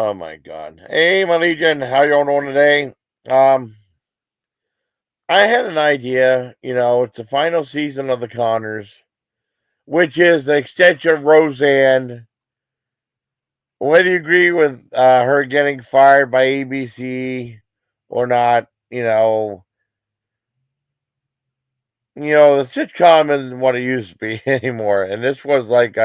Oh my God. Hey, my Legion, how you all doing today? Um, I had an idea. It's the final season of the Conners, which is the extension of Roseanne. Whether you agree with her getting fired by ABC or not, the sitcom isn't what it used to be anymore. And this was like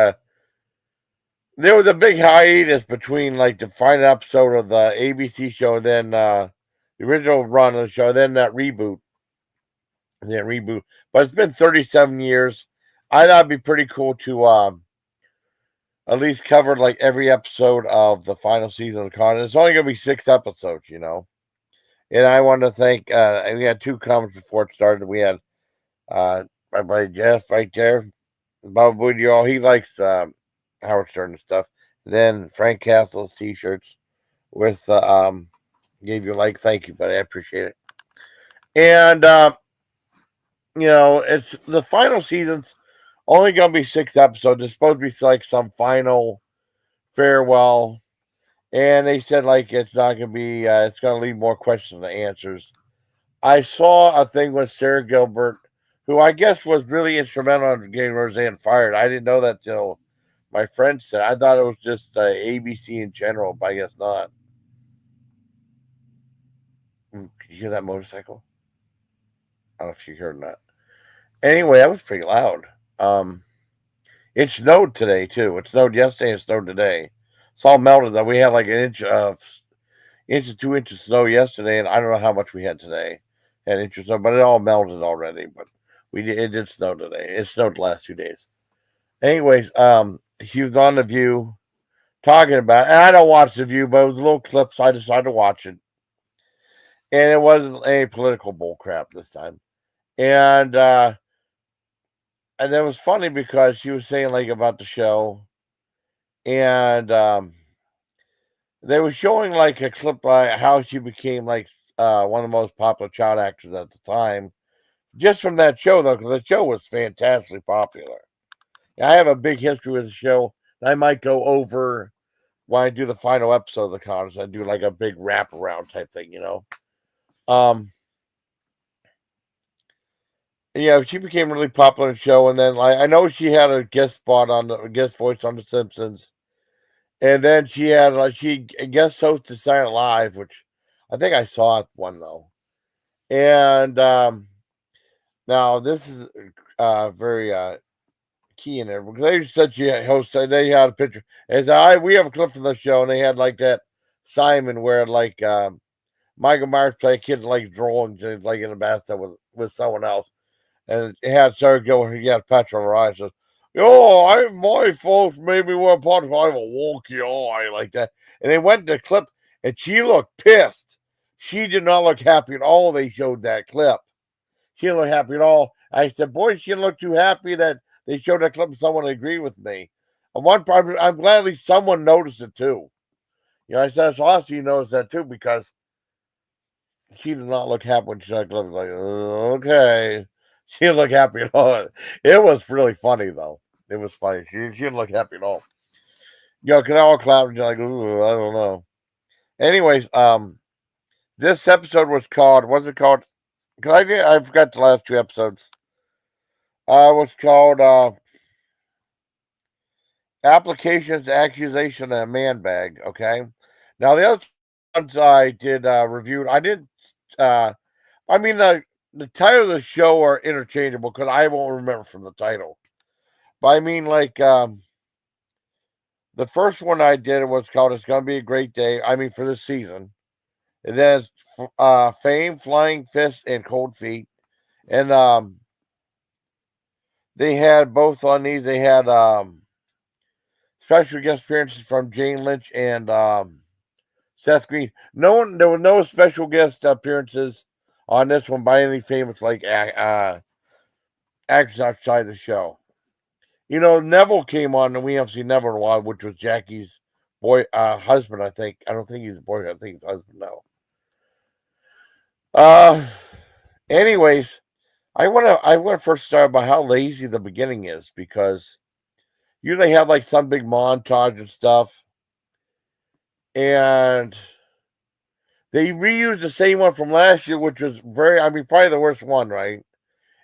there was a big hiatus between like the final episode of the ABC show, and then the original run of the show, then that reboot. Then reboot. But it's been 37 years. I thought it'd be pretty cool to at least cover like every episode of the final season of Con. It's only gonna be 6 episodes. And I want to thank we had two comments before it started. We had my buddy Jeff right there. Baba Booty, he likes Howard Stern and stuff. Then Frank Castle's t-shirts with gave you a like, thank you, buddy. I appreciate it. And it's the final season's only gonna be 6 episodes. It's supposed to be like some final farewell. And they said like it's not gonna be it's gonna leave more questions than answers. I saw a thing with Sarah Gilbert, who I guess was really instrumental in getting Roseanne fired. I didn't know that till my friend said. I thought it was just ABC in general, but I guess not. Can you hear that motorcycle? I don't know if you heard that. Anyway, that was pretty loud. It snowed today too. It snowed yesterday and it snowed today. It's all melted. Though we had like an inch to 2 inches of snow yesterday, and I don't know how much we had today. Had an inch or so, but it all melted already. But it did snow today. It snowed the last 2 days. Anyways, she was on the View talking about, and I don't watch the View, but it was a little clip, so I decided to watch it. And it wasn't any political bull crap this time. And it was funny because she was saying like about the show, and they were showing like a clip like how she became like one of the most popular child actors at the time, just from that show though, because the show was fantastically popular. I have a big history with the show. I might go over when I do the final episode of the Conners. I do like a big wraparound type thing. Yeah, she became really popular in the show, and then like I know she had a guest voice on The Simpsons, and then she had she guest hosted Silent Live, which I think I saw one though. And now this is very key in there because they said she hosted. They had a picture, and said, we have a clip from the show, and they had like that Simon where like Michael Myers played a kid like drawings like in the bathtub with someone else. And it had Sarah Gilbert, he had Patrick on her eyes. Says, my folks made me wear part of I have a wonky eye like that. And they went to the clip, and she looked pissed. She did not look happy at all. They showed that clip. She didn't look happy at all. I said, boy, she didn't look too happy that they showed that clip and someone agreed with me. And one part, I'm glad at least someone noticed it too. I said, it's awesome you noticed that too, because she did not look happy when she saw the clip. Like, okay. She didn't look happy at all. It was really funny though. It was funny. She didn't look happy at all. Because all clapped and you're like, ooh, I don't know. Anyways, this episode was called. What's it called? Because I forgot the last two episodes. It was called Applications, Accusation, and Man Bag. Okay. Now the other ones I did review. I didn't. I mean the title of the show are interchangeable because I won't remember from the title. But I mean, like, the first one I did was called "It's Gonna Be a Great Day." I mean, for this season, and then Fame, Flying Fists, and Cold Feet, and they had both on these. They had special guest appearances from Jane Lynch and Seth Green. There were no special guest appearances on this one by any famous like actors outside the show. Neville came on, and we haven't seen Neville in a while, which was Jackie's husband, I think. I don't think he's a boyfriend. I think he's husband now. Anyways, I wanna first start about how lazy the beginning is, because usually they have like some big montage and stuff. and they reused the same one from last year, which was probably the worst one, right?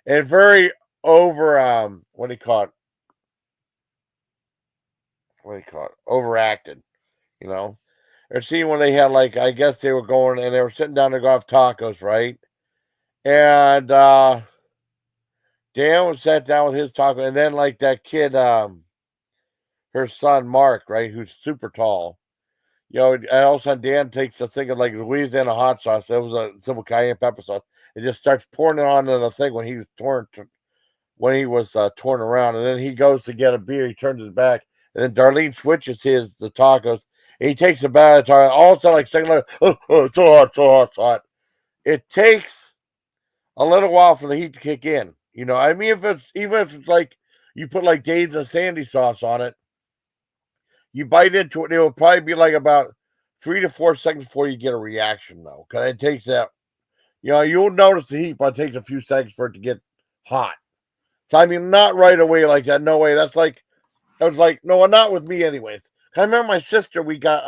And very what do you call it? What do you call it? Overacted, you know? Or seeing when they had, like, I guess they were going and they were sitting down to go have tacos, right? And Dan was sat down with his taco, and then, like, that kid, her son, Mark, right, who's super tall. And all of a sudden Dan takes a thing of, like, Louisiana hot sauce. That was a simple cayenne pepper sauce. It just starts pouring it onto the thing when he was torn around, and then he goes to get a beer. He turns his back, and then Darlene switches the tacos, and he takes a bite of the taco. All of a sudden, like, saying, like, oh, it's so hot, so hot, so hot. It takes a little while for the heat to kick in. I mean, even if it's like you put like Days of Sandy sauce on it, you bite into it, it will probably be like about 3 to 4 seconds before you get a reaction, though, because it takes that. You'll notice the heat, but it takes a few seconds for it to get hot. So I mean, not right away like that. No way. I was like, no, not with me, anyways. I remember my sister. We got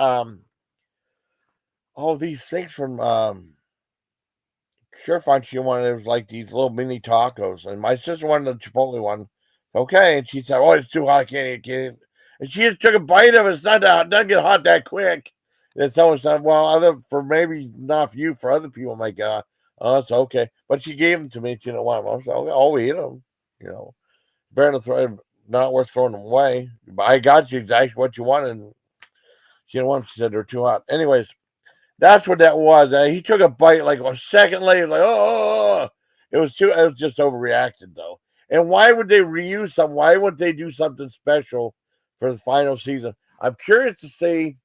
all these things from Sure Fun. She wanted, it was like these little mini tacos, and my sister wanted the Chipotle one. Okay, and she said, "Oh, it's too hot, I can't eat." And she just took a bite of it. It's not that, it doesn't get hot that quick. And someone said, "Well, maybe not for you, for other people, my God, oh, it's okay." But she gave them to me. She didn't want them. I said, "Okay, I'll eat them." Better to throw, not worth throwing them away. But I got you exactly what you wanted. And she didn't want them. She said they're too hot. Anyways, that's what that was. He took a bite like a second later, like, oh. It was just overreacted, though. And why would they reuse some? Why would they do something special for the final season? I'm curious to see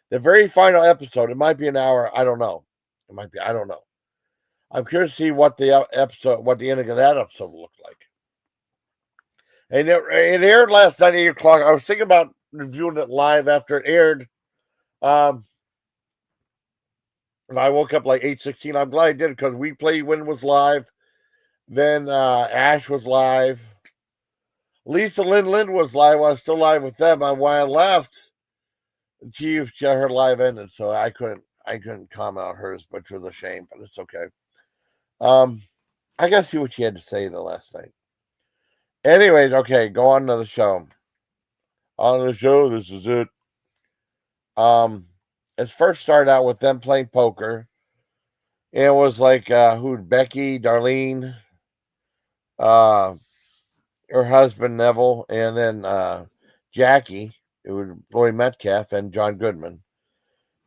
the very final episode. It might be an hour. I don't know. I don't know. I'm curious to see what the ending of that episode looked like. And it aired last night at 8 o'clock. I was thinking about reviewing it live after it aired. And I woke up like 8:16. I'm glad I did it because We Play Win was live. Then Ash was live. Lisa Lynn was live. I was still live with them. When I left, her live ended, so I couldn't comment on hers, which was a shame, but it's okay. I gotta see what she had to say the last night. Anyways, okay, go on to the show. On the show, this is it. It first started out with them playing poker. And it was like Becky, Darlene, her husband Neville, and then Jackie, who was Roy Metcalf, and John Goodman.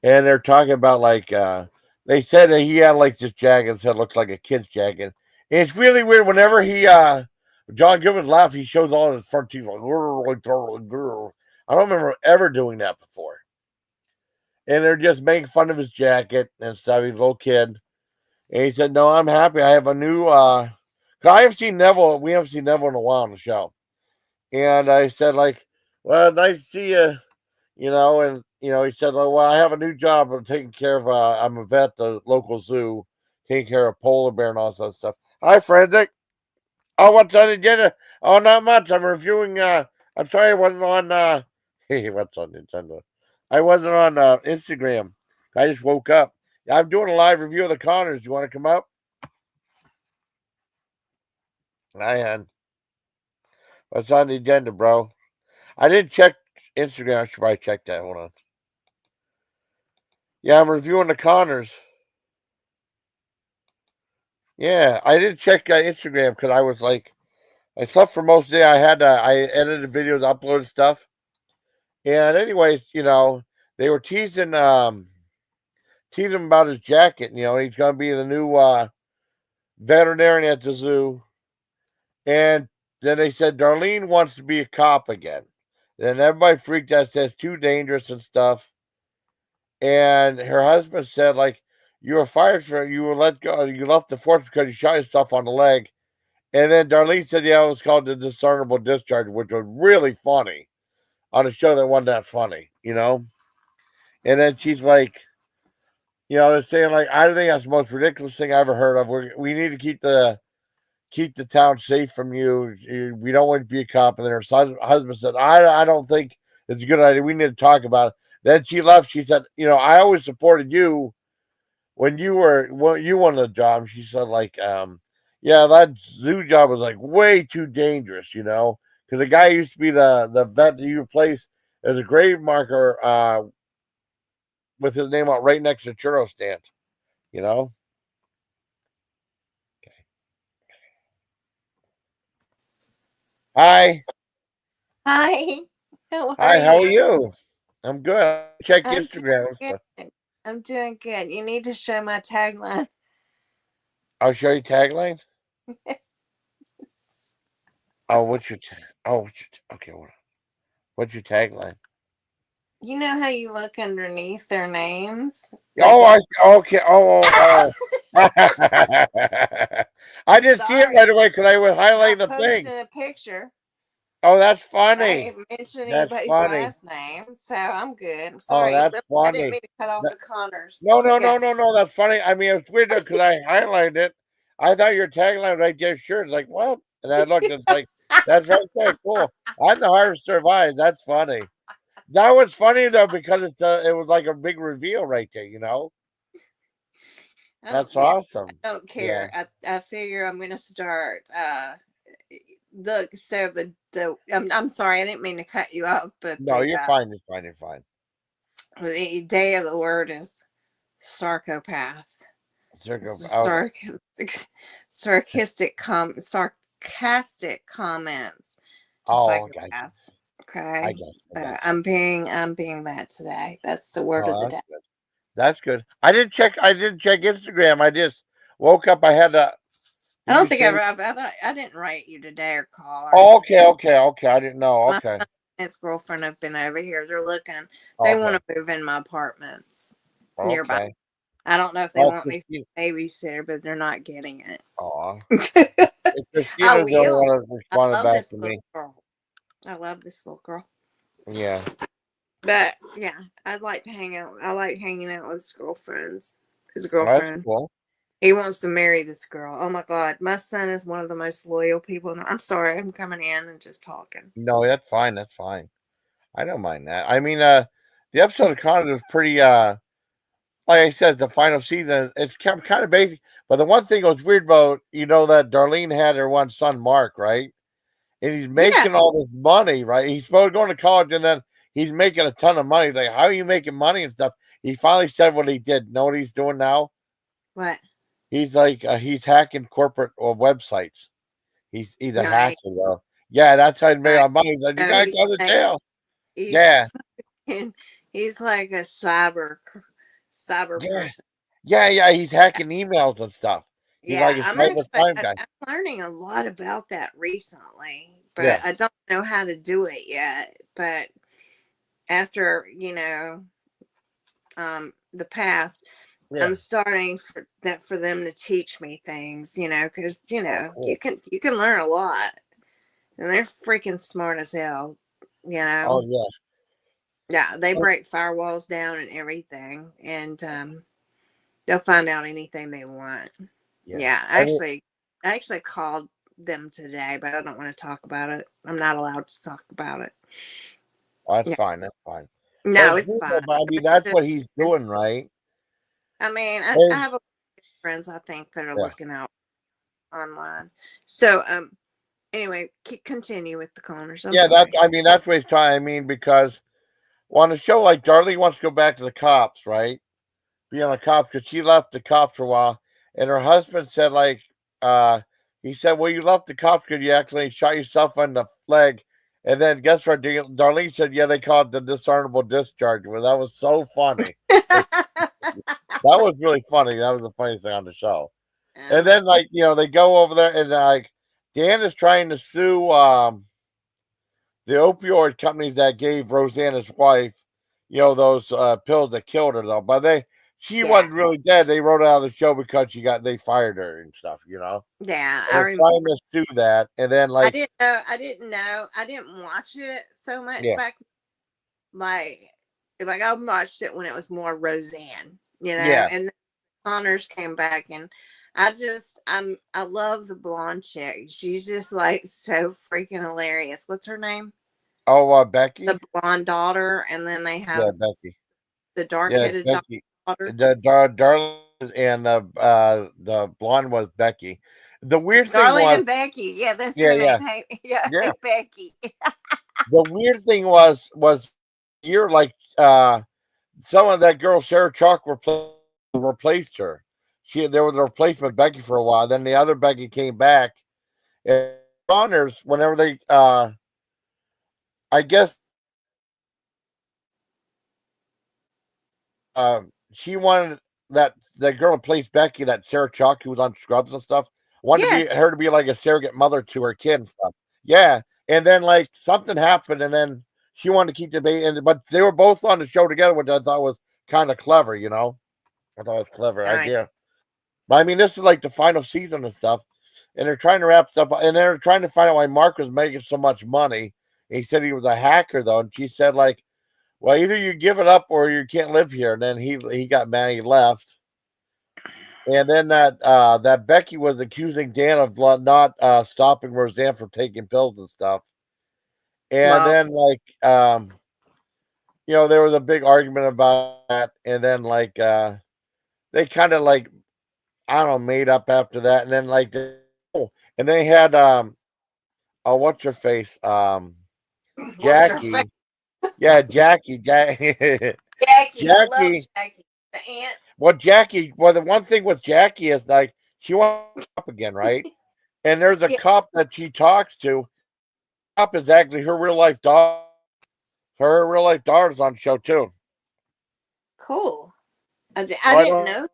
And they're talking about like they said that he had like this jacket that looks like a kid's jacket. And it's really weird whenever John Goodman laughs, he shows all his front teeth like girl. I don't remember ever doing that before. And they're just making fun of his jacket and stuff. He's a little kid. And he said, "No, I'm happy. I have a new I have seen Neville. We haven't seen Neville in a while on the show." And I said, like, "Well, nice to see you." And he said, "Well, I have a new job. I'm taking care of I'm a vet at the local zoo, taking care of polar bear and all that stuff." Hi, Frederick. Oh, what's on the agenda? Oh, not much. I'm reviewing I'm sorry I wasn't on hey, what's on the agenda? I wasn't on Instagram. I just woke up. I'm doing a live review of the Connors. You want to come up? I am. What's on the agenda, bro? I didn't check Instagram. I should probably check that. Hold on. Yeah, I'm reviewing the Connors. Yeah, I didn't check Instagram because I was like, I slept for most of the day. I edited videos, uploaded stuff. And anyways, they were teasing him about his jacket. He's going to be the new veterinarian at the zoo. And then they said Darlene wants to be a cop again. Then everybody freaked out, says too dangerous and stuff. And her husband said, like, you were fired you were let go, you left the force because you shot yourself on the leg. And then Darlene said, yeah, it was called the discernible discharge, which was really funny on a show that wasn't that funny, And then she's like, they're saying, like, I think that's the most ridiculous thing I ever heard of. We need to keep the town safe from you. We don't want to be a cop. And then her husband said, I don't think it's a good idea. We need to talk about it. Then she left. She said, I always supported you when you won the job. She said, like, yeah, that zoo job was like way too dangerous, because the guy used to be the vet that you replaced as a grave marker with his name out right next to churro stand, you know. Hi, Hi, how are hi, how are you? you? I'm good. Check I'm Instagram. doing good. I'm doing good. You need to show my tagline. I'll show you tagline. Oh, okay, what's your tagline? You know how you look underneath their names? Like, Oh, okay. Oh. I didn't see it right sorry, away because I was highlighting not the thing. posting a picture. Oh, that's I funny. ain't mentioned That's anybody's funny. last name, so I'm good. I'm Oh, sorry. that's I didn't funny. mean to cut off That- the Connors. No, Let's no, go. no, no, no. That's funny. I mean, it's weird because I highlighted it. I thought your tagline was right there. Sure. It's like, what? And I looked, it's like, that's right there. Cool. I'm the harvester of eyes. That's funny. That was funny, though, because it was like a big reveal right there. That's Yeah, awesome. I don't Yeah. care. I figure I'm gonna start. Look, so I'm sorry. I didn't mean to cut you off, but No, you're fine. You're fine. You're fine. the day of the word is sarcopath. Okay. Sarcastic comments to Oh, I got you. psychopaths. I Okay, got you. I so got you. I'm being that today. That's the word of Oh, the that's day. good. That's good. I didn't check Instagram. I just woke up. I had to. I Did don't you think say? I didn't write you today or call or Oh, anything. okay, okay, okay. I didn't know. My Okay, son and his girlfriend have been over here. They're looking. They want okay, to move in my apartments nearby. okay. I don't know if they Oh, want me Christine. for babysitter, but they're not getting it. Oh, I Christina's the only will. one that I responded love back this to little me. girl. I love this little girl. Yeah, But yeah, I'd like to hang out. I like hanging out with his girlfriends. His well, that's girlfriend. cool. He wants to marry this girl. Oh my god, my son is one of the most loyal people. I'm sorry, I'm coming in and just talking. No, that's fine. That's fine. I don't mind that. I mean, the episode of Connor was pretty. Like I said, the final season, it's kind of basic. But the one thing that was weird about, that Darlene had her one son, Mark, right? And he's Yeah. making all this money, right? He's supposed to go to college and then he's making a ton of money. Like, how are you making money and stuff? He finally said what he did. Know what he's doing now? What? He's like, he's hacking corporate websites. He's a hacker, Nice. though. Yeah, that's how he made Nice. our money. He's like, you So got to go to like jail. he's Yeah, he's like a cyber yeah, person. yeah. He's hacking emails and stuff. He's Yeah, like a cyber crime guy. I'm learning a lot about that recently, but Yeah, I don't know how to do it yet. But after the past, yeah. I'm starting for them to teach me things, because Oh, cool. you can learn a lot, and they're freaking smart as hell, you Oh, know. yeah. Yeah, they Oh, break firewalls down and everything, and they'll find out anything they want. yeah. Yeah, I mean, I actually called them today, but I don't want to talk about it. I'm not allowed to talk about it. oh, that's Yeah, fine. That's fine. But no, it's it's weird, fine. though, but I I mean, mean, that's what he's doing, right? I And have a friends I think that are yeah, looking out online. So anyway, continue with the corners. I'm yeah. That's. sorry. I mean, that's what he's trying. I mean, because on a show like Darlene wants to go back to the cops, right? Be on the cops because she left the cops for a while, and her husband said, like, uh, he said, "Well, you left the cops because you accidentally shot yourself in the leg." And then guess what? Darlene said, "Yeah, they call it the dishonorable discharge." Well, that was so funny. Like, that was really funny. That was the funniest thing on the show. Oh And my. then, like, they go over there and like Dan is trying to sue the opioid companies that gave Rosanna's wife, those pills that killed her though. But she Yeah, wasn't really dead. They wrote her out of the show because they fired her and stuff, yeah. And I they're remember. trying to sue that. And then I like, didn't know. I didn't know. I didn't watch it so much yeah, back. Like, I watched it when it was more Roseanne, yeah. and then Connors came back, and I love the blonde chick. She's just like so freaking hilarious. What's her name? Oh, the Becky. blonde daughter, and then they Yeah, have Becky. the Yeah, dark-headed Becky. daughter. Darling and the blonde was Becky. The weird thing Darlene was, and Becky. Yeah, that's yeah, her yeah, name. Hey, yeah, yeah. hey Becky. The weird thing was you're like some of that girl Sarah Chalk replaced her. There was a replacement Becky for a while. Then the other Becky came back. And honors whenever they I guess she wanted that girl to place Becky, that Sarah Chalk who was on Scrubs and stuff, wanted to be Yes. her to be like a surrogate mother to her kid and stuff. Yeah, and then like something happened, and then she wanted to keep the baby, but they were both on the show together, which I thought was kind of clever. I thought it was a clever Right. idea. But I mean, this is like the final season and stuff, and they're trying to wrap stuff up, and they're trying to find out why Mark was making so much money. He said he was a hacker though, and she said like, well, either you give it up or you can't live here. And then he got mad, he left. And then that Becky was accusing Dan of not stopping Roseanne from taking pills and stuff. And Well, then like there was a big argument about that. And then like they kind of like I don't know made up after that. And then like and they had oh what's her face what's her face? Jackie. Yeah, Jackie. Jackie. I love Jackie. Jackie. The aunt. Well, the one thing with Jackie is like she wants up again, right? And there's a Yeah. cop that she talks to. Cop is actually her real life daughter. Her real life daughter's on the show too. Cool. I So I didn't don't. know.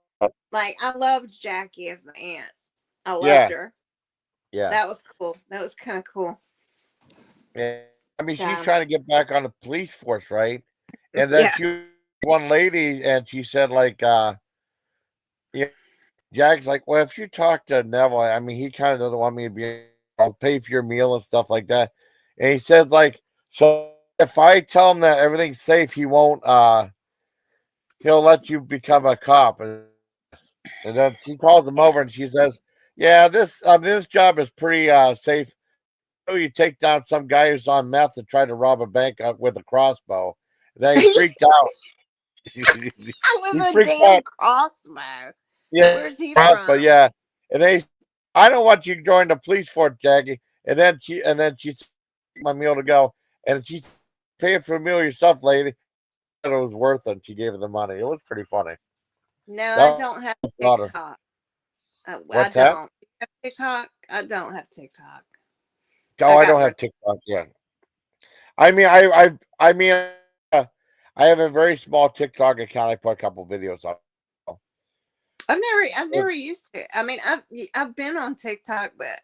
Like, I loved Jackie as the aunt. I loved Yeah, her. yeah, That was cool. That was kind of cool. yeah. I mean, she's Um, trying to get back on the police force, right? And then yeah. she one lady, and she said like, yeah, Jack's like, well, if you talk to Neville, I mean, he kind of doesn't want me to be. I'll pay for your meal and stuff like that. And he says like, so if I tell him that everything's safe, he won't. He'll let you become a cop. And then she calls him Yeah. over and she says, yeah, this job is pretty safe. So you take down some guy who's on meth and try to rob a bank with a crossbow. And then he freaked out. With He a freaked damn out. crossbow. Yeah, Where's he crossbow. from? Yeah. And I don't want you to join the police force, Jackie. And then she said, my meal to go. And she paying for a meal yourself, lady. And it was worth it. She gave her the money. It was pretty funny. No, I That don't have was daughter. TikTok. I What's that? don't. You have TikTok? I don't have TikTok. Oh, I I got don't rid. have TikTok yet. I mean, I mean, uh, I have a very small TikTok account. I put a couple videos up. I've never used it. I mean, I've been on TikTok, but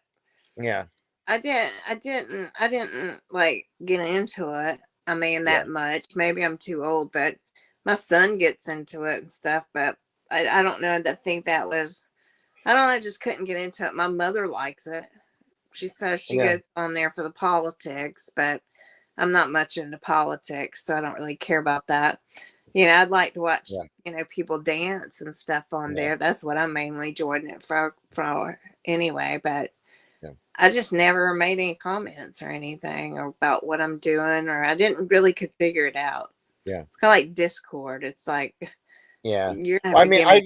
Yeah, I didn't like get into it. I mean, yeah, that much. Maybe I'm too old, but my son gets into it and stuff. But I don't know. I think that was. I don't know. I just couldn't get into it. My mother likes it. She says she yeah, goes on there for the politics, but I'm not much into politics, so I don't really care about that. I'd like to watch, yeah, people dance and stuff on yeah, there. That's what I'm mainly joining it for anyway. But yeah, I just never made any comments or anything about what I'm doing, or I didn't really could figure it out. yeah, It's kind of like Discord. It's like yeah. you're gonna have Well, I to mean, give me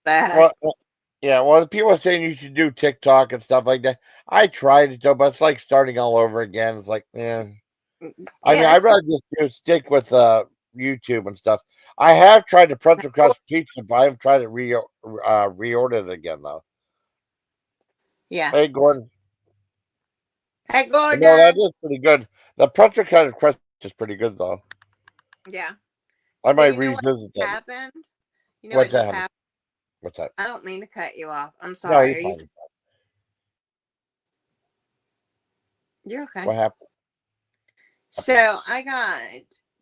that. yeah. Well, the people are saying you should do TikTok and stuff like that. I tried it though, but it's like starting all over again. It's like, yeah. I mean, Yeah, I'd it's rather just stick with YouTube and stuff. I have tried the pretzel crust pizza, but I haven't tried it reorder it again though. yeah. Hey, Gordon. Hey, No, that Gordon. is pretty good. The pretzel crust is pretty good though. Yeah. I So might you know what revisit that. happened? You know what What's that, just honey? happened? What's that? I don't mean to cut you off. I'm No, sorry. you're Are you? fine. You're fine. You're okay. What happened? So I got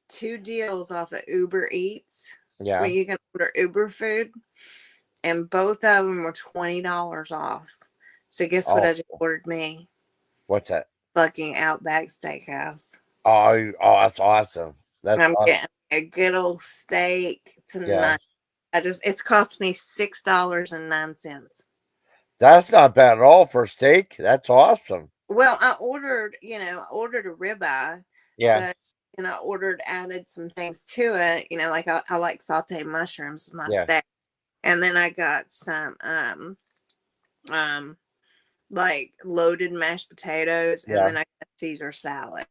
two deals off of Uber Eats where Yeah. you can order Uber food, and both of them were $20 off. So guess what? Oh, I just ordered me what's that? fucking Outback Steakhouse. Oh, that's awesome. That's I'm awesome. getting a good old steak Yeah. tonight. It's cost me $6.09. That's not bad at all for steak. That's awesome. Well, I ordered a ribeye, Yeah. but I added some things to it. Like I like sauteed mushrooms with my Yeah. steak, and then I got some um like loaded mashed potatoes, and Yeah. then I got Caesar salad.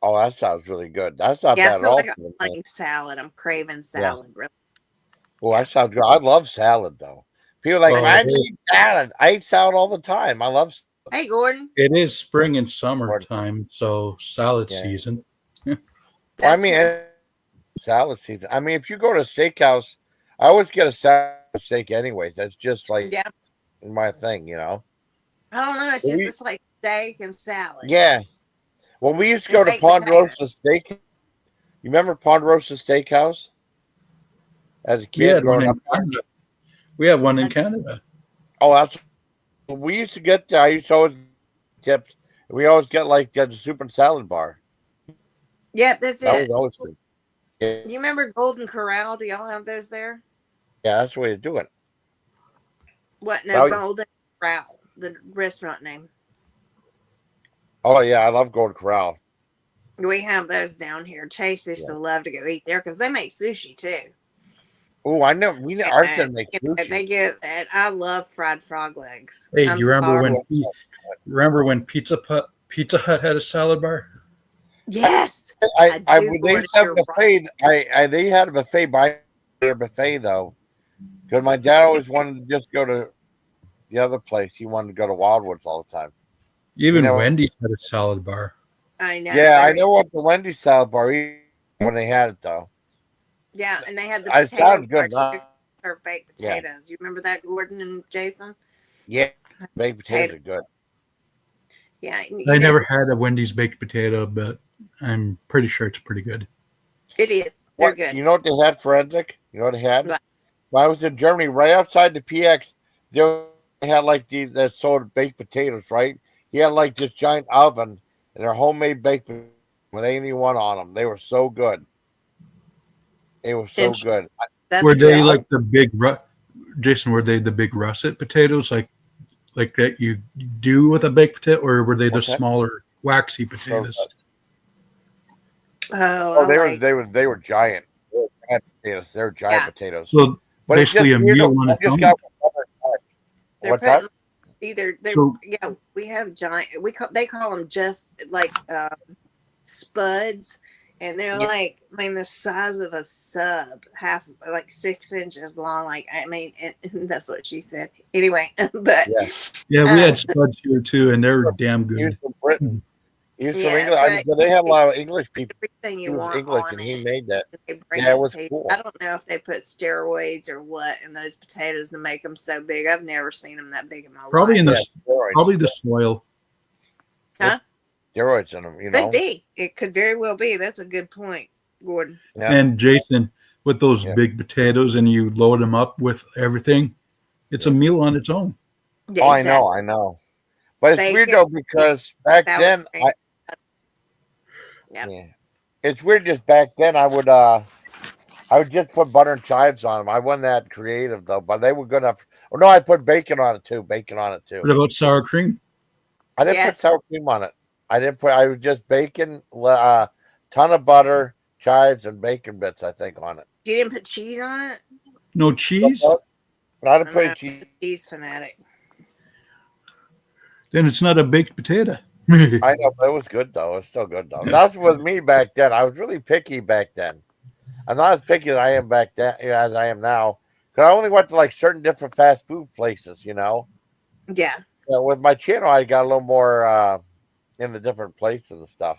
Oh, that sounds really good. That's not Yeah, I bad at feel all. like I'm wanting salad. I'm craving Yeah. salad. Really. Oh, Yeah. that sounds good. I love salad though. People are like, Well, I need salad. I eat salad all the time. I love Hey, Gordon. it is spring and summertime, so salad Yeah. season. Well, I That's mean, true. salad season. I mean, if you go to a steakhouse, I always get a salad steak anyways. That's just like Yeah. my thing, I don't know. It's Well, just we- it's like steak and salad. Yeah. Well, we used to And go to baked potatoes. Ponderosa Steak. You remember Ponderosa Steakhouse? As a We kid had one growing in up. Canada. We have one in Canada. Oh, that's we used to get. I used to always tips. We always get like the soup and salad bar. Yep, that's That it. was always good. Yeah, You remember Golden Corral? Do y'all have those there? yeah, that's the way to do it. What? Oh, No, Golden Corral, the restaurant name. Oh yeah, I love Golden Corral. We have those down here. Chase used to love to go eat there because they make sushi too. Oh, I know. We ours didn't make They sushi. give, and I love fried frog legs. Hey, I'm do you remember sorry. when Pizza Hut had a salad bar? Yes, I I do, they Gordon, used to have you're a buffet. They had a buffet by their buffet though, because my dad always wanted to just go to the other place. He wanted to go to Wildwoods all the time. Even know- Wendy's had a salad bar. I know. Yeah, I know what the Wendy's salad bar is when they had it though. Yeah, and they had the I potato sounded bar good. Huh? too, or baked Yeah. potatoes. You remember that, Gordon and Jason? Yeah, baked potatoes are good. Yeah, I never had a Wendy's baked potato, but I'm pretty sure it's pretty good. It is. They're What- good. You know what they had, Forensic? You know what they had? What? When I was in Germany, right outside the PX, they had like that sold baked potatoes, right? He had like this giant oven and their homemade baked potatoes with anything you want on them. They were so good. They were so good. That's Were they good. like the big Jason? Were they the big russet potatoes, like that you do with a baked potato, or were they the What's that? smaller waxy So potatoes? good. Oh, Oh, I like- they were giant. They were giant potatoes. They were giant Yeah. potatoes. So But it's basically just a weird. meal on I its just own. got they're what's that? putting either they So- yeah, we have giant they call them just like spuds, and they're Yeah. like, I mean, the size of a sub, half like 6 inches long. Like, I mean, and that's what she said. Anyway, but Yeah. Yeah, we had spuds here too, and they're damn He good. was from Britain. He was from Yeah, England. I mean, but- they had a lot of English people. everything He you was want English, on and he it, made that. they bring Yeah, it it was to you. cool. I don't know if they put steroids or what in those potatoes to make them so big. I've never seen them that big in my Probably life. in the Yeah, steroids. probably the soil. Steroids in them, you know. Could be. It could very well be. That's a good point, Gordon. Yeah. And Jason, with those Yeah. big potatoes, and you load them up with everything, it's a meal on its own. Yeah, Oh, exactly. I know. But it's They weird get- though because back that then, was great. Yep. yeah, it's weird. Just back then, I would just put butter and chives on them. I wasn't that creative though, but they were good enough. Oh no, I put bacon on it too. Bacon on it too. What about sour cream? I didn't put Yes. sour cream on it. I didn't put. I was just bacon, ton of butter, chives, and bacon bits. I think on it. You didn't put cheese on it? No cheese? Not a I'm pretty not cheese. a cheese fanatic. Then it's not a baked potato. I know, but it was good though. It's still good though. That's with me back then. I was really picky back then. I'm not as picky as I am back then as I am now. Because I only went to like certain different fast food places, you know. Yeah. With my channel, I got a little more in the different places and stuff.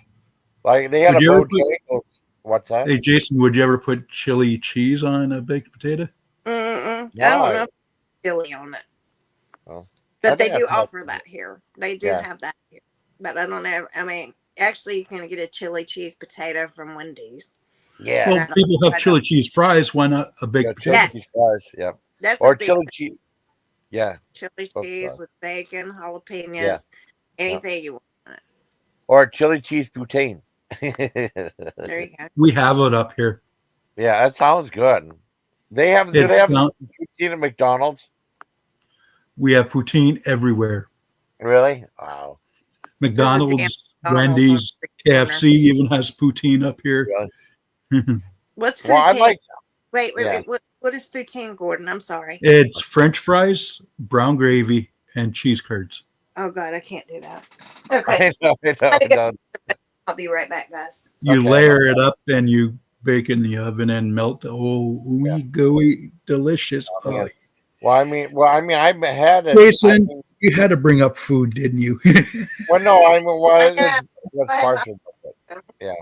Like they had Would a you ever Bojangles. What's that? Hey, Jason, would you ever put chili cheese on a baked potato? Mm-mm. I Why? don't know if chili on it. Oh. But I they think do I've had offer chili. that here. They do Yeah. have that here. But I don't know. I mean, actually, you can get a chili cheese potato from Wendy's. Yeah. Well, I don't- people I have don't- chili cheese fries. Why not a baked Yeah, potato? Yes. cheese fries, yeah. That's Or a big chili cheese. Yeah. chili both cheese fries. with bacon, jalapenos, Yeah. anything you want. Or chili cheese poutine. There you go. We have it up here. Yeah, that sounds good. They have. Do they It's have not- poutine at McDonald's? We have poutine everywhere. Really? Wow. McDonald's McDonald's on Wendy's, the street corner. KFC even has poutine up here. What's Well, I poutine? like. Wait. yeah. What is poutine, Gordon? I'm sorry. It's French fries, brown gravy, and cheese curds. Oh God, I can't do that. Okay, I know, Gotta go. no. I'll be right back, guys. You Okay. layer it up and you bake it in the oven and melt. Oh, ooey gooey, delicious. Oh, man. Oh, Well, I mean, I had it. Jason, I mean, you had to bring up food, didn't you? well, no, I mean, well, Yeah. it's partial. Yeah.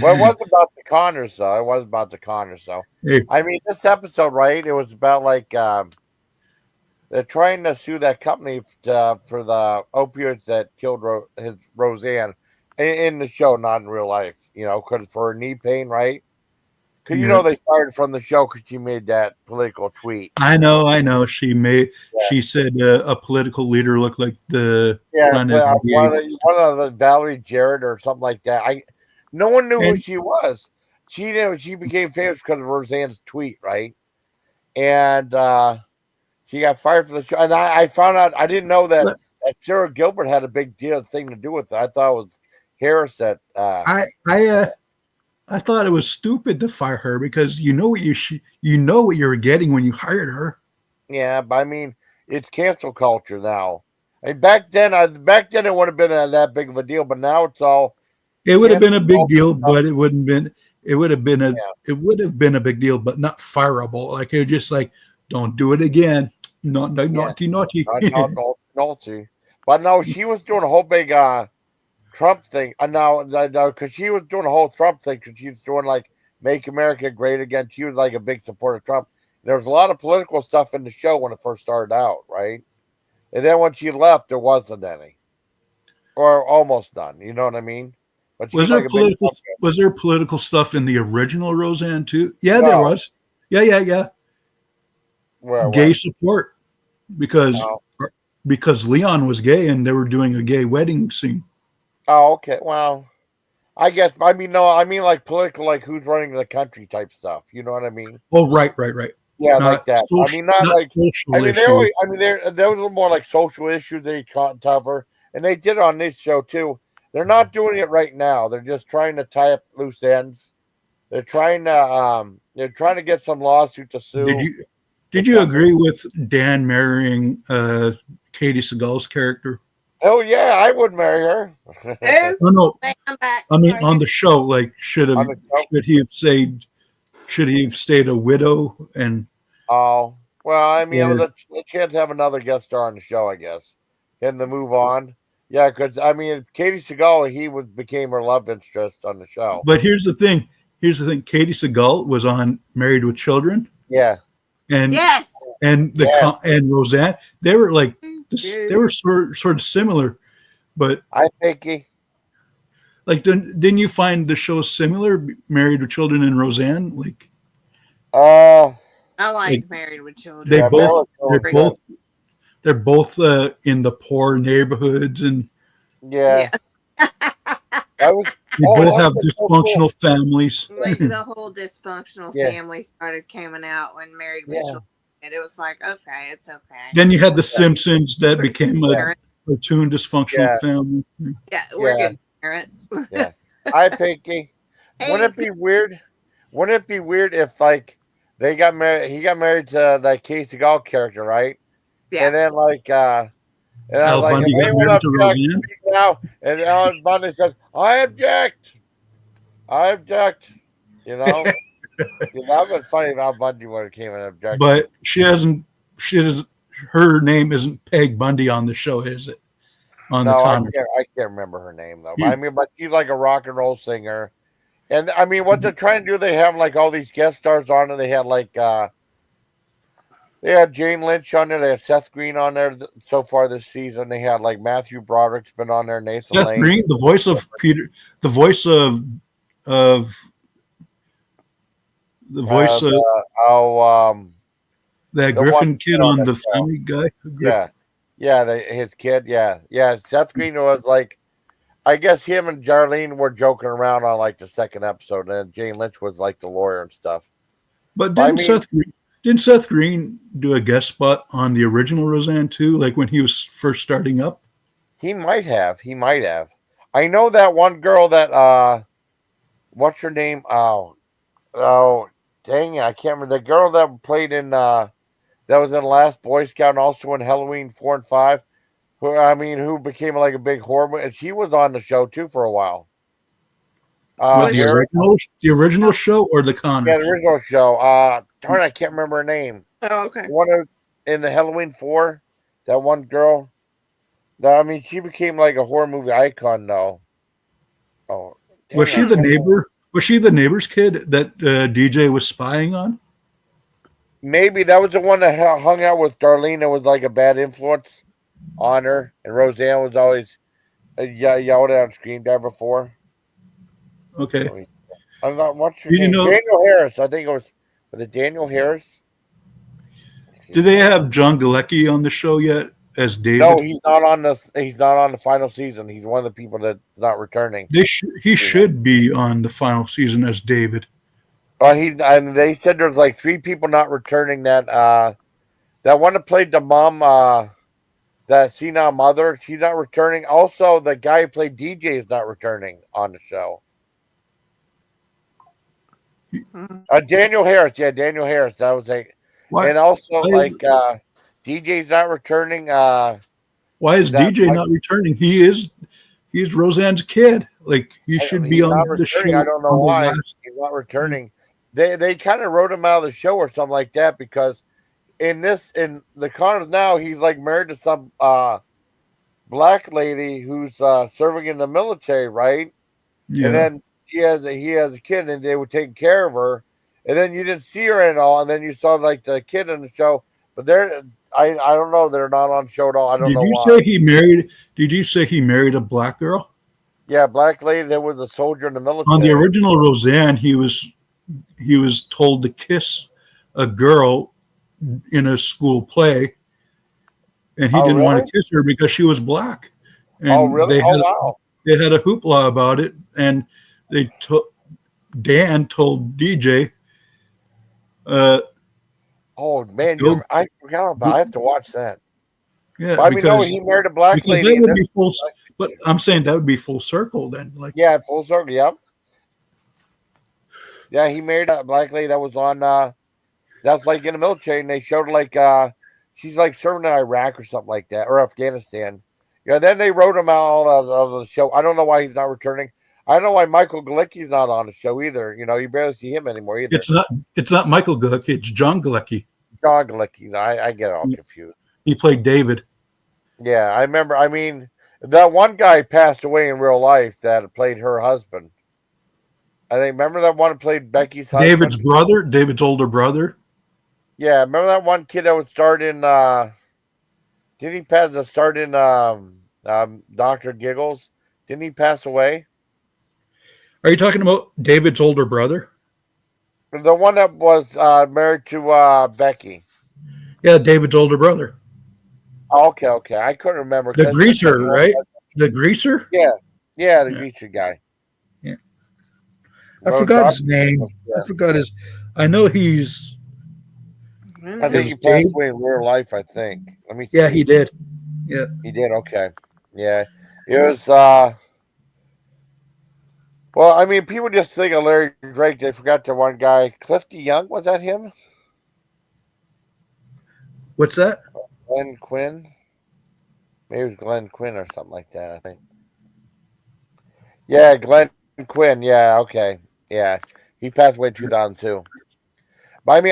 Well, it was about the Connors, though. It was about the Connors, though. Hey. I mean, this episode, right? It was about like they're trying to sue that company for the opioids that killed Roseanne in the show, not in real life. You know, because for her knee pain, right? Because you know they fired from the show because she made that political tweet. I know. She said a political leader looked like the one of the Valerie Jarrett or something like that. No one knew who she was. She knew she became famous because of Roseanne's tweet, right? And she got fired from the show. And I found out, I didn't know that Sarah Gilbert had a big thing to do with it. I thought it was Harris that. I thought it was stupid to fire her because you know what you were getting when you hired her. Yeah, but I mean, it's cancel culture now. I mean, back then it would have been that big of a deal, but now it's all. It would have been a big deal, but it wouldn't been. It would have been a big deal, but not fireable. Like it was just like, don't do it again. Naughty. Naughty. But no, she was doing a whole big Trump thing. Now, because she was doing a whole Trump thing, because she was doing like Make America Great Again. She was like a big supporter of Trump. There was a lot of political stuff in the show when it first started out, right? And then when she left, there wasn't any, or almost none. You know what I mean? But was there political stuff in the original Roseanne too? Yeah, there was. Yeah. Gay support because Leon was gay and they were doing a gay wedding scene. Oh, okay. Well, I guess I mean like political, like who's running the country type stuff. You know what I mean? Oh, right. Yeah, like that. There was more like social issues they cover, and they did it on this show too. They're not doing it right now. They're just trying to tie up loose ends. They're trying to get some lawsuit to sue. Did you agree with Dan marrying Katie Seagal's character? Oh yeah, I would marry her. No. I'm back. I mean, on the show, like should he have stayed a widow? And oh well, I mean, let's chance to have another guest star on the show, I guess, and to move on. Yeah, because I mean, Katie Seagal, became her love interest on the show. But here's the thing. Katie Seagal was on Married with Children. Yeah. And yes. And and Roseanne, they were like they were sort of similar, but I think like didn't you find the show similar, Married with Children and Roseanne? Like, I like Married with Children. They're both in the poor neighborhoods and they both have dysfunctional families. Like the whole dysfunctional family started coming out when Married with Children. And it was like, okay, it's okay. Then you had The Simpsons that became a cartoon dysfunctional family. Yeah, we're good parents. Yeah. Hi, Pinky. Wouldn't it be weird? Wouldn't it be weird if like they got married? He got married to that Casey Gall character, right? Yeah. And then like, and I was like, got married to Roseanne. And Al Bundy says, "I object. You know." That was funny. Al Bundy would have came and objected. But her name isn't Peg Bundy on the show, is it? I can't remember her name though. I mean, but she's like a rock and roll singer. And I mean, what they're trying to do, they have like all these guest stars on it. They had like they had Jane Lynch on there. They had Seth Green on there so far this season. They had like Matthew Broderick's been on there. Nathan Seth Lane. Green, the voice of Peter, the voice of that Griffin kid on the Family Guy. His kid. Yeah. Seth Green was like, I guess him and Jarlene were joking around on like the second episode, and Jane Lynch was like the lawyer and stuff. But didn't Seth Green do a guest spot on the original Roseanne too? Like when he was first starting up? He might have. I know that one girl that what's her name? Oh, dang it! I can't remember the girl that played in that was in Last Boy Scout and also in Halloween 4 and 5. Who became like a big horror movie, and she was on the show too for a while. What, the original show or the Conners? Yeah, the original show. Darn, I can't remember her name. Oh, okay. One in the Halloween 4, that one girl. She became like a horror movie icon though. Oh, was she the neighbor? Was she the neighbor's kid that DJ was spying on? Maybe that was the one that hung out with Darlene. That was like a bad influence on her, and Roseanne was always yelled at and screamed at before. Okay. I'm not. What's your name? Daniel Harris. I think was it Daniel Harris? Do they have John Galecki on the show yet as David? No, he's not on the. He's not on the final season. He's one of the people that's not returning. He should be on the final season as David. And they said there's like 3 people not returning. That one that played the mom, that senile mother, she's not returning. Also, the guy who played DJ is not returning on the show. Daniel Harris, Daniel Harris. That was and also DJ's not returning. Why is DJ not returning? He's Roseanne's kid. Like he should be on the show. I don't know why he's not returning. They kind of wrote him out of the show or something like that because in the Conners now he's like married to some black lady who's serving in the military, right? Yeah. And then he has a kid and they were taking care of her, and then you didn't see her at all, and then you saw like the kid in the show, but I don't know, they're not on the show at all. I don't know why. Did you say he married a black girl? Yeah, black lady that was a soldier in the military. On the original Roseanne, he was told to kiss a girl in a school play, and he didn't want to kiss her because she was black. And wow. They had a hoopla about it, and Dan told DJ. Oh man, I forgot about. I have to watch that. Yeah, no, he married a black lady. That would be full, but I'm saying that would be full circle then. Like full circle. Yep. Yeah, he married a black lady that was on. That's like in the military, and they showed like she's like serving in Iraq or something like that, or Afghanistan. Yeah, then they wrote him out of the show. I don't know why he's not returning. I don't know why Michael Galecki's not on the show either. You barely see him anymore either. It's not Michael Galecki. It's John Galecki. John Galecki. I get all confused. He played David. Yeah, I remember. That one guy passed away in real life that played her husband. I think. Remember that one that played Becky's husband? David's brother. David's older brother. Yeah, remember that one kid that would start in. Didn't he pass the start in Dr. Giggles? Didn't he pass away? Are you talking about David's older brother? The one that was married to Becky. Yeah, David's older brother. Okay. I couldn't remember. The greaser, right? The greaser? Yeah, the greaser guy. Yeah. I forgot his name. Yeah. I know he's. I think he passed away in real life, I think. Let me see. Yeah, he did. Yeah. He did, okay. Yeah. It was people just think of Larry Drake. They forgot the one guy. Clifty Young, was that him? What's that? Glenn Quinn? Maybe it was Glenn Quinn or something like that, I think. Yeah, Glenn Quinn. Yeah, okay. Yeah. He passed away in 2002. But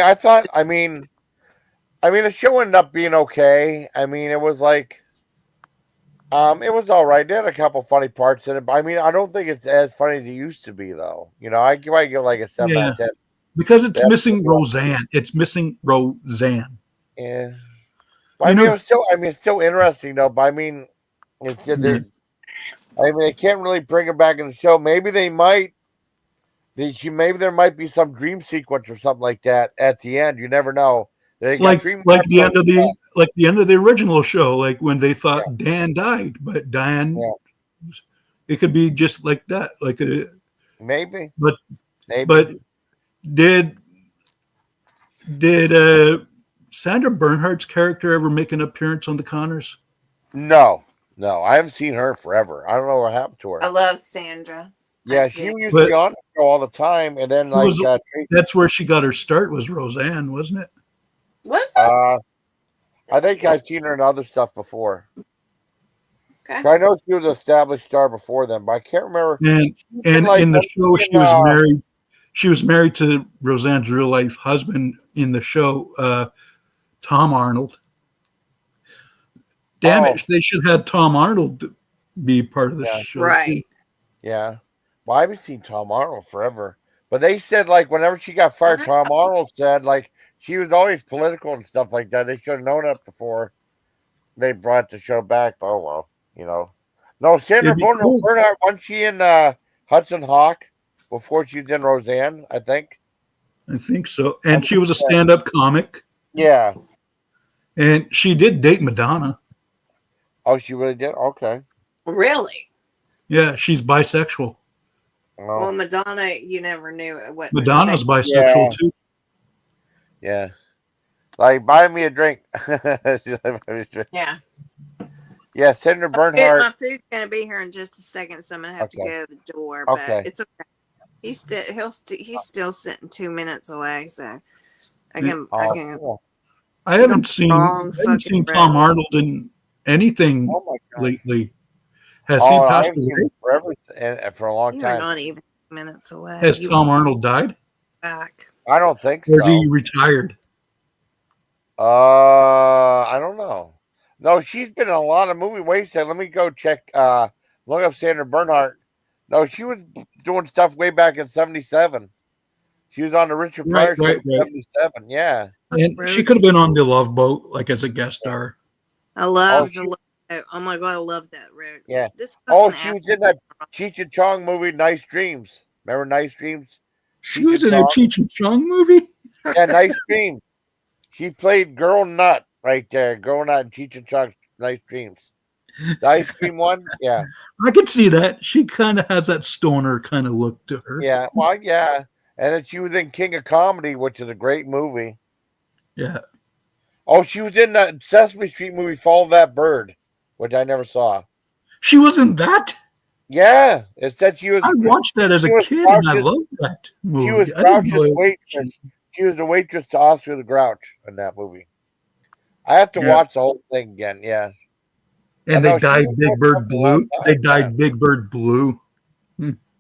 the show ended up being okay. It was like, it was all right. They had a couple funny parts in it. But I don't think it's as funny as it used to be, though. I might give like a 7 out of 10. Because it's missing Roseanne. It's missing Roseanne. Yeah. It's still interesting, though. But it's they can't really bring her back in the show. Maybe they might. Maybe there might be some dream sequence or something like that at the end. You never know. Like the end of the original show, like when they thought Dan died, but Dan, it could be just like that, maybe. But did Sandra Bernhardt's character ever make an appearance on the Conners? No, No, I haven't seen her forever. I don't know what happened to her. I love Sandra. Yeah, she used to be on the show all the time, and then like that's where she got her start. Was Roseanne, wasn't it? Was it? I think I've seen her in other stuff before. Okay. So I know she was an established star before then, but I can't remember. And like, in the show, she was married. She was married to Roseanne's real life husband in the show, Tom Arnold. Damn it! They should have had Tom Arnold be part of the show, right? Too. Yeah. Well, I haven't seen Tom Arnold forever, but they said like whenever she got fired, Tom Arnold said like she was always political and stuff like that. They should have known that before they brought the show back. Oh well, you know. No, Sandra Bernhard, wasn't she in Hudson Hawk before she was in Roseanne? I think so. And she was a stand-up comic. Yeah. And she did date Madonna. Oh, she really did? Okay. Really? Yeah, she's bisexual. Oh. Well, Madonna, you never knew what. Madonna's bisexual too. Yeah. Like, buy me a drink. Yeah. Yeah, Sandra Bernhard. My food's gonna be here in just a second, so I'm gonna have to go to the door. But it's okay. He's still sitting 2 minutes away, so I can. Cool. I haven't seen Tom Arnold in anything lately. Has he passed away? For a long time. Not even minutes away. Has Tom Arnold died? Back. I don't think so. Or is he retired? I don't know. No, she's been in a lot of movies. Wait a second, let me go check. Look up Sandra Bernhard. No, she was doing stuff way back in '77. She was on the Richard Pryor show in '77. Yeah, and she could have been on The Love Boat, like as a guest star. I love the. Oh my god, I love that road. Yeah. She was in that Cheech and Chong movie, Nice Dreams. Remember Nice Dreams? She was in a Cheech and Chong movie. Yeah, Nice Dreams. She played Girl Nut right there. Girl Nut and Cheech and Chong's Nice Dreams. The ice cream one, yeah. I could see that. She kind of has that stoner kind of look to her. Yeah, well, yeah. And then she was in King of Comedy, which is a great movie. Yeah. Oh, she was in that Sesame Street movie, Follow That Bird, which I never saw. She was in that? Yeah. It said she was. I watched that as a kid, and I loved that movie. She was Grouch's waitress. She was the waitress to Oscar the Grouch in that movie. I have to watch the whole thing again, yeah. And they dyed Big Bird blue. They dyed Big Bird blue.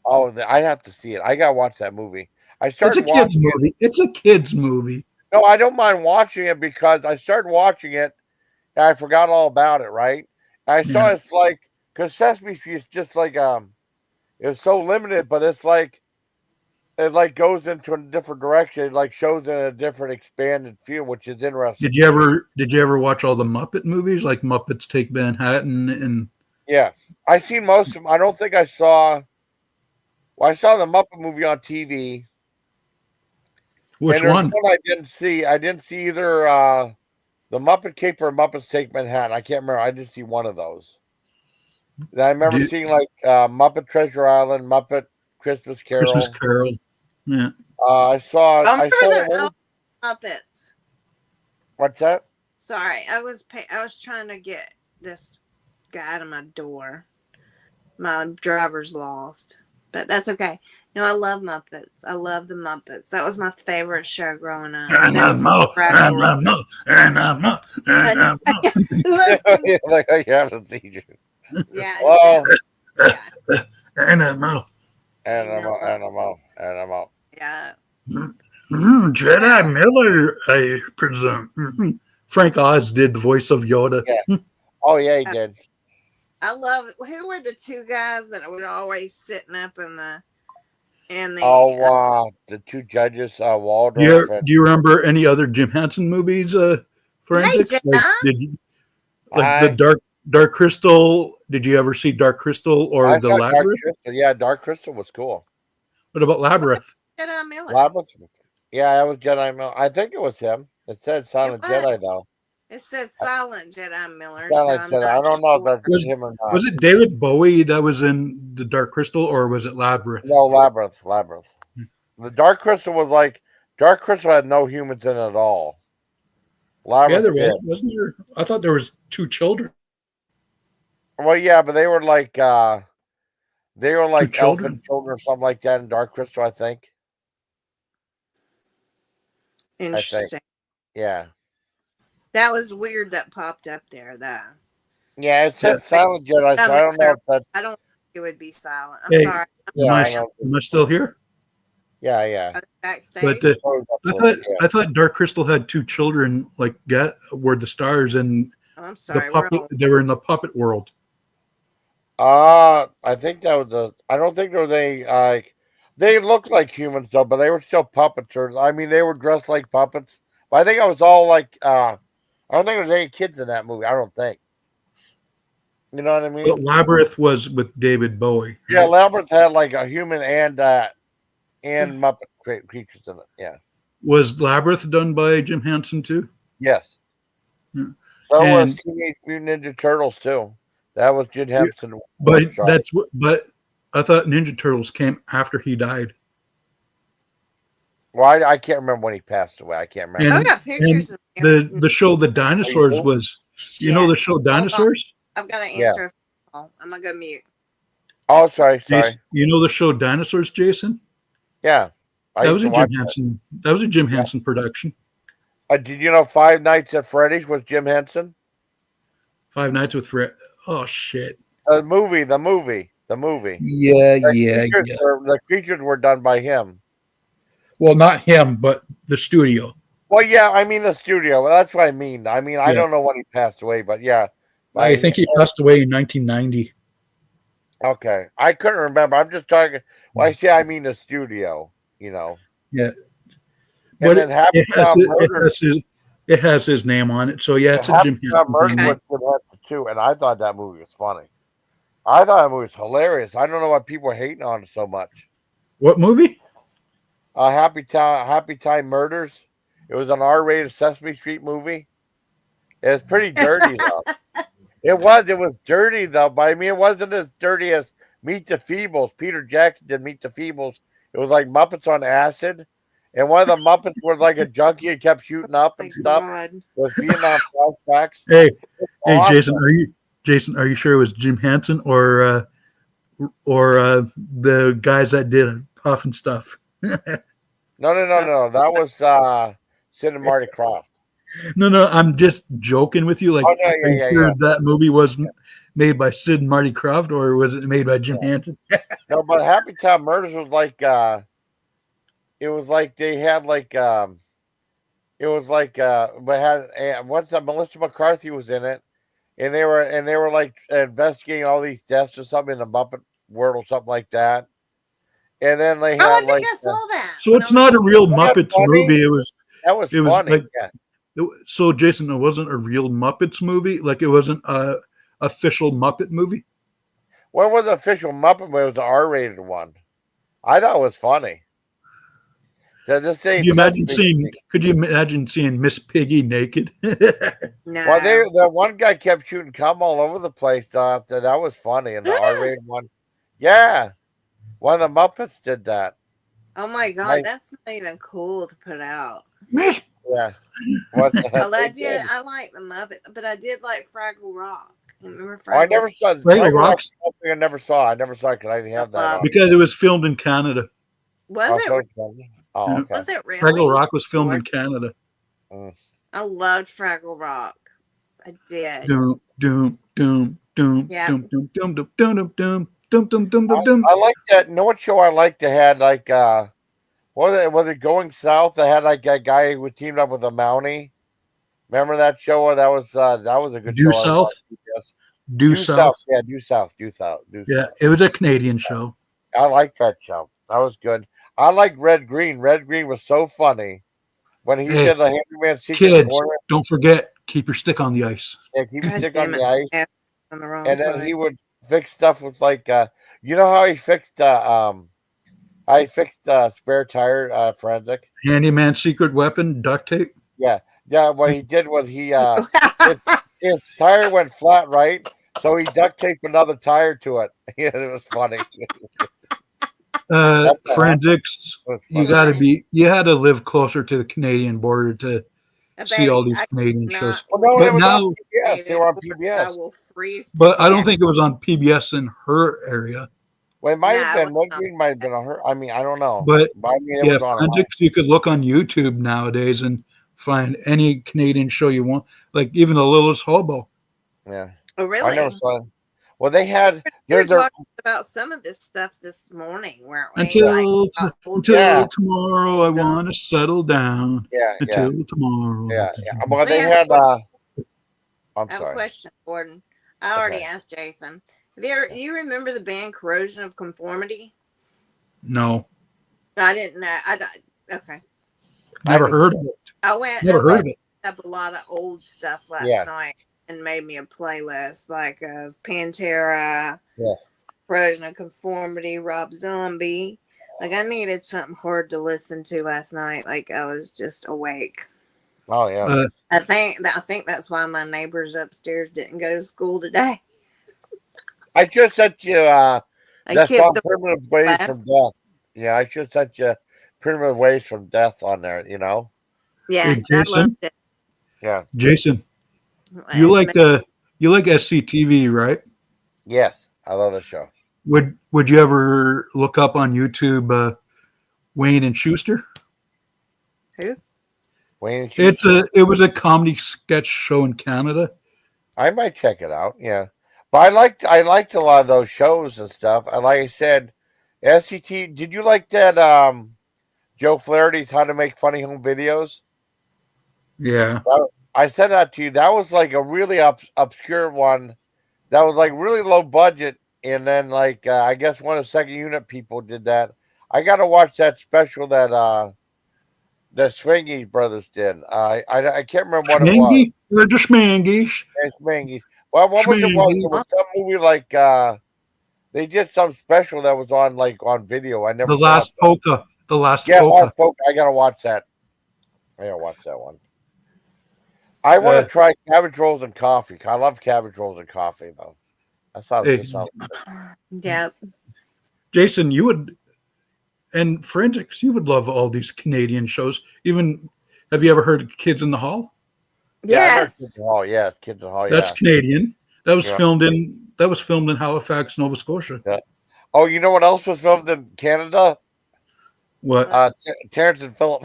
Oh, I have to see it. I gotta watch that movie. It's a kids movie. It's a kids movie. No, I don't mind watching it because I started watching it and I forgot all about it. Right? And I saw it's like because Sesame Street is just like it's so limited, but it's like it like goes into a different direction. It like shows in a different expanded field, which is interesting. Did you ever watch all the Muppet movies, like Muppets Take Manhattan and? Yeah, I seen most of them. I don't think I saw. Well, I saw the Muppet movie on TV. Which one? I didn't see. I didn't see either the Muppet Caper or Muppets Take Manhattan. I can't remember. I didn't see one of those. And I remember seeing like Muppet Treasure Island, Muppet Christmas Carol. Christmas Carol. Yeah. I saw Muppets. What's that? Sorry, I was trying to get this guy to my door. My driver's lost, but that's okay. No, I love Muppets. I love the Muppets. That was my favorite show growing up. And I'm Mo. Like I haven't seen you. Yeah. Well. Yeah. Animal. Yeah. Jedi Miller, I presume. Frank Oz did the voice of Yoda. Yeah. Oh yeah, he did. I love it. Who were the two guys that were always sitting up in the the two judges, Waldorf. Do you remember any other Jim Henson movies? Forensics? The Dark Crystal. Did you ever see Dark Crystal or the Labyrinth? Dark Crystal was cool. What about Labyrinth? Jedi Miller. Labyrinth. Yeah, that was Jedi Miller. I think it was him. It said Silent Jedi though. It says Silent Jedi Miller. Silent Jedi. I don't know if that's him or not. Was it David Bowie that was in the Dark Crystal, or was it Labyrinth? No, Labyrinth. The Dark Crystal was like Dark Crystal had no humans in it at all. Labyrinth, yeah, there was, wasn't there? I thought there was two children. Well, yeah, but they were like children? elfin children or something like that in Dark Crystal, I think. Interesting. Yeah. That was weird that popped up there, though. Yeah, it said Silent Jedi, so I don't know if that's. I don't think it would be silent. I'm Hey, sorry. Am I still here? Yeah. Backstage. But I thought Dark Crystal had two children, like were the stars, and I'm sorry. They were in the puppet world. I think that was I don't think there was any. They looked like humans though, but they were still puppeters. I mean, they were dressed like puppets. But I think it was all like. I don't think there was any kids in that movie. I don't think. You know what I mean? But Labyrinth was with David Bowie. Yeah, Labyrinth had like a human and Muppet creatures in it. Yeah. Was Labyrinth done by Jim Henson too? Yes. Yeah. So was Teenage Mutant Ninja Turtles too. That was Jim Henson. But I thought Ninja Turtles came after he died. Well, I can't remember when he passed away. I can't remember. I got pictures of the show The Dinosaurs was. Shit. You know the show Dinosaurs? I've got to answer. Yeah. I'm gonna go mute. Oh, sorry. Jason, you know the show Dinosaurs, Jason? Yeah. That was a Jim Henson. That was a Jim Henson production. Did you know Five Nights at Freddy's was Jim Henson? Five Nights with Fred. Oh shit. The movie. Yeah. The creatures were done by him. Well, not him, but the studio. Well, yeah, I mean the studio. Well, that's what I mean. I mean, I don't know when he passed away, but yeah. I think he passed away in 1990. Okay. I couldn't remember. I'm just talking. Well, I say I mean the studio, you know. Yeah. And then Happy Time Murder. It has his name on it. So, yeah, it's a Jim Henson Murder too, and I thought that movie was funny. I thought that movie was hilarious. I don't know why people are hating on it so much. What movie? Happy Time Murders. It was an R-rated Sesame Street movie. It was pretty dirty though. It was dirty though, but I mean it wasn't as dirty as Meet the Feebles. Peter Jackson did Meet the Feebles. It was like Muppets on acid. And one of the Muppets was like a junkie and kept shooting up and stuff. God. Was Vietnam flashbacks. Hey, awesome. Jason, are you sure it was Jim Henson or the guys that did Puff and stuff? No. That was Sid and Marty Krofft. No, I'm just joking with you. Like, that movie was made by Sid and Marty Krofft, or was it made by Jim Henson? No, but Happy Time Murders was like, it was like they had like, but what's that? Melissa McCarthy was in it, and they were like investigating all these deaths or something in the Muppet world or something like that. And then they had I think I saw that. So it's not a real Muppets movie. That was funny. Like, so Jason, it wasn't a real Muppets movie. Like it wasn't a official Muppet movie. Well, it was an official Muppet movie. It was an R-rated one. I thought it was funny. So could you imagine seeing Miss Piggy naked? No. Well, the one guy kept shooting cum all over the place. After that was funny, and the R-rated one, yeah, one of the Muppets did that. Oh my god, that's not even cool to put out. Yeah. What the heck? Well, I like the Muppet, but I did like Fraggle Rock. Remember Fraggle? I never saw Fraggle Rock. I never saw it because I didn't have that. Because it was filmed in Canada. Was it? Oh, okay. Was it really? Fraggle Rock was filmed in Canada. I loved Fraggle Rock. I did. Doom. Yeah. I like that. You know what show I liked? They had like was it Going South? They had like a guy who teamed up with a Mountie. Remember that show? That was a good Due show. South. Due South. Yeah, Due South. Yeah, it was a Canadian show. I liked that show. That was good. I like Red Green. Red Green was so funny when he did the Handyman Secret Kids, Corner. don't forget, keep your stick on the ice. Yeah, keep your stick on the ice. And then he would fix stuff with like you know how he fixed spare tire forensic? Handyman secret weapon, duct tape. Yeah. What he did was his tire went flat, right? So he duct taped another tire to it. It was funny. Forensics, you had to live closer to the Canadian border to see all Baby, these I Canadian cannot shows. Well, no, But it was now, on PBS. They were on I PBS. will freeze to but I don't death. think it was on PBS in her area. Well, it might No, have it been. was Red not. Green might have been on her. I mean, I don't know. But But I mean, it yeah, was on. Forensics, you could look on YouTube nowadays and find any Canadian show you want, like even The Littlest Hobo. Yeah. Oh, I really? never saw it. Well, they had. We were Their talking about some of this stuff this morning, weren't we? Like, Until Yeah. tomorrow, I want to settle down. yeah, Until tomorrow. yeah. Well, Let me they ask had. you I'm I have a sorry. question, Gordon. I already Okay. asked Jason. You remember the band Corrosion of Conformity? No, I didn't know. Okay. never heard of it. I went. Never heard of it. Up a lot of old stuff last Yeah. night and made me a playlist like of Pantera, Yeah. Corrosion of Conformity, Rob Zombie. Like I needed something hard to listen to last night. Like I was just awake. Oh yeah. I think that's why my neighbors upstairs didn't go to school today. I just sent you. I That's kept on the Primitive Ways from Death. Yeah, I should sent you Primitive Ways from Death on there. You know. yeah. Hey, I loved it. Yeah. Jason, you like SCTV, right? Yes, I love the show. Would you ever look up on YouTube Wayne and Schuster? Who? Wayne. It was a comedy sketch show in Canada. I might check it out. Yeah, but I liked a lot of those shows and stuff. And like I said, SCT. Did you like that? Joe Flaherty's How to Make Funny Home Videos. Yeah. I sent that to you. That was like a really obscure one. That was like really low budget, and then like I guess one of the second unit people did that. I got to watch that special that the Schmangy brothers did. I can't remember what it was. They're the Schmangies. Schmangy. Well, what was it? It was some movie like they did some special that was on video. I never. The Last Polka. The Last Polka. Polka. Polka. I gotta watch that. I gotta watch that one. I want to try cabbage rolls and coffee. I love cabbage rolls and coffee, though. That sounds just something. Yeah. Jason, you would, and Forensics, you would love all these Canadian shows. Even, have you ever heard of Kids in the Hall? Yes. Kids in the Hall. Yes, Kids in the Hall. That's Canadian. That was Yeah. filmed in Halifax, Nova Scotia. Yeah. Oh, you know what else was filmed in Canada? What? Terrence and Phillip.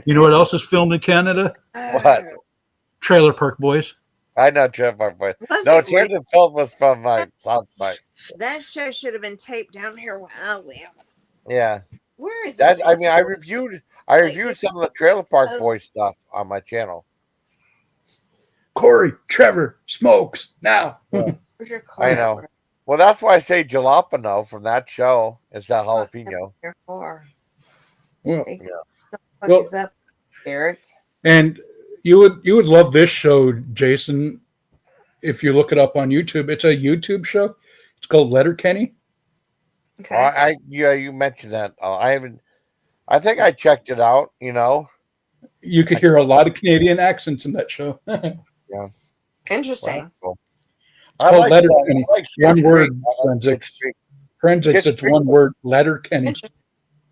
You know what else is filmed in Canada? What? Trailer Park Boys. I know Trailer Park Boys. Was No, it Terrence and Phillip was from South Park. That show should have been taped down here where I live. Yeah. Where is That? this? I mean, I reviewed some of the Trailer Park Boys stuff on my channel. Corey, Trevor, Smokes, now. Yeah. Where's your car? I know. Well, that's why I say jalapeno from that show. It's that jalapeno. Your car. Well, Hey, Yeah. what Well- is up, Eric? and you would love this show, Jason, if you look it up on YouTube. It's a YouTube show. It's called Letterkenny. Okay. You mentioned that. I think I checked it out. You know. You could hear a lot of Canadian accents in that show. Interesting. Well, It's called Letterkenny. One word, Forensics. Forensics, Schitt's it's Creek. one word, Letterkenny. Interesting.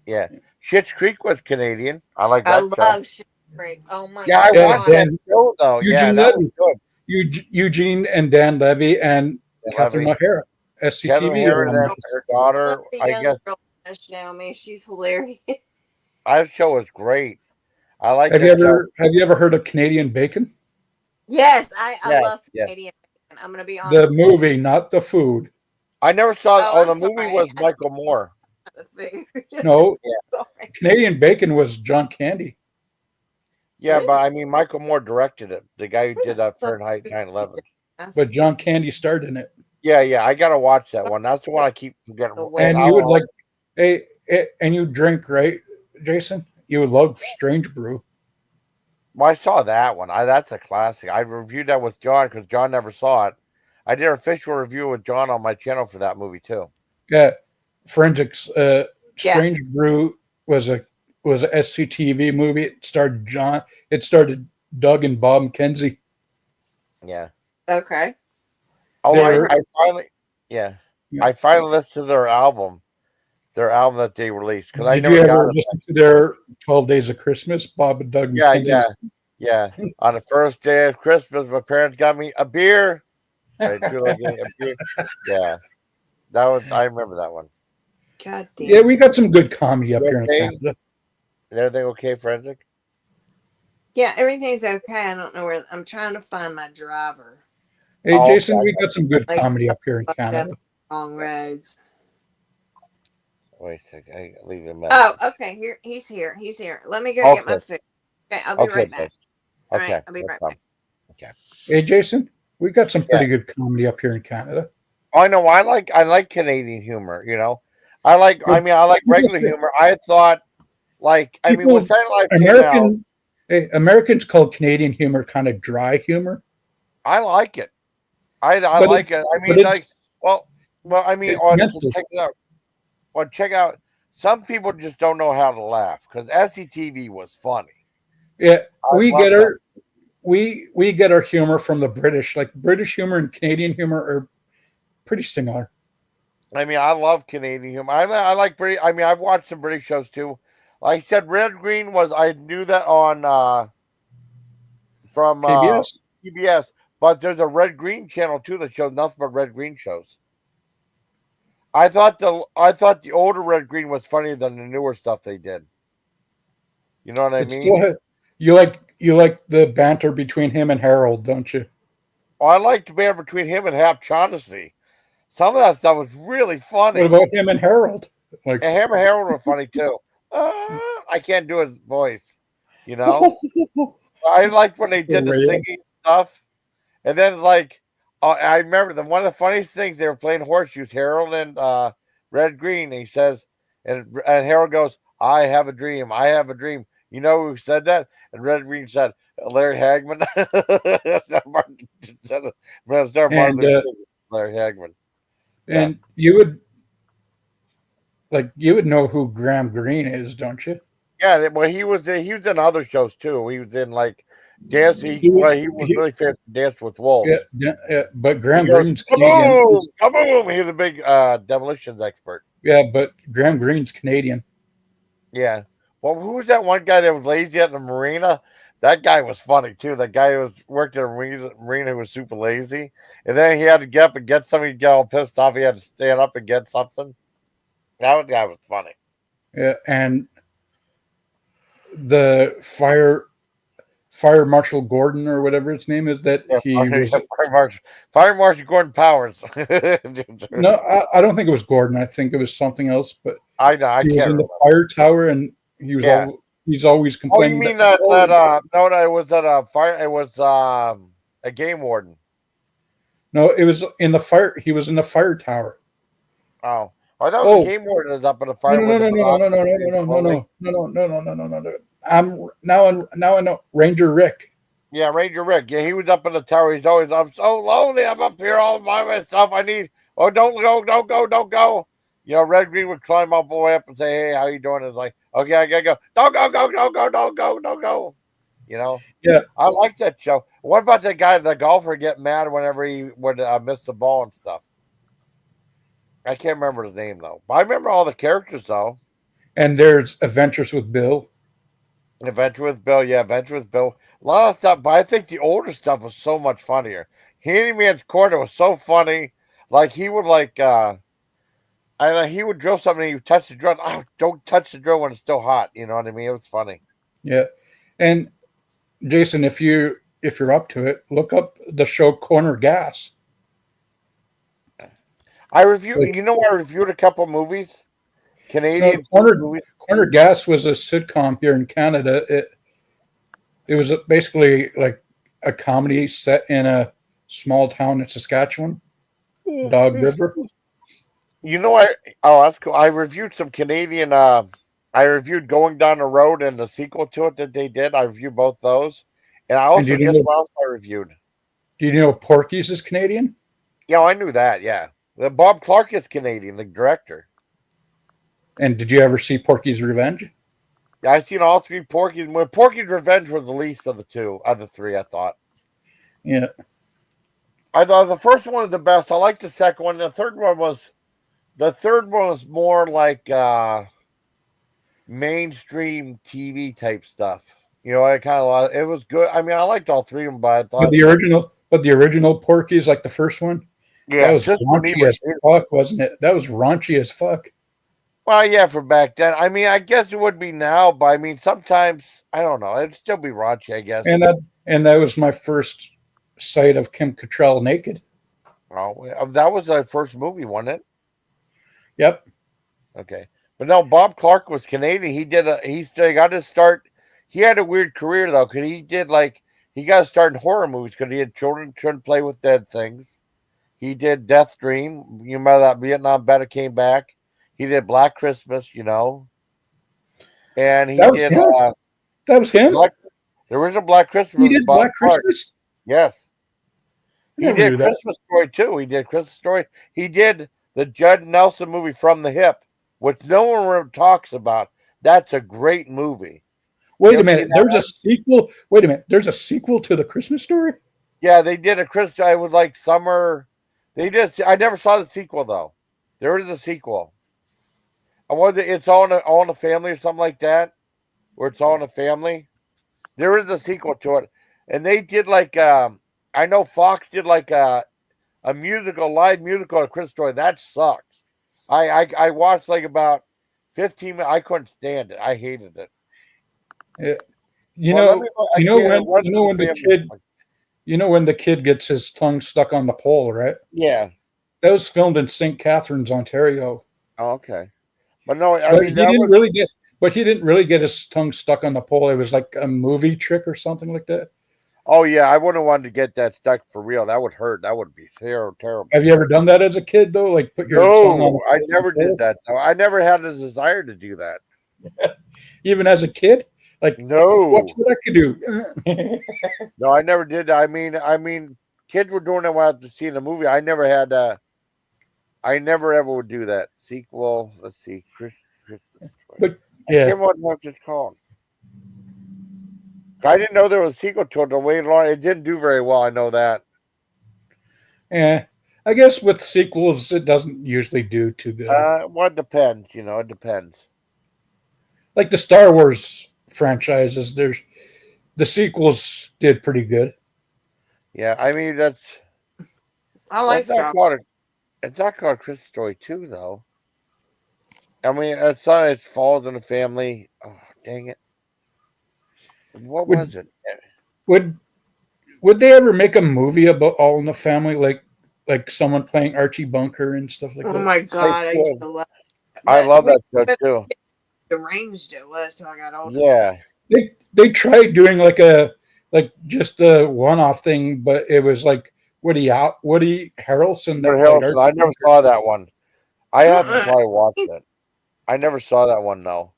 Yeah, Schitt's Creek was Canadian. I like I that. love Schitt's Creek. Oh my Yeah, I god. watched that show though. Yeah, Eugene that Levy. was good. Eugene and Dan Levy and Catherine Levy. O'Hara. Catherine SCTV. O'Hara, then her daughter. Love the I young guess girl in the show. Man, she's hilarious. that show was great. I like. Have you ever heard of Canadian Bacon? Yes, I Yes, love yes. Canadian. I'm gonna be The honest. movie, not the food. I never saw. Oh, the I'm movie sorry. was Michael Moore. No, Sorry. Canadian Bacon was John Candy. Yeah, Really? but I mean, Michael Moore directed it. The guy who did that Fahrenheit 9/11. But John Candy starred in it. Yeah, I gotta watch that one. That's the one I keep forgetting. The way- And you would like, and you drink, right, Jason? You would love Strange Brew. Well, I saw that one. That's a classic. I reviewed that with John because John never saw it. I did an official review with John on my channel for that movie too. Yeah, Forensics. Strange Brew was a SCTV movie. It starred Doug and Bob McKenzie. Yeah. Okay. Oh, They were- I finally listened to their album, their album that they released because I Did never you got ever it. listen to their 12 Days of Christmas, Bob and Doug Yeah, McKenzie's? yeah. On the first day of Christmas, my parents got me a beer. Right, true, like a beer. Yeah, that was. I remember that one. God damn. Yeah, we got some good comedy up You here okay? in Canada. Is everything okay, Forensic? Yeah, everything's okay. I don't know where. I'm trying to find my driver. Hey, Oh, Jason, okay. we got some good Like, comedy up here in fucked up Canada. wrong roads. Wait a second. I leave a message. Oh, okay. Here, he's here. He's here. Let me go get my food. Okay, I'll be right back. Okay. All right, I'll be right back. Okay. Hey, Jason, we got some pretty good comedy up here in Canada. I know. I like Canadian humor. You know, I like regular humor. I thought, when Saturday Night Live came out, Americans call Canadian humor kind of dry humor. I like it. I like it. I mean, check it out. Well, check out. Some people just don't know how to laugh because SCTV was funny. Yeah, we get our humor from the British. Like British humor and Canadian humor are pretty similar. I mean, I love Canadian humor. I like British. I mean, I've watched some British shows too. Like I said, Red Green was. I knew that on from PBS, but there's a Red Green channel too that shows nothing but Red Green shows. I thought the older Red Green was funnier than the newer stuff they did. You know what I mean? You like the banter between him and Harold, don't you? Well, I like the banter between him and Hap Shaughnessy. Some of that stuff was really funny. What about him and Harold? And him and Harold were funny too. I can't do his voice. You know, I liked when they did the singing stuff, and then I remember one of the funniest things, they were playing horseshoes, Harold and Red Green. And he says, and Harold goes, "I have a dream. I have a dream." You know who said that? And Red Green said, Larry Hagman. Larry Hagman. And you would know who Graham Greene is, don't you? Yeah, well, he was in other shows too. He was in Dance. He was really famous for Dance with Wolves. Yeah, but Graham Greene's Canadian. Kaboom! He's a big demolitions expert. Yeah, but Graham Greene's Canadian. Yeah. Well, who was that one guy that was lazy at the marina? That guy was funny too. That guy who worked at a marina who was super lazy, and then he had to get up and get something. He'd get all pissed off. He had to stand up and get something. That guy was funny. Yeah, and the fire Marshal Gordon or whatever his name is, Fire Marshal Gordon Powers. No, I don't think it was Gordon. I think it was something else. But I know he was in the fire tower, and he was he's always complaining. Oh, you mean no, it was at a fire. It was a game warden. No, it was in the fire. He was in the fire tower. Oh, I thought the game warden was up in the fire. No. Now I know Ranger Rick. Yeah, Ranger Rick. Yeah, he was up in the tower. He's always, I'm so lonely. I'm up here all by myself. I need. Oh, don't go. You know, Red Green would climb up all the way up and say, "Hey, how you doing?" It's like, okay, I gotta go. Don't go. You know. Yeah, I like that show. What about that guy, the golfer, get mad whenever he would miss the ball and stuff? I can't remember his name though, but I remember all the characters though. And there's Adventures with Bill. Adventure with Bill. A lot of stuff, but I think the older stuff was so much funnier. Handyman's Corner was so funny. Like he would he would drill something and he would touch the drill. Oh, don't touch the drill when it's still hot. You know what I mean? It was funny. Yeah. And Jason, if you're up to it, look up the show Corner Gas. I reviewed a couple movies. Canadian movies. Corner Gas was a sitcom here in Canada. It was basically like a comedy set in a small town in Saskatchewan, Dog River. You know, that's cool. I reviewed some Canadian. I reviewed Going Down the Road and the sequel to it that they did. I reviewed both those, and I also guess what else I reviewed. Do you know Porky's is Canadian? Yeah, I knew that. Yeah, Bob Clark is Canadian, the director. And did you ever see Porky's Revenge? Yeah, I've seen all three Porky's. Porky's Revenge was the least of the three, I thought. Yeah. I thought the first one was the best. I liked the second one. The third one was The third one was more like mainstream TV type stuff. You know, I kind of it was good. I mean, I liked all three of them, but I thought but the original Porky's, like the first one, yeah, that was raunchy as fuck, wasn't it? That was raunchy as fuck. Well, yeah, for back then. I mean, I guess it would be now, but I mean, sometimes I don't know. It'd still be raunchy, I guess. And that was my first sight of Kim Cattrall naked. Oh, that was our first movie, wasn't it? Yep. Okay, but no, Bob Clark was Canadian. He still got his start. He had a weird career though, because he got to start in horror movies because he had children shouldn't play with dead things. He did Death Dream. You remember that Vietnam vet came back. He did Black Christmas, you know, and that was him. The original Black Christmas. He did Black Christmas. Yes, he did Christmas Story too. He did Christmas Story. He did the Judd Nelson movie From the Hip, which no one talks about. That's a great movie. Wait a minute. There's a sequel. Wait a minute. There's a sequel to the Christmas Story. Yeah, they did a Christmas. I was like summer. They did. I never saw the sequel though. There is a sequel. It's all in a family or something like that, where it's all in a family. There is a sequel to it, and they did like I know Fox did like a live musical of Christmas Story. That sucked. I watched like about 15 minutes. I couldn't stand it. I hated it. Yeah. When the kid gets his tongue stuck on the pole, right? Yeah. That was filmed in St. Catharines, Ontario. Oh, okay. But no, he didn't really get his tongue stuck on the pole. It was like a movie trick or something like that. Oh yeah, I wouldn't want to get that stuck for real. That would hurt. That would be terrible. Have you ever done that as a kid though? Like put your tongue on the pole? I never did that. No, I never had a desire to do that. Even as a kid? Like no. What's what I could do? No, I never did. I mean, kids were doing it when I was seeing the movie. I never had I never ever would do that. Sequel, let's see. But yeah. I can't remember what it's called. I didn't know there was a sequel to it. Later on, it didn't do very well. I know that. Yeah, I guess with sequels, it doesn't usually do too good. Well, it depends. You know, it depends. Like the Star Wars franchises, the sequels did pretty good. Yeah, I mean I like Star Wars. It's not called Christmas Story 2, though. I mean, it's not. It falls in a family. Oh, dang it! What was it? Would they ever make a movie about All in the Family, like someone playing Archie Bunker and stuff like that? Oh my god, I used to love. I love that show too. Arranged it was till I got older. Yeah, they tried doing just a one-off thing, but it was like Woody Harrelson. I never saw that one. I have to probably watch it. I never saw that one though.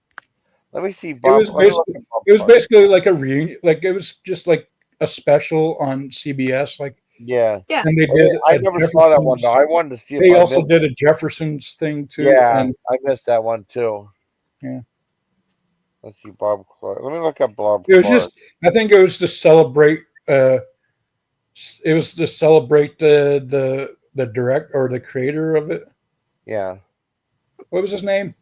Let me see. Bob, it was basically like a reunion. Like it was just like a special on CBS. Yeah. And they did. I never saw that one though. I wanted to see. They also did a Jeffersons thing too. Yeah, and I missed that one too. Yeah. Let's see, Bob Clark. Let me look up Bob. It was I think it was to celebrate. It was to celebrate the direct or the creator of it. Yeah. What was his name?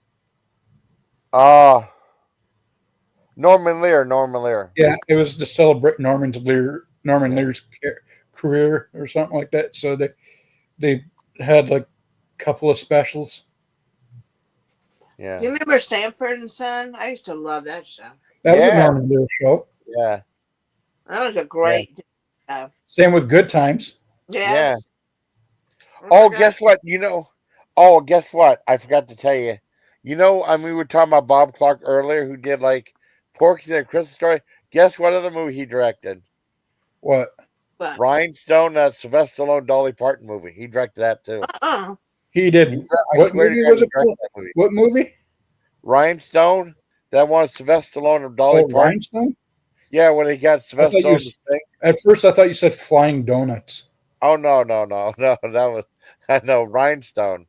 Norman Lear. Yeah, it was to celebrate Norman Lear's career or something like that. So they had like a couple of specials. Yeah. Do you remember Sanford and Son? I used to love that show. That was a Norman Lear show. Yeah. That was a great show. Same with Good Times. Yeah. Guess what? Guess what? I forgot to tell you. We were talking about Bob Clark earlier, who did like Porky's and a Christmas Story. Guess what other movie he directed? What? Rhinestone, that Sylvester Stallone, Dolly Parton movie. He directed that too. He did. What movie was it? What movie? Rhinestone. That one, Sylvester Stallone and Dolly Parton. Rhinestone? Yeah, when he got Sylvester Stallone. At first, I thought you said Flying Donuts. Oh no! That was Rhinestone.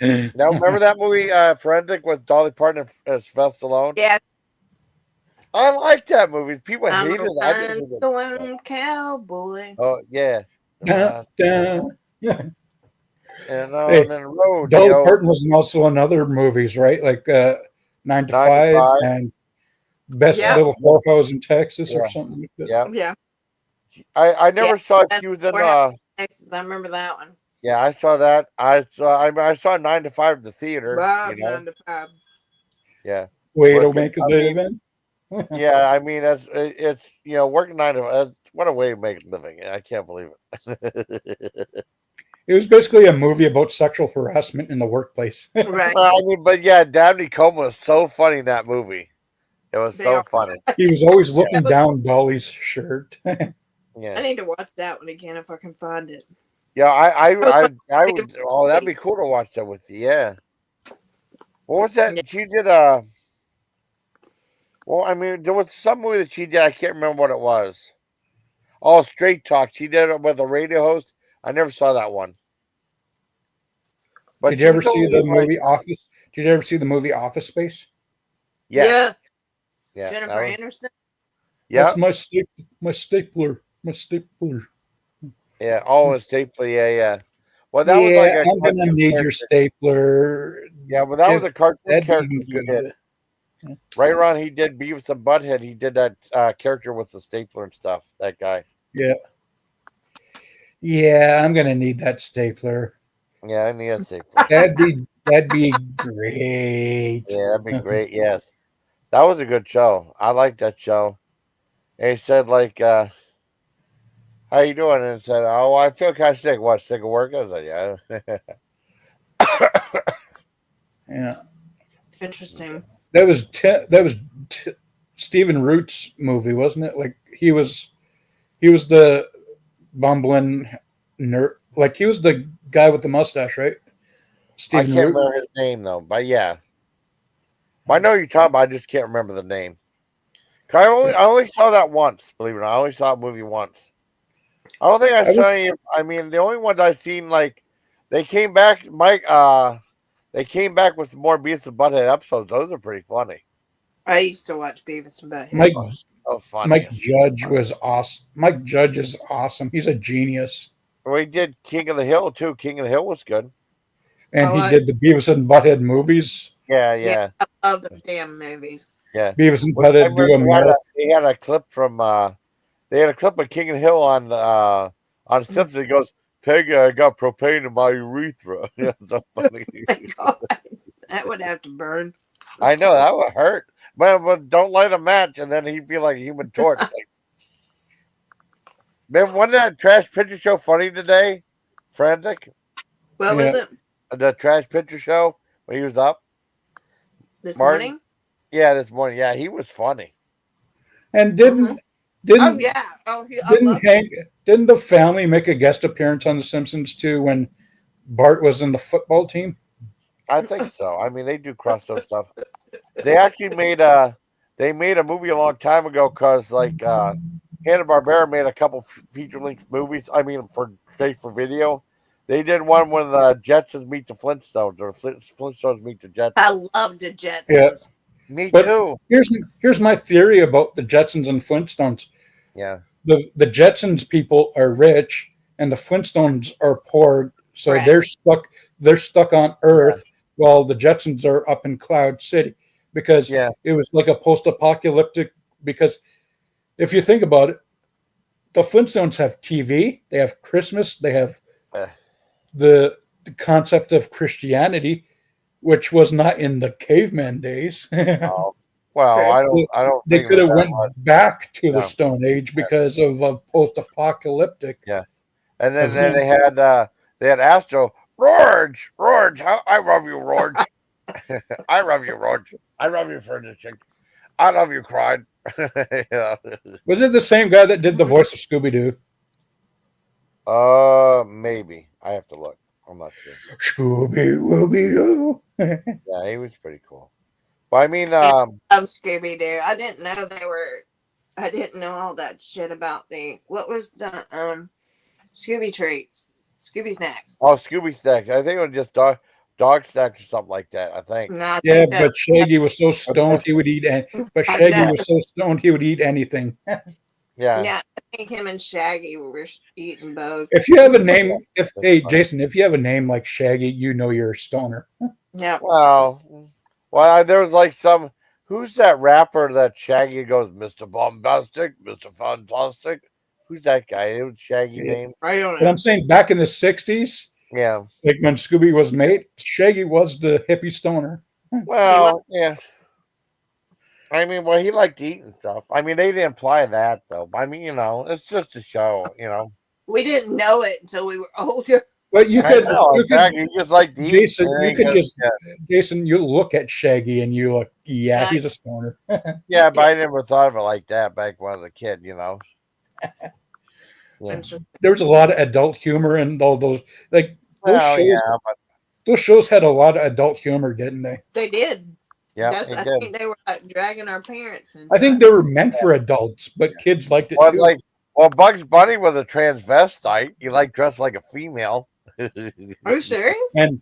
Now, remember that movie, Forensic, with Dolly Parton and Sylvester Stallone? Yeah. I like that movie. People hated it. I'm cowboy. Oh, yeah. Yeah. And, Hey, and then Road, Dolly Parton was also in other movies, right? Like 9 to 5 and Best Little Whorehouse in Texas or something like that. Yeah. Yeah. I never saw she was in Texas. I remember that one. Yeah, I saw that. I saw 9 to 5 at the theater. Love 9 to 5. Yeah. Way to make a living. Yeah, I mean it's working 9 to 5. What a way to make a living. I can't believe it. It was basically a movie about sexual harassment in the workplace. Right. Well, I mean, but yeah, Dabney Coleman was so funny in that movie. It was so funny. He was always looking down Dolly's shirt. Yeah. I need to watch that one again if I can find it. Yeah, I would. Oh, that'd be cool to watch that with you. Yeah. What was that? She did Well, I mean, there was some movie that she did. I can't remember what it was. Oh, Straight Talk. She did it with a radio host. I never saw that one. But did you ever see the movie Office? Did you ever see the movie Office Space? Yeah. Jennifer Aniston. Yeah. That's my stapler. My stapler. Yeah. Oh, a stapler. Yeah. Well, that was like I'm gonna need your stapler. Yeah, well, that was a cartoon character he did. Right around he did Beavis and Butthead. He did that character with the stapler and stuff. That guy. Yeah. Yeah, I'm gonna need that stapler. Yeah, I need a stapler. That'd be great. Yeah, that'd be great. Yes, that was a good show. I liked that show. And he said like, "How you doing?" And said, "Oh, I feel kind of sick. What? Sick of work?" I was like, "Yeah." Yeah. Interesting. That was Stephen Root's movie, wasn't it? Like he was the bumbling nerd. Like he was the guy with the mustache, right? Stephen Root. I can't remember his name though, but yeah, I know you're talking about. I just can't remember the name. I only saw that once. Believe it or not, I only saw a movie once. I don't think I saw any. I mean, the only ones I've seen, like they came back, Mike. They came back with some more Beavis and Butthead episodes. Those are pretty funny. I used to watch Beavis and Butthead. Mike Judge was awesome. Mike Judge is awesome. He's a genius. Well, he did King of the Hill too. King of the Hill was good. And he did the Beavis and Butthead movies. Yeah. I love the damn movies. Yeah. Beavis and Butthead do they had a clip from they had a clip of King of the Hill on Simpsons. It goes, "Peggy, I got propane in my urethra." That's so funny. God, that would have to burn. I know that would hurt. But don't light a match, and then he'd be like a Human Torch. Man, wasn't that Trash Picture Show funny today? Frantic. What was it? The Trash Picture Show when he was up this morning. Yeah, this morning. Yeah, he was funny. And didn't didn't the family make a guest appearance on The Simpsons too when Bart was in the football team? I think so. I mean, they do cross those stuff. They actually made a movie a long time ago because like Hanna-Barbera made a couple feature-length movies. I mean, for video. They did one when the Jetsons meet the Flintstones, or Flintstones meet the Jetsons. I loved the Jetsons. Yeah. Me too. Here's my theory about the Jetsons and Flintstones. Yeah. The Jetsons people are rich and the Flintstones are poor, so they're stuck on Earth while the Jetsons are up in Cloud City because it was like a post-apocalyptic. Because if you think about it, the Flintstones have TV, they have Christmas, they have the concept of Christianity, which was not in the caveman days. Oh. Well, I don't. They could have went back to the Stone Age because of a post-apocalyptic. Yeah, and then they had Astro Rorge. I love you, Rorge. I love you, Rorge. I love you, Furniture Chick. I love you, Cried. Yeah. Was it the same guy that did the voice of Scooby-Doo? Maybe. I have to look. I'm not sure. Scooby-Wooby-Doo. Yeah, he was pretty cool. But I mean, I love Scooby-Doo. I didn't know all that shit about what was the Scooby treats, Scooby snacks. Oh, Scooby snacks. I think it was just dog snacks or something like that. I think. No, but Shaggy was so stoned he would eat. But Shaggy was so stoned he would eat anything. Yeah. Yeah, I think him and Shaggy were eating both. If you have a name, hey Jason, if you have a name like Shaggy, you know you're a stoner. Yeah. Well, there was like some. Who's that rapper that Shaggy goes, Mr. Bombastic, Mr. Fantastic? Who's that guy? It was Shaggy name. I don't But know. I'm saying back in the '60s, Yeah. like when Scooby was made, Shaggy was the hippie stoner. Well, yeah. I mean, well, he liked eating stuff. I mean, they didn't imply that though. I mean, it's just a show. We didn't know it until we were older. But you I could, know you exactly. He just liked to eat. Jason, and then you he could goes, just, yeah. Jason, you look at Shaggy and you look, yeah, Yeah. he's a stoner. Yeah, but I never thought of it like that back when I was a kid. Yeah. There was a lot of adult humor and all those, like those Well, shows. yeah, but Those shows had a lot of adult humor, didn't they? They did. yeah, I did. think they were like dragging our parents into I think it. they were meant for adults, but kids liked it Well, too. Bugs Bunny was a transvestite. He dressed like a female. Are you serious? And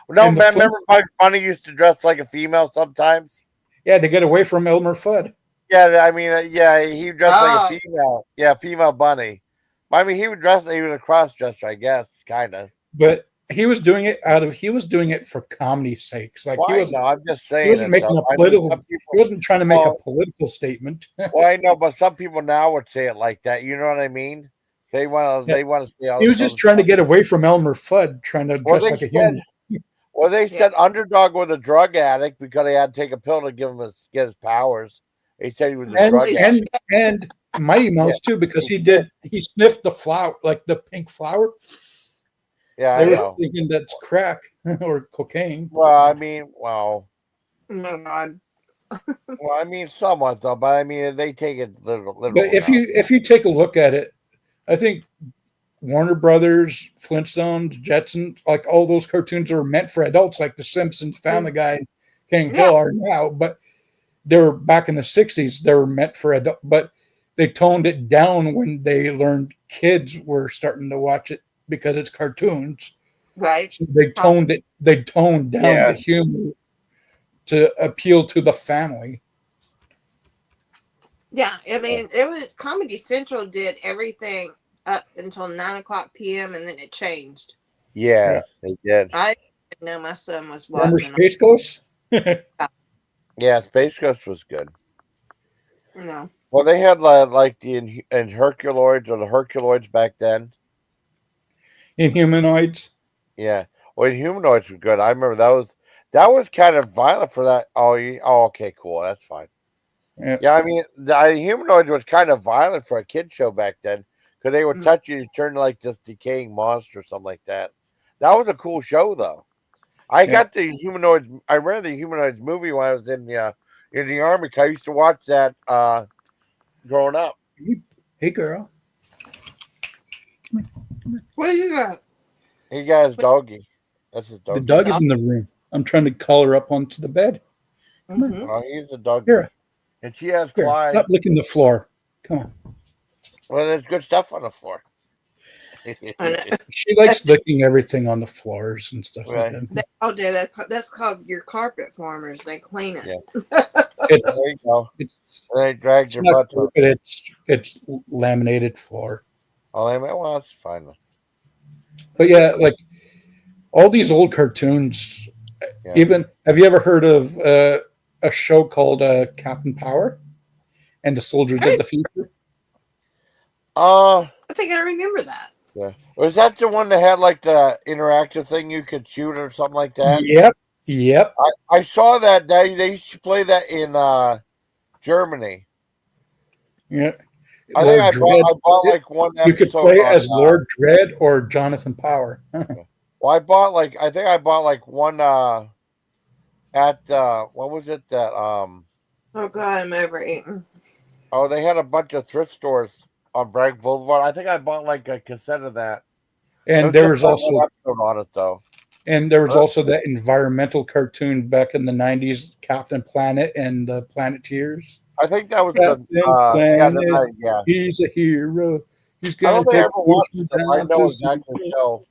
No, And the man, remember Bugs Bunny used to dress like a female sometimes? yeah, to get away from Elmer Fudd. Yeah, I mean, yeah, he dressed like Oh. a female. Yeah, female bunny. I mean, he was a cross-dresser, I guess, kind of. But he was doing it for comedy's sakes. Like Well, I'm just saying. he wasn't making a political. He wasn't trying to make a political statement. Well, I know, but some people now would say it like that. You know what I mean? They want to say. He was just trying to get away from Elmer Fudd, trying to dress like a human. Well, they said Underdog was a drug addict because he had to take a pill to get his powers. They said he was a drug addict. And Mighty Mouse too, because he sniffed the flower, like the pink flower. Yeah, they I were know. thinking that's crack or cocaine. Well, I mean, Oh my God. well, I mean, somewhat though, but I mean, they take it literal. But if you take a look at it, I think Warner Brothers, Flintstones, Jetsons, like all those cartoons are meant for adults, like The Simpsons, Family Guy, and King Hill are now. But they were back in the '60s. They were meant for adults, but they toned it down when they learned kids were starting to watch it because it's cartoons. Right. So they toned it. They toned down the humor to appeal to the family. Yeah, I mean, it was Comedy Central did everything up until 9:00 p.m. and then it changed. Yeah, they did. I didn't know my son was Remember watching. Space Ghost? Yeah, Space Ghost was good. No. Well, they had like the Herculoids or the Herculoids back then. Inhumanoids. Yeah, well, Inhumanoids were good. I remember that was kind of violent for that. Oh, okay, cool. That's fine. Yeah, I mean, the Humanoids was kind of violent for a kid show back then because they would touch you and turn like this decaying monster or something like that. That was a cool show, though. I got the Humanoids. I read the Humanoids movie when I was in the army. Cause I used to watch that growing up. Hey, girl. What do you got? He got his doggy. That's his dog. The dog is in the room. I'm trying to call her up onto the bed. Mm-hmm. Oh, he's the dog. Here. And she has Here. Clyde. Stop licking the floor. Come on. Well, there's good stuff on the floor. She likes licking everything on the floors and stuff like that. That's called your carpet farmers. They clean it. Yeah. There you go. They dragged your butt to it. It's laminated floor. Oh, well, that's fine. But yeah, like all these old cartoons. Yeah. Even have you ever heard of a show called Captain Power and the Soldiers of the Future? I think I remember that. Yeah. Was that the one that had like the interactive thing you could shoot or something like that? Yep. I saw that. They used to play that in Germany. Yeah. I think I bought like one episode. You could play as Lord Dredd or Jonathan Power. Well, I bought like one at what was it that Oh God, I'm overeating. Oh, they had a bunch of thrift stores on Bragg Boulevard. I think I bought like a cassette of that. And there was also an episode on it though. And there was also that environmental cartoon back in the '90s, Captain Planet and the Planeteers. I think that was Planet, He's a hero. He's gonna take you down. I know exactly the show.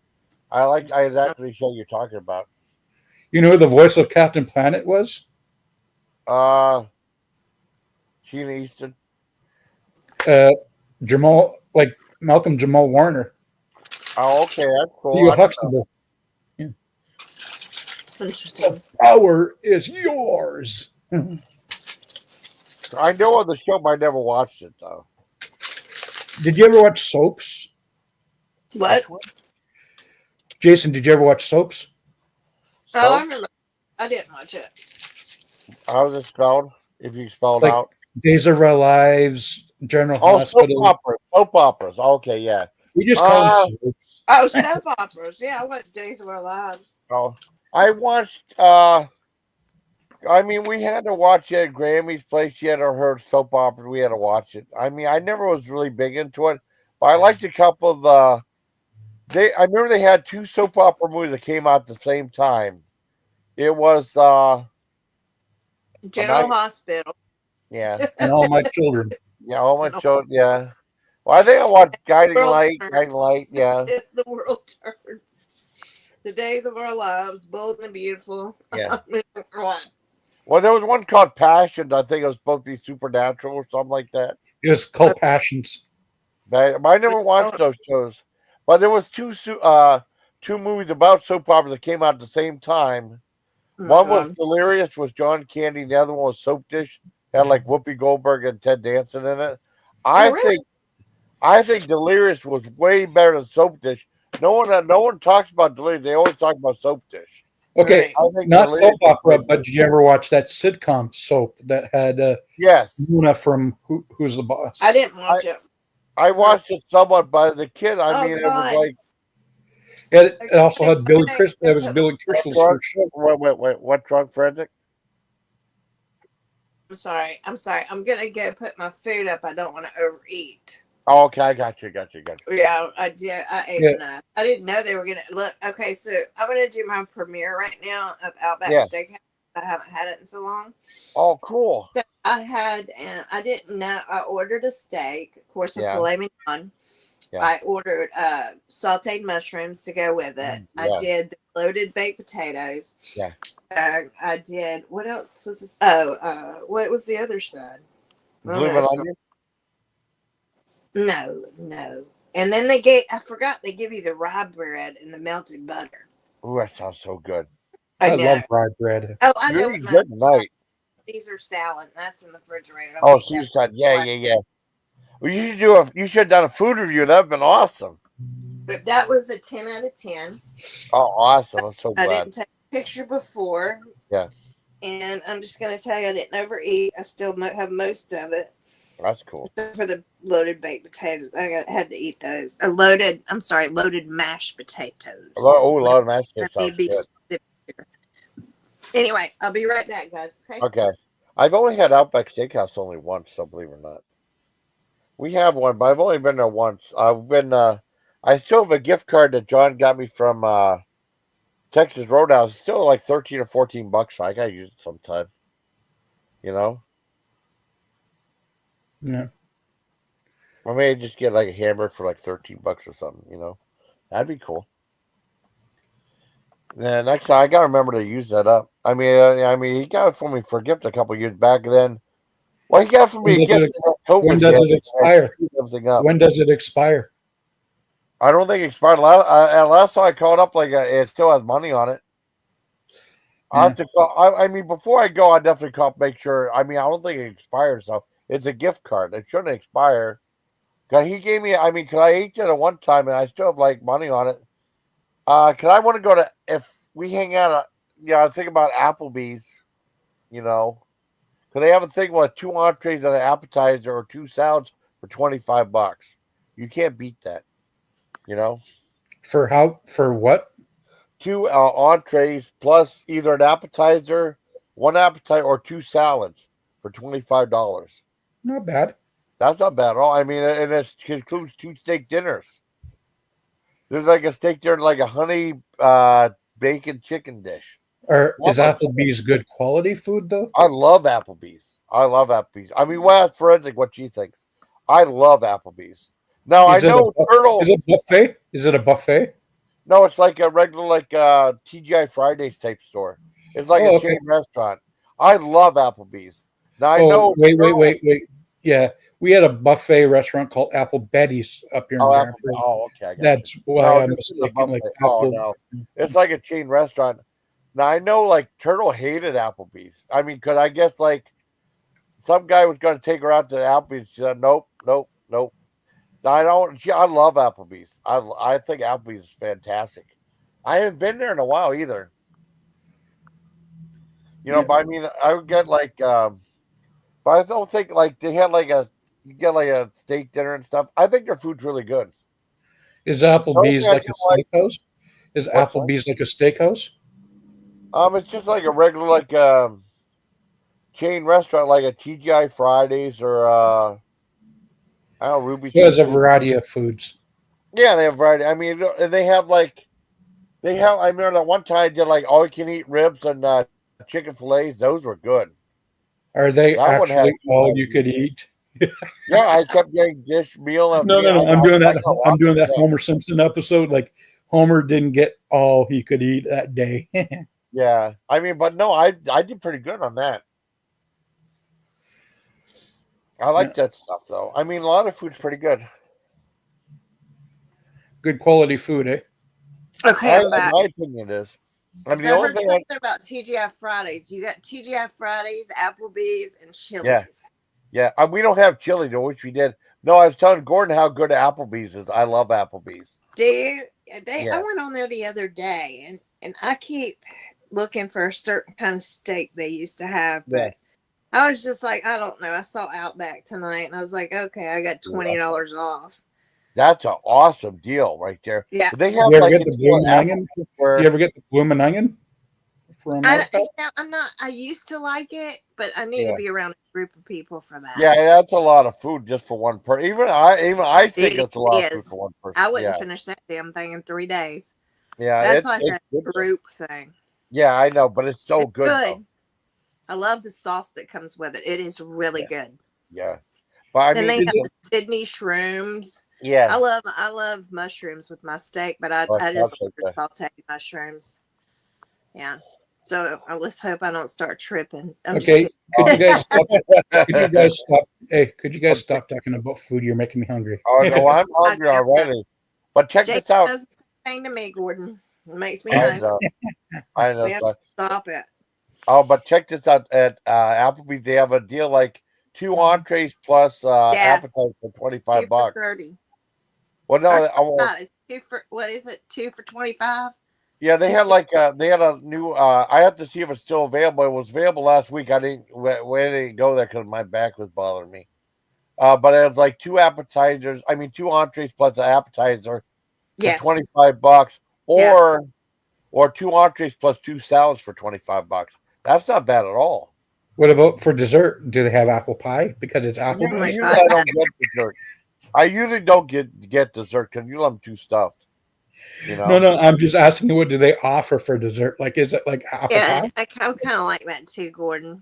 I exactly the show you're talking about. You know who the voice of Captain Planet was? Gina Easton. Jamal, like Malcolm Jamal Warner. Oh, okay, that's cool. Theo Huxtable. Yeah. Interesting. The power is yours. I know of the show, but I never watched it though. Did you ever watch Soaps? What? Jason, did you ever watch Soaps? Oh, I remember. I didn't watch it. How was it spelled? If you spelled Like, out. Days of Our Lives, General Hospital. Soap operas. Okay, yeah. We just call them soaps. Oh, soap operas. Yeah, I watched Days of Our Lives. Oh, I watched. I mean, we had to watch it at Grammy's place. She had her soap opera. We had to watch it. I mean, I never was really big into it, but I liked a couple of the. I remember they had 2 soap opera movies that came out at the same time. It was General Hospital. Yeah. And All My Children. Yeah, All My Children. Yeah. Well, I think I watched Guiding Light. Yeah. It's The World Turns. The Days of Our Lives, Bold and Beautiful. Yeah. Well, there was one called Passion. I think it was supposed to be supernatural or something like that. It was called Passions. But I never watched those shows. But there was 2 movies about soap operas that came out at the same time. One was Delirious with John Candy. The other one was Soap Dish. Had like Whoopi Goldberg and Ted Danson in it. I think Delirious was way better than Soap Dish. No one talks about Delirious. They always talk about Soap Dish. Okay, not soap opera, but did you ever watch that sitcom Soap that had yes, Luna from Who's the Boss? I didn't watch it. I watched it somewhat, but as a kid, it was like. It also had Billy Crystal. That was Billy Crystal's first show. Wait, what drunk, Frederick? I'm sorry. I'm gonna go put my food up. I don't want to overeat. Oh, okay, I got you. Yeah, I did. I ate enough. I didn't know they were gonna look. Okay, so I'm gonna do my premiere right now of Outback Steakhouse. I haven't had it in so long. Oh, cool. So I didn't know. I ordered a steak, of course, a filet mignon. Yeah. I ordered sauteed mushrooms to go with it. Yeah. I did the loaded baked potatoes. Yeah. I did. What else was this? Oh, what was the other side? No. And then I forgot they give you the rye bread and the melted butter. Ooh, that sounds so good. I love rye bread. Oh, I know. Good night. Caesar salad. That's in the refrigerator. Caesar salad. Yeah. Well, you should have done a food review. That'd been awesome. But that was a 10 out of 10. Oh, awesome. I'm so glad. I didn't take a picture before. Yeah. And I'm just going to tell you, I didn't overeat. I still have most of it. That's cool. Except for the loaded baked potatoes. I had to eat those. Loaded mashed potatoes. Loaded mashed potatoes. Anyway, I'll be right back, guys. Okay. I've only had Outback Steakhouse only once, so believe it or not. We have one, but I've only been there once. I still have a gift card that John got me from Texas Roadhouse. It's still like $13 or $14, so I gotta use it sometime. You know? Yeah. I may just get like a hamburger for like $13 or something, you know? That'd be cool. Then next time I gotta remember to use that up. I mean, he got it for me for a gift a couple years back then. Well, he got it for me a gift. When does it expire? When does it expire? I don't think it expired. Last time I called up, it still has money on it. I have to call. I mean, before I go, I definitely call, make sure. I mean, I don't think it expires. So it's a gift card. It shouldn't expire. Cause he gave me. I mean, cause I ate it at one time, and I still have money on it. Cause I want to go to, if we hang out. I think about Applebee's. You know, cause they have a thing with 2 entrees and an appetizer or 2 salads for $25. You can't beat that. You know, for what? 2 entrees plus either an appetizer, 1 appetizer, or 2 salads for $25. Not bad. That's not bad at all. I mean, and it includes 2 steak dinners. There's like a steak dinner, like a honey bacon chicken dish. Is Applebee's good quality food though? I love Applebee's. I mean, well, ask Forensic what she thinks. I love Applebee's. Now I know Turtle. Is it buffet? Is it a buffet? No, it's like a regular, TGI Fridays type store. It's like a chain restaurant. I love Applebee's. Now I know. Wait. Yeah, We had a buffet restaurant called Apple Betty's up here in Grand Prairie. Okay. I got That's why I'm mistaken. Like Apple. No, it's like a chain restaurant. Now I know, like Turtle hated Applebee's. I mean, because I guess like some guy was going to take her out to Applebee's. She said, "Nope." No, I don't. I love Applebee's. I think Applebee's is fantastic. I haven't been there in a while either. But I mean, I would get like, but I don't think like they had like you get like a steak dinner and stuff. I think their food's really good. Is Applebee's like a steakhouse? Is Applebee's like a steakhouse? It's just like a regular like chain restaurant, like a TGI Fridays or I don't know, Ruby. It has a variety of foods. Yeah, they have variety. I mean, and they have like I remember that one time I did like all you can eat ribs and chicken fillets. Those were good. Are they actually all you could eat? Yeah, I kept getting dish meal. No. I'm doing that. I'm doing that Homer Simpson episode. Like Homer didn't get all he could eat that day. Yeah, I mean, but no, I did pretty good on that. I like that stuff though. I mean, a lot of food's pretty good. Good quality food, eh? Okay, I'm back. In my opinion, it is. I mean, I heard something about TGI Fridays. You got TGI Fridays, Applebee's, and Chili's. Yeah. We don't have chili, though, which we did. No, I was telling Gordon how good Applebee's is. I love Applebee's. Dude, I went on there the other day, and I keep looking for a certain kind of steak they used to have, but I was just like, I don't know. I saw Outback tonight, and I was like, okay, I got $20 off. That's an awesome deal right there. Yeah. They have you ever get the blooming onion? You ever get the blooming onion? I used to like it, but I need to be around a group of people for that. Yeah, that's a lot of food just for one person. Even I think it's a lot of food for one person. I wouldn't finish that damn thing in 3 days. Yeah, that's like a group thing. Yeah, I know, but it's so good. I love the sauce that comes with it. It is really good. Yeah, but I mean, they have the Sydney shrooms. Yeah, I love mushrooms with my steak, but I just sauteed mushrooms. Yeah. So let's hope I don't start tripping. Okay, could you guys stop? Hey, could you guys stop talking about food? You're making me hungry. Oh no, I'm hungry already. But check this out. Does the same thing to me, Gordon. It makes me hungry. I know. We have to stop it. Oh, but check this out at Applebee's. They have a deal like 2 entrees plus appetizers for $25. 2 for $30. Well, no, it's 2 for what is it? 2 for $25. Yeah, they had like they had a new. I have to see if it's still available. It was available last week. I didn't go there because my back was bothering me. But it was like 2 appetizers. I mean, 2 entrees plus an appetizer for $25, or 2 entrees plus 2 salads for $25. That's not bad at all. What about for dessert? Do they have apple pie because it's apple pie? I don't get dessert. I usually don't get dessert because you I'm too stuffed. You know? No. I'm just asking you, what do they offer for dessert? Like, is it like apple pie? I kind of like that too, Gordon.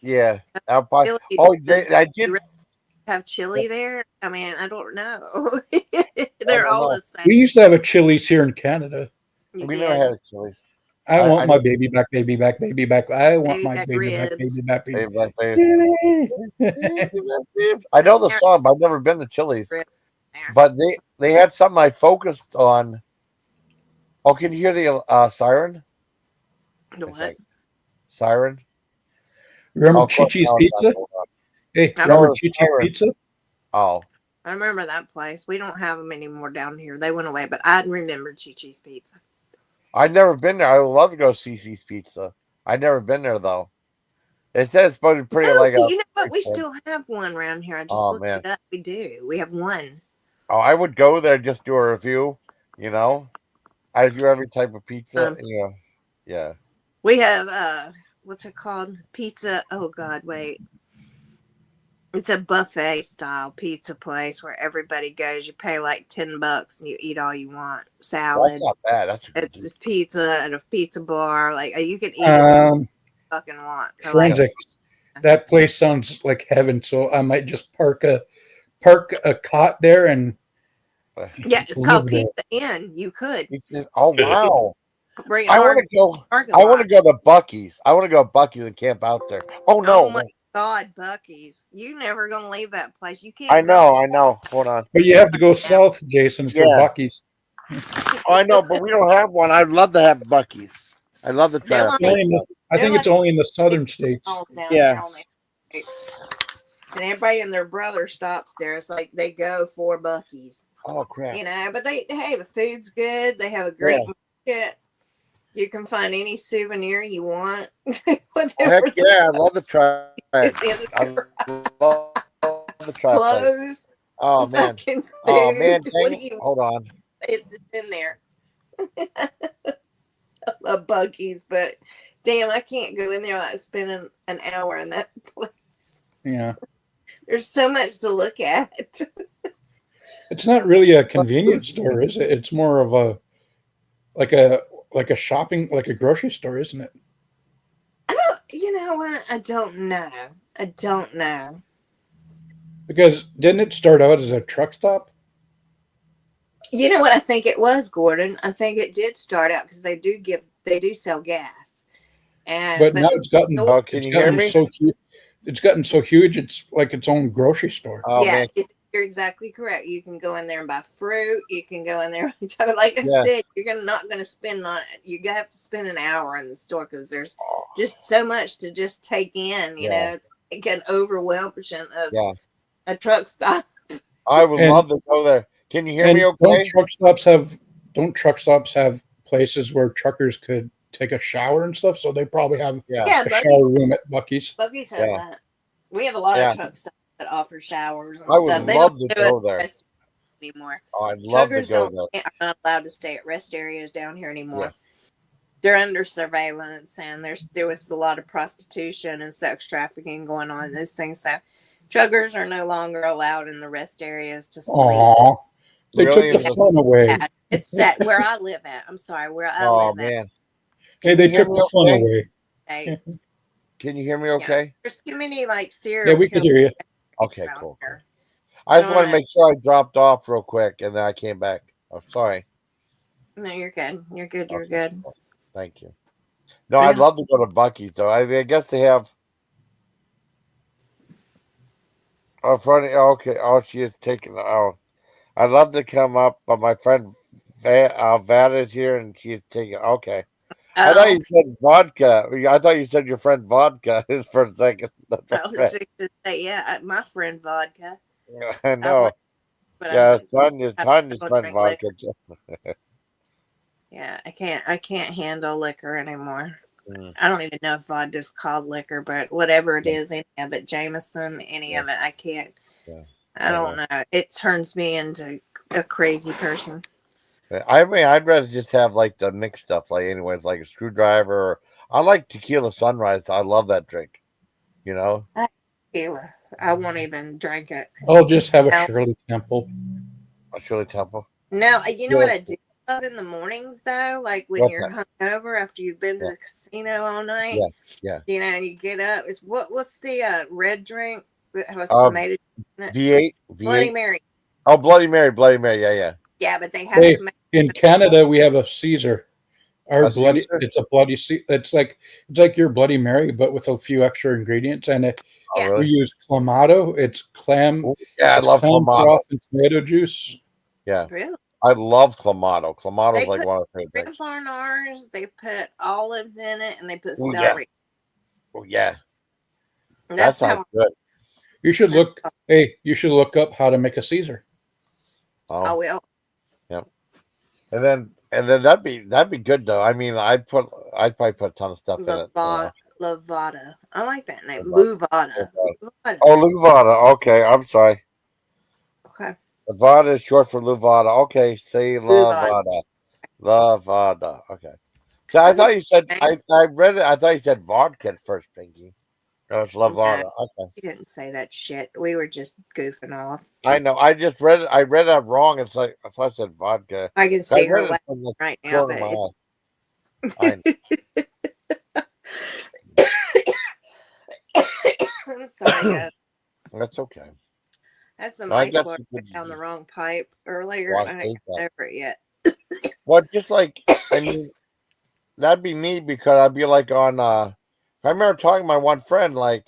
Yeah, apple pie. Oh, I did have chili there. I mean, I don't know. They're all the same. We used to have a Chili's here in Canada. We never had a Chili's. I want my baby back. I want my baby back. I know the song, but I've never been to Chili's. But they had something I focused on. Oh, can you hear the siren? What? Siren? Remember Chi-Chi's Pizza? Hey, remember Chi-Chi's Pizza? Oh. I remember that place. We don't have them anymore down here. They went away, but I remember Chi-Chi's Pizza. I've never been there. I would love to go to CC's Pizza. I've never been there, though. It said it's supposed to be pretty you know what? We still have one around here. I just looked it up. We do. We have one. Oh, I would go there just do a review, you know. I do every type of pizza, yeah. We have what's it called? Pizza. Oh God, wait. It's a buffet style pizza place where everybody goes. You pay like $10 and you eat all you want. Salad. That's not bad. It's just pizza at a pizza bar. Like you can eat as much as you fucking want. Forensic. That place sounds like heaven. So I might just park a cot there and. Yeah, it's called Pizza Inn. You could. Oh wow! Bring I want to go. I want to go to Buc-ee's. I want to go to Buc-ee's and camp out there. Oh no! God, Bucky's. You never gonna leave that place. You can't. I know. Hold on. But you have to go south, Jason, for Yeah. Bucky's. Oh, I know, but we don't have one. I'd love to have Bucky's. I'd love to try. They're like- I think it's only in the southern states. Down Yeah. here on the States. And everybody and their brother stops there. It's like they go for Bucky's. Oh crap! You know, but hey, the food's good. They have a great market. You can find any souvenir you want. Heck yeah, I'd love to try. It's in I'd the love to try. clothes. Oh man! fucking food. Oh man! What Dang do it. you? Hold on. It's in there. I love Bucky's, but damn, I can't go in there without spending an hour in that place. Yeah. There's so much to look at. It's not really a convenience store, is it? It's more of a like a shopping, like a grocery store, isn't it? You know what? I don't know. Because didn't it start out as a truck stop? You know what I think it was, Gordon? I think it did start out because they do sell gas. But now it's gotten, can you hear me? so huge. It's gotten so huge, it's like its own grocery store. Oh yeah, man! you're exactly correct. You can go in there and buy fruit. You can go in there, like I Yeah. said, you're not going to spend on it. You have to spend an hour in the store because there's just so much to just take in. You know, it's like an overwhelming of a truck stop. I would love to go there. Can you hear me? Okay. Don't truck stops have places where truckers could take a shower and stuff? So they probably have a shower room at Bucky's. Bucky's has that. We have a lot of truck stops that offer showers and I would stuff. They love don't to do go it there anymore. Oh, I'd love Truckers to go there. are not allowed to stay at rest areas down here anymore. Yeah. They're under surveillance, and there was a lot of prostitution and sex trafficking going on. Those things, so truckers are no longer allowed in the rest areas to sleep. Aww. They Really? took the fun away. It's sad where I live at. I'm sorry, where I Oh live man! Hey, they took the fun away. at. Can you hear me? Okay. There's too many like serial. Yeah, we could hear you. Okay, around cool. here. I just want to make sure I dropped off real quick and then I came back. I'm sorry. No, you're good. You're good. You're good. Thank you. No, I'd love to go to Bucky's though. I guess they have. Oh, funny. Okay. Oh, she is taking. Oh, I'd love to come up, but my friend Vada is here and she's taking. Okay. I thought you said vodka. I thought you said your friend Vodka is for a second. I was just to say, my friend Vodka. I know. Tanya's friend Vodka. Yeah, I can't handle liquor anymore. I don't even know if vodka's called liquor, but whatever it is, any of it, Jameson, any of it, I can't. Yeah. I don't know. It turns me into a crazy person. I mean, I'd rather just have like the mixed stuff, like anyways, like a screwdriver. Or, I like tequila sunrise. I love that drink. You know, tequila. I won't even drink it. I'll just have a Shirley Temple. A Shirley Temple. No, you know what I do love in the mornings though, like when you're hungover after you've been to the casino all night. Yeah. You know, and you get up. It's what's the red drink that has tomato in it? V8. Bloody Mary. Oh, Bloody Mary. Yeah. Yeah, but they have to make in Canada. We have a Caesar. Caesar? It's a bloody. It's like your Bloody Mary, but with a few extra ingredients, and really? We use clamato. It's clam. Yeah, I love clamato. Broth and tomato juice. Yeah, really. I love clamato. Clamato is like one of my favorites. Ours, they put olives in it, and they put celery. Oh yeah, that sounds good. You should look. Hey, you should look up how to make a Caesar. Oh, I will. Yep. And then that'd be good though. I mean, I'd probably put a ton of stuff in it. Levada. I like that name. Luvada. Oh, Luvada. Okay, I'm sorry. Okay. Levada is short for Luvada. Okay, say Levada. Levada. Okay. So I thought you said I read it. I thought you said vodka at first, Pinky. No, it's Levada. Okay. You didn't say that shit. We were just goofing off. I know. I just read it. I read it wrong. It's like I thought I said vodka. I can see her laughing right now. I'm sorry, guys. That's okay. That's some ice water down the wrong pipe earlier. I haven't got over it yet. Well, just like, I mean, that'd be neat because I'd be like on, I remember talking to my one friend, like,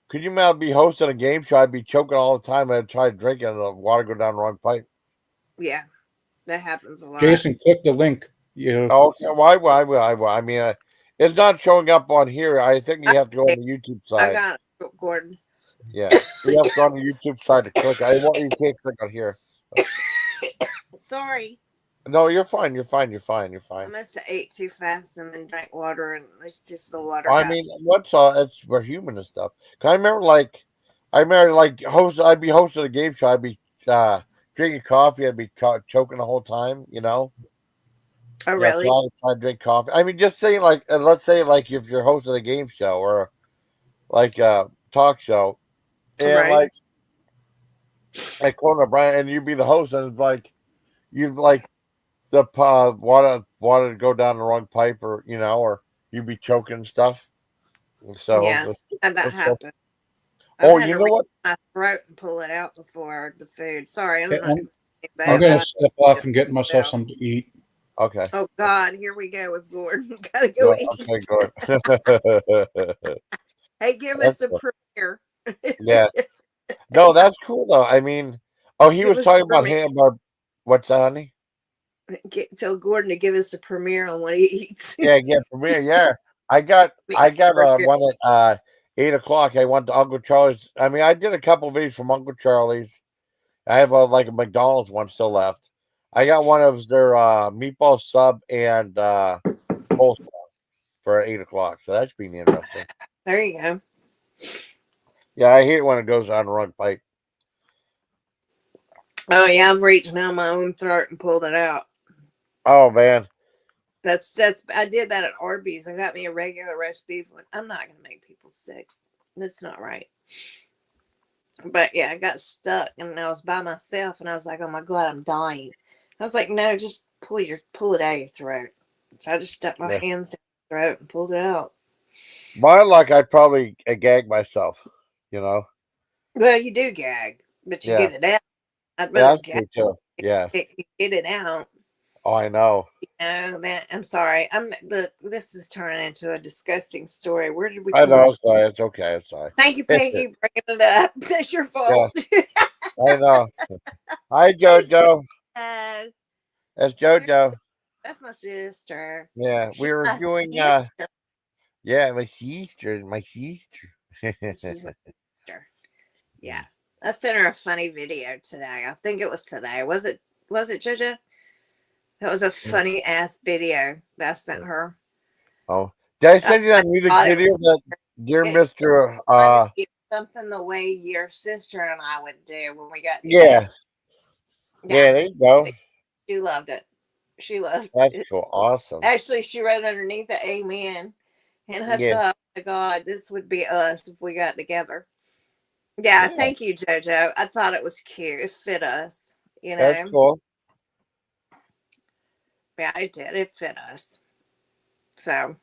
Could you imagine be hosting a game show? I'd be choking all the time. I'd try drinking and the water go down the wrong pipe. Yeah, that happens a lot. Jason, click the link. You. Okay, why? I mean, it's not showing up on here. I think you have to go on the YouTube I side. got it, Gordon. Yeah, you have to go on the YouTube side to click. You can't click on here. Sorry. No, you're fine. You're fine. I must have ate too fast and then drank water, and it's just the water. I mean, it's we're human and stuff. 'Cause I remember I'd be hosting a game show. I'd be drinking coffee. I'd be choking the whole time. You know. Oh, really? So I try to drink coffee. I mean, just saying, like, let's say, like, if you're hosting a game show or like a talk show, and Right. like Conan O'Brien, and you'd be the host, and it's like you'd like the water to go down the wrong pipe, or or you'd be choking and stuff. So yeah, had that happen. Oh, you know what? My throat and pull it out before the food. Sorry, I'm I'm gonna step off and get myself something to eat. Okay. Oh God, here we go with Gordon. Gotta go eat. Okay, good. Hey, give us a premiere. Yeah. No, that's cool though. I mean, he was talking about him. What's that, honey? Tell Gordon to give us a premiere on what he eats. Yeah, premiere. Yeah, I got one at 8:00. I went to Uncle Charlie's. I mean, I did a couple of videos from Uncle Charlie's. I have a McDonald's one still left. I got one of their meatball sub and coleslaw for 8:00. So that should be interesting. There you go. Yeah, I hate it when it goes down the wrong pipe. Oh yeah, I've reached down my own throat and pulled it out. Oh man. That's I did that at Arby's. I got me a regular roast beef one. I'm not gonna make people sick. That's not right. But yeah, I got stuck and I was by myself and I was like, oh my God, I'm dying. I was like, no, just pull it out of your throat. So I just stuck my hands down your throat and pulled it out. My luck, I'd probably gag myself, Well, you do gag, but you get it out. I'd rather gag too. Yeah. Get it out. Oh, I know. I'm sorry. This is turning into a disgusting story. Where did we? I know. Sorry. It's okay. It's sorry. Thank you, Peggy, bringing it up. That's your fault. Yeah. I know. Hi, JoJo. That's JoJo. That's my sister. Yeah, we were doing. Yeah, my sister. She's my sister. Yeah, I sent her a funny video today. I think it was today. Was it JoJo? That was a funny ass video that I sent her. Oh, did I send you that music video that dear Mr. Something the way your sister and I would do when we got together. Yeah, there you go. She loved it. She loved That's it. Cool. Awesome. Actually, she wrote underneath the amen. And I thought, oh my God, this would be us if we got together. Yeah, thank you, JoJo. I thought it was cute. It fit us, That's cool. Yeah, it did. It fit us. So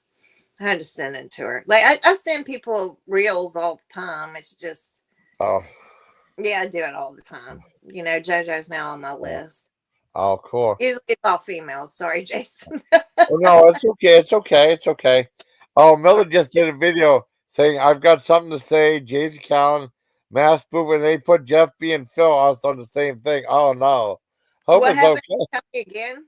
I had to send it to her. Like I send people reels all the time. It's just yeah, I do it all the time. JoJo's now on my list. Oh, cool. Usually it's all females. Sorry, Jason. No, it's okay. It's okay. It's okay. Oh, Miller just did a video saying, I've got something to say. Jason Callen, Mass Spoof, and they put Jeff B and Phil also on the same thing. Oh, no. Hope what it's happened? okay. Tell me again?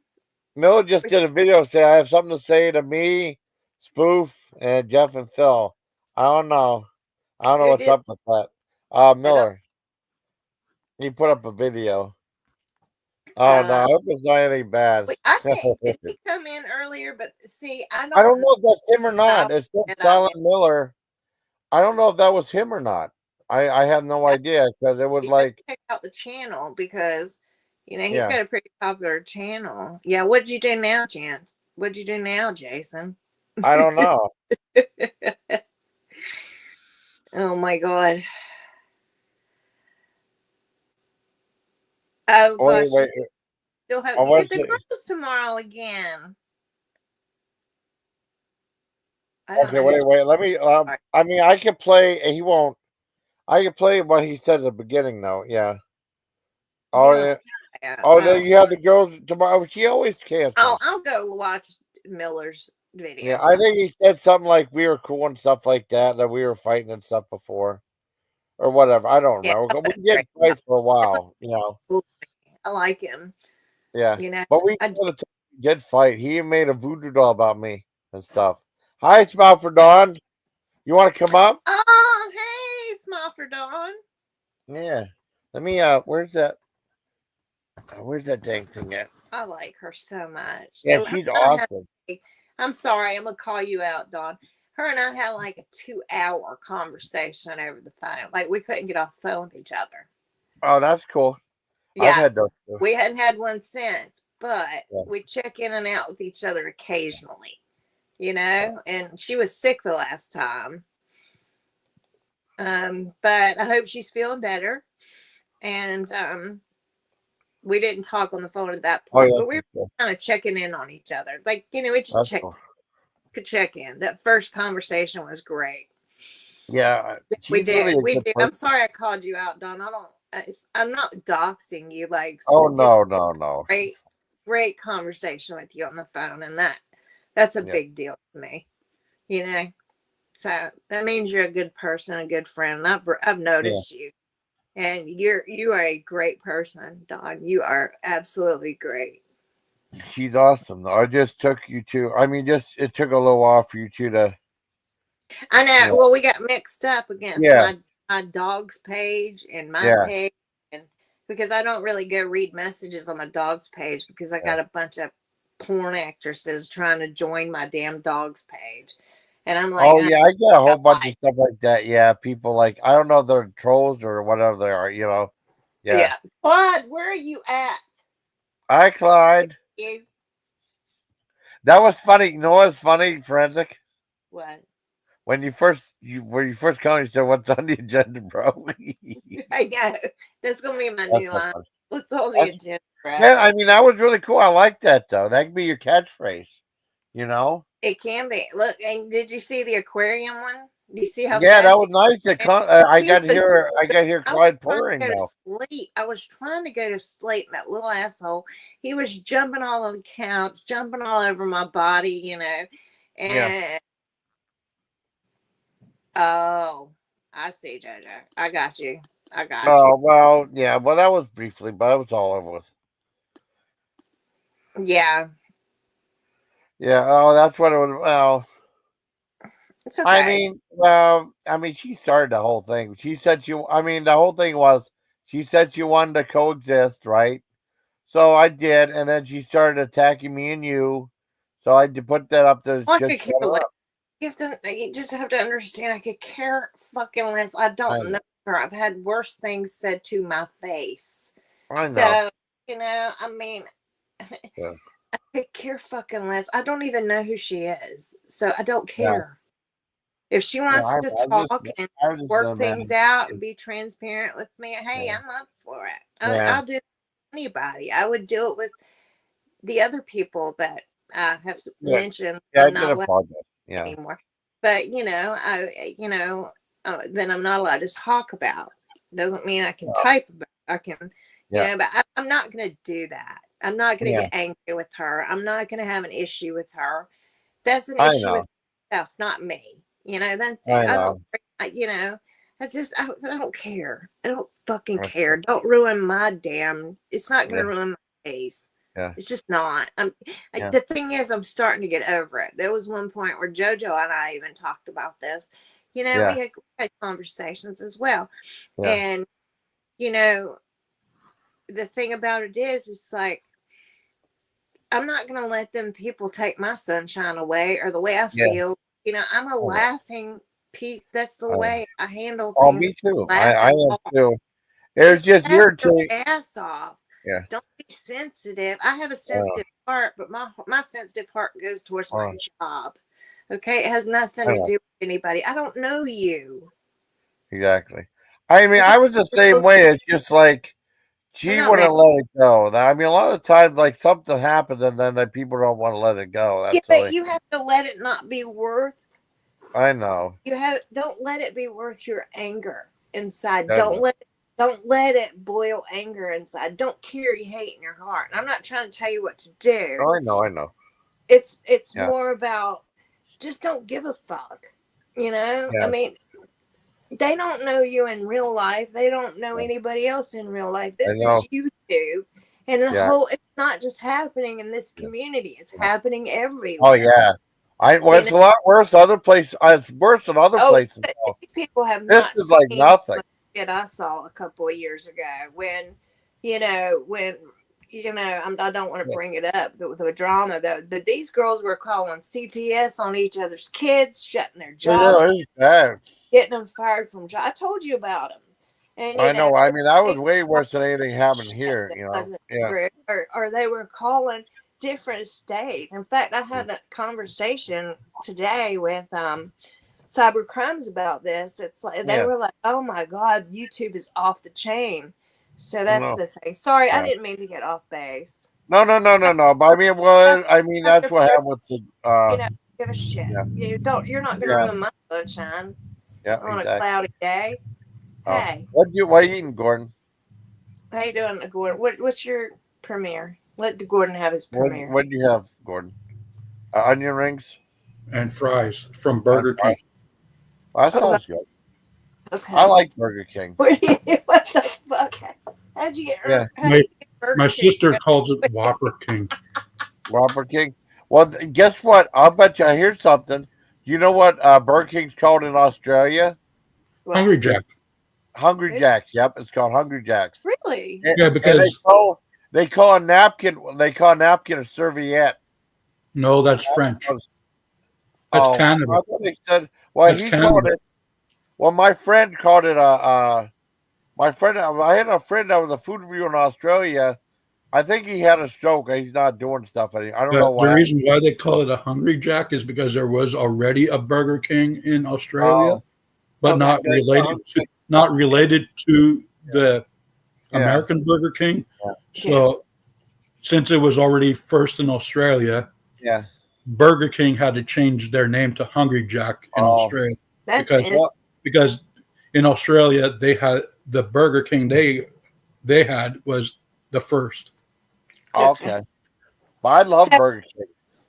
Miller just did a video saying, I have something to say to me, Spoof, and Jeff and Phil. I don't know. I don't know what's up with that. Miller. He put up a video. Oh, no. I hope it's not anything bad. I think did he come in earlier? But see, I don't know if that's him or not. It's just Silent Miller. I don't know if that was him or not. I have no idea because it was check out the channel because he's got a pretty popular channel. Yeah, what'd you do now, Chance? What'd you do now, Jason? I don't know. Oh my God. Oh gosh. Wait. Still have get the girls tomorrow again. Okay, wait. Let me. I mean, I can play. He won't. I can play what he said at the beginning, though. Yeah. Oh, yeah. You have the girls tomorrow. She always cancels. I'll go watch Miller's video. Yeah, I think he said something like we were cool and stuff like that we were fighting and stuff before. or whatever. I don't Yeah, remember. We get fight for a while, I like him. Yeah, You know, but we I do. had a good fight. He made a voodoo doll about me and stuff. Hi, Smile for Dawn. You want to come up? Oh, hey, Smile for Dawn. Yeah. Let me. Where's that dang thing at? I like her so much. Yeah, she's awesome. I'm sorry, I'm gonna call you out, Dawn. Her and I had like a 2-hour conversation over the phone. Like we couldn't get off the phone with each other. Oh, that's cool. I've Yeah, had those too. we hadn't had one since, but Yeah. we check in and out with each other occasionally, and she was sick the last time. But I hope she's feeling better. And we didn't talk on the phone at that point, but we were cool. kind of checking in on each other. Like, we just Cool. could check in. That first conversation was great. Yeah, we did. I'm sorry I called you out, Don. I'm not doxing you. Like, oh no. Great conversation with you on the phone, and that's a big deal to me. So that means you're a good person, a good friend. I've noticed you, and you are a great person, Don. You are absolutely great. She's awesome. I just took you to. I mean, it took a little while for you two to. I know. Well, we got mixed up against my dog's page and my page, and because I don't really go read messages on my dog's page because I got a bunch of porn actresses trying to join my damn dog's page, and I'm like, oh yeah, I get a whole bunch of stuff like that. Yeah, people like I don't know, they're trolls or whatever they are. Yeah. Clyde, where are you at? Hi, Clyde. You. That was funny. You know what's funny, Forensic? What? When you first come, you said, "What's on the agenda, bro?" I know. That's gonna be my new line. What's on the agenda, bro? Yeah, I mean that was really cool. I like that though. That could be your catchphrase. It can be. Look, and did you see the aquarium one? Do you see how? Yeah, that was nice. I got here Clyde purring though. I was trying to go to sleep. That little asshole. He was jumping all on the couch, jumping all over my body, and oh, I see, JoJo. I got you. Oh, well, yeah. Well, that was briefly, but it was all over with. Yeah. Yeah. Oh, that's what it was. Well, it's okay. I mean, she started the whole thing. She said the whole thing was she said she wanted to coexist, right? So I did, and then she started attacking me and you. So I had to put that up to just shut her up. You just have to understand. I could care fucking less. I don't know her. I've had worse things said to my face. I know. So I mean, I could care fucking less. I don't even know who she is, so I don't care. If she wants to talk and work things out and be transparent with me, hey, I'm up for it. I'll do it with anybody. I would do it with the other people that I have mentioned. I'm not anymore. But then I'm not allowed to talk about. Doesn't mean I can type about. I can, but I'm not going to do that. I'm not going to get angry with her. I'm not going to have an issue with her. That's an issue with herself, not me. That's it. I don't. I don't care. I don't fucking care. Don't ruin my damn. It's not going to ruin my face. Yeah. It's just not. The thing is, I'm starting to get over it. There was one point where JoJo and I even talked about this. We had conversations as well. Yeah. And, the thing about it is, it's like, I'm not going to let them people take my sunshine away or the way I feel. I'm a laughing Pete. That's the way I handle things. Oh, me too. I am too. It was just irritating. Ass off. Yeah. Don't be sensitive. I have a sensitive heart, but my sensitive heart goes towards my job. Okay, it has nothing to do with anybody. I don't know you. Exactly. I mean, I was the same way. It's just like she wouldn't let it go. A lot of times, like something happens, and then people don't want to let it go. But you have to let it not be worth. I know. Don't let it be worth your anger inside. Don't let it boil anger inside. Don't carry hate in your heart. And I'm not trying to tell you what to do. Oh, I know. It's more about just don't give a fuck. I mean, they don't know you in real life. They don't know anybody else in real life. This is YouTube. And it's not just happening in this community. It's happening everywhere. Oh yeah. It's a lot worse other places. It's worse in other places. These people have this not is like nothing. Shit I saw a couple of years ago when I don't want to bring it up, the drama though. But these girls were calling CPS on each other's kids, shutting their jobs, getting them fired from jobs. I told you about them. And, I know. I mean, that was way worse than anything happened here. Or they were calling different states. In fact, I had a conversation today with Cyber Crimes about this. It's like they were like, "Oh my God, YouTube is off the chain." So that's the thing. Sorry, I didn't mean to get off base. No. But I mean, that's what happened with the. Give a shit. Yeah. You're not gonna ruin my sunshine. Yeah, on a cloudy day. Oh. Hey, what are you eating, Gordon? How you doing, Gordon? What's your premiere? Let Gordon have his premiere. What do you have, Gordon? Onion rings and fries from Burger King. Well, that sounds good. Okay. I like Burger King. What the fuck? How'd you get? My sister calls it Whopper King. Whopper King. Well, guess what? I'll bet you. Here's something. You know what Burger King's called in Australia? Hungry Jack. Hungry Jacks. Yep, it's called Hungry Jacks. Really? Yeah, because they call a napkin. They call a napkin a serviette. No, that's French. That's Canada. I thought they said. Well, he called it. Well, my friend called it my friend. I had a friend that was a food reviewer in Australia. I think he had a stroke. He's not doing stuff anymore. I don't know why. The reason why they call it a Hungry Jack is because there was already a Burger King in Australia, but not related to the American Burger King. Yeah. So, since it was already first in Australia, Burger King had to change their name to Hungry Jack in Australia. Because in Australia they had the Burger King they had was the first. Okay. But I love Burger King.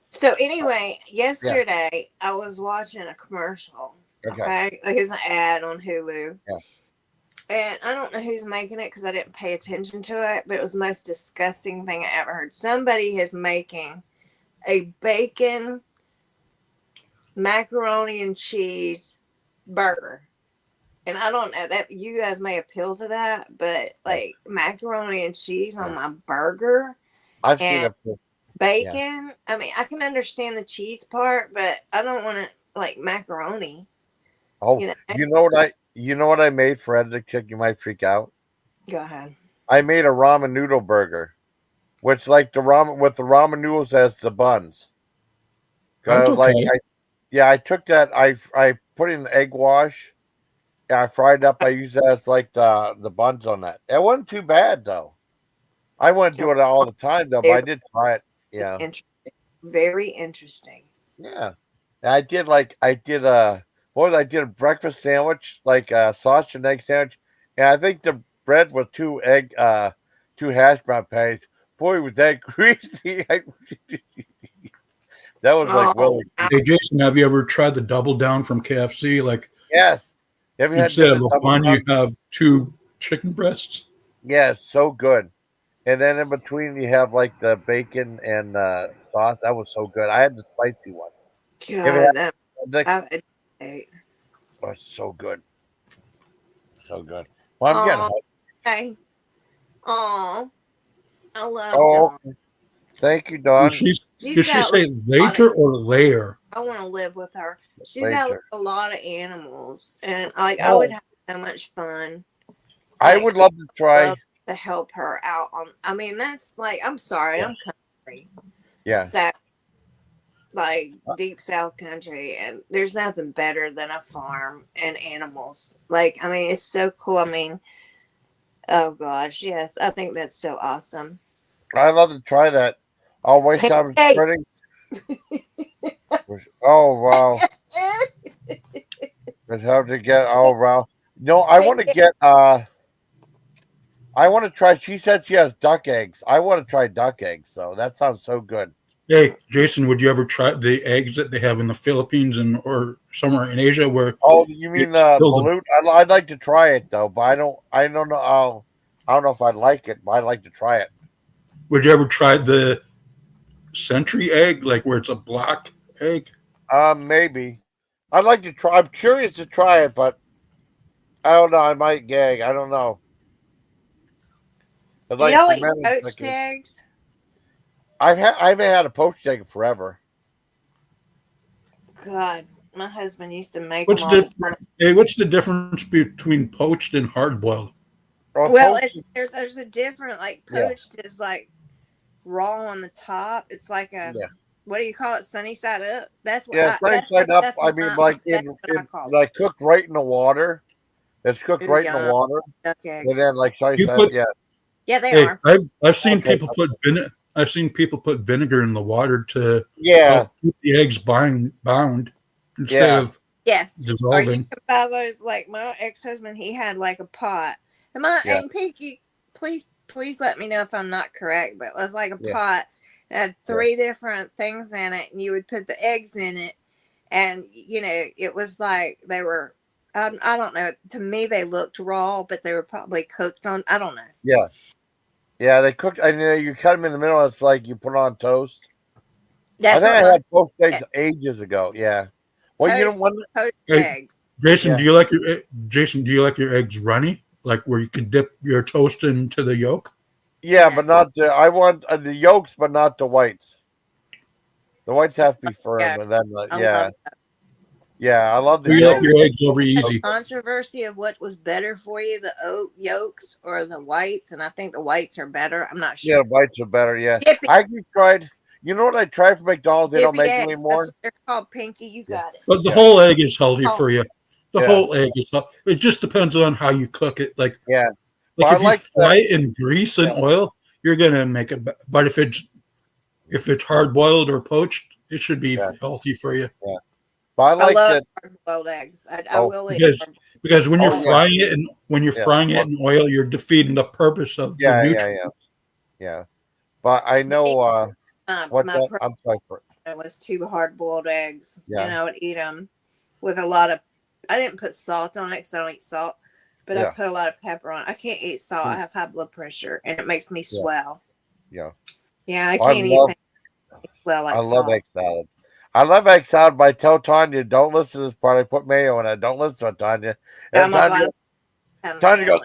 So anyway, yesterday I was watching a commercial. Okay. Like it's an ad on Hulu. Yeah. And I don't know who's making it because I didn't pay attention to it, but it was the most disgusting thing I ever heard. Somebody is making a bacon, macaroni and cheese burger. And I don't know that you guys may appeal to that, but like macaroni and cheese on my burger. I've seen it. Bacon. Yeah. I mean, I can understand the cheese part, but I don't want to like macaroni. Oh, you know what I made for Edric Chick? You might freak out. Go ahead. I made a ramen noodle burger, which like the ramen with the ramen noodles as the buns. I took that. I put in the egg wash. I fried up. I used that as like the buns on that. It wasn't too bad though. I wouldn't do it all the time though, but I did try it. Yeah. Interesting. Very interesting. Yeah. I did a breakfast sandwich, like a sausage and egg sandwich. And I think the bread was two hash brown patties. Boy, was that greasy. That was like really. Hey Jason, have you ever tried the double down from KFC? Like yes. Instead of a bun, you have two chicken breasts. Yeah, it's so good. And then in between, you have like the bacon and sauce. That was so good. I had the spicy one. God, oh, it's so good. So good. Well, I'm getting hungry. Okay. Oh, I love Dawn. Thank you, Dawn. Did she say later or layer? I want to live with her. She's got a lot of animals, and I would have so much fun. I would love to try to help her out on. I mean, that's like I'm sorry, I'm country. Yeah. So, like deep South country, and there's nothing better than a farm and animals. Like, I mean, it's so cool. I mean, oh gosh, yes, I think that's so awesome. I'd love to try that. I'll waste time spreading. Oh wow! It's hard to get. Oh wow! No, I want to get. I want to try. She said she has duck eggs. I want to try duck eggs, though. That sounds so good. Hey, Jason, would you ever try the eggs that they have in the Philippines or somewhere in Asia where? Oh, you mean spilled balut? I'd like to try it though, but I don't know. I don't know if I'd like it, but I'd like to try it. Would you ever try the century egg, like where it's a black egg? Maybe. I'd like to try. I'm curious to try it, but I don't know. I might gag. I don't know. Do y'all eat poached eggs? I haven't had a poached egg forever. God, my husband used to make What's them all the time. what's the difference between poached and hard boiled? Well, there's a different, like, poached is like raw on the top. It's like a what do you call it? Sunny side up. That's what. Sunny side up. I mean, like like cooked right in the water. It's cooked right in the water, and then like sunny side. Yeah, they are. I've seen people put vinegar. I've seen people put vinegar in the water to keep the eggs bound instead of dissolving. Or you can buy those. Like my ex-husband, he had like a pot. And Pinky, please let me know if I'm not correct, but it was like a pot. It had 3 different things in it, and you would put the eggs in it, and it was like they were. I don't know. To me, they looked raw, but they were probably cooked on. I don't know. Yeah, they cooked. I mean, you cut them in the middle. It's like you put on toast. That's I had poached eggs ages ago. Yeah. Well, poached eggs. Jason, do you like your eggs runny, like where you can dip your toast into the yolk? Yeah, but not the. I want the yolks, but not the whites. The whites have to be firm, and then I love the. You like your eggs over easy. Controversy of what was better for you, the oat yolks or the whites, and I think the whites are better. I'm not sure. Yeah, the whites are better. Yeah, I actually tried. You know what I tried for McDonald's? They don't make it anymore. That's what they're called, Pinky. You got it. But the whole egg is healthy for you. The whole egg is healthy. It just depends on how you cook it. Like if you fry it in grease and oil, you're gonna make it. But if it's hard boiled or poached, it should be healthy for you. Yeah. But I love hard-boiled eggs. I will eat because when you're frying it in oil, you're defeating the purpose of the nutrients. Yeah. But I know I'm sorry for it. It was 2 hard-boiled eggs. Yeah. And I would eat them with a lot of. I didn't put salt on it because I don't eat salt, but I put a lot of pepper on it. I can't eat salt. I have high blood pressure, and it makes me swell. Yeah. Yeah, I can't eat things well like salt. I love egg salad. I love egg salad, but I tell Tanya, don't listen to this part. I put mayo in it. Don't listen to Tanya. And Tanya goes,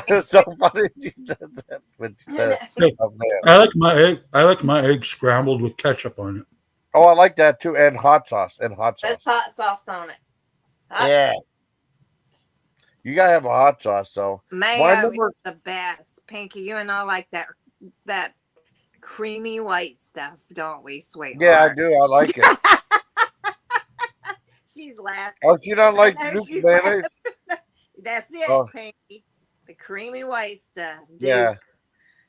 it's so funny. I like my egg scrambled with ketchup on it. Oh, I like that too, and hot sauce. There's hot sauce on it. Yeah. You gotta have a hot sauce, though. Mayo is the best. Pinky, you and I like that creamy white stuff, don't we, sweetheart? Yeah, I do. I like it. She's laughing. Oh, you don't like mayonnaise? That's it, Pinky. The creamy white stuff. Dukes. Yeah.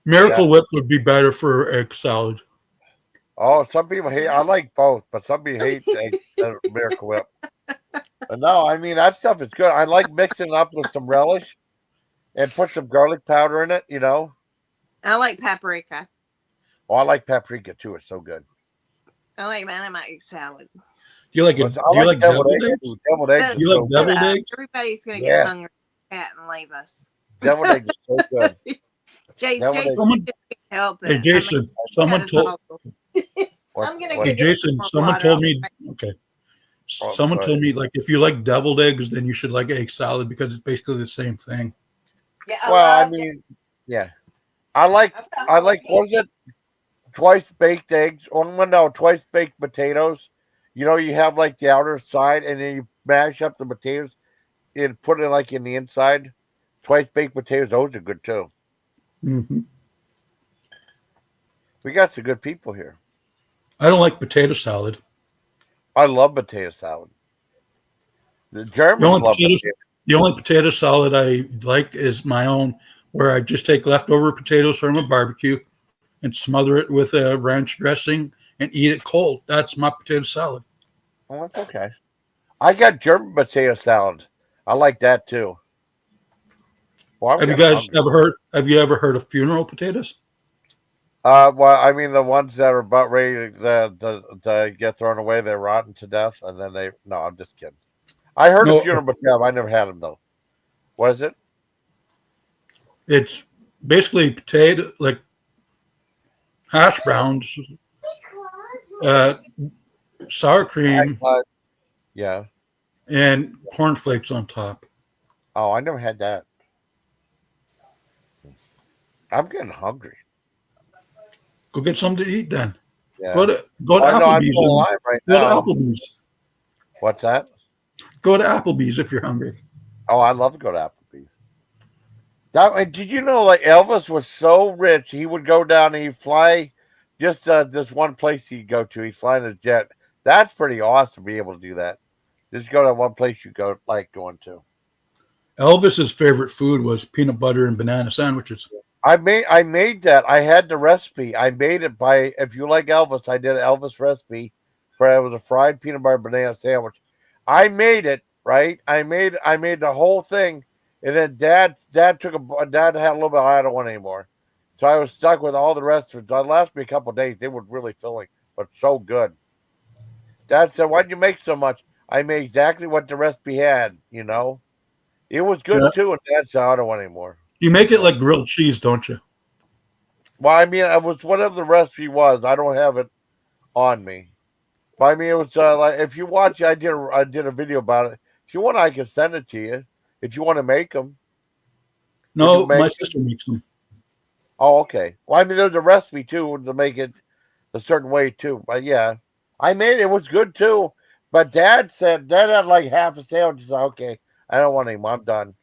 Miracle Whip would be better for egg salad. Oh, some people hate. I like both, but some people hate Miracle Whip. But no, I mean that stuff is good. I like mixing it up with some relish and put some garlic powder in it. I like paprika. Oh, I like paprika too. It's so good. I like that in my egg salad. Do you like it? Do you like deviled eggs? Deviled eggs. You like deviled eggs? Everybody's gonna get hungry and leave us. Deviled eggs is so good. Jason, help it. Hey, Jason, someone told. I'm gonna Hey, Jason, someone told me. Okay. Someone told me, like, if you like deviled eggs, then you should like egg salad because it's basically the same thing. Yeah. Well, I mean, yeah. I like. What is it? Twice baked eggs. Twice baked potatoes. You have like the outer side, and then you mash up the potatoes and put it like in the inside. Twice baked potatoes. Those are good too. Mm-hmm. We got some good people here. I don't like potato salad. I love potato salad. The Germans love potato. The only potato salad I like is my own, where I just take leftover potatoes from a barbecue and smother it with a ranch dressing and eat it cold. That's my potato salad. Oh, that's okay. I got German potato salad. I like that too. Well, have you ever heard of funeral potatoes? Well, I mean, the ones that are about ready to get thrown away, they're rotten to death, and then they. No, I'm just kidding. I heard No, of funeral potato. I never had them though. Was it? it's basically potato, like hash browns, sour cream, Yeah. and cornflakes on top. Oh, I never had that. I'm getting hungry. Go get something to eat then. Yeah. Go to I know I'm Applebee's. still alive right Go to now. Applebee's. What's that? Go to Applebee's if you're hungry. Oh, I love to go to Applebee's. Did you know, like Elvis was so rich, he would go down and he'd fly just this one place he'd go to. He'd fly in a jet. That's pretty awesome to be able to do that. Just go to one place you go like going to. Elvis's favorite food was peanut butter and banana sandwiches. I made that. I had the recipe. I made it by, if you like Elvis, I did an Elvis recipe for it was a fried peanut butter banana sandwich. I made it, right? I made the whole thing, and then dad had a little bit. I don't want it anymore, so I was stuck with all the rest of it. It lasted me a couple of days. They were really filling, but so good. Dad said, "Why'd you make so much?" I made exactly what the recipe had. You know, it was good too. And Dad said, "I don't want it anymore." You make it like grilled cheese, don't you? Well, I mean, it was whatever the recipe was. I don't have it on me. But I mean, it was like if you watch, I did a video about it. If you want, I can send it to you. If you want to make them. No, my sister makes them. Oh, okay. Well, I mean, there's a recipe too to make it a certain way too. But yeah, I made it. It was good too. But Dad had like half a sandwich. He said, "Okay, I don't want any. I'm done."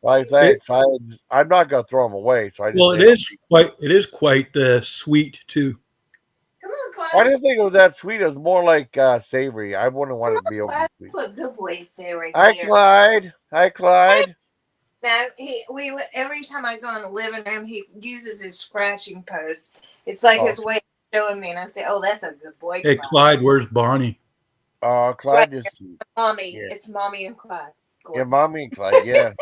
Well, thanks. I'm not going to throw them away. So it is quite sweet too. Come on, Clyde. I didn't think it was that sweet. It was more like savory. I wouldn't want it to be over sweet. That's what good boys do right Hi, there. Clyde. Hi, Clyde. Now every time I go in the living room, he uses his scratching pose. It's like his way of showing me, and I say, "Oh, that's a good boy." Hey, Clyde, where's Bonnie? Clyde right, is mommy. Yeah. It's mommy and Clyde. Yeah, mommy and Clyde. Yeah.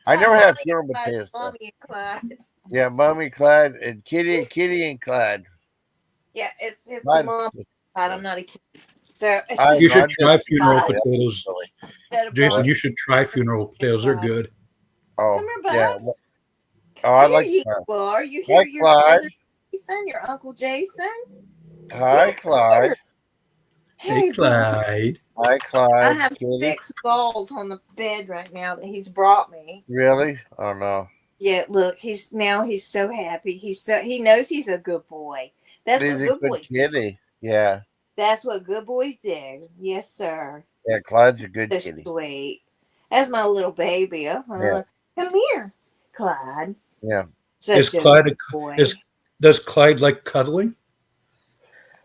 I never had funeral potatoes. Mommy and Clyde. Yeah, mommy, Clyde, and Kitty and Clyde. Yeah, it's Clyde. Mom. Clyde, I'm not a kid. So you should try funeral potatoes. Jason, you should try funeral potatoes. They're good. Oh, come here, yeah. Oh, I like you are. You hear your brother Jason, your Uncle Jason? Hi, Clyde. Hey, Clyde. Hi, Clyde. I have 6 balls on the bed right now that he's brought me. Really? Oh no. Yeah, look, he's so happy. He knows he's a good boy. That's what good boys kitty. Yeah. That's what good boys do. Yes, sir. Yeah, Clyde's a good That's kitty. Sweet. That's my little baby. Yeah. Come here, Clyde. Yeah. Does Clyde like cuddling?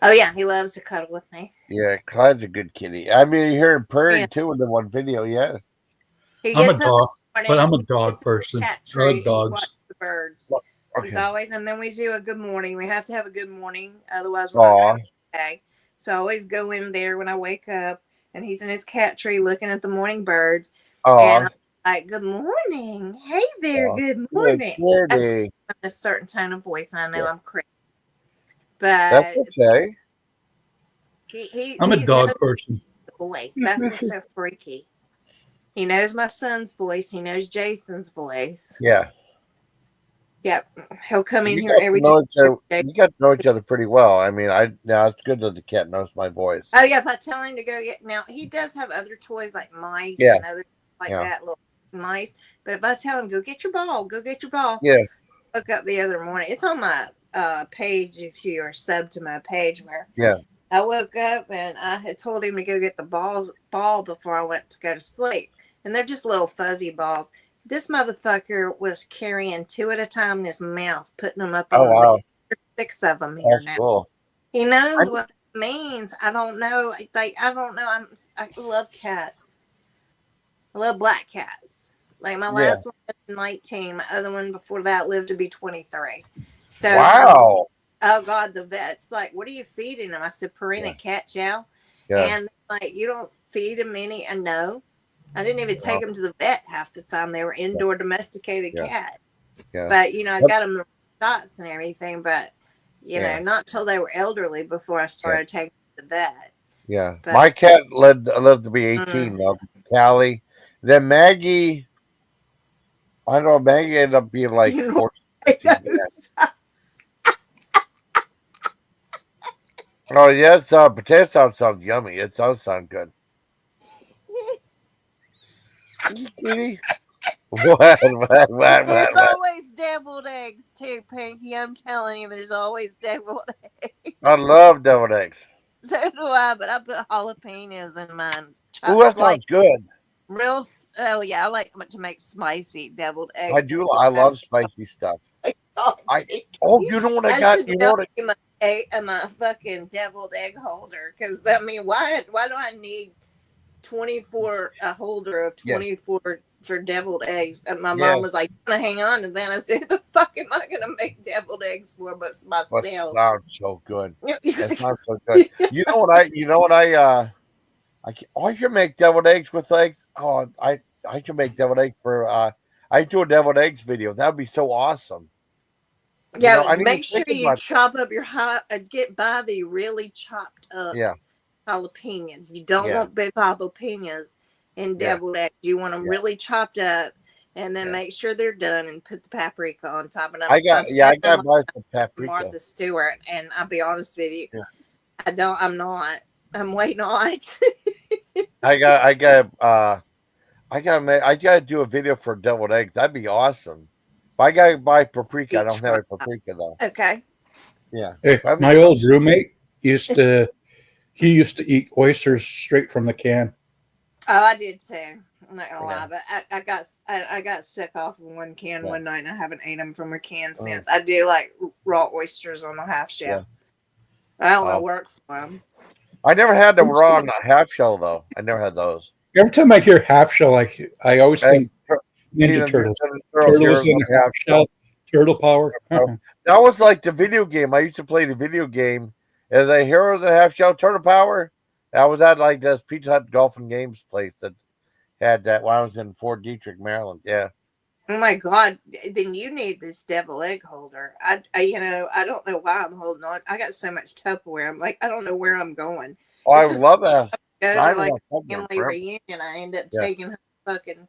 Oh yeah, he loves to cuddle with me. Yeah, Clyde's a good kitty. I mean, you hear him purring too in the one video. Yeah. I'm a dog, but I'm a dog person. I love dogs. The birds. Okay. He's always, and then we do a good morning. We have to have a good morning, otherwise we're not going to okay. So I always go in there when I wake up, and he's in his cat tree looking at the morning birds. And I'm like, "Good morning, hey there, good morning." That's a certain tone of voice, and I know I'm crazy. But that's okay. I'm a dog person. Voice. That's what's so freaky. He knows my son's voice. He knows Jason's voice. Yeah. Yep. He'll come in here every time. You got to know each other pretty well. I mean, now it's good that the cat knows my voice. Oh yeah, if I tell him to go get now, he does have other toys like mice and other like that little mice. But if I tell him go get your ball, Yeah. Woke up the other morning. It's on my page if you are sub to my page where I woke up and I had told him to go get the ball before I went to go to sleep. And they're just little fuzzy balls. This motherfucker was carrying 2 at a time in his mouth, putting them up on the bed. There's 6 of them here now. Cool. He knows what it means. I don't know. I don't know. I love cats. I love black cats. Like my last one was 19. My other one before that lived to be 23. So wow. Oh God, the vet's like, "What are you feeding him?" I said, "Purina cat chow." Yeah. And like, "You don't feed him any?" And no, I didn't even take them to the vet half the time. They were indoor domesticated cat. Yeah. But I got them the shots and everything. But You know, not till they were elderly before I started taking them to the vet. Yeah. But, my cat lived to be 18 though. Callie. Then Maggie, I don't know, Maggie ended up being like 14. Oh, yes, potato salad sounds yummy. It does sound good. What? There's always deviled eggs too, Pinky. I'm telling you, there's always deviled eggs. I love deviled eggs. So do I, but I put jalapenos in mine. Oh, that sounds good. Oh yeah, I like to make spicy deviled eggs. I do. I love spicy stuff. You know what I got? You know what? My fucking deviled egg holder. Because I mean, why do I need 24 a holder of 24 for deviled eggs? And my mom was like, "Hang on," and then I said, "The fuck am I gonna make deviled eggs for?" But myself. That sounds so good. That sounds so good. You know what? I should make deviled eggs with eggs. Oh, I should make deviled eggs for. I do a deviled eggs video. That would be so awesome. Yeah, make sure you chop up your buy the really chopped up jalapenos. You don't want big jalapenos in deviled eggs. You want them really chopped up, and then make sure they're done and put the paprika on top. And I got to buy some paprika. Martha Stewart, and I'll be honest with you, I'm not. I'm way not. I gotta do a video for deviled eggs. That'd be awesome. But I gotta buy paprika. I don't have a paprika though. Okay. Yeah. Hey, my old roommate used to eat oysters straight from the can. Oh, I did too. I'm not gonna lie, but I got sick off of one can one night, and I haven't ate them from a can since. I do like raw oysters on a half shell. I don't know work for them. I never had them raw on a half shell though. I never had those. Every time I hear half shell, I always think Ninja Turtles. Turtles in a half shell. Turtle power. That was like the video game. I used to play the video game. As a hero of the half shell turtle power. That was at like this Pizza Hut Golf and Games place that had that when I was in Fort Detrick, Maryland. Yeah. Oh my God! Then you need this devil egg holder. I don't know why I'm holding on. I got so much Tupperware. I'm like, I don't know where I'm going. Oh, I love that. Go to like a family reunion. I end up taking fucking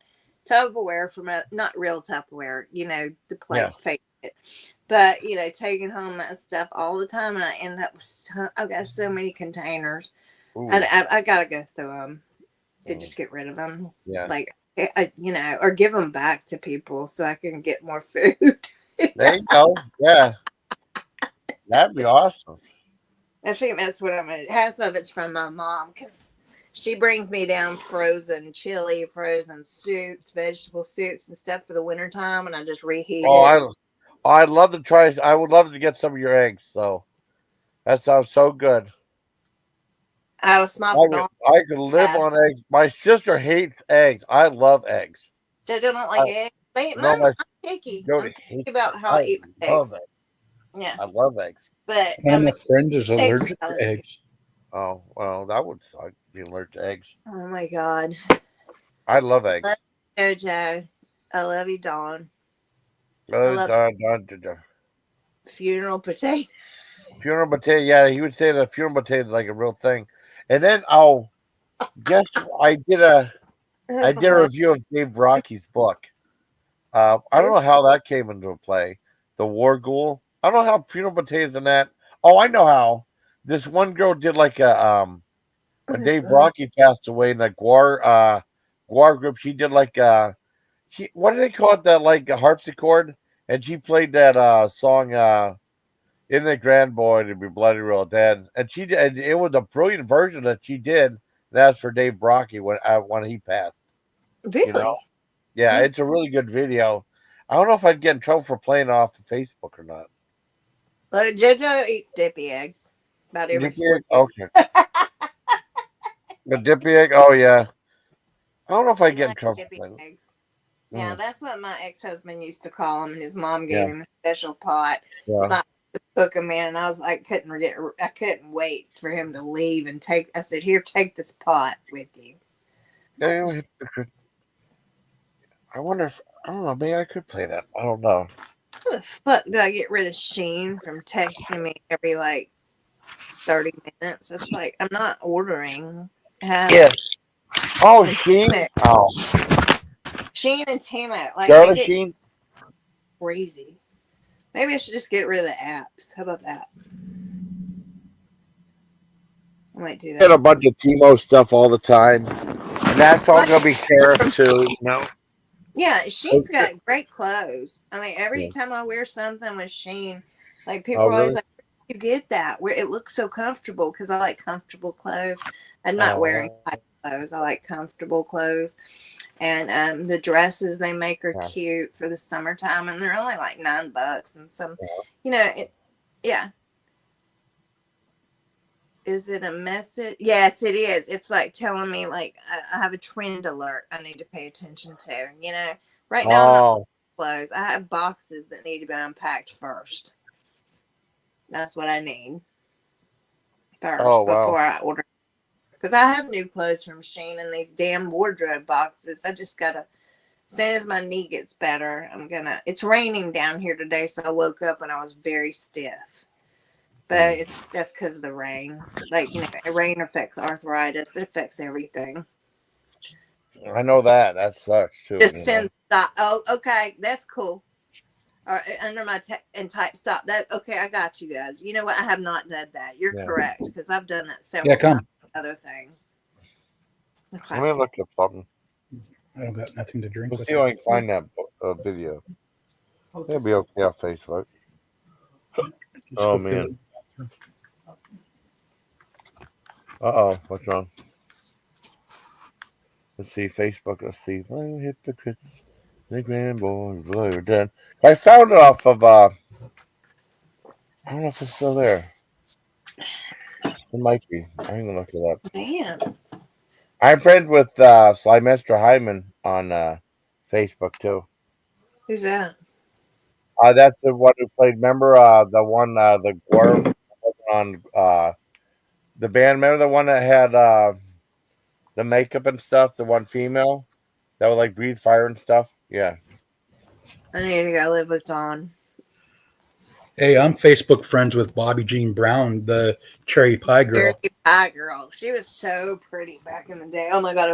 Tupperware from not real Tupperware, the plate fake it. But taking home that stuff all the time, and I end up with I've got so many containers. I gotta go through them and just get rid of them. Yeah, like or give them back to people so I can get more food. There you go. Yeah, that'd be awesome. I think that's what I'm gonna. Half of it's from my mom because she brings me down frozen chili, frozen soups, vegetable soups, and stuff for the wintertime, and I just reheat it. I'd love to try. I would love to get some of your eggs. So that sounds so good. I could live on eggs. My sister hates eggs. I love eggs. JoJo don't like eggs. I'm picky. I'm picky about how I eat my eggs. Yeah, I love eggs. But my friend is allergic to eggs. Oh well, that would suck. Being allergic to eggs. Oh my God. I love eggs. I love you, JoJo. I love you, Dawn. Funeral potato. Funeral potato. Yeah, he would say that funeral potato is like a real thing. And then guess I did a review of Dave Brocky's book. I don't know how that came into play. The War Ghoul. I don't know how funeral potatoes and that. Oh, I know how. This one girl did like when Dave Brocky passed away in the Guar group. She did like what do they call it? That like a harpsichord, and she played that song. In the Grand Boy to be bloody real dead, and she did. And it was a brilliant version that she did. That's for Dave Brocky when he passed. Really? Yeah, it's a really good video. I don't know if I'd get in trouble for playing off of Facebook or not. But JoJo eats dippy eggs. About every okay. The dippy egg. Oh yeah. I don't know if I get in trouble for playing eggs. Yeah, that's what my ex-husband used to call them, and his mom gave him a special pot. Yeah. It's not cook them in, and I was like, I couldn't wait for him to leave and take. I said, "Here, take this pot with you." Yeah, I wonder if I don't know. Maybe I could play that. I don't know. How the fuck do I get rid of Sheen from texting me every like 30 minutes? It's like I'm not ordering. Yes. Oh, Sheen. Oh. Sheen and Timac. Like Charlie Sheen. Crazy. Maybe I should just get rid of the apps. How about that? I might do that. Get a bunch of Timo stuff all the time, and that's all gonna be tariff too. You know. Yeah, Sheen's got great clothes. I mean, every time I wear something with Sheen, like people are always like, "You get that? Where it looks so comfortable?" Because I like comfortable clothes. I'm not wearing tight clothes. I like comfortable clothes, and the dresses they make are cute for the summertime, and they're only like $9. And some, you know, yeah. Is it a message? Yes, it is. It's like telling me like I have a trend alert I need to pay attention to. You know, right now I'm not clothes. I have boxes that need to be unpacked first. That's what I need first before I order. Because I have new clothes from Shein in these damn wardrobe boxes. I just gotta. As soon as my knee gets better, I'm gonna. It's raining down here today, so I woke up and I was very stiff. But that's because of the rain. Like, you know, rain affects arthritis. It affects everything. I know that. That sucks too. Just send stop. Oh, okay. That's cool. Or under my and type stop. That okay, I got you guys. You know what? I have not done that. You're correct. Because I've done that several times with other things. Okay. Let me look up something. I don't got nothing to drink. Let's see if I can find that video. It'll be okay on Facebook. Oh man. What's wrong? Let's see, Facebook. Let's see. Hypocrites. The grand boys are dead. I found it off of. I don't know if it's still there. It might be. I'm gonna look it up. Damn. I'm friends with Slymester Hyman on Facebook too. Who's that? That's the one who played. Remember the one the Worm on the band. Remember the one that had the makeup and stuff. The one female that would like breathe fire and stuff. Yeah. I need to go live with Dawn. Hey, I'm Facebook friends with Bobby Jean Brown, the cherry pie girl. Cherry pie girl. She was so pretty back in the day. Oh my god, I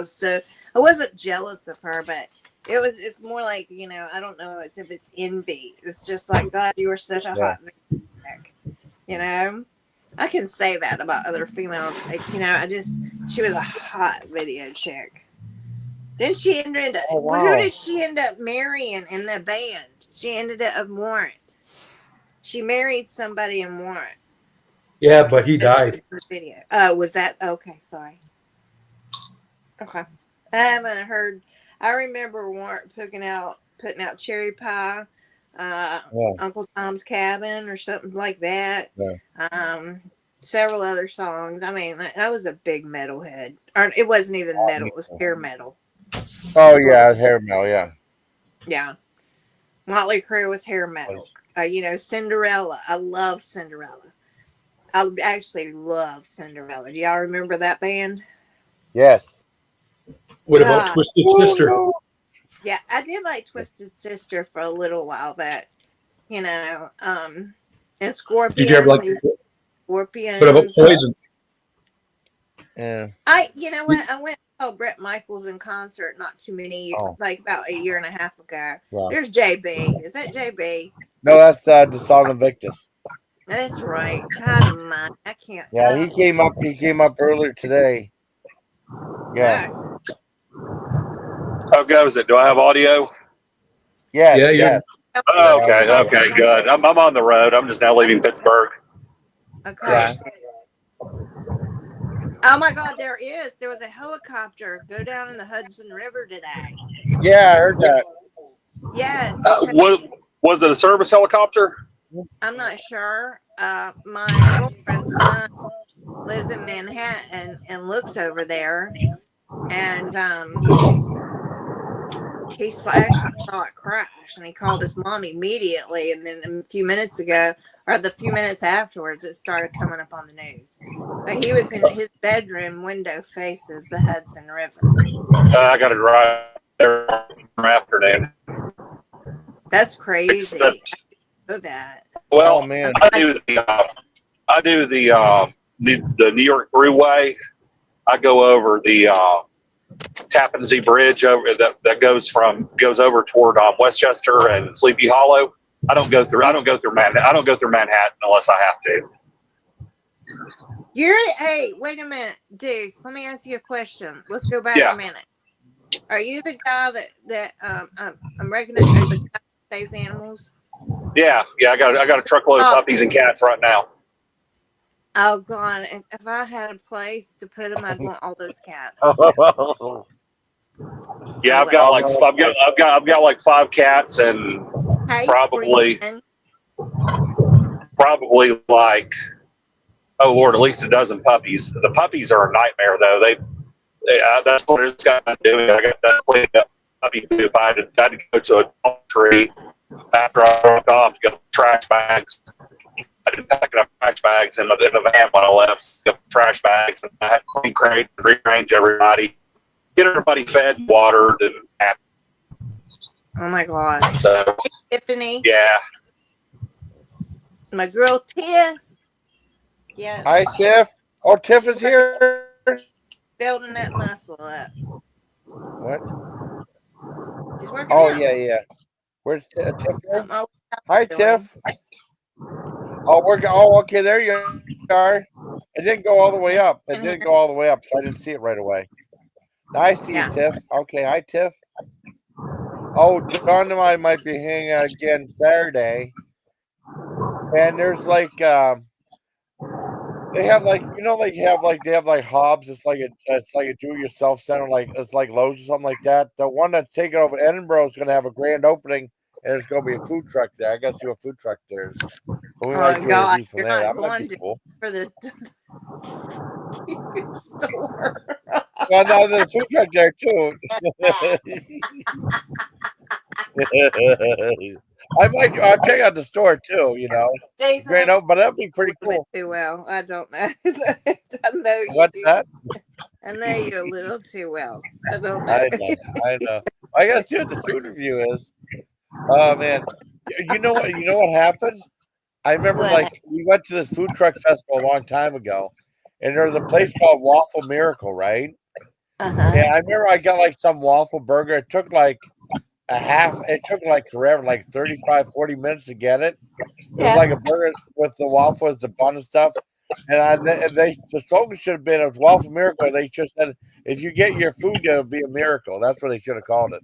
wasn't jealous of her, but it's more like, you know, I don't know if it's envy. It's just like, God, you were such a hot chick. You know? I can say that about other females. Like, you know, she was a hot video chick. Then she ended up, who did she end up marrying in the band? She ended up with Warrant. She married somebody in Warrant. Yeah, but he died. Video. Was that okay? Sorry. Okay. I haven't heard. I remember Warrant putting out Cherry Pie, Uncle Tom's Cabin, or something like that. Yeah. Several other songs. I mean, I was a big metalhead. Or it wasn't even metal; it was hair metal. Oh yeah, hair metal. Yeah. Yeah. Motley Crue was hair metal. You know, Cinderella. I love Cinderella. I actually love Cinderella. Do y'all remember that band? Yes. What about Twisted Sister? Yeah, I did like Twisted Sister for a little while, but you know, and Scorpions. Did you ever like Scorpions? What about Poison? Yeah. You know what? I went and saw Bret Michaels in concert not too many years, like about a year and a half ago. Wow. There's JB. Is that JB? No, that's DeSalle Invictus. That's right. God, I can't. Yeah, he came up. He came up earlier today. Yeah. How goes it? Do I have audio? Yeah. Yeah. Oh, okay, good. I'm on the road. I'm just now leaving Pittsburgh. Okay. Yeah. Oh my God, there was a helicopter go down in the Hudson River today. Yeah, I heard that. Yes. Okay. Was it a service helicopter? I'm not sure. My girlfriend's son lives in Manhattan and looks over there, and he actually saw it crash, and he called his mom immediately. And then a few minutes ago, or the few minutes afterwards, it started coming up on the news. But he was in his bedroom. Window faces the Hudson River. I got to drive there afternoon. That's crazy. know that. Well, Oh, man. I do the New York Thruway. I go over the Tappan Zee Bridge over that goes over toward Westchester and Sleepy Hollow. I don't go through Manhattan unless I have to. Hey, wait a minute, Deuce. Let me ask you a question. Let's go back Yeah. a minute. Are you the guy that I'm recognizing? Are the guy that saves animals? Yeah. I got a truckload of puppies and cats right now. Oh God! If I had a place to put them, I'd want all those cats. Yeah, I've got like 5 cats and Hey, probably friend. like, oh Lord, at least a dozen puppies. The puppies are a nightmare though. That's what it's got to do. I got that cleaned up puppy poop. I had to go to a dog tree after I dropped off to get trash bags. I didn't pack enough trash bags in the van when I left. Got trash bags, and I had to clean crate, rearrange everybody, get everybody fed and watered, and happy. Oh my God! So Hey, Tiffany. yeah. My girl Tiff. Yeah. Hi, Tiff. Oh, Tiff is here. Building that muscle up. What? She's working Oh, out. yeah. Where's Tiff? Something I Hi, doing. Tiff. Oh, okay. There you are. It didn't go all the way up. So I didn't see it right away. Now I see you, Tiff. Okay, hi, Tiff. Oh, John and I might be hanging out again Saturday. And there's like, they have like, they have like Hobbs. It's like a do-it-yourself center, like it's like Lowe's or something like that. The one that's taking over Edinburgh is going to have a grand opening, and there's going to be a food truck there. I got to see what food truck there is. But we might do a review from you're there. not That might going be to cool. for the store. Well, no, there's a food truck there too. I'll check out the store too. Jason, Grand open, but that'd be pretty cool. too well. I don't know. I know you. What's that? I know you a little too well. I don't know. I know. I gotta see what the food review is. Oh man, you know what? You know what happened? I remember What? we went to this food truck festival a long time ago, and there was a place called Waffle Miracle, right? Uh-huh. And I remember I got like some waffle burger. It took like it took like forever, like 35, 40 minutes to get it. It was like a burger with the waffles, the bun and stuff. And the slogan should have been a waffle miracle. They just said, if you get your food, it'll be a miracle. That's what they should have called it.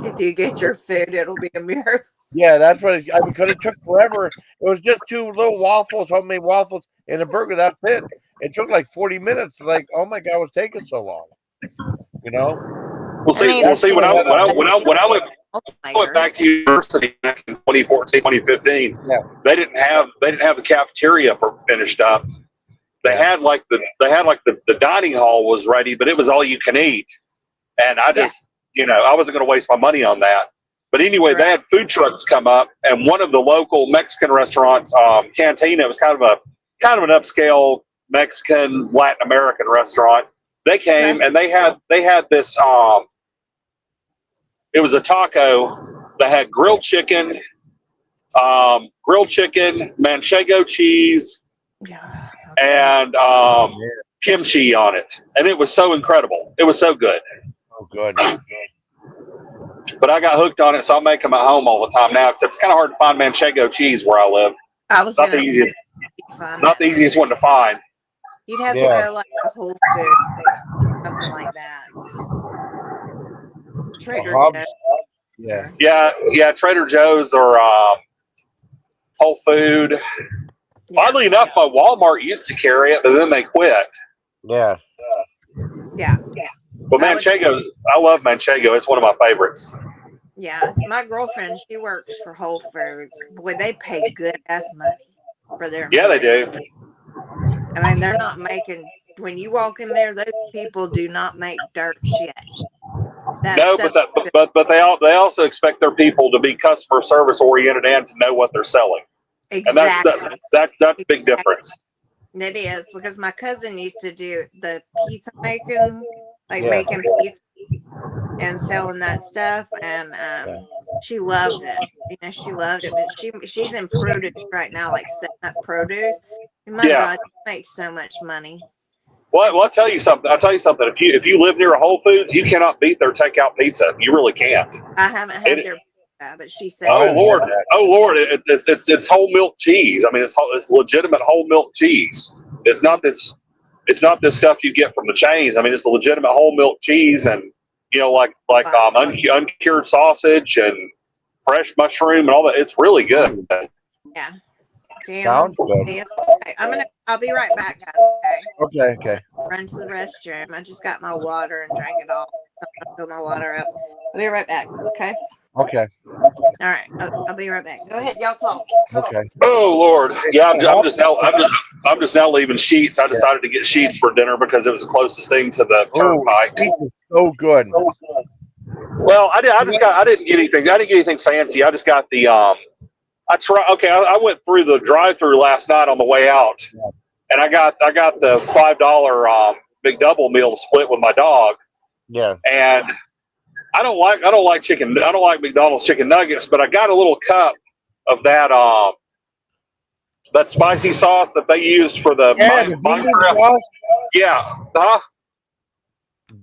If you get your food, it'll be a miracle. Yeah, that's what because it took forever. It was just 2 little waffles, homemade waffles, and a burger. That's it. It took like 40 minutes. Like, oh my God, what's taking so long? We'll see. When I went back to university back in 2014, 2015, they didn't have the cafeteria finished up. They had like the dining hall was ready, but it was all you can eat, and I just I wasn't going to waste my money on that. But anyway, they had food trucks come up, and one of the local Mexican restaurants, Cantina, was kind of an upscale Mexican Latin American restaurant. They came and they had this. It was a taco that had grilled chicken, manchego cheese, and kimchi on it, and it was so incredible. It was so good. Oh, good. But I got hooked on it, so I make them at home all the time now. Except it's kind of hard to find manchego cheese where I live. I was not the easiest one to find. You'd have to go like a Whole Foods, something like that. Trader Joe's. Yeah, Trader Joe's or Whole Food. Yeah. Oddly enough, my Walmart used to carry it, but then they quit. Yeah. But manchego, I love manchego. It's one of my favorites. Yeah, my girlfriend, she works for Whole Foods. Boy, they pay good ass money for their. Yeah, they do. I mean, they're not making. When you walk in there, those people do not make dirt shit. But they also expect their people to be customer service oriented and to know what they're selling. Exactly. And that's a big difference. It is, because my cousin used to do the pizza making, making pizza and selling that stuff, and she loved it. You know, she loved it. But she's in produce right now, like setting up produce. And my God, she makes so much money. Well, I'll tell you something. If you live near a Whole Foods, you cannot beat their takeout pizza. You really can't. I haven't had their pizza, but she said, "Oh Lord, it's whole milk cheese. I mean, it's legitimate whole milk cheese. It's not this stuff you get from the chains. I mean, it's a legitimate whole milk cheese, and you know, like uncured sausage and fresh mushroom and all that. It's really good. Yeah. Damn. Sounds good. Damn. Okay, I'll be right back, guys. Okay. Run to the restroom. I just got my water and drank it all. So I'm gonna fill my water up. I'll be right back. Okay. Okay. All right. I'll be right back. Go ahead, y'all talk. Okay. Oh Lord, yeah. I'm just now leaving Sheets. I decided to get Sheets for dinner because it was the closest thing to the turnpike. So good. Well, I didn't get anything. I didn't get anything fancy. I just got the I went through the drive-through last night on the way out, and I got the $5 big double meal split with my dog. Yeah. And I don't like chicken. I don't like McDonald's chicken nuggets, but I got a little cup of that spicy sauce that they used for the sauce. Yeah. Huh?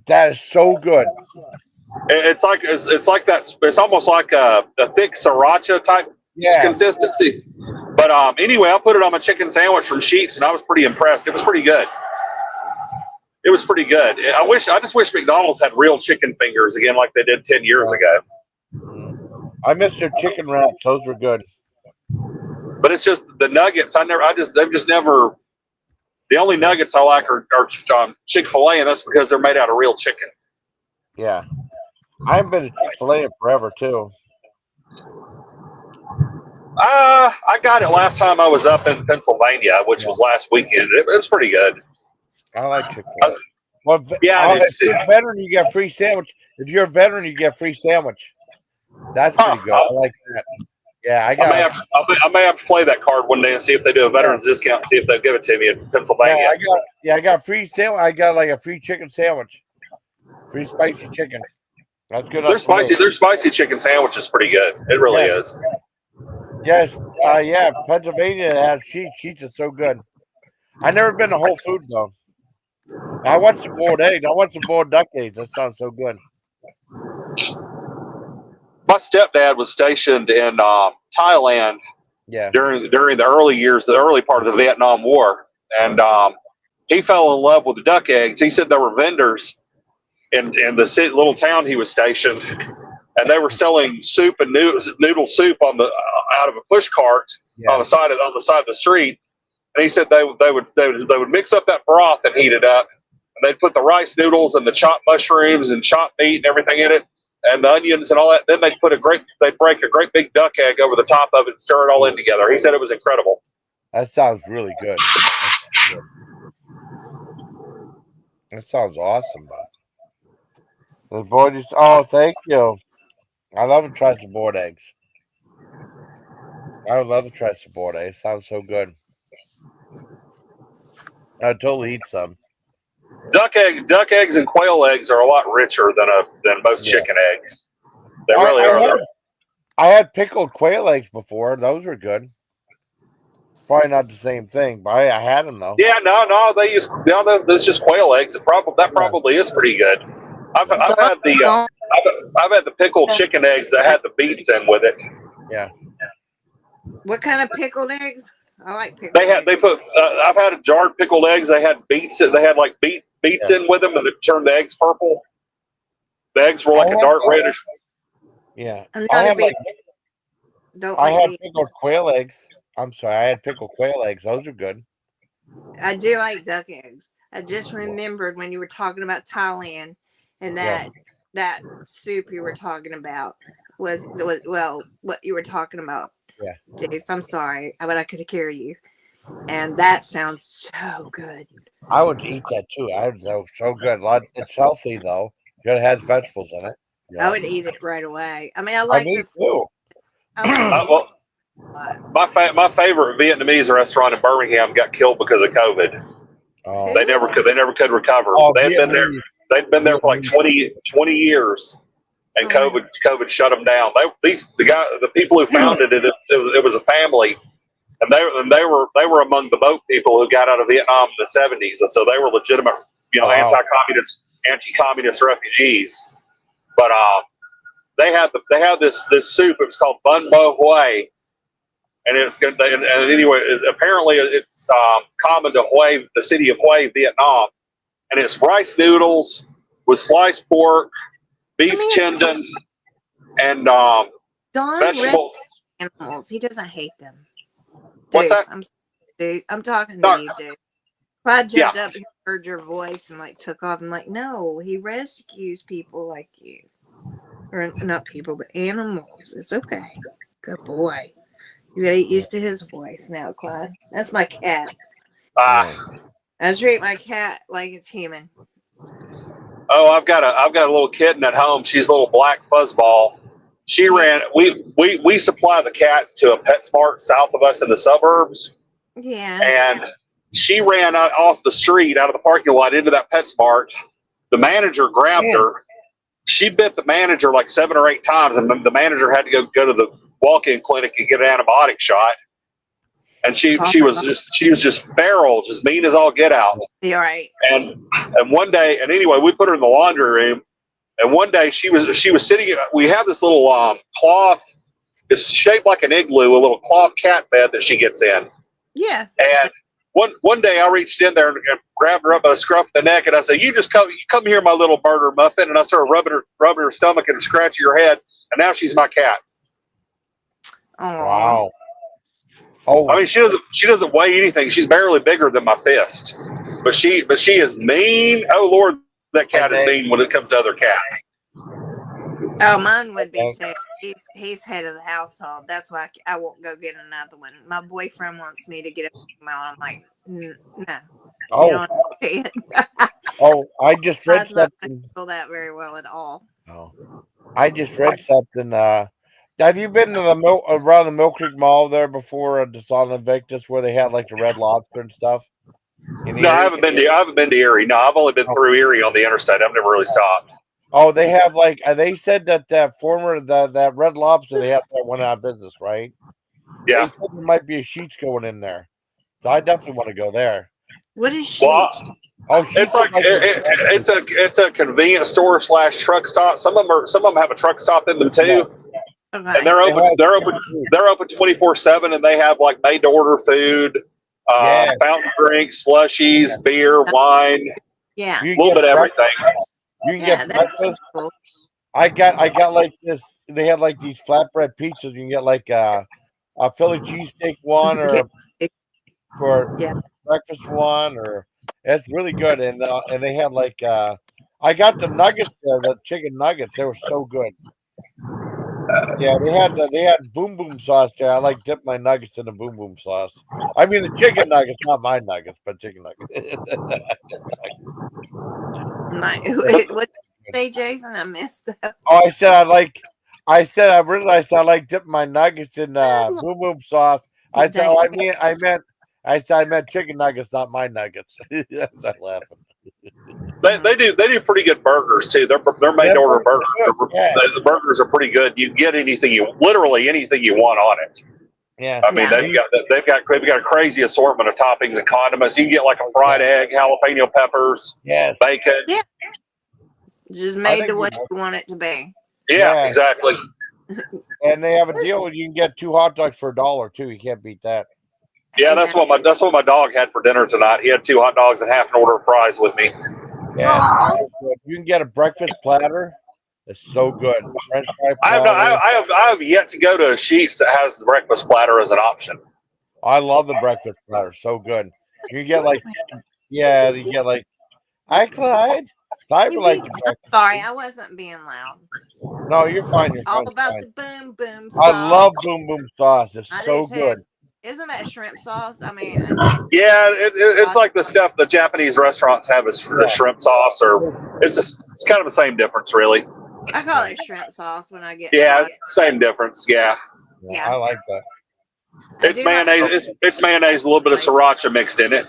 That is so good. It's like that. It's almost like a thick sriracha type consistency. But anyway, I put it on my chicken sandwich from Sheets, and I was pretty impressed. It was pretty good. I just wish McDonald's had real chicken fingers again, like they did 10 years ago. I missed their chicken wraps; those were good. But it's just the nuggets. They've just never. The only nuggets I like are Chick-fil-A, and that's because they're made out of real chicken. Yeah, I've been a Chick-fil-A forever too. I got it last time I was up in Pennsylvania, which was last weekend. It was pretty good. I like Chick-fil-A. Well, if you're a veteran, you get a free sandwich. If you're a veteran, you get a free sandwich. That's pretty good. I like that. Yeah, I may have to play that card one day and see if they do a veterans discount and see if they'll give it to me in Pennsylvania. I got a free sandwich. I got like a free chicken sandwich. Free spicy chicken. That's good. Their spicy chicken sandwich is pretty good. It really is. Yes. Pennsylvania has Sheets. Sheets is so good. I never been to Whole Foods though. I want some boiled eggs. I want some boiled duck eggs. That sounds so good. My stepdad was stationed in Thailand during the early part of the Vietnam War, and he fell in love with the duck eggs. He said there were vendors in the little town he was stationed, and they were selling soup and noodle soup out of a push cart on the side of the street. And he said they would mix up that broth and heat it up, and they'd put the rice noodles and the chopped mushrooms and chopped meat and everything in it, and the onions and all that. Then they'd break a great big duck egg over the top of it and stir it all in together. He said it was incredible. That sounds really good. That sounds awesome, bud. The boy thank you. I love to try some boiled eggs. I would love to try some boiled eggs. Sounds so good. I'd totally eat some. Duck eggs and quail eggs are a lot richer than most chicken eggs. They really are. I had pickled quail eggs before. Those were good. Probably not the same thing, but I had them though. Yeah, no, that's just quail eggs. That probably is pretty good. I've had the pickled chicken eggs that had the beets in with it. Yeah. What kind of pickled eggs? I like pickled eggs. I've had jarred pickled eggs. They had beets. They had like beets in with them, and it turned the eggs purple. The eggs were like a dark reddish. Yeah. I had pickled quail eggs. I'm sorry, I had pickled quail eggs. Those are good. I do like duck eggs. I just remembered when you were talking about Thailand and that soup you were talking about was what you were talking about. Yeah. Deuce, I'm sorry, but I could hear you. And that sounds so good. I would eat that too. So good. It's healthy though. It has vegetables in it. Yeah. I would eat it right away. I mean, I like it too. My favorite Vietnamese restaurant in Birmingham got killed because of COVID. Oh. They never could recover. Oh, They'd been there for like 20 years. and COVID shut them down. The people who founded it was a family, and they were among the boat people who got out of Vietnam in the 70s, and so they were legitimate, anti-communist refugees. But they had this soup. It was called Bun Bo Hue, and it's good. And anyway, apparently it's common to Hue, the city of Hue, Vietnam, and it's rice noodles with sliced pork, beef tendon, and vegetables. Animals. He doesn't hate them. What's that? I'm talking to you, dude. If I jumped up and heard your voice and like took off, I'm like, no, he rescues people like you. Or not people, but animals. It's okay. Good boy. You gotta get used to his voice now, Clyde. That's my cat. I treat my cat like it's human. Oh, I've got a little kitten at home. She's a little black fuzzball. She ran. We supply the cats to a PetSmart south of us in the suburbs. Yeah. And she ran off the street out of the parking lot into that PetSmart. The manager grabbed her. She bit the manager like 7 or 8 times, and the manager had to go to the walk-in clinic and get an antibiotic shot. And she was just feral, just mean as all get out. You're right. And one day, and anyway, we put her in the laundry room. And one day she was sitting. We have this little cloth. It's shaped like an igloo, a little cloth cat bed that she gets in. Yeah. And one day I reached in there and grabbed her up by the scruff of the neck, and I said, "You come here, my little murder muffin." And I started rubbing her stomach and scratching her head, and now she's my cat. Oh. Wow. Oh, I mean, she doesn't weigh anything. She's barely bigger than my fist, but she is mean. Oh Lord, that cat is mean when it comes to other cats. Oh, mine would be too. He's head of the household. That's why I won't go get another one. My boyfriend wants me to get a female. I'm like, no. oh, oh! I just read something. I don't feel that very well at all. Oh, I just read something. Have you been to around the Mill Creek Mall there before, just on Invictus, where they had like the Red Lobster and stuff? No, I haven't been to Erie. No, I've only been through Erie on the interstate. I've never really stopped. Oh, they have like they said that that Red Lobster they have that went out of business, right? Yeah, they said there might be a Sheetz going in there, so I definitely want to go there. What is Sheetz? Well, it's like it's a convenience store / truck stop. Some of them have a truck stop in them too. Okay. And they're open 24/7, and they have like made to order food, fountain drinks, slushies, beer, wine, a little bit of everything. You can get breakfast. Cool. I got like this. They had like these flatbread pizzas. You can get like a Philly cheesesteak one or breakfast one, or it's really good. And they had like I got the nuggets there, the chicken nuggets. They were so good. Yeah, they had boom boom sauce there. I like dip my nuggets in the boom boom sauce. I mean the chicken nuggets, not my nuggets, but chicken nuggets. What did you say, Jason? I missed that. Oh, I realized I like dipping my nuggets in boom boom sauce. I meant chicken nuggets, not my nuggets. I'm laughing. They do pretty good burgers too. They're made to order burgers. The burgers are pretty good. You get literally anything you want on it. Yeah, I mean they've got a crazy assortment of toppings and condiments. You can get like a fried egg, jalapeno peppers, bacon. Yeah, just made to what you want it to be. Yeah, exactly. And they have a deal where you can get 2 hot dogs for $1 too. You can't beat that. Yeah, that's what my dog had for dinner tonight. He had 2 hot dogs and half an order of fries with me. Yeah, you can get a breakfast platter. It's so good. French fry platter. I have yet to go to a Sheetz that has the breakfast platter as an option. I love the breakfast platter. So good. You can get like, hi Clyde. Clyde would like the breakfast. Sorry, I wasn't being loud. No, you're fine. You're all fine, about fine. the boom boom sauce. I love boom boom sauce. It's so good. Isn't that shrimp sauce? I mean, it's like the stuff the Japanese restaurants have is the shrimp sauce, or it's kind of the same difference, really. I call it shrimp sauce when I get. Yeah, same difference. Yeah, I like that. It's mayonnaise. It's mayonnaise, a little bit of sriracha mixed in it.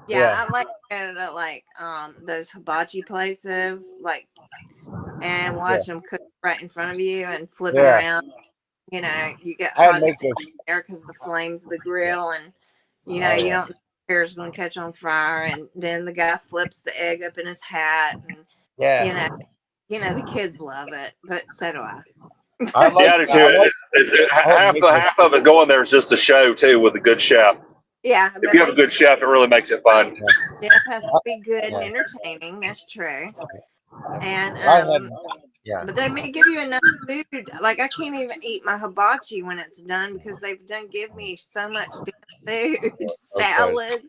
Yeah, I like Canada, like those hibachi places, like, and watch them cook right in front of you and flip it around. You know, you get hot air because the flames of the grill, and you know you don't know if the air's going to catch on fire, and then the guy flips the egg up in his hat, and you know the kids love it, but so do I. I do too. Half of it going there is just a show too with a good chef. Yeah, if you have a good chef, it really makes it fun. Chef has to be good and entertaining. That's true. And but they may give you enough food. Like I can't even eat my hibachi when it's done because they've done give me so much damn food, salad.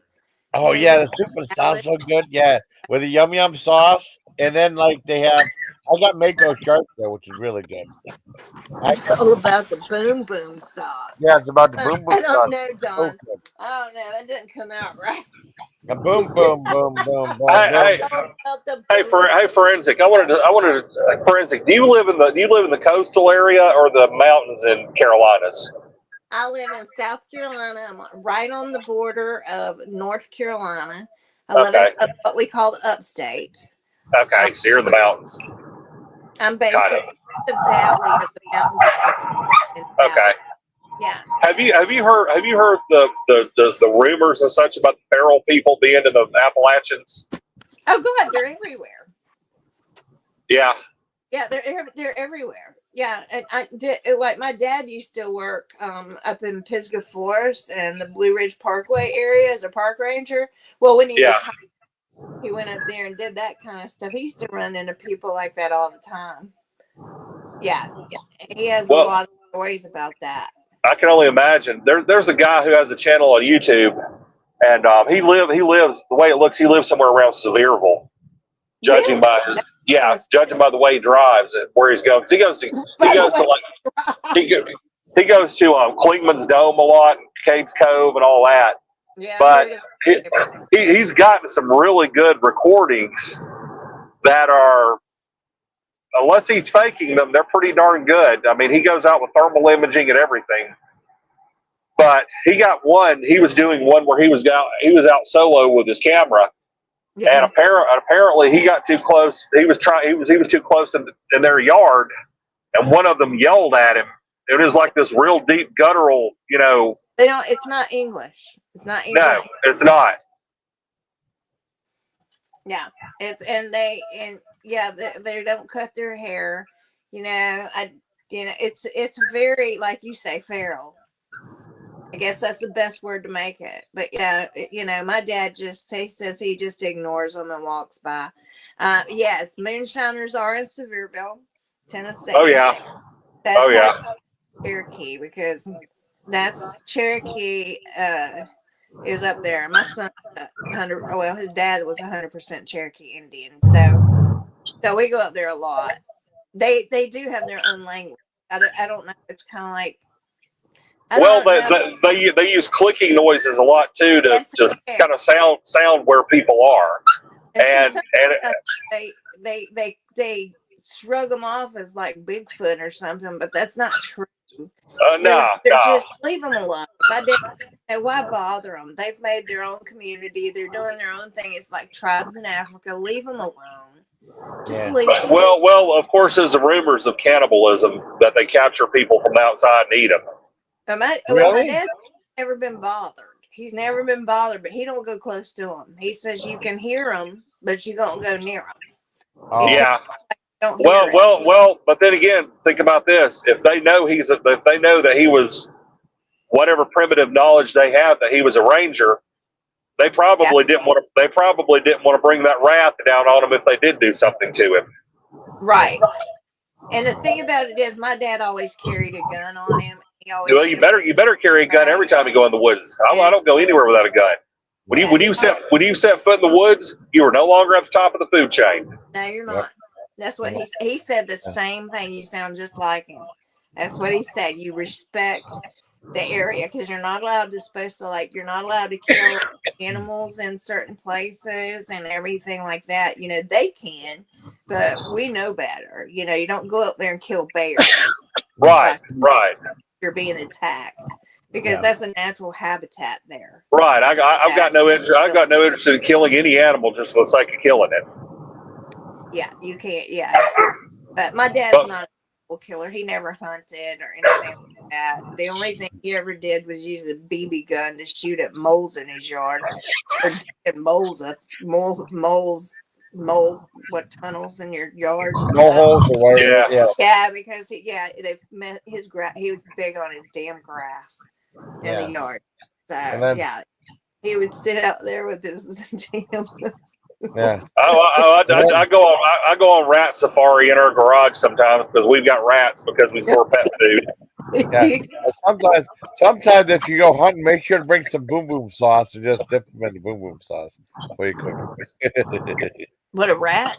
Oh yeah, the soup and sauce so good. Yeah, with the yum yum sauce, and then like they have. I got Mako shark there, which is really good. All about the boom boom sauce. Yeah, it's about the boom boom. I don't know, Don. I don't know. That didn't come out right. A boom boom boom boom boom. Hey, Forensic. I wanted to Forensic. Do you live in the coastal area or the mountains in Carolinas? I live in South Carolina. I'm right on the border of North Carolina. I live in what we call the upstate. Okay, so you're in the mountains. I'm basically the valley of the mountains. Okay. Yeah. Have you heard the rumors and such about the feral people being in the Appalachians? Oh God, they're everywhere. Yeah. Yeah, they're everywhere. Yeah, and like my dad used to work up in Pisgah Forest and the Blue Ridge Parkway area as a park ranger. Well, when he retired, he went up there and did that kind of stuff. He used to run into people like that all the time. Yeah. He has a lot of stories about that. I can only imagine. There's a guy who has a channel on YouTube, and he lives the way it looks. He lives somewhere around Sevierville, judging by the way he drives and where he's going. He goes to Klingman's Dome a lot, and Cades Cove, and all that. Yeah, but he's gotten some really good recordings that are, unless he's faking them, they're pretty darn good. I mean, he goes out with thermal imaging and everything. But he got one. He was doing one where he was out solo with his camera, and apparently he got too close. He was too close in their yard, and one of them yelled at him. It was like this real deep guttural, They don't. It's not English. It's not English. No, it's not. Yeah, they don't cut their hair. It's very, like you say, feral. I guess that's the best word to make it. But yeah, my dad says he just ignores them and walks by. Yes, moonshiners are in Sevierville, Tennessee. Oh yeah. That's Cherokee, because that's Cherokee is up there. My son, his dad was 100% Cherokee Indian, so we go up there a lot. They do have their own language. I don't know. It's kind of like. They use clicking noises a lot too to just kind of sound where people are, and they shrug them off as like Bigfoot or something, but that's not true. No. Just leave them alone. Why bother them? They've made their own community. They're doing their own thing. It's like tribes in Africa. Leave them alone. Just leave them. Well, of course, there's the rumors of cannibalism that they capture people from outside and eat them. My dad's never been bothered. He's never been bothered, but he don't go close to them. He says you can hear them, but you don't go near them. Yeah. Well, but then again, think about this. If they know that he was, whatever primitive knowledge they have that he was a ranger, they probably didn't want to bring that wrath down on him if they did do something to him. Right. And the thing about it is, my dad always carried a gun on him. You better carry a gun every time you go in the woods. I don't go anywhere without a gun. When you set foot in the woods, you are no longer at the top of the food chain. No, you're not. That's what he said. The same thing. You sound just like him. That's what he said. You respect the area because you're not allowed to kill animals in certain places and everything like that. They can, but we know better. You don't go up there and kill bears. Right. You're being attacked. because that's a natural habitat there. Right. I've got no interest. I've got no interest in killing any animal just for the sake of killing it. Yeah, you can't. Yeah, but my dad's not a killer. He never hunted or anything like that. The only thing he ever did was use a BB gun to shoot at moles in his yard, or at moles, what tunnels in your yard? No holes or whatever. Yeah, because they've met his grass. He was big on his damn grass in the yard. So he would sit out there with his damn. Yeah. I go on rat safari in our garage sometimes because we've got rats because we store pet food. Yeah. Sometimes if you go hunting, make sure to bring some boom boom sauce and just dip them in the boom boom sauce before you cook. What, a rat?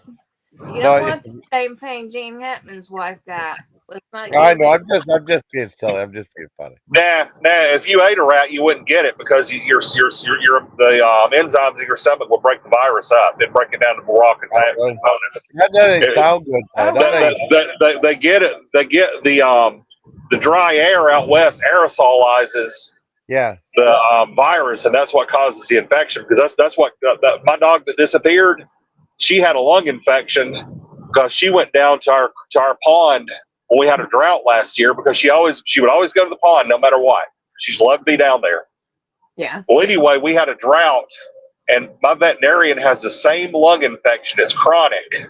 You don't want the same thing Gene Hackman's wife got. I know. I'm just being silly. I'm just being funny. Nah. If you ate a rat, you wouldn't get it because the enzymes in your stomach will break the virus up. They break it down to raw components. That doesn't sound good. They get it. They get the dry air out west aerosolizes the virus, and that's what causes the infection. Because that's what my dog that disappeared. She had a lung infection because she went down to our pond when we had a drought last year because she would always go to the pond no matter what. She's loved to be down there. Yeah. Well, anyway, we had a drought, and my veterinarian has the same lung infection. It's chronic.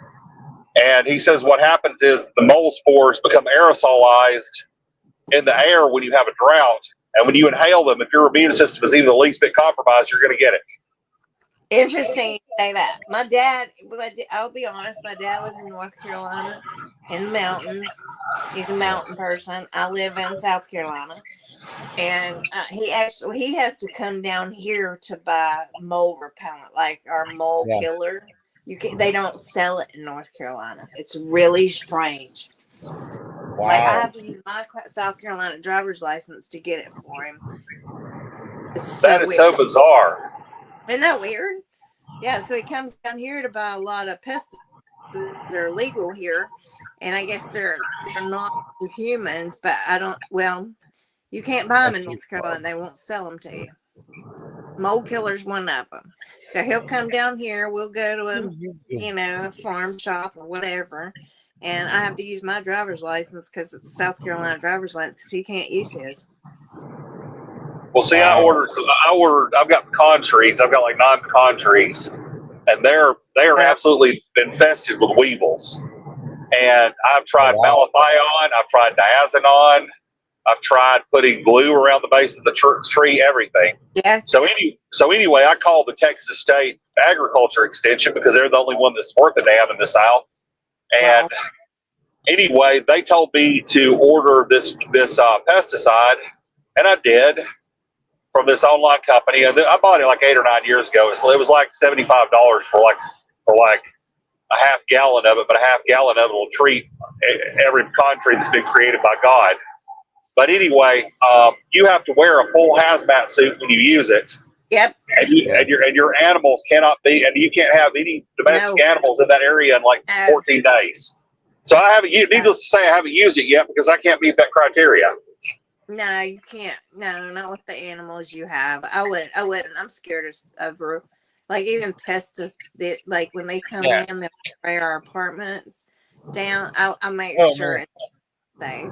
And he says what happens is the mole spores become aerosolized in the air when you have a drought. And when you inhale them, if your immune system is even the least bit compromised, you're going to get it. Interesting you say that. My dad, I'll be honest, my dad lives in North Carolina in the mountains. He's a mountain person. I live in South Carolina. And he has to come down here to buy mole repellent, like our mole killer. They don't sell it in North Carolina. It's really strange. Wow. Like I have to use my South Carolina driver's license to get it for him. That is so bizarre. Isn't that weird? Yeah, so he comes down here to buy a lot of pesticides. They're legal here, and I guess they're not for humans, but you can't buy them in North Carolina. They won't sell them to you. Mole killer's one of them. So he'll come down here. We'll go to a farm shop or whatever, and I have to use my driver's license because it's a South Carolina driver's license. He can't use his. Well, see, I've got pecan trees. I've got like 9 pecan trees, and they are absolutely infested with weevils. And I've tried malathion, I've tried diazinon, I've tried putting glue around the base of the tree, everything. Yeah. So anyway, I called the Texas State Agriculture Extension because they're the only one that support the dam in the South. And anyway, they told me to order this pesticide, and I did. From this online company, and I bought it like 8 or 9 years ago. So it was like $75 for like a half gallon of it, but a half gallon of it will treat every pecan tree that's been created by God. But anyway, you have to wear a full hazmat suit when you use it. Yep. And your animals cannot be, and you can't have any domestic animals in that area in like 14 days. So needless to say, I haven't used it yet because I can't meet that criteria. No, you can't. No, not with the animals you have. I wouldn't. I'm scared of like even pests. Like when they come in, they spray our apartments down. I make sure it's safe.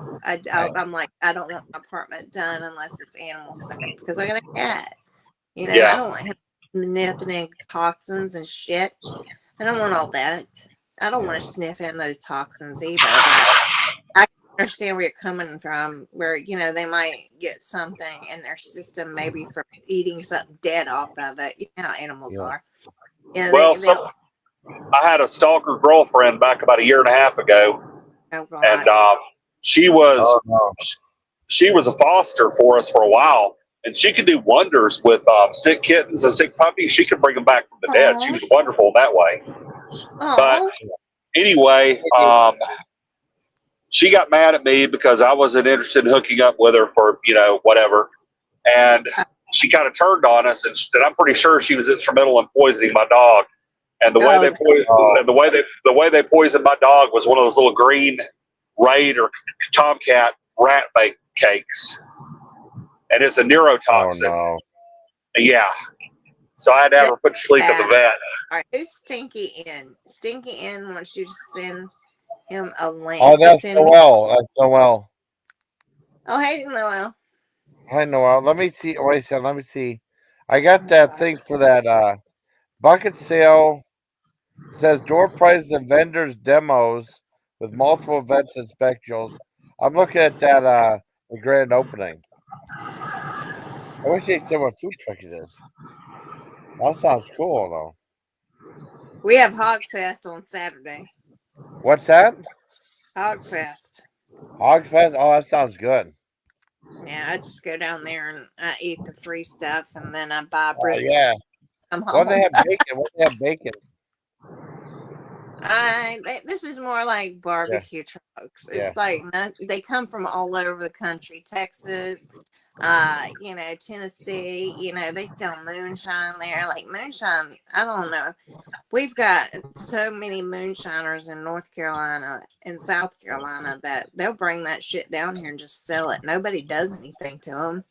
I'm like, I don't want my apartment done unless it's animal safe because I got a cat. I don't want him sniffing in toxins and shit. I don't want all that. I don't want to sniff in those toxins either. But I understand where you're coming from, where they might get something in their system, maybe from eating something dead off of it. You know how animals are. I had a stalker girlfriend back about 1.5 years ago, and she was a foster for us for a while, and she could do wonders with sick kittens and sick puppies. She could bring them back from the dead. She was wonderful that way. But anyway, she got mad at me because I wasn't interested in hooking up with her for, whatever. And she kind of turned on us, and I'm pretty sure she was instrumental in poisoning my dog. And the way they poisoned my dog was one of those little green Raid or Tomcat rat bake cakes. and it's a neurotoxin. Oh, no. Yeah. So I had to have her put to sleep at the vet. All right, who's Stinky in? Stinky in wants you to send him a link. Oh, that's Noel. That's Noel. Oh, hey, Noel. Hi, Noel. Let me see. Wait a second. Let me see. I got that thing for that bucket sale. It says door prizes and vendors demos with multiple events and specials. I'm looking at that the grand opening. I wish they said what food truck it is. That sounds cool though. We have Hogfest on Saturday. What's that? Hogfest. Hogfest? Oh, that sounds good. Yeah, I just go down there and I eat the free stuff, and then I buy brisket. Yeah. I'm home. What they have bacon? What they have bacon? This is more like barbecue trucks. It's like they come from all over the country. Texas, Tennessee, they sell moonshine there. Like moonshine, I don't know. We've got so many moonshiners in North Carolina and South Carolina that they'll bring that shit down here and just sell it. Nobody does anything to them.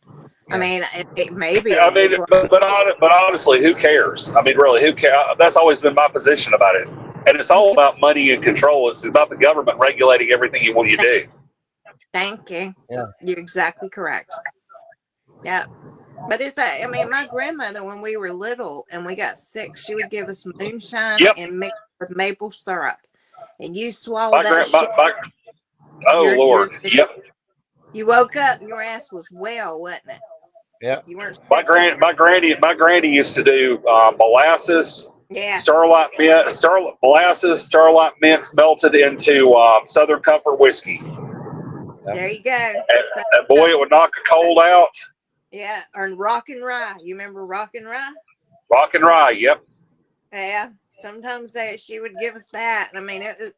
I mean, it may be. I mean, but honestly, who cares? I mean, really, who cares? That's always been my position about it. And it's all about money and control. It's about the government regulating everything you do. Thank you. Yeah. You're exactly correct. Yeah. But my grandmother, when we were little and we got sick, she would give us moonshine and mix with maple syrup. And you swallowed that shit. Lord. Yep. You woke up, your ass was well, wasn't it? Yeah. You weren't. My granny used to do molasses. Yeah. Starlight mints melted into Southern Comfort whiskey. There you go. And boy, it would knock a cold out. Yeah, or Rock and Rye. You remember Rock and Rye? Rock and Rye, yep. Yeah. Sometimes she would give us that. I mean, it was.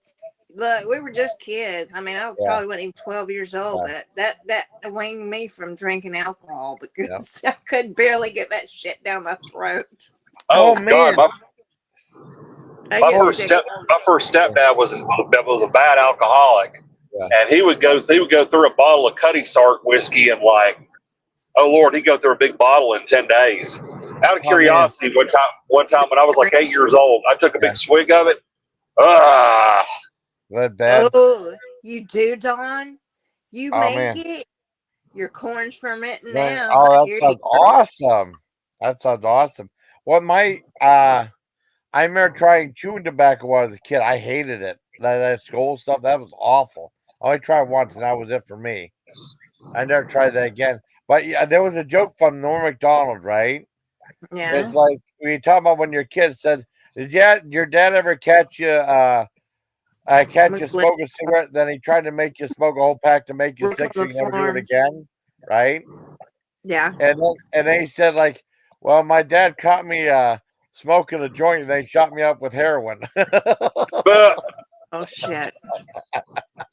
Look, we were just kids. I mean, I probably wasn't even 12 years old, but that weaned me from drinking alcohol because I could barely get that shit down my throat. Oh man. God, my first stepdad was a bad alcoholic, and he would go through a bottle of Cutty Sark whiskey and oh Lord, he'd go through a big bottle in 10 days. Out of curiosity, one time when I was like 8 years old, I took a big swig of it. Bad. Oh, you do, Don? You make it? Your corn's fermenting now. Oh, that sounds awesome. That sounds awesome. Well, I remember trying chewing tobacco when I was a kid. I hated it. That school stuff, that was awful. I only tried once, and that was it for me. I never tried that again. But there was a joke from Norm Macdonald, right? Yeah. It's like when you talk about when your kid said, "Did your dad ever catch you smoke a cigarette?" Then he tried to make you smoke a whole pack to make you sick, so you never do it again, right? Yeah. And then he said, well, my dad caught me smoking a joint, and they shot me up with heroin. Oh shit!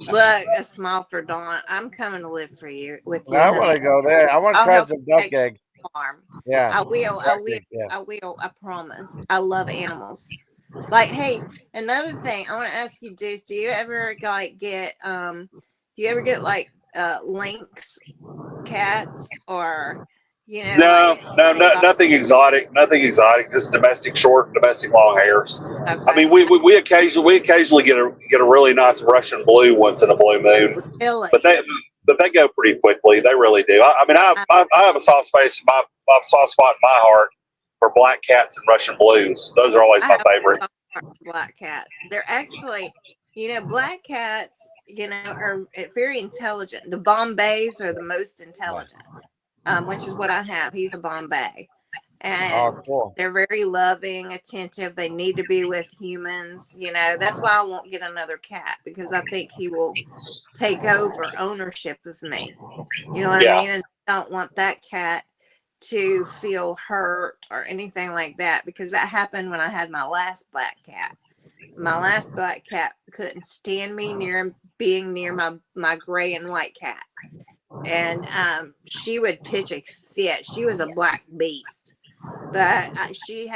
Look, a smile for Dawn. I'm coming to live with you. I want to go there. I want to try some duck eggs. Farm. Yeah, I will. I promise. I love animals. Hey, another thing I want to ask you, Deuce. Do you ever get lynx cats or No, nothing exotic. Nothing exotic. Just domestic short, domestic long hairs. Okay. I mean, we occasionally get a really nice Russian blue once in a blue moon. Really? But they go pretty quickly. They really do. I mean, I have a soft spot in my heart for black cats and Russian blues. Those are always my favorites. Black cats. They're actually, black cats, are very intelligent. The Bombays are the most intelligent. Which is what I have. He's a Bombay. And cool. They're very loving, attentive. They need to be with humans. That's why I won't get another cat, because I think he will take over ownership of me. You know what I mean? And I don't want that cat to feel hurt or anything like that, because that happened when I had my last black cat. My last black cat couldn't stand me being near my gray and white cat. And she would pitch a fit. She was a black beast, but she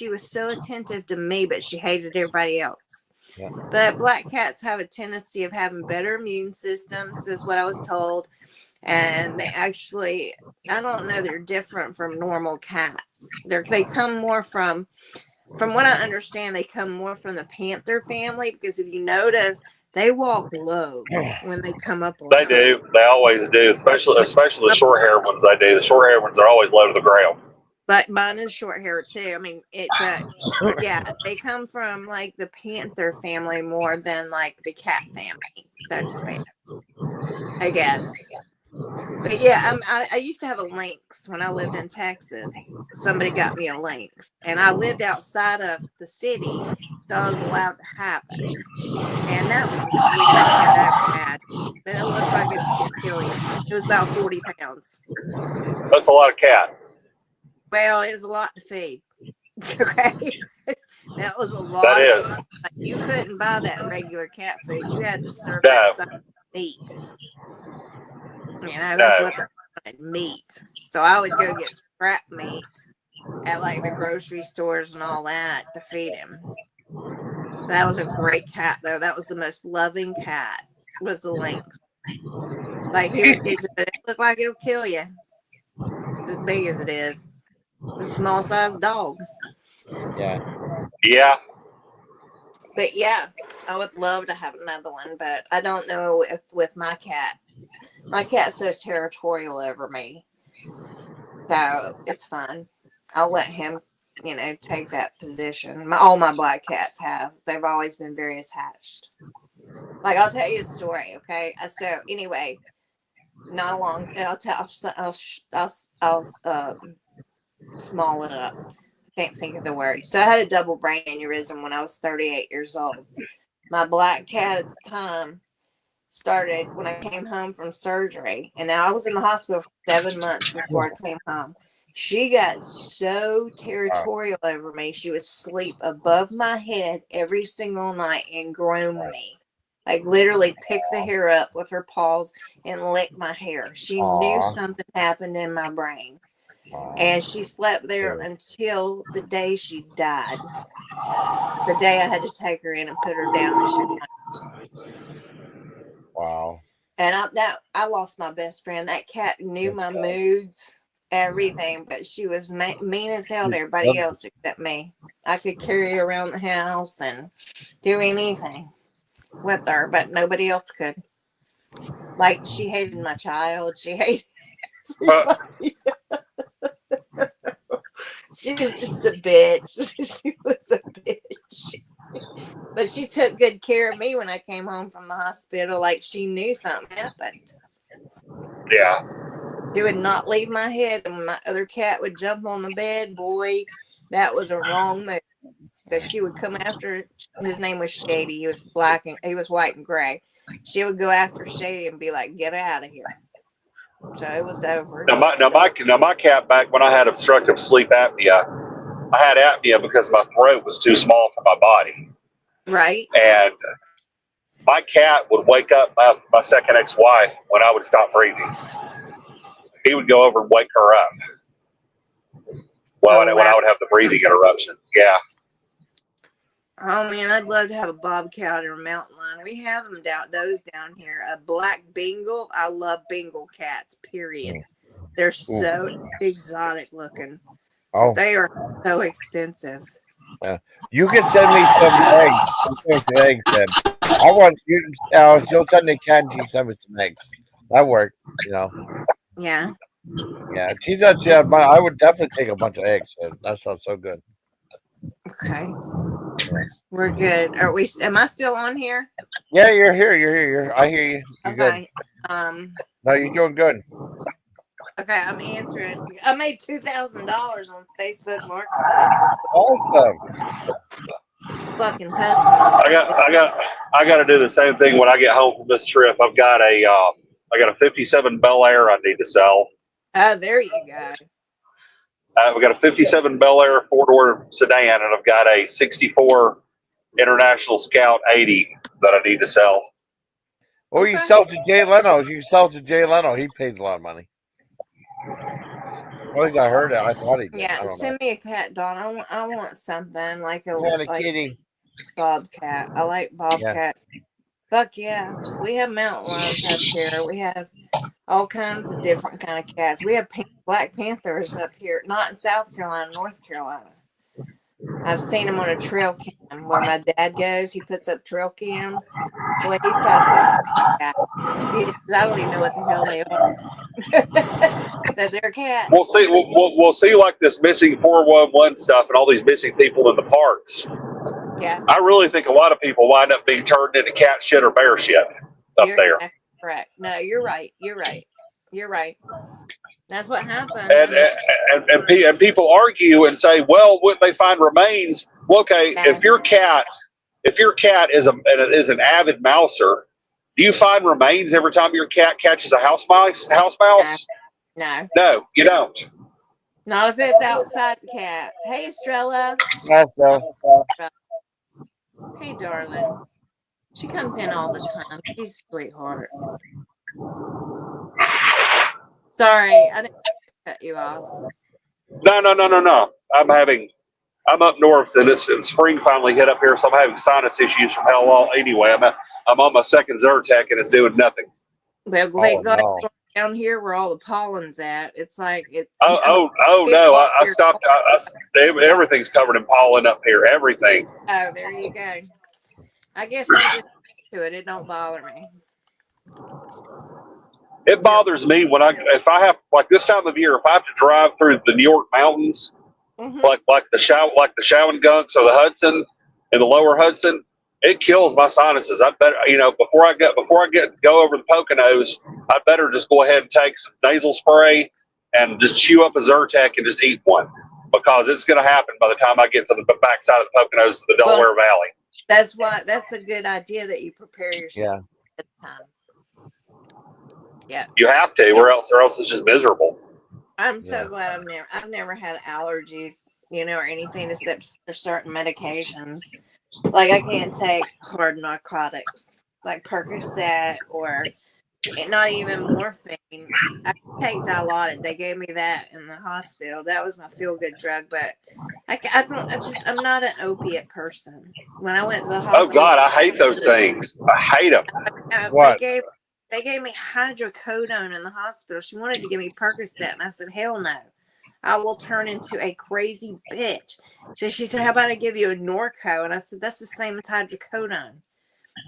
was so attentive to me, but she hated everybody else. Yeah. But black cats have a tendency of having better immune systems, is what I was told. And they actually, I don't know, they're different from normal cats. They come more from what I understand, they come more from the panther family, because if you notice, they walk low when they come up on They do. They always do. Especially the short hair ones. They do. The short hair ones are always low to the ground. But mine is short hair too. I mean, but yeah, they come from like the panther family more than like the cat family, so to speak, I guess. But yeah, I used to have a lynx when I lived in Texas. Somebody got me a lynx, and I lived outside of the city, so I was allowed to have it. And that was the sweetest cat I ever had. But it looked like it would kill you. It was about 40 pounds. That's a lot of cat. Well, it was a lot to feed. Okay, that was a lot. That is. You couldn't buy that regular cat food. You had to serve that side meat. You know, that's what they wanted, meat. So I would go get scrap meat at like the grocery stores and all that to feed him. That was a great cat, though. That was the most loving cat. Was the lynx. Like it looked like it'll kill you. As big as it is. It's a small sized dog. Yeah. Yeah. But yeah, I would love to have another one, but I don't know if with my cat. My cat's so territorial over me. So it's fun. I'll let him, take that position. All my black cats have. They've always been very attached. Like, I'll tell you a story, okay? So anyway, not long. I'll small it up. Can't think of the word. So I had a double brain aneurysm when I was 38 years old. My black cat at the time started when I came home from surgery, and now I was in the hospital for 7 months before I came home. She got so territorial over me. She would sleep above my head every single night and groom me. Like literally pick the hair up with her paws and lick my hair. She knew something happened in my brain. And she slept there until the day she died. The day I had to take her in and put her down. Wow. And I lost my best friend. That cat knew my moods, everything, but she was mean as hell to everybody else except me. I could carry her around the house and do anything with her, but nobody else could. Like, she hated my child. She hated everybody. She was just a bitch. She was a bitch. But she took good care of me when I came home from the hospital. Like, she knew something happened. Yeah. She would not leave my head. And when my other cat would jump on the bed, boy, that was a wrong move. Because she would come after, his name was Shady. He was black and he was white and gray. She would go after Shady and be like, get out of here. So it was over. Now my cat, back when I had obstructive sleep apnea, I had apnea because my throat was too small for my body. Right. And my cat would wake up my second ex-wife when I would stop breathing. He would go over and wake her up. When I would have the breathing interruptions. Yeah. Oh man, I'd love to have a bobcat or a mountain lion. We have them down here. A black Bengal. I love Bengal cats. Period. They're so exotic looking. Oh, they are so expensive. You can send me some eggs. I want you. She'll send me candy. Send me some eggs. That worked. Yeah. Yeah. She's not. Yeah, but I would definitely take a bunch of eggs. That sounds so good. Okay. We're good. Are we? Am I still on here? Yeah, you're here. I hear you. You're okay. Good. No, you're doing good. Okay, I'm answering. I made $2,000 on Facebook Marketplace. Awesome. Fucking hustling. I got to do the same thing when I get home from this trip. I got a 57 Bel Air I need to sell. Oh, there you go. We got a 57 Bel Air 4-door sedan, and I've got a 64 International Scout 80 that I need to sell. Oh, you sell to Jay Leno. You sell to Jay Leno. He pays a lot of money. At least I heard it. I thought he did. Yeah, send me a cat, Dawn. I want something like a kitty. Bobcat. I like bobcats. Yeah. Fuck yeah. We have mountain lions up here. We have all kinds of different kind of cats. We have Black Panthers up here, not in South Carolina, North Carolina. I've seen them on a trail cam where my dad goes. He puts up trail cams. Well, he's found cat. He says, I don't even know what the hell they are. That they're a cat. We'll see like this missing 411 stuff and all these missing people in the parks. Yeah. I really think a lot of people wind up being turned into cat shit or bear shit up You're there. exactly correct. No, you're right. You're right. That's what happened. And people argue and say, well, when they find remains, well, okay, if your cat is an avid mouser, do you find remains every time your cat catches a house mouse? No, you don't. Not if it's outside the cat. Hey, Estrella. Hey, darling. She comes in all the time. She's a sweetheart. Sorry, I didn't cut you off. No. I'm up north, and spring finally hit up here, so I'm having sinus issues from hell all. Anyway, I'm on my second Zyrtec, and it's doing nothing. Well, thank God down here where all the pollen's at. It's like it. No! I stopped. Everything's covered in pollen up here. Everything. Oh, there you go. I guess I'm just to it. It don't bother me. It bothers me when if I have like this time of year, if I have to drive through the New York mountains, like the Shawangunk or the Hudson and the lower Hudson, it kills my sinuses. I better, before I go over the Poconos, I better just go ahead and take some nasal spray and just chew up a Zyrtec and just eat one, because it's going to happen by the time I get to the backside of the Poconos to the Delaware Valley. That's a good idea that you prepare yourself at the time. Yeah. You have to, or else it's just miserable. I'm so glad I've never had allergies, or anything except for certain medications. Like I can't take hard narcotics like Percocet or not even morphine. I take Dilaudid. They gave me that in the hospital. That was my feel-good drug, but I'm not an opiate person. When I went to the hospital, oh God, I hate those things. I hate them. What? They gave me hydrocodone in the hospital. She wanted to give me Percocet, and I said, hell no. I will turn into a crazy bitch. So she said, how about I give you a Norco? And I said, that's the same as hydrocodone.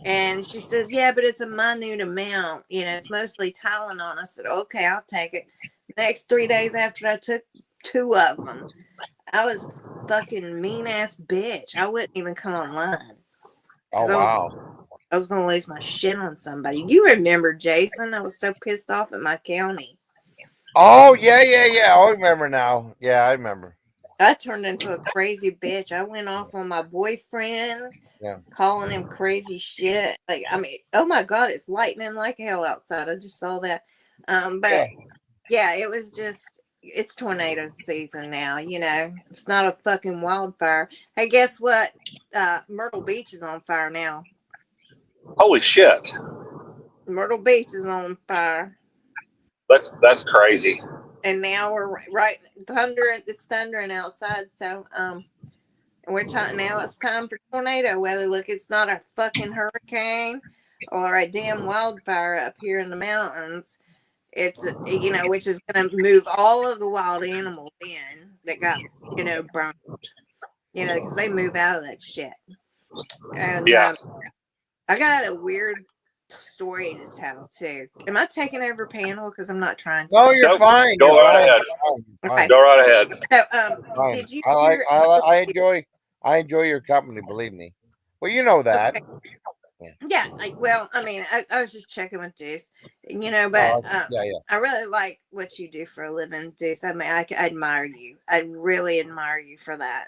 And she says, yeah, but it's a minute amount. It's mostly Tylenol. And I said, okay, I'll take it. The next 3 days after I took 2 of them, I was a fucking mean-ass bitch. I wouldn't even come online. Oh, wow. I was going to lose my shit on somebody. You remember, Jason? I was so pissed off at my county. Oh, yeah. I remember now. Yeah, I remember. I turned into a crazy bitch. I went off on my boyfriend, calling him crazy shit. Like, oh my God, it's lightning like hell outside. I just saw that. But it was just, it's tornado season now, It's not a fucking wildfire. Hey, guess what? Myrtle Beach is on fire now. Holy shit. Myrtle Beach is on fire. That's crazy. And now we're it's thundering outside. So, we're talking now. It's time for tornado weather. Look, it's not a fucking hurricane or a damn wildfire up here in the mountains. It's which is going to move all of the wild animals in that got burned. Because they move out of that shit. And I got a weird story to tell too. Am I taking over panel? Because I'm not trying to. No, you're fine. Go right ahead. Okay. Go right ahead. So, did you? I enjoy your company. Believe me. Well, you know that. Okay. Yeah. I was just checking with Deuce. But I really like what you do for a living, Deuce. I admire you. I really admire you for that.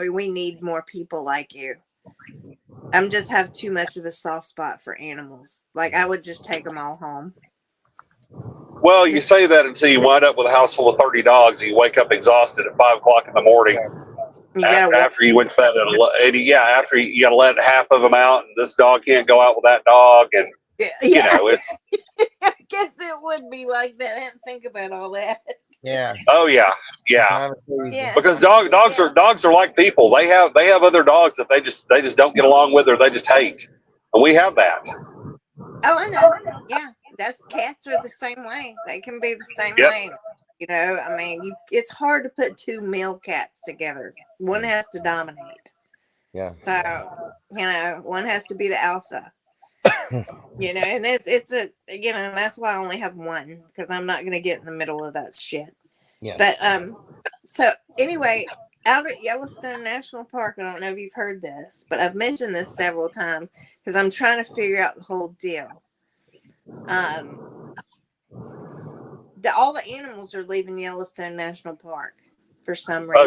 We need more people like you. I'm just have too much of a soft spot for animals. I would just take them all home. Well, you say that until you wind up with a house full of 30 dogs and you wake up exhausted at 5 o'clock in the morning. After you went to bed after you got to let half of them out, and this dog can't go out with that dog, and it's. I guess it would be like that. I didn't think about all that. Yeah. Oh yeah. Because dogs are like people. They have other dogs that they just don't get along with, or they just hate, and we have that. Oh, I know. Yeah. that's cats are the same way. They can be the same way. You know, I mean, it's hard to put two male cats together. One has to dominate. Yeah. So, you know, one has to be the alpha. You know, and it's a, you know, that's why I only have one, because I'm not going to get in the middle of that shit. Yeah. But so anyway, out at Yellowstone National Park, I don't know if you've heard this, but I've mentioned this several times because I'm trying to figure out the whole deal. All the animals are leaving Yellowstone National Park for some reason.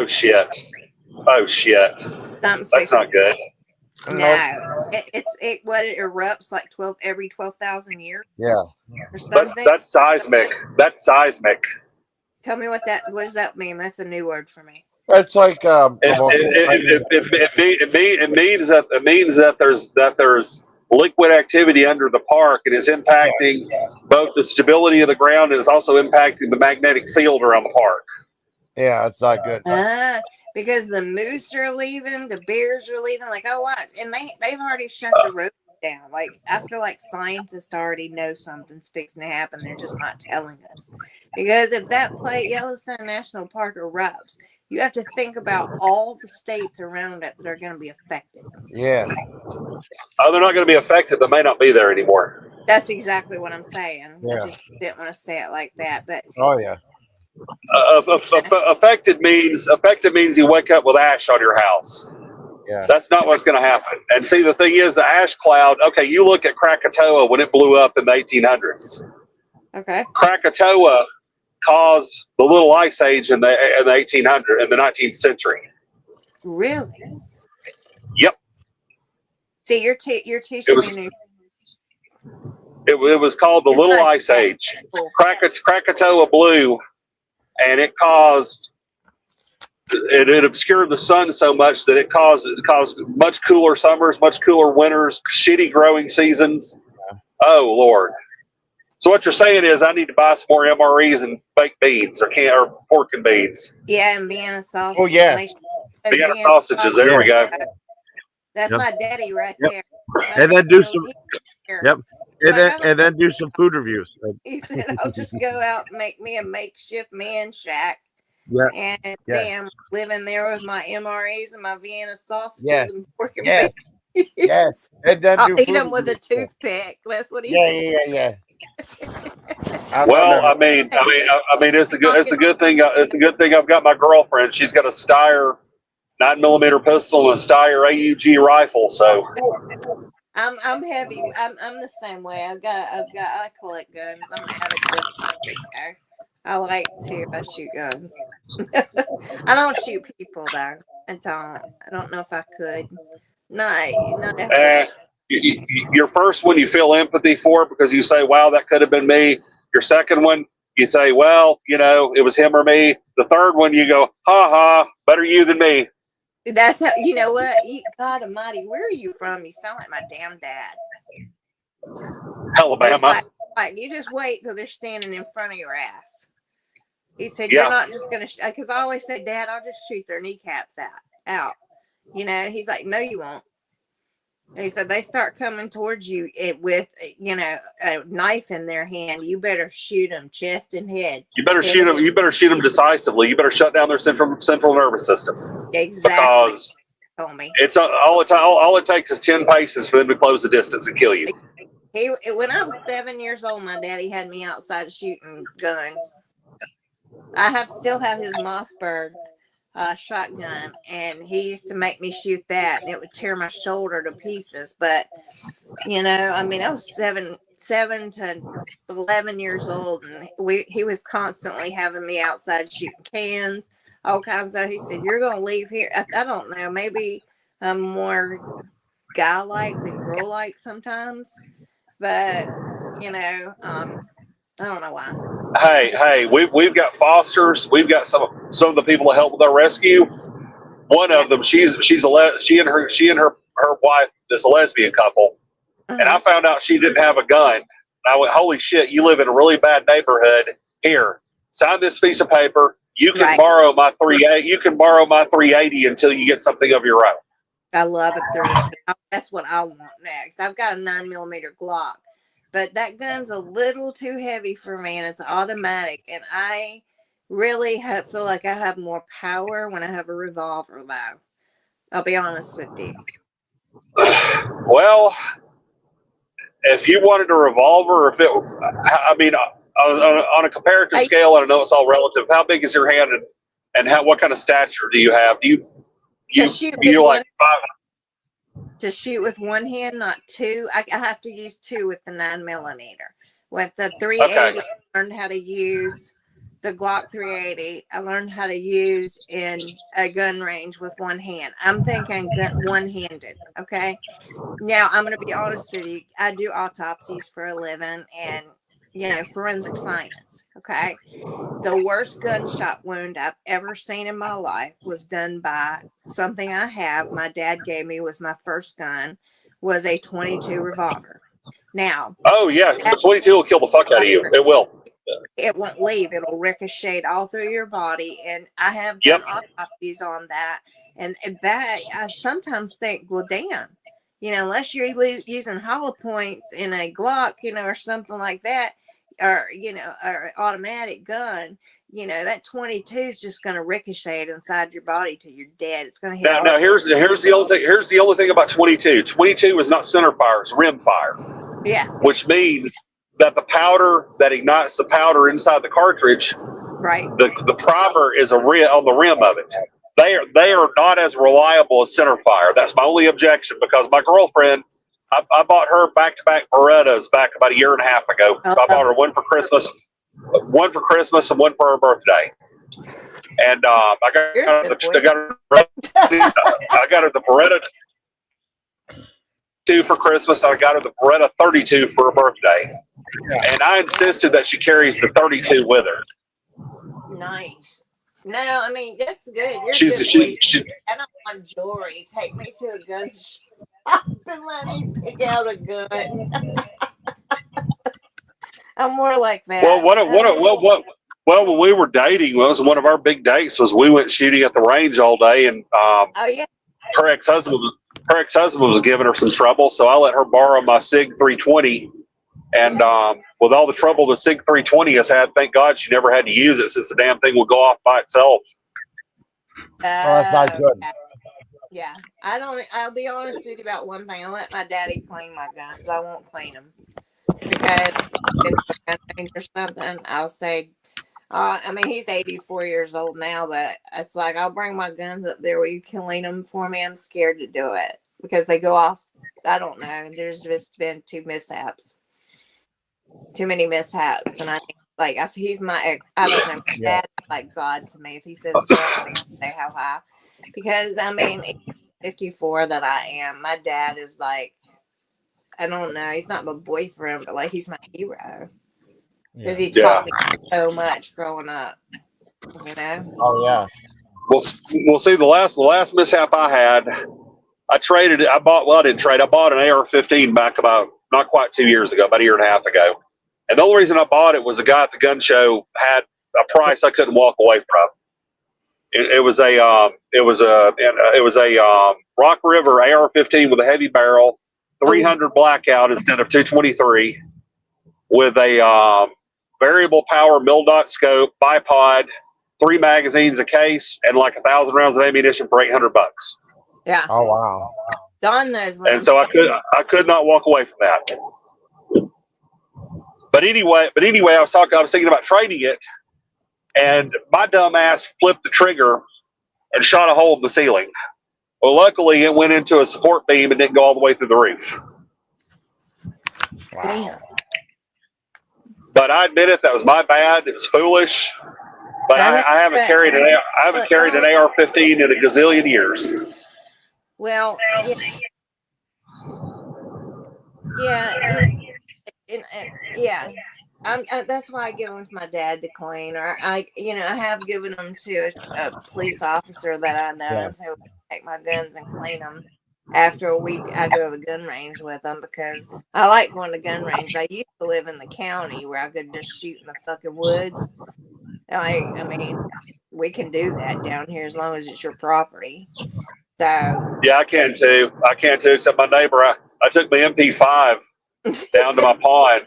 Oh shit! That's not good. No, it erupts like every 12,000 years. Yeah, or something. That's seismic. That's seismic. Tell me what does that mean? That's a new word for me. it's like it means that there's liquid activity under the park, and it's impacting both the stability of the ground, and it's also impacting the magnetic field around the park. Yeah, it's not good. Because the moose are leaving, the bears are leaving. Like, oh, what? And they've already shut the road down. Like, I feel like scientists already know something's fixing to happen. They're just not telling us. Because if that Yellowstone National Park erupts, you have to think about all the states around it that are going to be affected. Yeah. Oh, they're not going to be affected. They may not be there anymore. That's exactly what I'm saying. Yeah. I just didn't want to say it like that. But Oh yeah. Affected means you wake up with ash on your house. Yeah. That's not what's going to happen. And see, the thing is, the ash cloud. Okay, you look at Krakatoa when it blew up in the 1800s. Okay. Krakatoa caused the Little Ice Age in the 19th century. Really? Yep. See, you're teaching me. It was called the Little Ice Age. Krakatoa blew, and it caused. It obscured the sun so much that it caused much cooler summers, much cooler winters, shitty growing seasons. Oh Lord! So what you're saying is, I need to buy some more MREs and baked beans or pork and beans. Yeah, and Vienna sausage. Oh yeah, Vienna sausages. There we go. That's my daddy right there. And then do some. Yep. And then do some food reviews. He said, "I'll just go out and make me a makeshift man shack." Yeah. And damn, living there with my MREs and my Vienna sausages and pork and yes. beans. Yes. And then I'll eat them with a toothpick. That's what he said. Yeah. Well, I mean, it's a good thing. It's a good thing I've got my girlfriend. She's got a Steyr 9mm pistol and a Steyr AUG rifle. So I'm heavy. I'm the same way. I collect guns. I'm an addict. I like to shoot guns. I don't shoot people though. I don't know if I could. Not after. Your first one, you feel empathy for it because you say, "Wow, that could have been me." Your second one, you say, "Well, it was him or me." The third one, you go, "Ha ha, better you than me." That's how. You know what? God Almighty, where are you from? You sound like my damn dad. Alabama. Like you just wait till they're standing in front of your ass. He said, "You're not just gonna," because I always say, "Dad, I'll just shoot their kneecaps out." He's like, "No, you won't." He said, "They start coming towards you with, a knife in their hand. You better shoot them chest and head. You better shoot them. You better shoot them decisively. You better shut down their central nervous system." Exactly. Because told me it's all it takes is 10 paces for them to close the distance and kill you. When I was 7 years old, my daddy had me outside shooting guns. I still have his Mossberg shotgun, and he used to make me shoot that, and it would tear my shoulder to pieces. But I was 7 to 11 years old, and he was constantly having me outside shooting cans, all kinds of. He said, "You're gonna leave here." I don't know, maybe I'm more guy-like than girl-like sometimes, but I don't know why. Hey, we've got fosters. We've got some of the people that help with our rescue. One of them, she and her wife is a lesbian couple, and I found out she didn't have a gun. And I went, "Holy shit! You live in a really bad neighborhood. Here, sign this piece of paper. You can borrow my 380. You can borrow my 380 until you get something of your own." I love a 380. That's what I want next. I've got a 9mm Glock. But that gun's a little too heavy for me, and it's automatic. And I really feel like I have more power when I have a revolver, though. I'll be honest with you. Well, if you wanted a revolver, I mean, on a comparative scale, and I know it's all relative, how big is your hand, and what kind of stature do you have? Do you like to shoot with one hand, not two? I have to use two with the 9mm. With the 380, I learned how to use the Glock 380. I learned how to use in a gun range with one hand. I'm thinking one-handed. Okay. Now I'm going to be honest with you. I do autopsies for a living and, forensic science. Okay. The worst gunshot wound I've ever seen in my life was done by something I have. My dad gave me, was my first gun, was a 22 revolver. Now. Oh yeah. The 22 will kill the fuck out of you. It will. It won't leave. It'll ricochet all through your body. And I have done autopsies on that. And that I sometimes think, well, damn, unless you're using hollow points in a Glock, or something like that, or, or automatic gun, that 22 is just going to ricochet inside your body till you're dead. It's going to hit. Now here's the only thing. Here's the only thing about 22. 22 is not center fire. It's rim fire. Yeah. Which means that the powder that ignites the powder inside the cartridge, right? The primer is on the rim of it. They are not as reliable as center fire. That's my only objection, because my girlfriend, I bought her back-to-back Berettas back about a year and a half ago. I bought her one for Christmas and one for her birthday. And I got her the Beretta 2 for Christmas. And I got her the Beretta 32 for her birthday. And I insisted that she carries the 32 with her. Nice. No, I mean, that's good. I don't want jewelry. Take me to a gun shop and let me pick out a gun. I'm more like that. Well, when we were dating, one of our big dates was we went shooting at the range all day, and her ex-husband was giving her some trouble, so I let her borrow my SIG 320. And with all the trouble the SIG 320 has had, thank God she never had to use it, since the damn thing would go off by itself. That's not good. Yeah, I'll be honest with you about one thing. I let my daddy clean my guns. I won't clean them, because if it's a gun range or something, I'll say, I mean, he's 84 years old now, but it's like, I'll bring my guns up there where you can clean them for me. I'm scared to do it because they go off. I don't know. There's just been too many mishaps. And I think, like, if he's my ex, I don't know, dad, like God to me. If he says, I say how high, because I mean, 54 that I am, my dad is like, I don't know, he's not my boyfriend, but like, he's my hero. Because he taught me so much growing up, Oh yeah. We'll see. The last mishap I had, I bought an AR-15 back about not quite 2 years ago, about a year and a half ago. And the only reason I bought it was the guy at the gun show had a price I couldn't walk away from. It was a Rock River AR-15 with a heavy barrel, 300 blackout instead of 223, with a variable power mil-dot scope, bipod, 3 magazines a case, and like 1,000 rounds of ammunition for $800. Yeah. Oh wow. Don knows. And so I could not walk away from that. But anyway, I was thinking about trading it, and my dumb ass flipped the trigger and shot a hole in the ceiling. Well, luckily it went into a support beam and didn't go all the way through the roof. Wow. But I admit it, that was my bad. It was foolish. But I haven't carried an AR-15 in a gazillion years. Well, that's why I give them to my dad to clean, or I have given them to a police officer that I know, and so I take my guns and clean them. After a week, I go to the gun range with them because I like going to gun range. I used to live in the county where I could just shoot in the fucking woods. I mean, we can do that down here as long as it's your property. So yeah, I can too. Except my neighbor, I took my MP5 down to my pond,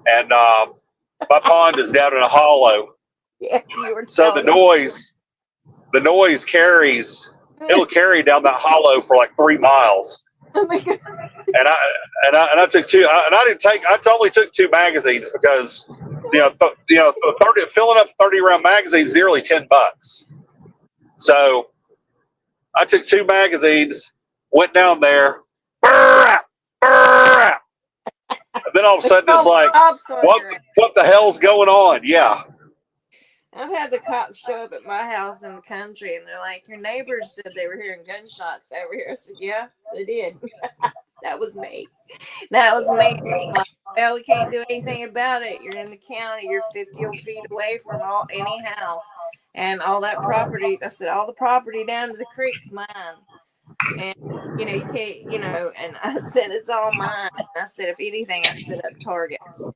and my pond is down in a hollow. Yeah, you were So the noise carries. It'll carry down that hollow for like 3 miles. Oh my God. And I took two. And I didn't take. I only took 2 magazines because filling up 30-round magazines is nearly $10. So I took 2 magazines, went down there, and then all of a sudden it's like, what the hell's going on? Yeah. I've had the cops show up at my house in the country, and they're like, "Your neighbors said they were hearing gunshots over here." I said, "Yeah, they did." That was me. That was me. Like, well, we can't do anything about it. You're in the county. You're 50 feet away from any house, and all that property. I said, all the property down to the creek's mine. And you can't. And I said, it's all mine. And I said, if anything, I set up targets.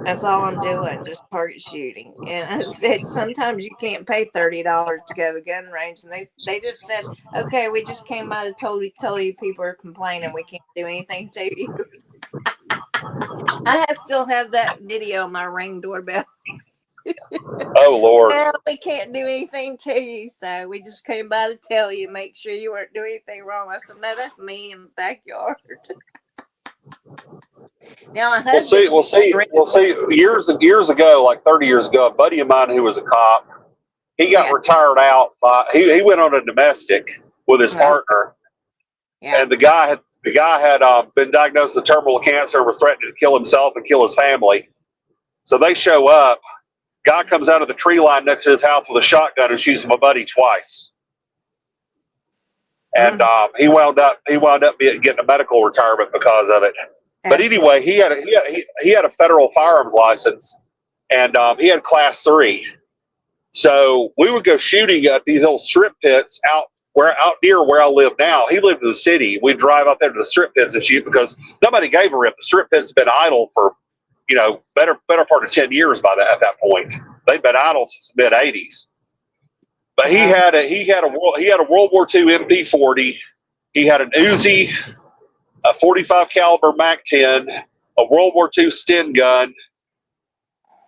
That's all I'm doing, just target shooting. And I said, sometimes you can't pay $30 to go to the gun range. And they just said, okay, we just came by to tell you people are complaining. We can't do anything to you. I still have that video on my Ring doorbell. Oh, Lord. Well, we can't do anything to you, so we just came by to tell you, make sure you weren't doing anything wrong. I said, no, that's me in the backyard. Now, my husband, We'll see. Years ago, like 30 years ago, a buddy of mine who was a cop, he got retired out. He went on a domestic with his partner, and the guy had been diagnosed with terminal cancer, was threatening to kill himself and kill his family. So they show up. Guy comes out of the tree line next to his house with a shotgun and shoots my buddy twice. And he wound up getting a medical retirement because of it. But anyway, he had a federal firearms license, and he had class 3. So we would go shooting at these old strip pits out near where I live now. He lived in the city. We'd drive out there to the strip pits and shoot because nobody gave a rip. The strip pits had been idle for better part of 10 years at that point. They'd been idle since the mid 80s. But he had a World War II MP40. He had an Uzi, a 45 caliber MAC-10, a World War II Sten gun,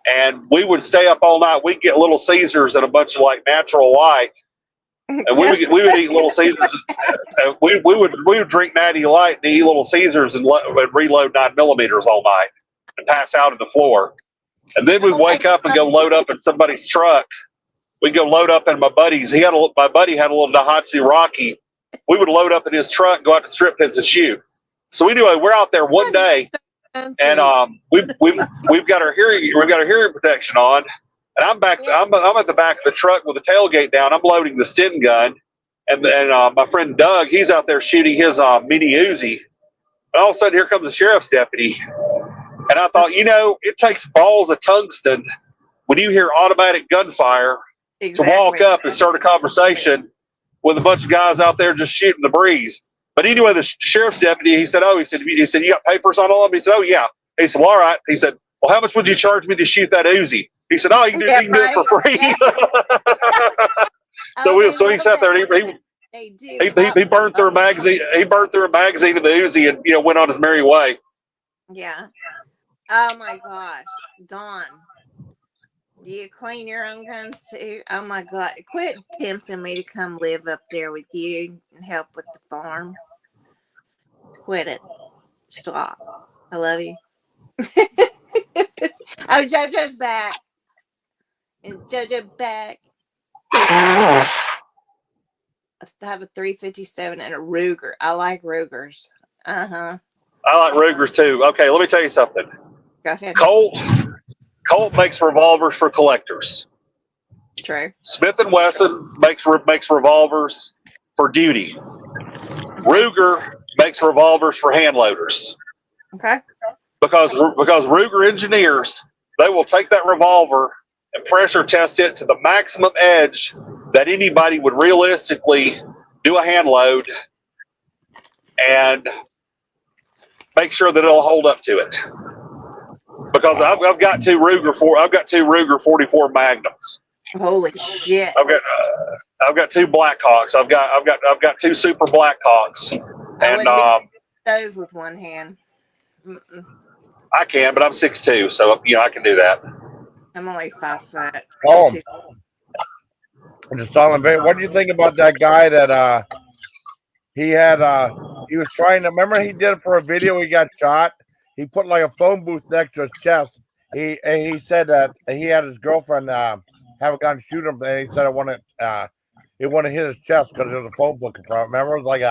and we would stay up all night. We'd get Little Caesars and a bunch of like natural light, and we would eat Little Caesars. we would drink Natty Light and eat Little Caesars and reload 9mm all night and pass out on the floor. And then we'd wake up and go load up in somebody's truck. We'd go load up in my buddy's. My buddy had a little Daihatsu Rocky. We would load up in his truck, go out to strip pits and shoot. So anyway, we're out there one day, and we've got our hearing protection on, and I'm at the back of the truck with the tailgate down. I'm loading the Sten gun, and my friend Doug, he's out there shooting his mini Uzi, and all of a sudden here comes a sheriff's deputy, and I thought, it takes balls of tungsten when you hear automatic gunfire to walk up and start a conversation with a bunch of guys out there just shooting the breeze. But anyway, the sheriff's deputy, he said, you got papers on all of them? He said, oh, yeah. He said, well, all right. He said, well, how much would you charge me to shoot that Uzi? He said, oh, you can do it for free. Yeah. So he sat there and he burned through a magazine. He burned through a magazine of the Uzi and, went on his merry way. Yeah. Oh, my gosh. Dawn, do you clean your own guns too? Oh, my God. Quit tempting me to come live up there with you and help with the farm. Quit it. Stop. I love you. Oh, JoJo's back. And JoJo back. I have a 357 and a Ruger. I like Rugers. I like Rugers too. Okay, let me tell you something. Go ahead. Colt makes revolvers for collectors. True. Smith & Wesson makes revolvers for duty. Ruger makes revolvers for hand loaders. Okay. Because Ruger engineers, they will take that revolver and pressure test it to the maximum edge that anybody would realistically do a hand load and make sure that it'll hold up to it. Because I've got two Ruger 44 Magnums. Holy shit! I've got two Blackhawks. I've got two Super Blackhawks, and those with one hand. Mm-mm. I can, but I'm 6'2", so I can do that. I'm only 5 foot. Oh, just on the what do you think about that guy that he had he was trying to remember he did it for a video, he got shot. He put like a phone booth next to his chest. He said that he had his girlfriend have a gun shoot him, and he said it wanted hit his chest because there was a phone book in front. Remember, it was like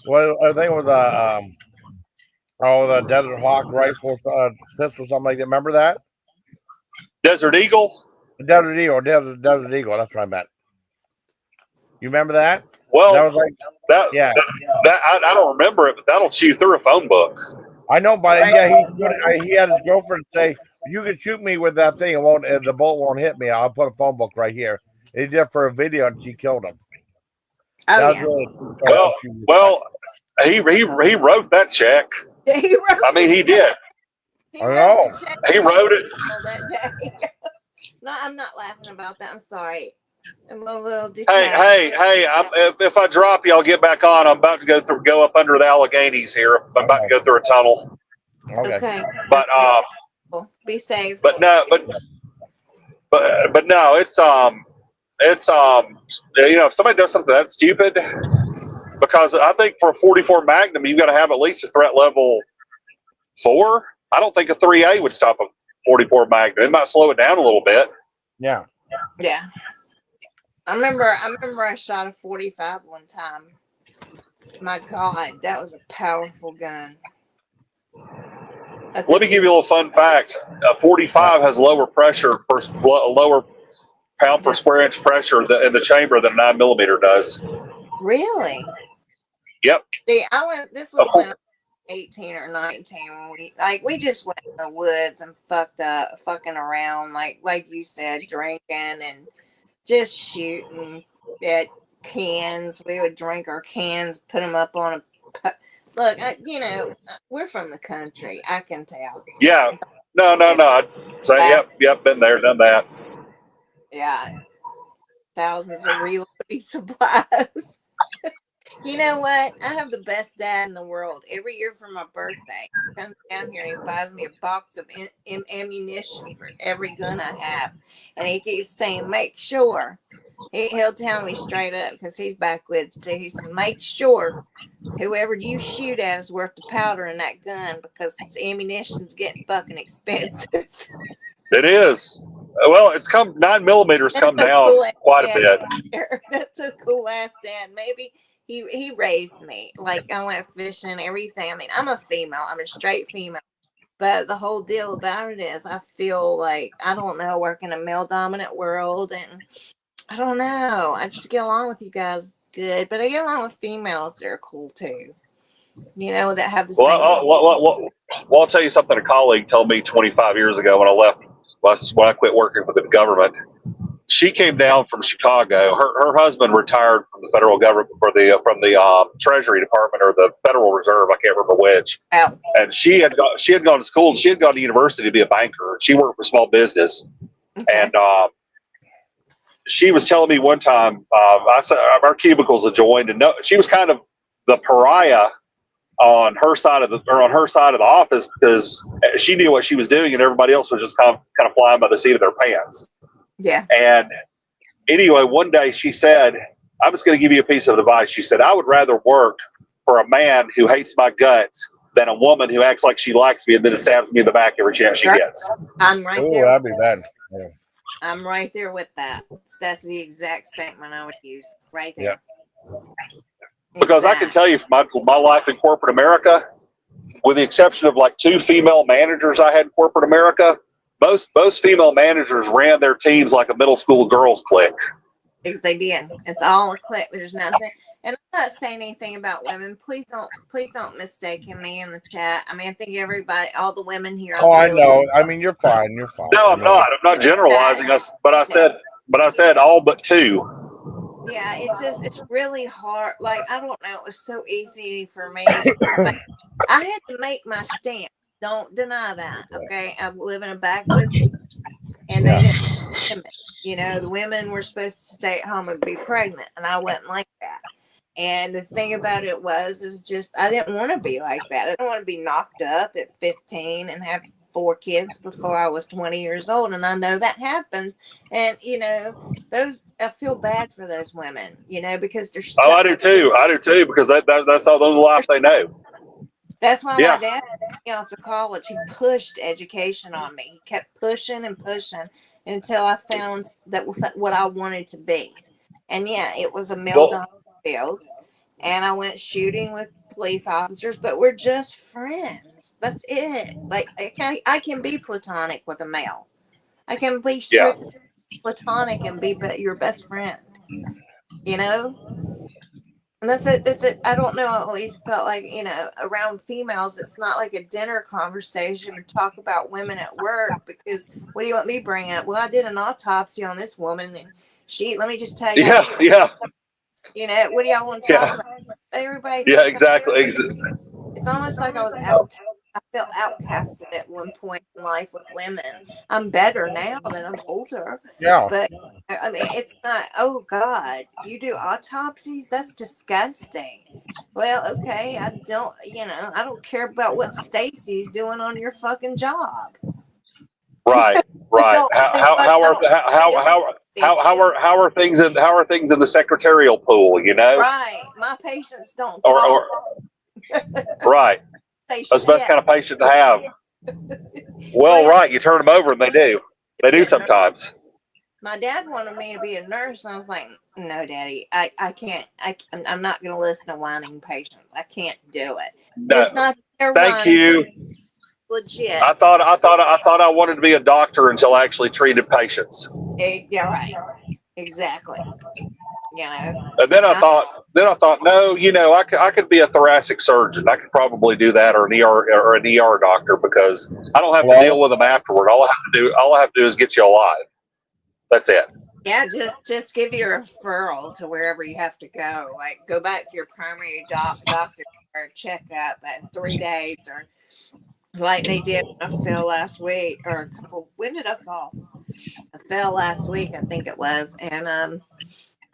well, I think it was the Desert Hawk rifle pistol, something like that. Remember that? Desert Eagle. Desert Eagle. That's what I meant. You remember that? Well, that was like that. Yeah, that I don't remember it, but that'll chew through a phone book. I know, but yeah, he had his girlfriend say, "You can shoot me with that thing. The bullet won't hit me. I'll put a phone book right here." He did it for a video, and she killed him. Oh, yeah. Really well, he wrote that check. He wrote. I mean, he did. I know. He wrote it. That day. No, I'm not laughing about that. I'm sorry. I'm a little Hey! If I drop you, I'll get back on. I'm about to go up under the Alleghenies here. I'm about to go through a tunnel. Okay. But be safe. But no, it's if somebody does something that stupid, because I think for a 44 Magnum you got to have at least a threat level 4. I don't think a 3A would stop a 44 Magnum. It might slow it down a little bit. Yeah. Yeah. I remember I shot a 45 one time. My God, that was a powerful gun. Let me give you a little fun fact. A 45 has lower pressure, lower pound per square inch pressure in the chamber than a 9mm does. Really? Yep. See, this was when I was 18 or 19 when we just went in the woods and fucking around, like you said, drinking and just shooting at cans. We would drink our cans, put them up on a. Look, we're from the country. I can tell. Yeah. No. So yep, been there, done that. Yeah. Thousands of reloading supplies. You know what? I have the best dad in the world. Every year for my birthday, he comes down here and he buys me a box of ammunition for every gun I have. And he keeps saying, make sure. He'll tell me straight up because he's backwoods too. He said, make sure whoever you shoot at is worth the powder in that gun because ammunition's getting fucking expensive. It is. Well, it's 9mm come down quite a bit. That's a cool ass dad. Maybe he raised me. Like, I went fishing, everything. I mean, I'm a female. I'm a straight female. But the whole deal about it is I feel like, I don't know, work in a male-dominant world. And I don't know. I just get along with you guys good. But I get along with females that are cool, too. That have the same... Well, I'll tell you something a colleague told me 25 years ago when I left. When I quit working for the government. She came down from Chicago. Her husband retired from the federal government from the Treasury Department or the Federal Reserve. I can't remember which. Oh. And she had gone to school. She had gone to university to be a banker. She worked for small business. Okay. And she was telling me one time, I said our cubicles adjoined, and she was kind of the pariah on her side of the office because she knew what she was doing and everybody else was just kind of flying by the seat of their pants. Yeah. And anyway, one day she said, I'm just going to give you a piece of advice. She said, I would rather work for a man who hates my guts than a woman who acts like she likes me and then stabs me in the back every chance she gets. I'm right there. That'd be bad. Yeah. I'm right there with that. That's the exact statement I would use right there. Yeah. Because I can tell you from my life in corporate America, with the exception of like 2 female managers I had in corporate America, most female managers ran their teams like a middle school girls clique. Because they did. It's all a clique. There's nothing. And I'm not saying anything about women. Please don't mistake me in the chat. I mean, I think all the women here. Oh, I know. I mean, you're fine. You're fine. No, I'm not. I'm not generalizing us, but I said all but 2. Yeah, it's really hard. Like, I don't know. It was so easy for me. I had to make my stand. Don't deny that. Okay. I live in a backwoods and they didn't, the women were supposed to stay at home and be pregnant. And I wasn't like that. And the thing about it is just I didn't want to be like that. I didn't want to be knocked up at 15 and have 4 kids before I was 20 years old. And I know that happens. And I feel bad for those women, because they're stuck. Oh, I do too, because that's all the life they know. That's why my dad took me off to college. He pushed education on me. He kept pushing and pushing until I found that was what I wanted to be. And it was a male-dominated field, and I went shooting with police officers, but we're just friends. That's it. Like I can be platonic with a male. I can be strictly platonic and be your best friend. And that's it. I don't know. I always felt like, around females, it's not like a dinner conversation or talk about women at work, because what do you want me to bring up? Well, I did an autopsy on this woman, and let me just tell you. What do y'all want to talk about? Everybody. Yeah, exactly. It's almost like I was out. I felt outcasted at one point in life with women. I'm better now that I'm older. Yeah. But I mean, it's not, oh God, you do autopsies? That's disgusting. Well, okay, I don't care about what Stacy's doing on your fucking job. Right. How are things in the secretarial pool, Right. My patients don't talk. Right. That's the best kind of patient to have. Well, right. You turn them over and they do. They do sometimes. My dad wanted me to be a nurse, and I was like, no, Daddy, I can't. I'm not going to listen to whining patients. I can't do it. No. It's not their Thank whining. you. Legit. I thought I wanted to be a doctor until I actually treated patients. Yeah, right. Exactly. And then I thought, no, I could be a thoracic surgeon. I could probably do that, or an ER doctor, because I don't have to deal with them afterward. All I have to do is get you alive. That's it. Yeah, just give you a referral to wherever you have to go. Like, go back to your primary doctor for a checkup in 3 days, or like they did when I fell last week, or when did I fall? I fell last week, I think it was, and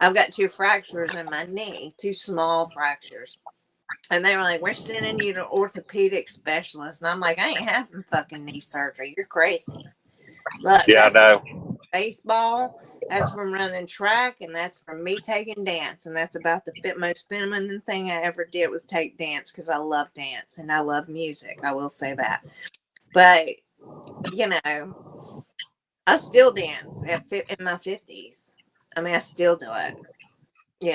I've got 2 fractures in my knee, 2 small fractures. And they were like, we're sending you to orthopedic specialist. And I'm like, I ain't having fucking knee surgery. You're crazy. Look, I know. Baseball, that's from running track, and that's from me taking dance. And that's about the most feminine thing I ever did was take dance, because I love dance and I love music. I will say that. But, I still dance in my 50s. I mean, I still do it.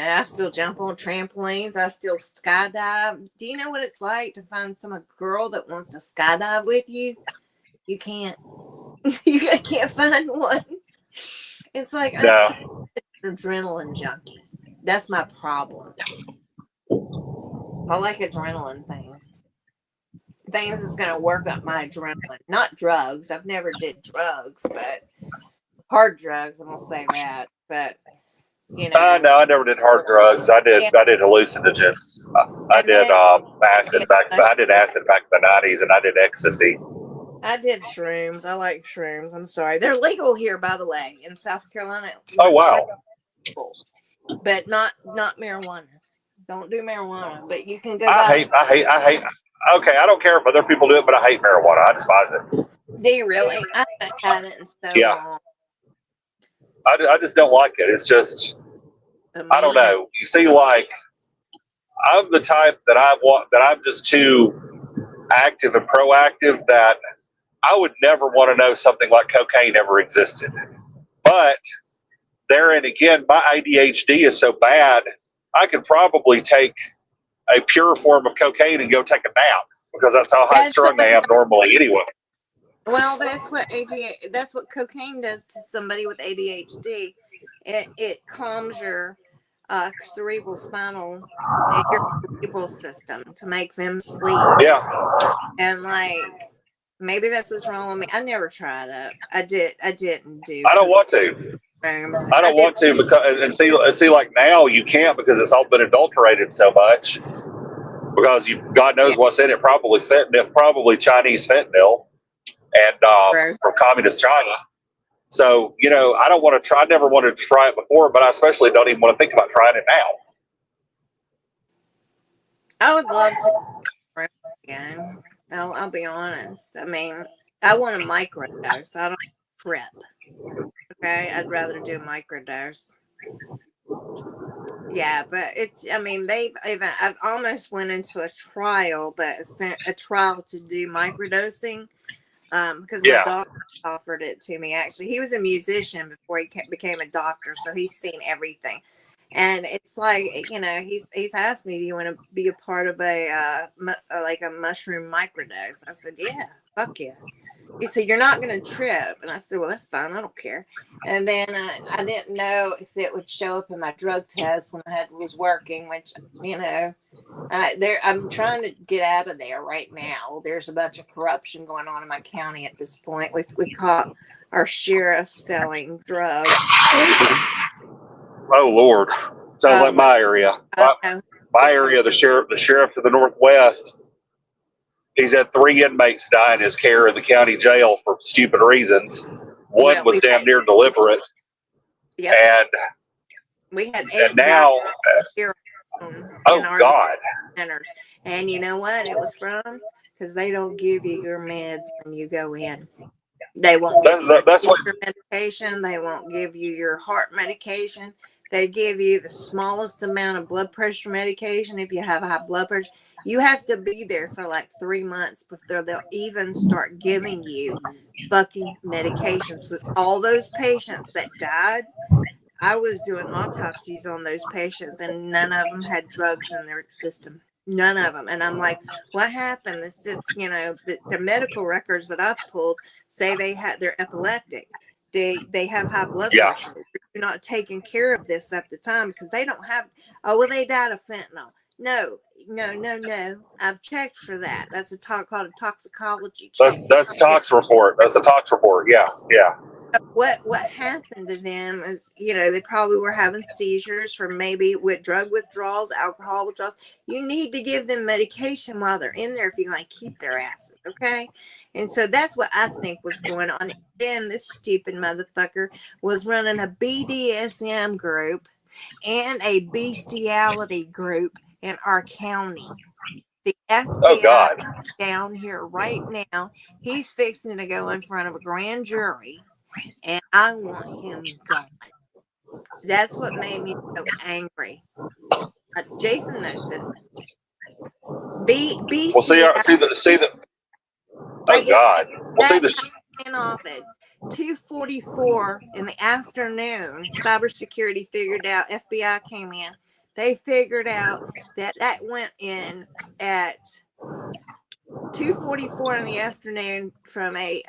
I still jump on trampolines. I still skydive. Do you know what it's like to find some girl that wants to skydive with you? You can't. You can't find one. It's like I'm an adrenaline junkie. That's my problem. I like adrenaline things. Things that's going to work up my adrenaline. Not drugs. I've never did drugs, but hard drugs. I'm going to say that. But no, I never did hard drugs. I did hallucinogens. I did acid back. I did acid back in the 90s, and I did ecstasy. I did shrooms. I like shrooms. I'm sorry, they're legal here, by the way, in South Carolina. Oh wow! But not marijuana. Don't do marijuana. But you can go. I hate. Okay, I don't care if other people do it, but I hate marijuana. I despise it. Do you really? I haven't had it in so long. I just don't like it. It's just, I don't know. You see, like, I'm the type that I'm just too active and proactive that I would never want to know something like cocaine ever existed. But therein again, my ADHD is so bad, I could probably take a pure form of cocaine and go take a nap, because that's how high strung I am normally anyway. Well, that's what cocaine does to somebody with ADHD. It calms your cerebral system to make them sleep. Yeah. And like, maybe that's what's wrong with me. I never tried it. I didn't do. I don't want to. I don't want to, because and see, like now you can't, because it's all been adulterated so much. Because God knows what's in it. Probably fentanyl, probably Chinese fentanyl. And from communist China. So, I don't want to try. I never wanted to try it before, but I especially don't even want to think about trying it now. I would love to try again. I'll be honest. I mean, I want a microdose. I don't trip. Okay, I'd rather do a microdose. Yeah, but it's. I mean, I've almost went into a trial, but a trial to do microdosing. Because my doctor offered it to me. Actually, he was a musician before he became a doctor, so he's seen everything. And it's like, you know, he's asked me, do you want to be a part of a mushroom microdose? I said, yeah, fuck yeah. He said, you're not going to trip. And I said, well, that's fine. I don't care. And then I didn't know if it would show up in my drug test when I was working, which, you know, I'm trying to get out of there right now. There's a bunch of corruption going on in my county at this point. We caught our sheriff selling drugs. Oh Lord, sounds like my area. My area, the sheriff of the Northwest. He's had 3 inmates die in his care in the county jail for stupid reasons. One was damn near deliberate. Yep. And we had 8 and now, oh God. Centers. And you know what it was from? Because they don't give you your meds when you go in. They won't give you your medication. They won't give you your heart medication. They give you the smallest amount of blood pressure medication if you have high blood pressure. You have to be there for like 3 months before they'll even start giving you fucking medications. So all those patients that died, I was doing autopsies on those patients, and none of them had drugs in their system. None of them. And I'm like, what happened? It's just, you know, the medical records that I've pulled say they're epileptic. They have high blood pressure. You're not taking care of this at the time because they don't have, oh, well, they died of fentanyl. No. I've checked for that. That's called a toxicology check. That's a tox report. That's a tox report. Yeah. What happened to them is, you know, they probably were having seizures from maybe with drug withdrawals, alcohol withdrawals. You need to give them medication while they're in there if you want to keep their asses, okay? And so that's what I think was going on. And then this stupid motherfucker was running a BDSM group and a bestiality group in our county. The FBI down here right now, he's fixing to go in front of a grand jury, and I want him gone. That's what made me so angry. Jason knows this. We'll see the. Oh God! We'll see this. Off at 2:44 in the afternoon, cybersecurity figured out. FBI came in. They figured out that went in at 2:44 in the afternoon from a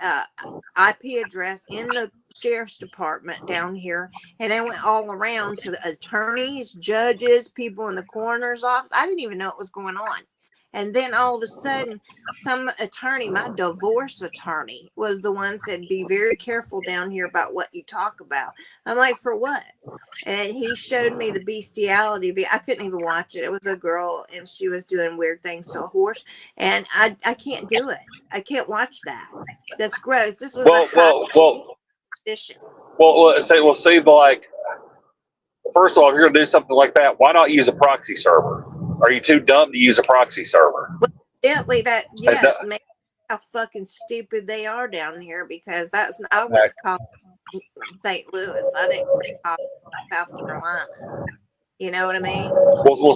IP address in the sheriff's department down here, and it went all around to the attorneys, judges, people in the coroner's office. I didn't even know what was going on. And then all of a sudden, some attorney, my divorce attorney, was the one said, be very careful down here about what you talk about. I'm like, for what? And he showed me the bestiality. I couldn't even watch it. It was a girl, and she was doing weird things to a horse. And I can't do it. I can't watch that. That's gross. This was position. Like, first of all, if you're going to do something like that, why not use a proxy server? Are you too dumb to use a proxy server? Well, definitely how fucking stupid they are down here, because I went to call St. Louis. I didn't call South Carolina. You know what I mean? We'll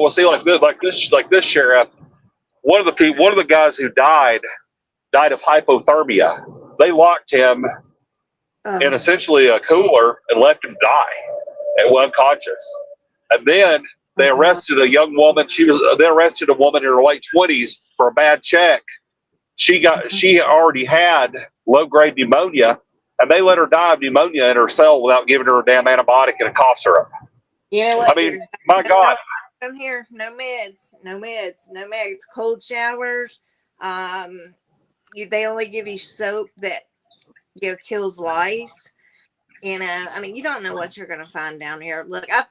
see like this sheriff. One of the guys who died of hypothermia. They locked him in essentially a cooler and left him die and unconscious. And then they arrested a young woman. They arrested a woman in her late 20s for a bad check. She already had low-grade pneumonia, and they let her die of pneumonia in her cell without giving her a damn antibiotic and a cough syrup. You know what? I mean, my God. I'm here. No meds. Cold showers. They only give you soap that kills lice. You know, I mean, you don't know what you're going to find down here. Look, I'm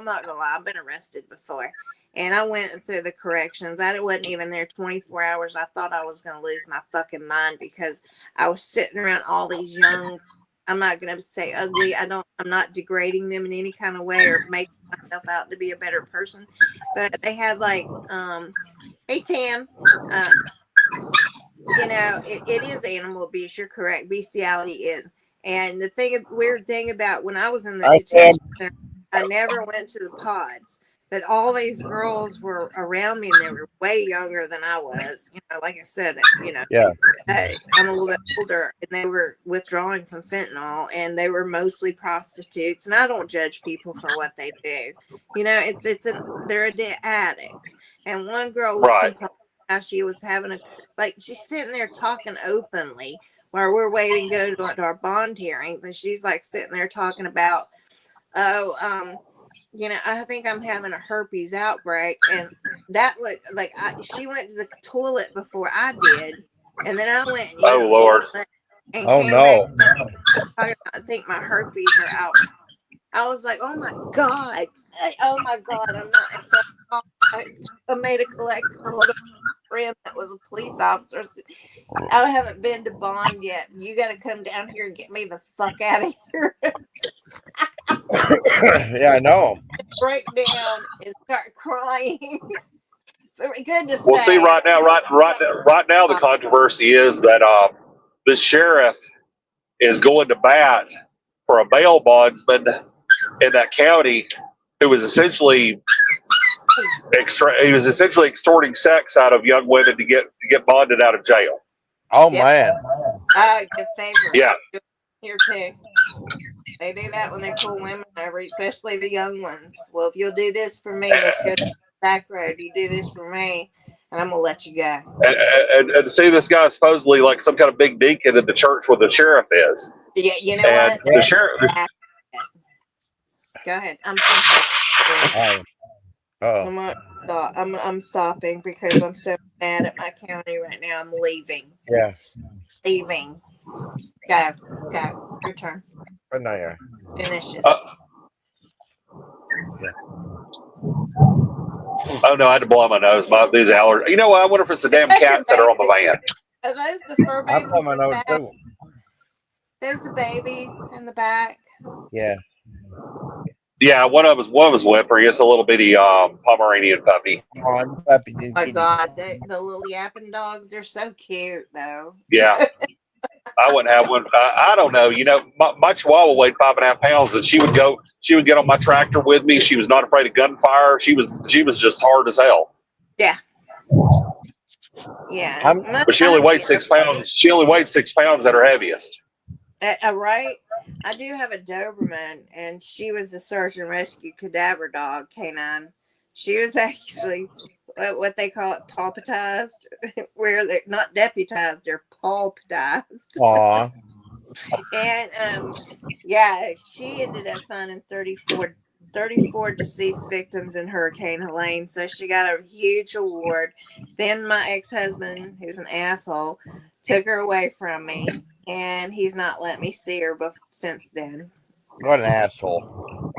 not going to lie, I've been arrested before. And I went through the corrections. I wasn't even there 24 hours. I thought I was going to lose my fucking mind because I was sitting around all these young I'm not going to say ugly. I'm not degrading them in any kind of way or making myself out to be a better person. But they have like, hey, Tam, you know, it is animal abuse. You're correct. Bestiality is. And the weird thing about when I was in the detention center, I never went to the pods, but all these girls were around me and they were way younger than I was. You know, like I said, you know, I'm a little bit older, and they were withdrawing from fentanyl, and they were mostly prostitutes. And I don't judge people for what they do. You know, they're addicts. And one girl was complaining how she was having she's sitting there talking openly while we're waiting to go to our bond hearings, and she's like sitting there talking about, you know, I think I'm having a herpes outbreak, and that looked like she went to the toilet before I did, and then I went and used the toilet and came back. I think my herpes are out. I was like, oh my god, I'm not. So I made a collection of a friend that was a police officer. I haven't been to bond yet. You got to come down here and get me the fuck out of here. Yeah, I know. Break down and start crying. Very good to say. Well, see, right now, the controversy is that the sheriff is going to bat for a bail bondsman in that county who was essentially extorting sex out of young women to get bonded out of jail. Oh man! Good favor. Yeah. Here too. They do that when they pull women over, especially the young ones. Well, if you'll do this for me, let's go to the back road. You do this for me, and I'm gonna let you go. And to see this guy supposedly like some kind of big deacon in the church where the sheriff is. Yeah, you know what? The sheriff. Go ahead. I'm stopping because I'm so mad at my county right now. I'm leaving. Yeah. Leaving. Go. Your turn. Right now, yeah. Finish it. Oh no, I had to blow my nose. These allergies. You know what? I wonder if it's the damn cats that are on the van. Are those the fur babies? I blow my nose too. There's the babies in the back. Yeah. Yeah, one of us whimpering. It's a little bitty Pomeranian puppy. Oh my god, the little yapping dogs, they're so cute though. Yeah. I wouldn't have one. I don't know. You know, my Chihuahua weighed 5.5 pounds, and she would get on my tractor with me. She was not afraid of gunfire. She was just hard as hell. Yeah. Yeah. But she only weighed 6 pounds. She only weighed 6 pounds at her heaviest. Right. I do have a Doberman, and she was a search and rescue cadaver dog, canine. She was actually what they call it, pulpitized, where they're not deputized, they're pulpitized. Aw. And yeah, she ended up finding 34 deceased victims in Hurricane Helene, so she got a huge award. Then my ex-husband, who's an asshole, took her away from me, and he's not let me see her since then. What an asshole.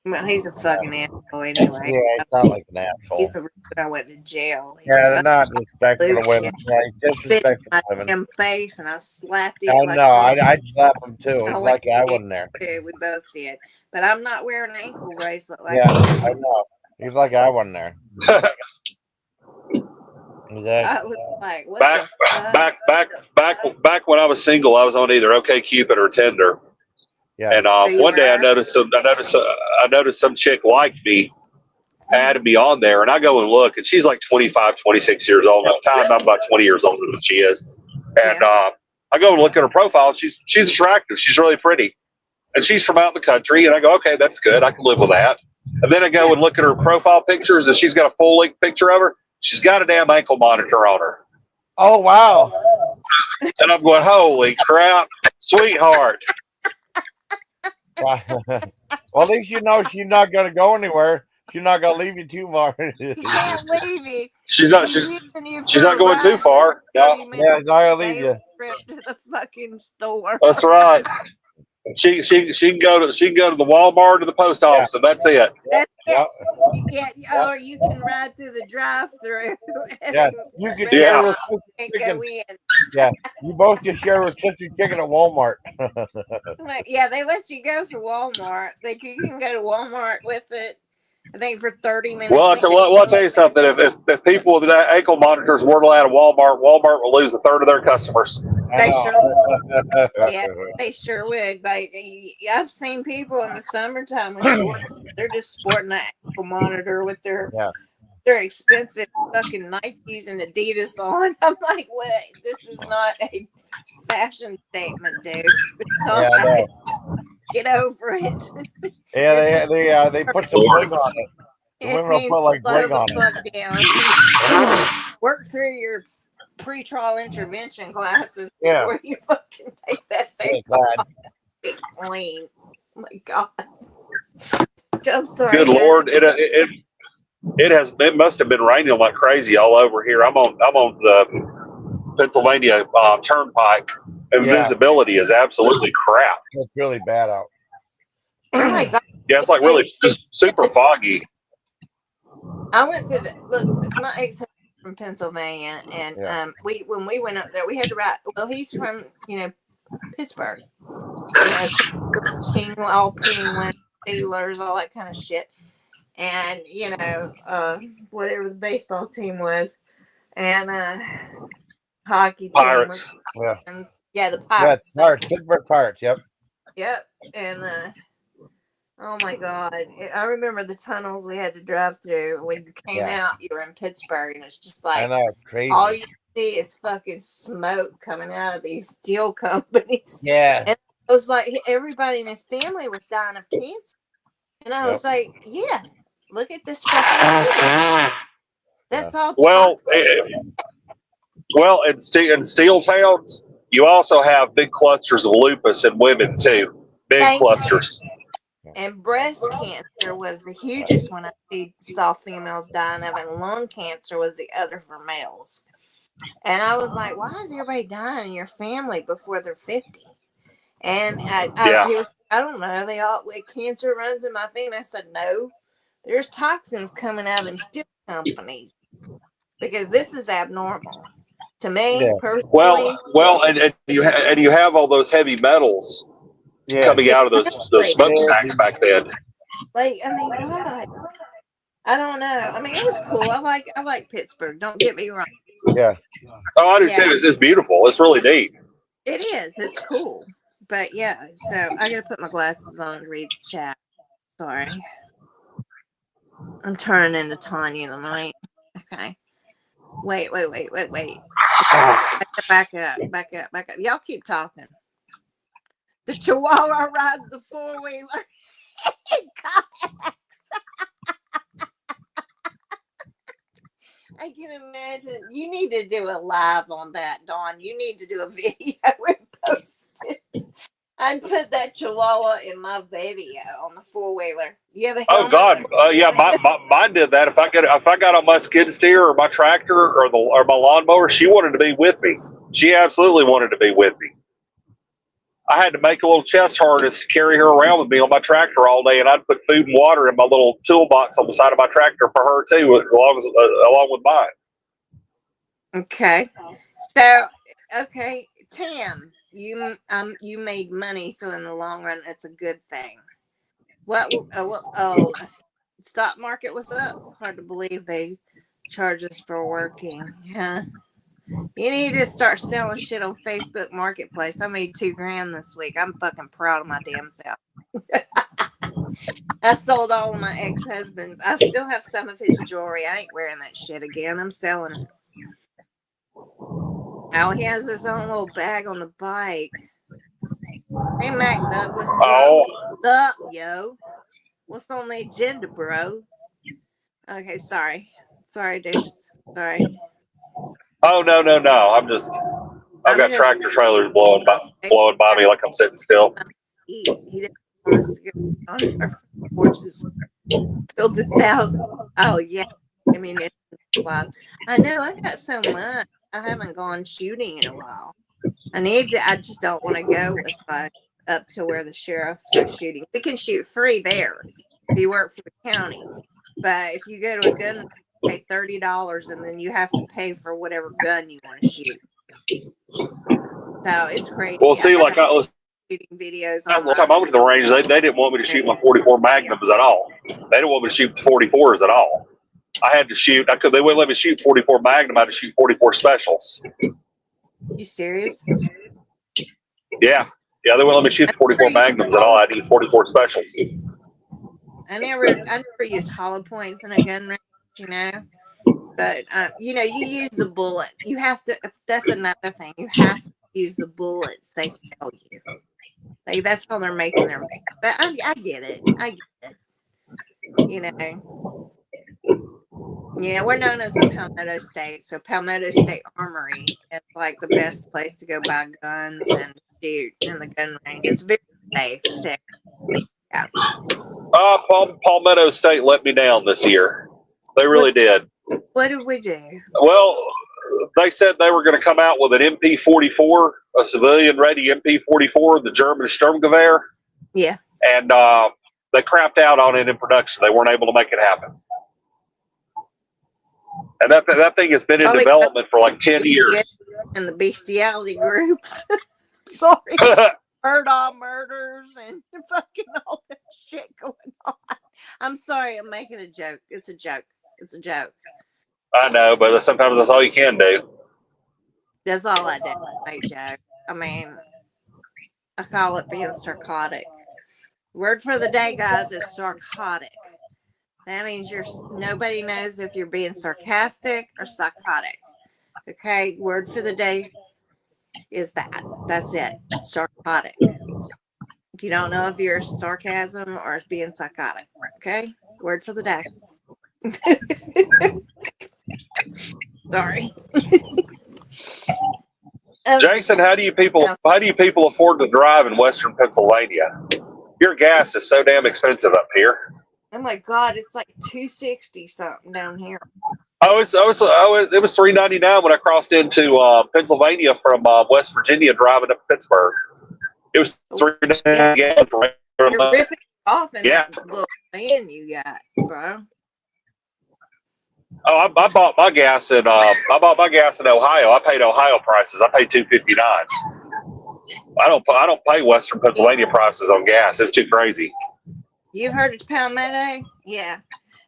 Well, he's a fucking asshole anyway. Yeah, he sounds like an asshole. He's the reason I went to jail. They're not respectful of women. Right? Disrespectful my women. damn face, and I slapped him. I know. I'd slap him too. It's like I wasn't there. We both did. But I'm not wearing an ankle bracelet like that. I know. He's like I wasn't there. I was like, what back when I was single, I was on either OkCupid or Tinder. Yeah. And one day I noticed some chick liked me, added me on there, and I go and look, and she's like 25, 26 years old. At the time, I'm about 20 years older than she is. And I go and look at her profile. She's attractive. She's really pretty, and she's from out in the country. And I go, okay, that's good. I can live with that. And then I go and look at her profile pictures, and she's got a full length picture of her. She's got a damn ankle monitor on her. Oh wow! And I'm going, holy crap, sweetheart. Well, at least you know she's not going to go anywhere. She's not going to leave you too far. She can't leave you. She's not going too far. No. Yeah, she's not going to leave you. To the fucking store. That's right. She can go to the Walmart or the post office, and that's it. That's it. Yeah, or you can ride through the drive-through. Yeah, you can and go in. Yeah, you both can share a rotisserie chicken at Walmart. Like, yeah, they let you go for Walmart. Like you can go to Walmart with it. I think for 30 minutes. Well, I'll tell you something. If people with ankle monitors were allowed at Walmart will lose a third of their customers. They sure, yeah, they sure would. Like I've seen people in the summertime with shorts. They're just sporting an ankle monitor with their expensive fucking Nikes and Adidas on. I'm like, what? This is not a fashion statement, dude. Get over it. Yeah, they put some bling on it. The women will put like bling on it. Down. Work through your pre-trial intervention classes before you fucking take that thing off. Get clean. Oh my God. I'm sorry. Good Lord, it must have been raining like crazy all over here. I'm on the Pennsylvania Turnpike, and visibility is absolutely crap. It's really bad out. Oh my God. Yeah, it's like really just super foggy. I went through my ex from Pennsylvania, and when we went up there, we had to ride. Well, he's from Pittsburgh, all Penguins, Steelers, all that kind of shit, and whatever the baseball team was, and hockey team. Pirates. The Pirates. Pirates. Pittsburgh Pirates. Yep. And oh my God, I remember the tunnels we had to drive through. When you came out, you were in Pittsburgh, and it's just like, I know, it's crazy. All you see is fucking smoke coming out of these steel companies. Yeah. And it was like everybody in his family was dying of cancer. And I was like, yeah, look at this fucking That's all. Well, in steel towns, you also have big clusters of lupus in women too. Big clusters. And breast cancer was the hugest one I saw females dying of, and lung cancer was the other for males. And I was like, why is everybody dying in your family before they're 50? And he was, I don't know, cancer runs in my family. I said, no, there's toxins coming out of them steel companies because this is abnormal to me personally. Well, and you have all those heavy metals coming out of those smokestacks back then. Like, I mean, God, I don't know. I mean, it was cool. I like Pittsburgh. Don't get me wrong. Yeah. Oh, I do too. It's beautiful. It's really neat. It is. It's cool. But yeah, so I gotta put my glasses on to read the chat. Sorry. I'm turning into Tanya tonight. Okay. Wait. Back up. Y'all keep talking. The Chihuahua rides the four-wheeler in kayaks. I can imagine. You need to do a live on that, Dawn. You need to do a video and post it. I'd put that Chihuahua in my video on the four-wheeler. You have a helmet? Oh God, yeah, mine did that. If I got on my skid steer or my tractor or my lawnmower, she wanted to be with me. She absolutely wanted to be with me. I had to make a little chest harness to carry her around with me on my tractor all day, and I'd put food and water in my little toolbox on the side of my tractor for her too, along with mine. Okay, so Tam, you made money, so in the long run, it's a good thing. Stock market was up. Hard to believe they charge us for working. Yeah. You need to start selling shit on Facebook Marketplace. I made $2,000 this week. I'm fucking proud of my damn self. I sold all of my ex-husband's. I still have some of his jewelry. I ain't wearing that shit again. I'm selling it. Oh, he has his own little bag on the bike. Hey, Mac Douglas. What's up, yo? What's on the agenda, bro? Okay, sorry, dudes. Sorry. Oh no! I've got tractor trailers blowing by me like I'm sitting still. He didn't want us to go on our porches filled with thousands. Oh yeah, I mean it's supplies. I know I got so much. I haven't gone shooting in a while. I just don't want to go up to where the sheriffs are shooting. We can shoot free there if you work for the county, but if you go to a gun, pay $30 and then you have to pay for whatever gun you want to shoot. So it's crazy. Well, see, like I was shooting videos. Last time I went to the range, they didn't want me to shoot my 44 Magnums at all. They didn't want me to shoot the 44s at all. I had to shoot. They wouldn't let me shoot 44 Magnum. I had to shoot 44 Specials. You serious? Yeah, they wouldn't let me shoot the 44 Magnums at all. I had to use 44 Specials. I never used hollow points in a gun range, you know. But you know, you use the bullet. You have to. That's another thing. You have to use the bullets they sell you. Like that's how they're making their money. But I get it. I get it. You know. Yeah, we're known as the Palmetto State, so Palmetto State Armory is like the best place to go buy guns and shoot in the gun range. It's very safe there. Yeah. Palmetto State let me down this year. They really did. What did we do? Well, they said they were going to come out with an MP44, a civilian-ready MP44, the German Sturmgewehr. Yeah. And they crapped out on it in production. They weren't able to make it happen. And that thing has been in development for like 10 years. And the bestiality groups. Sorry. Murdaugh murders and fucking all that shit going on. I'm sorry, I'm making a joke. It's a joke. It's a joke. I know, but sometimes that's all you can do. That's all I do. Make joke. I mean, I call it being sarcastic. Word for the day, guys, is sarcastic. That means nobody knows if you're being sarcastic or psychotic. Okay, word for the day is that. That's it. Sarcastic. If you don't know if you're sarcasm or being psychotic. Okay, word for the day. Sorry. Jason, how do you people afford to drive in Western Pennsylvania? Your gas is so damn expensive up here. Oh my God, it's like $2.60 something down here. It was $3.99 when I crossed into Pennsylvania from West Virginia driving up Pittsburgh. It was $3.99. You're ripping off in that little van you got, bro. Oh, I bought my gas in Ohio. I paid Ohio prices. I paid $2.59. I don't pay Western Pennsylvania prices on gas. It's too crazy. You've heard of Palmetto? Yeah.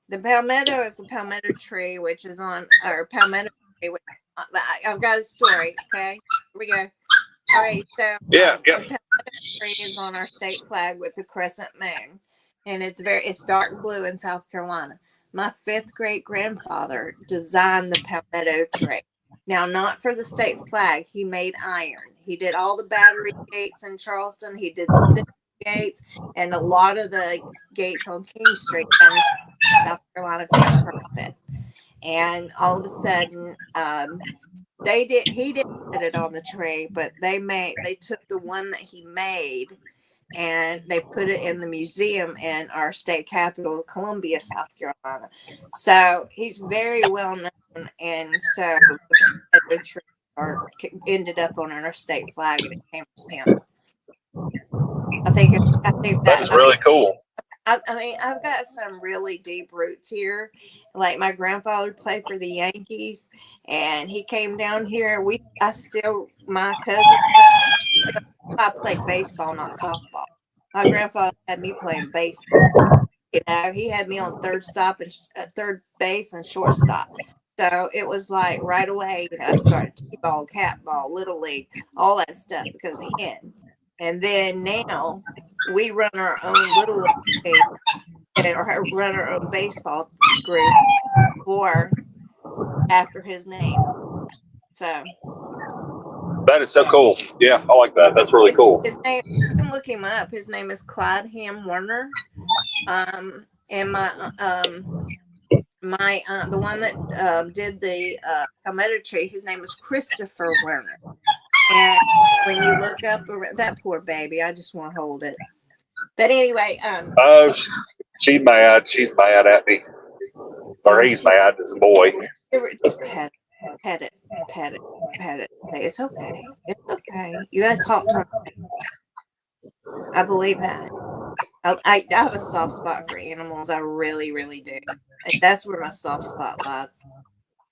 The Palmetto is the Palmetto tree, which is on our Palmetto tree. I've got a story. Okay, here we go. All right, so the Palmetto tree is on our state flag with the crescent moon, and it's dark blue in South Carolina. My 5th great grandfather designed the Palmetto tree. Now, not for the state flag. He made iron. He did all the battery gates in Charleston. He did the city gates and a lot of the gates on King Street down in South Carolina for that profit. And all of a sudden, he didn't put it on the tree, but they took the one that he made and they put it in the museum in our state capital, Columbia, South Carolina. So he's very well known, and so the tree ended up on our state flag, and it came from him. I think that's really cool. I mean, I've got some really deep roots here. Like my grandfather played for the Yankees, and he came down here. My cousin, I played baseball, not softball. My grandfather had me playing baseball. You know, he had me on third base and shortstop. So it was like right away, I started t-ball, cat ball, little league, all that stuff because of him. And then now we run our own little league or run our own baseball group after his name. So that is so cool. Yeah, I like that. That's really cool. His name, you can look him up. His name is Clyde Ham Werner. And the one that did the Palmetto tree, his name is Christopher Werner. And when you look up that poor baby, I just want to hold it. But anyway, she's mad. She's mad at me, or he's mad. It's a boy. Just pet it. Say, it's okay. It's okay. You gotta talk to her. I believe that. I have a soft spot for animals. I really, really do. That's where my soft spot lies.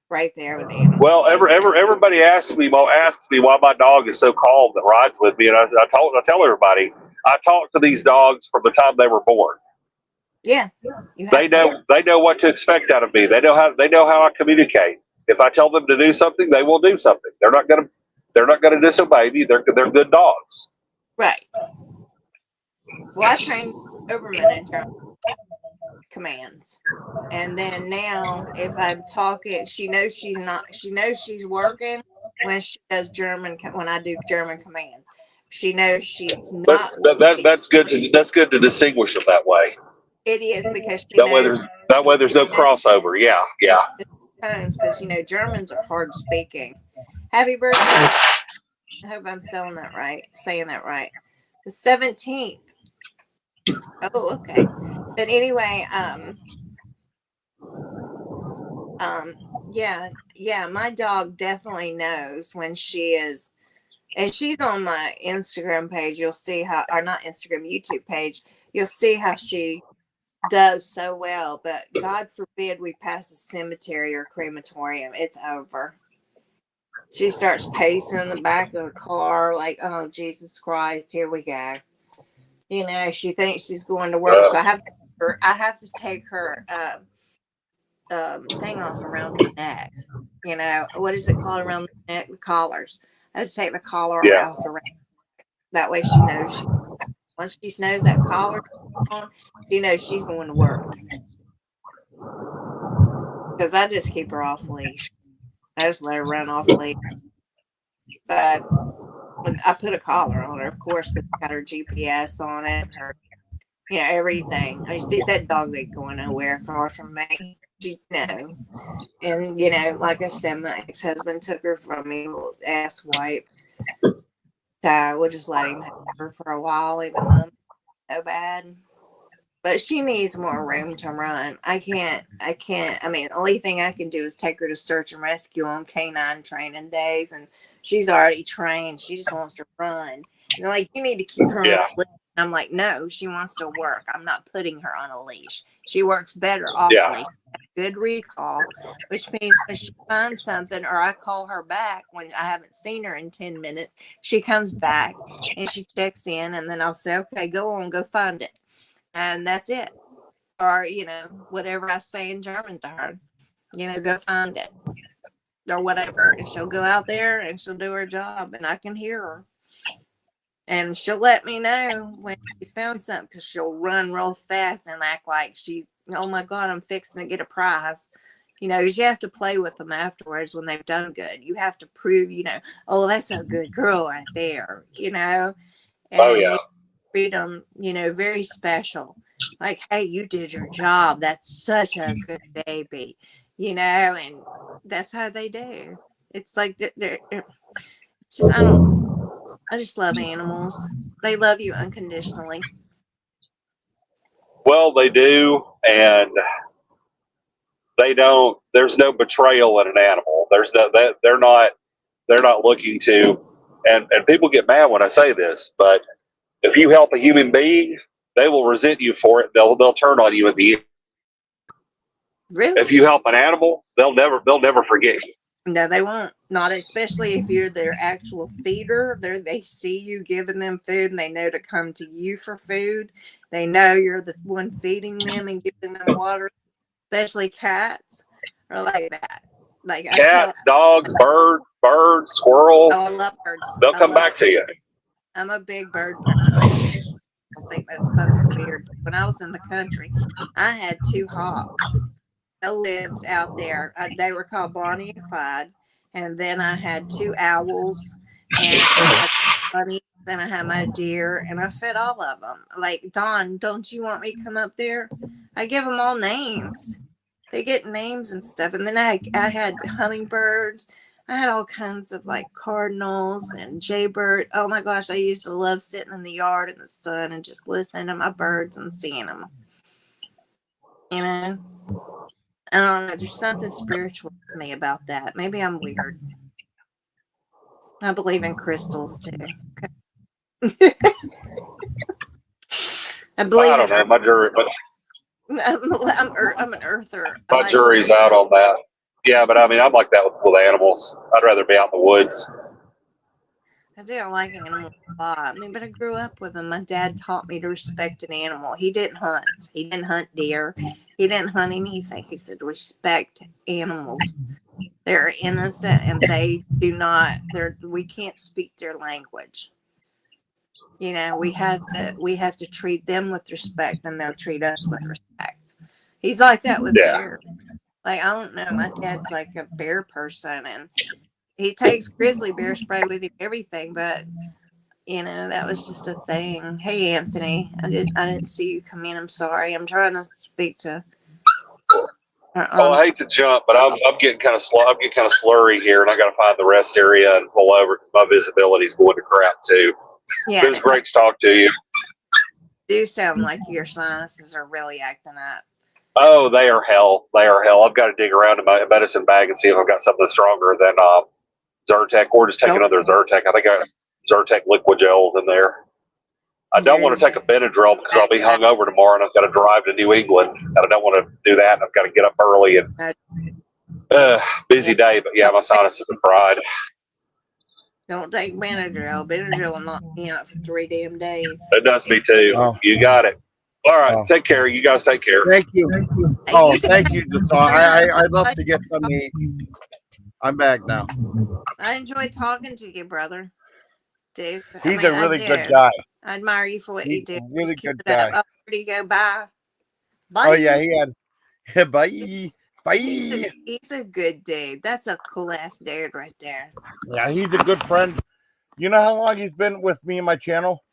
right there with animals. Well, everybody asks me why my dog is so calm that rides with me, and I tell everybody I talk to these dogs from the time they were born. Yeah, they know what to expect out of me. They know how I communicate. If I tell them to do something, they will do something. They're not gonna disobey me. They're good dogs. Right. Well, I trained Doberman in German commands, and then now if I'm talking, she knows she's working when she does German. When I do German command, she knows she's not. That's good to distinguish them that way. It is because she knows that way there's no crossover. Yeah. Tones, because Germans are hard speaking. Happy birthday! I hope I'm saying that right. The 17th. Oh, okay. But anyway, yeah, my dog definitely knows when she is, and she's on my Instagram page. You'll see how, or not Instagram, YouTube page. You'll see how she does so well. But God forbid we pass a cemetery or crematorium, it's over. She starts pacing in the back of the car like, oh, Jesus Christ, here we go. She thinks she's going to work, so I have to take her thing off around her neck. What is it called around the neck? The collars. I have to take the collar off around. That way she knows. Once she knows that collar on, she knows she's going to work. Because I just keep her off leash. I just let her run off leash. But I put a collar on her, of course, because I got her GPS on it, her, everything. I mean, that dog ain't going nowhere far from me. And, like I said, my ex-husband took her from me, ass wipe. So we'll just let him have her for a while, even though I'm so bad. But she needs more room to run. I can't. I mean, the only thing I can do is take her to search and rescue on canine training days. And she's already trained. She just wants to run. And they're like, you need to keep her on a leash. And I'm like, no, she wants to work. I'm not putting her on a leash. She works better off leash. Good recall, which means when she finds something or I call her back when I haven't seen her in 10 minutes, she comes back and she checks in, and then I'll say, okay, go on, go find it. And that's it. Or, whatever I say in German to her, go find it or whatever. And she'll go out there and she'll do her job, and I can hear her. And she'll let me know when she's found something, because she'll run real fast and act like she's, oh my God, I'm fixing to get a prize. Because you have to play with them afterwards when they've done good. You have to prove, oh, that's a good girl right there, And you treat them, very special. Like, hey, you did your job. That's such a good baby, and that's how they do. It's like, it's just, I just love animals. They love you unconditionally. Well, they do, and they don't. There's no betrayal in an animal. There's no that they're not looking to. And people get mad when I say this, but if you help a human being, they will resent you for it. They'll turn on you at the end. Really? If you help an animal, they'll never forget you. No, they won't. Not especially if you're their actual feeder. They see you giving them food, and they know to come to you for food. They know you're the one feeding them and giving them water. Especially cats are like that. Like cats, dogs, birds, squirrels. Oh, I love birds. They'll come back to you. I'm a big bird person. I think that's fucking weird. When I was in the country, I had 2 hawks. I lived out there. They were called Bonnie and Clyde. And then I had 2 owls and bunnies, and I had my deer, and I fed all of them. Like, Dawn, don't you want me to come up there? I give them all names. They get names and stuff. And then I had hummingbirds. I had all kinds of like cardinals and jaybird. Oh my gosh, I used to love sitting in the yard in the sun and just listening to my birds and seeing them. I don't know. There's something spiritual to me about that. Maybe I'm weird. I believe in crystals too. Okay. I believe. I don't know. My jury. I'm an earther. My jury's out on that. Yeah, but I mean, I'm like that with animals. I'd rather be out in the woods. I didn't like animals a lot. I mean, but I grew up with them. My dad taught me to respect an animal. He didn't hunt. He didn't hunt deer. He didn't hunt anything. He said, respect animals. They're innocent and they do not, we can't speak their language. You know, we have to treat them with respect and they'll treat us with respect. He's like that with bears. Like, I don't know. My dad's like a bear person and he takes grizzly bear spray with him, everything, but you know, that was just a thing. Hey, Anthony, I didn't see you come in. I'm sorry. I'm trying to speak to. I hate to jump, but I'm getting kind of slow. I'm getting kind of slurry here, and I got to find the rest area and pull over because my visibility's going to crap too. Yeah, it was great to talk to you. Do sound like your sinuses are really acting up. Oh, they are hell. They are hell. I've got to dig around in my medicine bag and see if I've got something stronger than Zyrtec, or just take another Zyrtec. I think I got Zyrtec liquid gels in there. I don't want to take a Benadryl because I'll be hungover tomorrow and I've got to drive to New England. And I don't want to do that. And I've got to get up early and busy day. But yeah, my sinuses are fried. Don't take Benadryl. Benadryl will knock me out for 3 damn days. It does me too. Oh. You got it. All right. Take care. You guys take care. Thank you. Oh, thank you. I'd love to get some meat. I'm back now. I enjoyed talking to you, brother. Dude, He's a really good guy. I admire you for what you do. Really good guy. Oh, where do you go? Bye. Bye. Oh yeah, he had. Bye. Bye. He's a good dude. That's a cool ass dude right there. Yeah, he's a good friend. You know how long he's been with me and my channel?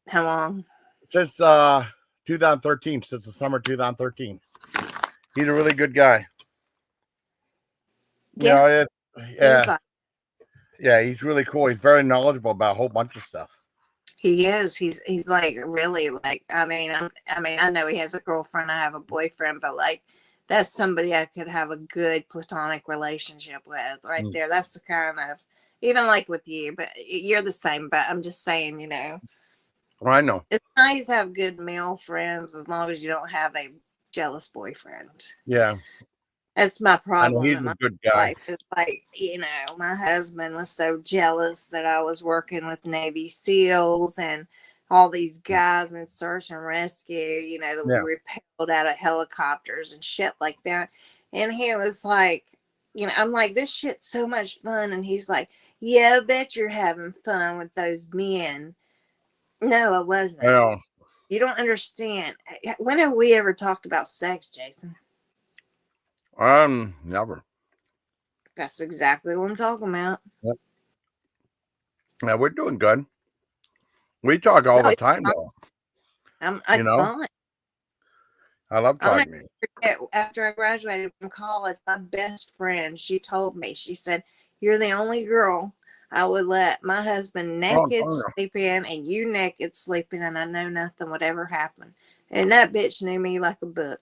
How long? Since 2013. Since the summer 2013. He's a really good guy. Yeah. You know, yeah, he's really cool. He's very knowledgeable about a whole bunch of stuff. He is. He's like really like. I mean, I know he has a girlfriend. I have a boyfriend, but like, that's somebody I could have a good platonic relationship with right there. That's the kind of, even like with you, but you're the same. But I'm just saying, you know. Well, I know. It's nice to have good male friends as long as you don't have a jealous boyfriend. Yeah. That's my problem. He's a good guy. It's like, you know, my husband was so jealous that I was working with Navy SEALs and all these guys in search and rescue, you know, that were repelled out of helicopters and shit like that. And he was like, you know, I'm like, this shit's so much fun. And he's like, yeah, I bet you're having fun with those men. No, I wasn't. Yeah. You don't understand. When have we ever talked about sex, Jason? Never. That's exactly what I'm talking about. Yep. Yeah, we're doing good. We talk all the time, though. I fun. I love talking. After I graduated from college, my best friend, she told me, she said, "You're the only girl I would let my husband naked sleep in and you naked sleeping, and I know nothing would ever happen." And that bitch knew me like a book.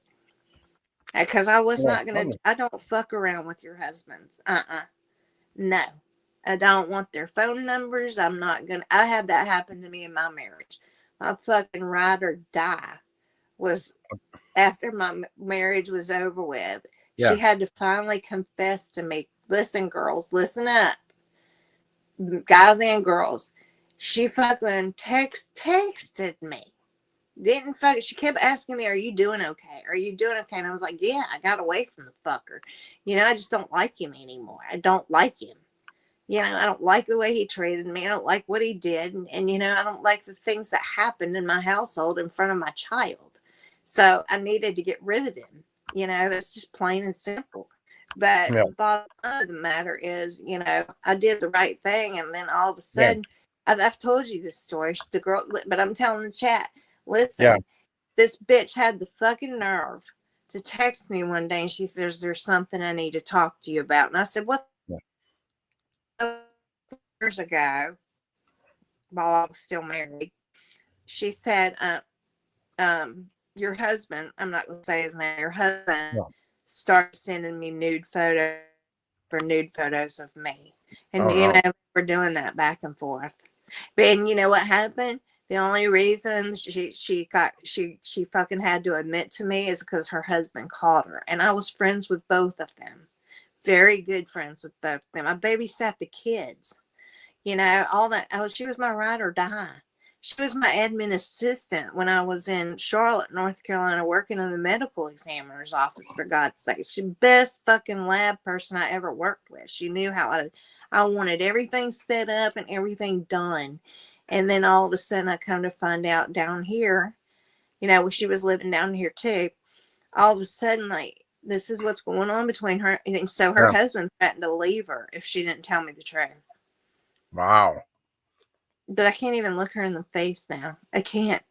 Because I was not going to, I don't fuck around with your husbands. No. I don't want their phone numbers. I'm not going to, I had that happen to me in my marriage. My fucking ride or die was after my marriage was over with. Yeah. She had to finally confess to me, listen, girls, listen up. Guys and girls. She fucking texted me. She kept asking me, are you doing okay? Are you doing okay? And I was like, yeah, I got away from the fucker. You know, I just don't like him anymore. I don't like him. You know, I don't like the way he treated me. I don't like what he did. And you know, I don't like the things that happened in my household in front of my child. So I needed to get rid of him. You know, that's just plain and simple. But the bottom line of the matter is, you know, I did the right thing. And then all of a sudden, I've told you this story, the girl, but I'm telling the chat. Listen, this bitch had the fucking nerve to text me one day and she says, there's something I need to talk to you about. And I said, what? Years ago, while I was still married, she said, your husband, I'm not going to say his name, your husband started sending me nude photos of me. And, you know, we're doing that back and forth. And you know what happened? The only reason she fucking had to admit to me is because her husband called her. And I was friends with both of them. very good friends with both of them. I babysat the kids, all that. She was my ride or die. She was my admin assistant when I was in Charlotte, North Carolina, working in the medical examiner's office, for God's sake. She's the best fucking lab person I ever worked with. She knew how I wanted everything set up and everything done. And then all of a sudden I come to find out down here, she was living down here too. All of a sudden, like, this is what's going on between her. And so her husband threatened to leave her if she didn't tell me the truth. Wow. But I can't even look her in the face now. I can't.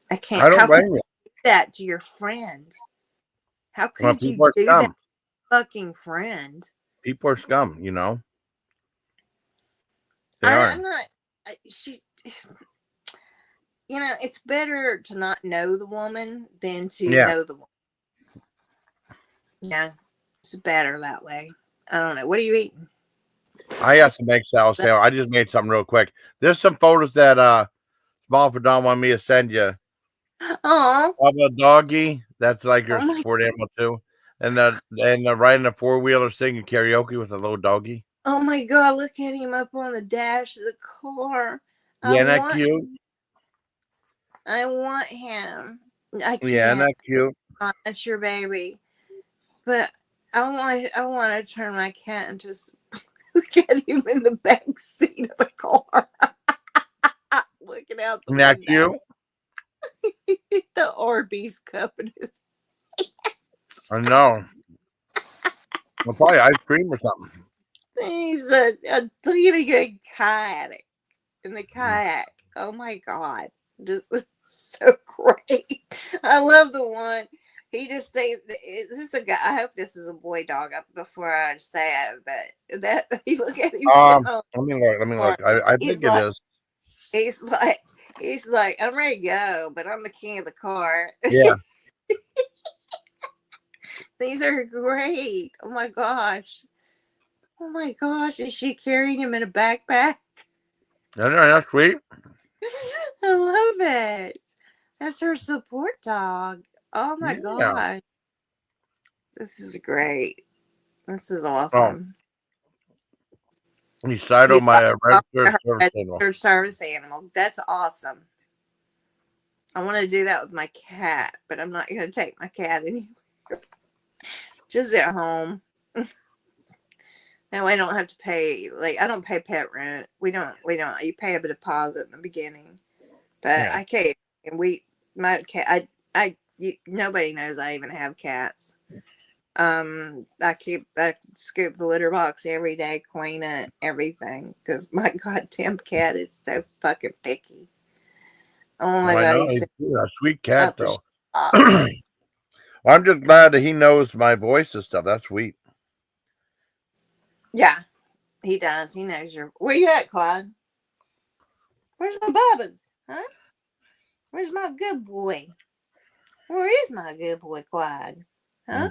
I don't blame you. Do that to your friend? How could you do scum. that to your fucking friend? People are scum, I'm not. It's better to not know the woman than to know the woman. Yeah, it's better that way. I don't know. What are you eating? I got some egg salad. I just made something real quick. There's some photos that Small for Don wanted me to send you. Oh, of a doggy. That's like your sport animal too. And riding a 4-wheeler singing karaoke with a little doggy. Oh my God! Look at him up on the dash of the car. Yeah, isn't that cute? I want him. I can't. Yeah, isn't that cute? That's your baby. But I want to turn my cat and just look at him in the back seat of the car, looking out the window. Isn't that cute? The Arby's cup in his hands. I know. Well, probably ice cream or something. He's a really good kayak in the kayak. Oh my God. This is so great. I love the one. He just thinks, is this a guy? I hope this is a boy dog before I say it, but that you look at him. Let me look. I think it is. He's like, I'm ready to go, but I'm the king of the car. Yeah. These are great. Oh my gosh. Oh my gosh. Is she carrying him in a backpack? That's sweet. I love it. That's her support dog. Oh my God. This is great. This is awesome. He's Sido, my registered service animal. That's awesome. I want to do that with my cat, but I'm not going to take my cat anywhere. Just at home. Now I don't have to pay. Like, I don't pay pet rent. We don't. You pay a deposit in the beginning, but I can't. And my cat. Nobody knows I even have cats. I scoop the litter box every day, clean it, everything, because my goddamn cat is so fucking picky. Oh my God, he's a sweet cat though. Well, I'm just glad that he knows my voice and stuff. That's sweet. Yeah, he does. He knows where you at, Clyde? Where's my Bubba's? Huh? Where's my good boy? Where is my good boy, Clyde? Huh?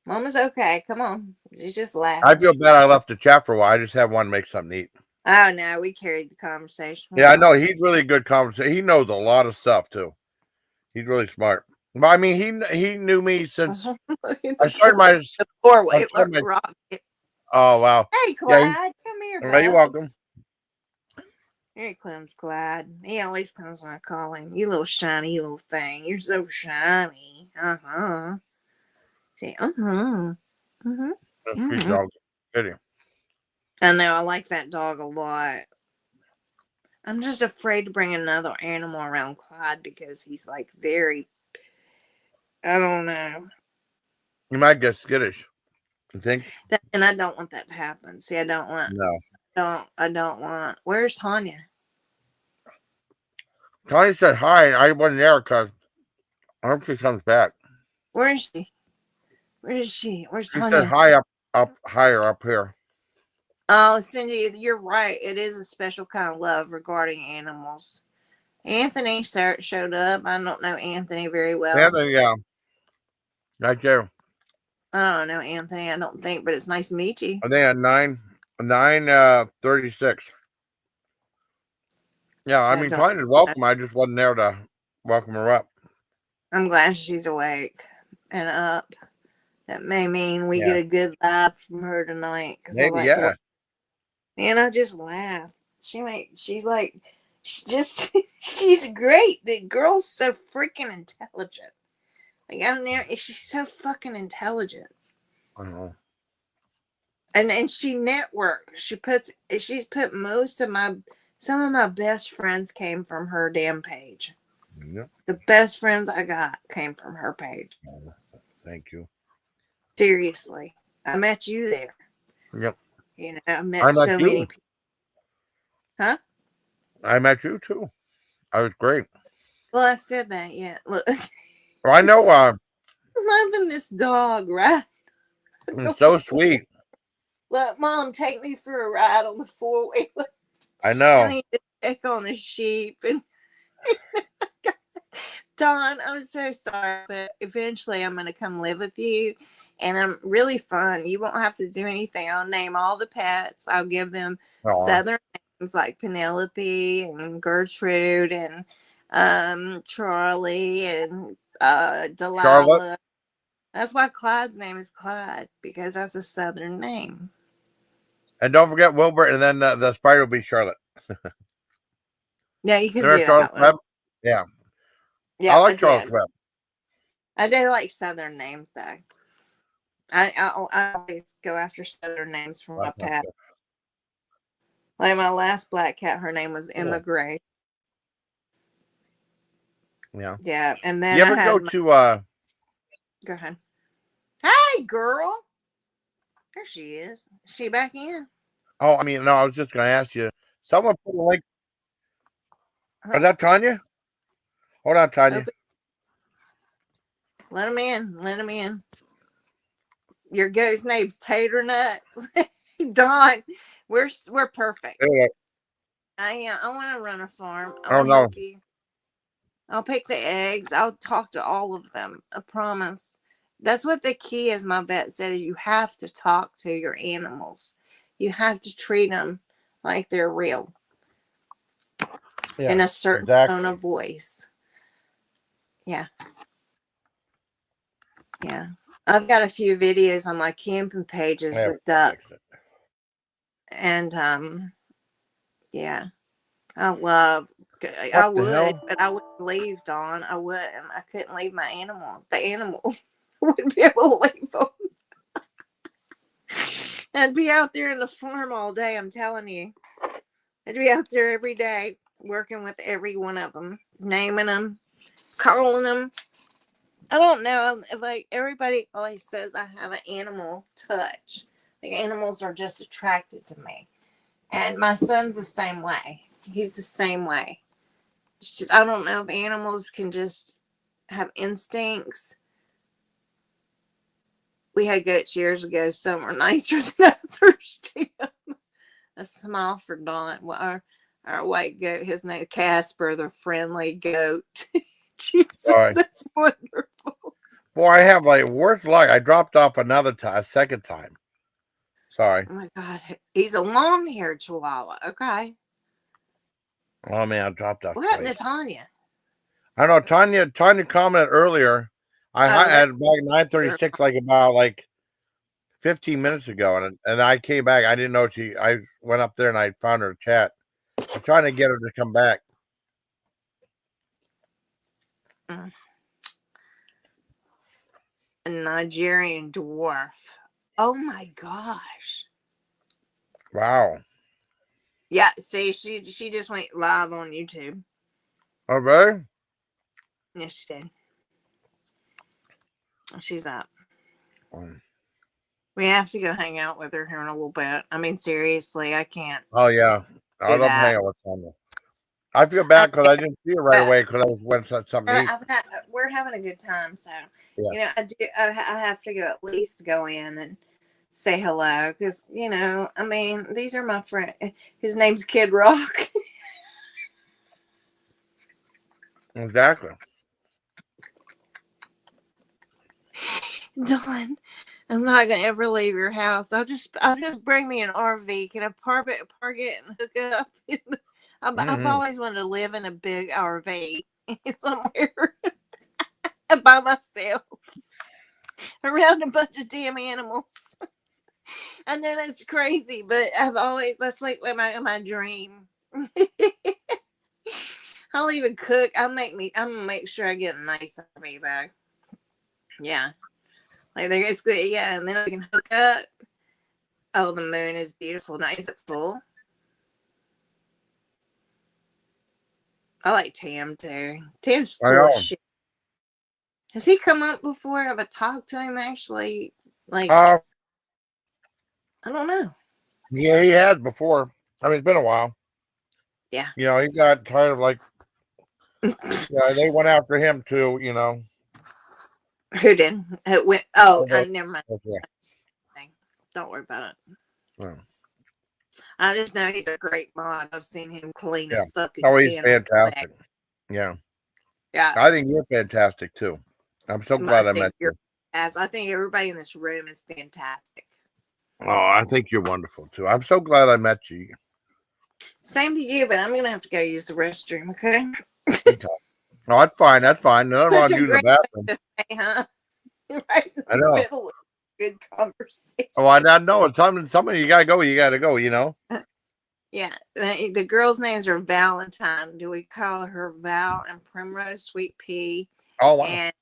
Mama's okay. Come on. She's just laughing. I feel bad I left the chat for a while. I just have one make something to eat. Oh, no. We carried the conversation. Yeah, I know. He's really good conversation. He knows a lot of stuff, too. He's really smart. But, I mean, he knew me since I started my... Oh, wow. Hey, Clyde. Come here, bro. You're welcome. Here he comes, Clyde. He always comes when I call him. You little shiny little thing. You're so shiny. Uh-huh. Say, uh-huh. Uh-huh. Sweet dog. Good. I know. I like that dog a lot. I'm just afraid to bring another animal around Clyde because he's like very... I don't know. You might get skittish. You think? And I don't want that to happen. See, I don't want... No. I don't want... Where's Tanya? Tanya said hi. I wasn't there because I hope she comes back. Where is she? Where is she? Where's Tanya? She said hi higher up here. Oh, Cindy, you're right. It is a special kind of love regarding animals. Anthony showed up. I don't know Anthony very well. Anthony, yeah. Right there. I don't know Anthony, I don't think, but it's nice to meet you. I think at 9:36. Yeah, I mean, Tanya's welcome. I just wasn't there to welcome her up. I'm glad she's awake and up That may mean we get a good laugh from her tonight. Maybe, I like yeah. And I just laughed. She's like, she's great. The girl's so freaking intelligent. Like, I don't know, she's so fucking intelligent. I know. And she networks. She's put some of my best friends came from her damn page. Yep. The best friends I got came from her page. Oh, thank you. Seriously. I met you there. Yep. You know, I met so many people. Huh? I met you too. I was great. Well, I said that, yeah. Look. Well, I know. I'm loving this dog, right? It's so sweet. Look, Mom, take me for a ride on the 4-wheeler. I know. I need to check on the sheep. And Don, I'm so sorry, but eventually I'm going to come live with you. And I'm really fun. You won't have to do anything. I'll name all the pets. I'll give them Southern names like Penelope and Gertrude and Charlie and Delilah. Charlotte. That's why Clyde's name is Clyde, because that's a Southern name. And don't forget Wilbur, and then the spider will be Charlotte. Yeah, you can do that one. Yeah. Yeah, I like Charles Webb. I do like Southern names, though. I always go after Southern names for my pet. Like my last black cat, her name was Emma Gray. Yeah. Yeah, and then you ever go to Go ahead. Hey, girl. There she is. Is she back in? Oh, I mean, no, I was just going to ask you. Someone put a link. Is that Tanya? Hold on, Tanya. Let him in. Let him in. Your ghost name's Tater Nuts. Don, we're perfect. Yeah. I want to run a farm. Oh, no. I'll pick the eggs. I'll talk to all of them. I promise. That's what the key is, my vet said, is you have to talk to your animals. You have to treat them like they're real. In a certain tone of voice. Yeah. Yeah. I've got a few videos on my camping pages with ducks. And yeah. I would, but I wouldn't leave, Dawn. I wouldn't. I couldn't leave my animal. The animals wouldn't be able to leave them. I'd be out there in the farm all day, I'm telling you. I'd be out there every day working with every one of them, naming them, calling them. I don't know. Like, everybody always says I have an animal touch. The animals are just attracted to me. And my son's the same way. He's the same way. It's just, I don't know if animals can just have instincts. We had goats years ago. Some were nicer than others. A smile for Dawn. Well, our white goat, his name is Casper, the friendly goat. Jesus, that's wonderful. Boy, I have like worse luck. I dropped off a second time. Sorry. Oh my God, he's a long-haired Chihuahua. Okay. Oh man, I dropped off. What happened to Tanya? I know Tanya commented earlier. I had back 9:36, about 15 minutes ago, and I came back. I didn't know I went up there and I found her chat. I'm trying to get her to come back. A Nigerian dwarf. Oh my gosh. Wow. Yeah, see, she just went live on YouTube. Oh, really? Yes, she did. She's up. We have to go hang out with her here in a little bit. I mean, seriously, I can't. Oh, yeah. I love hanging out with Tanya. I feel bad because I didn't see her right away because I went to something. We're having a good time, so I have to at least go in and say hello because I mean, these are my friends. His name's Kid Rock. Exactly. Dawn, I'm not gonna ever leave your house. I'll just bring me an RV. Can I park it and hook it up? I've always wanted to live in a big RV somewhere by myself. around a bunch of damn animals. I know that's crazy, but that's like my dream. I'll even cook. I'm gonna make sure I get a nice RV though. Yeah. Like it's good, yeah, and then we can hook up. Oh, the moon is beautiful. Now, is it full? I like Tam too. Tam's cool as shit. Has he come up before? Have I talked to him actually? Like, I don't know. Yeah, he has before. I mean, it's been a while. Yeah. You know, he got tired of like. Yeah, they went after him too. You know. Who did? Who went? Oh, never mind. Yeah. Don't worry about it. Yeah. I just know he's a great mod. I've seen him clean a fucking. Oh, he's fantastic. Yeah. Yeah. I think you're fantastic too. I'm so glad I met you. As I think everybody in this room is fantastic. Oh, I think you're wonderful too. I'm so glad I met you. Same to you, but I'm gonna have to go use the restroom. Okay. No, that's fine. That's fine. Nothing wrong using the bathroom. Say, huh? Right in I know. The middle of good conversation. Oh, I know. It's something you gotta go. You gotta go. You know. Yeah, the girls' names are Valentine. Do we call her Val and Primrose, Sweet Pea? Oh, wow. And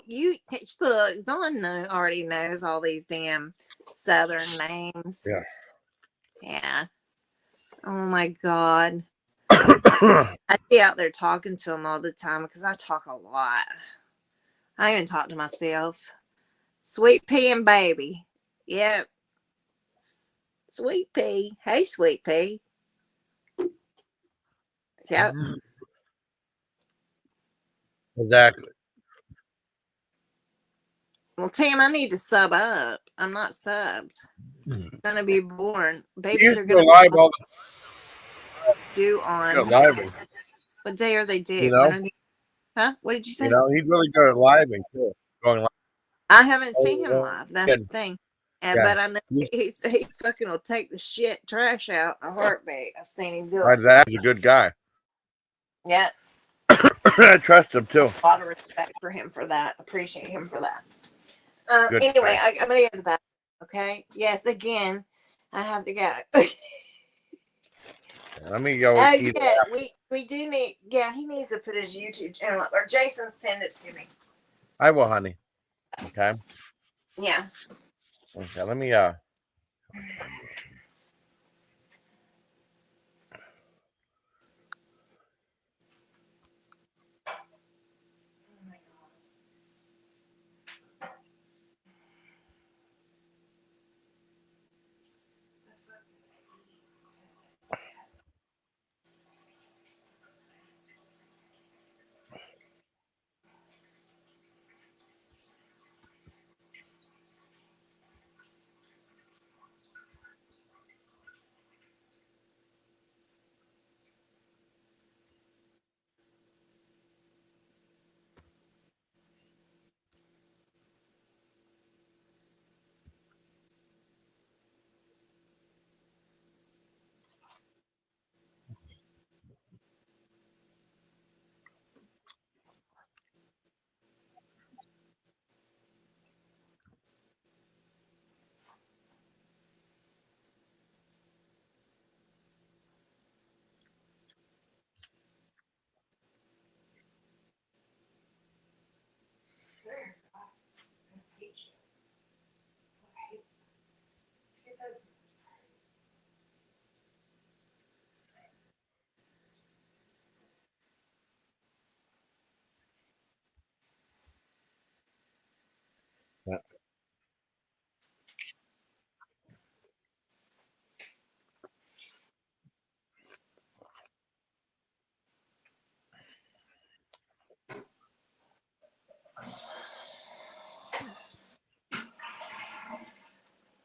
you look, Dawn already knows all these damn Southern names. Yeah. Yeah. Oh my God. I'd be out there talking to them all the time because I talk a lot. I even talk to myself. Sweet Pea and Baby. Yep. Sweet Pea. Hey, Sweet Pea. Yep. Exactly. Well, Tam, I need to sub up. I'm not subbed. I'm gonna be born. Babies are gonna live all due on. Live. What day are they due? You know? Huh? What did you say? You know, he's really good at living too. Going live. I haven't seen him live. That's the thing. But I know he fucking will take the shit trash out in a heartbeat. I've seen him do it. That's a good guy. Yeah. I trust him too. A lot of respect for him for that. Appreciate him for that. Anyway, I'm gonna get to the back. Okay. Yes. Again, I have to go. Let me go. Yeah, we do need. Yeah, he needs to put his YouTube channel up, or Jason send it to me. I will, honey. Okay. Yeah. Okay. Let me.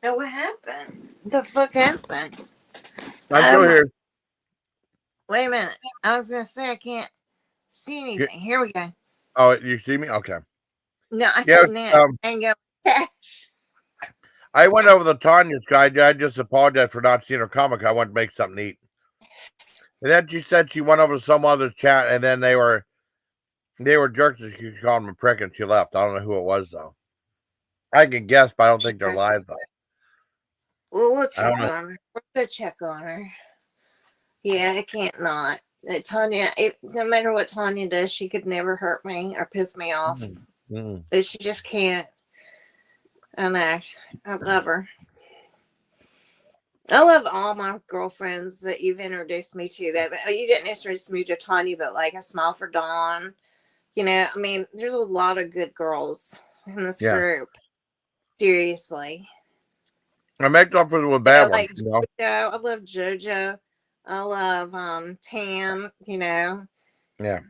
Now what happened? The fuck happened? I'm still here. Wait a minute. I was gonna say I can't see anything. Here we go. Oh, you see me? Okay. No, I couldn't. And go cash. I went over the Tanya's guide. I just apologize for not seeing her comic. I wanted to make something neat. And then she said she went over to some other chat, and then they were jerks. And she called him a prick, and she left. I don't know who it was though. I can guess, but I don't think they're live though. Well, we'll check on her. We'll go check on her. Yeah, I can't not. Tanya, no matter what Tanya does, she could never hurt me or piss me off. But she just can't. I know. I love her. I love all my girlfriends that you've introduced me to. That you didn't introduce me to Tanya, but like a Smile for Dawn. You know, I mean, there's a lot of good girls in this group. Seriously. I make up with bad like ones. You know? JoJo. I love JoJo. I love Tam, you know. Yeah.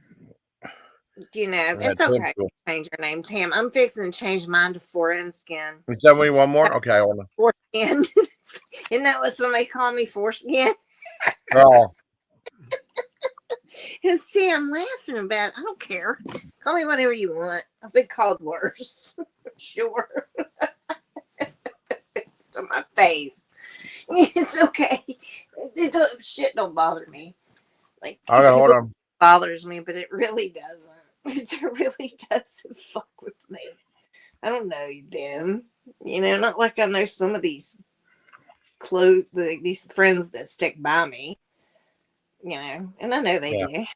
You know, it's okay to change your name, Tam. I'm fixing to change mine to Foreskin. Is that me one more? Okay, I want to. Foreskin. Isn't that what somebody called me, Foreskin? Oh. And see, I'm laughing about it. I don't care. Call me whatever you want. I've been called worse. Sure. To my face. It's okay. Shit don't bother me. Like, hold on. Bothers me, but it really doesn't. It really doesn't fuck with me. I don't know them. You know, not like I know some of these these friends that stick by me. You know, and I know they do.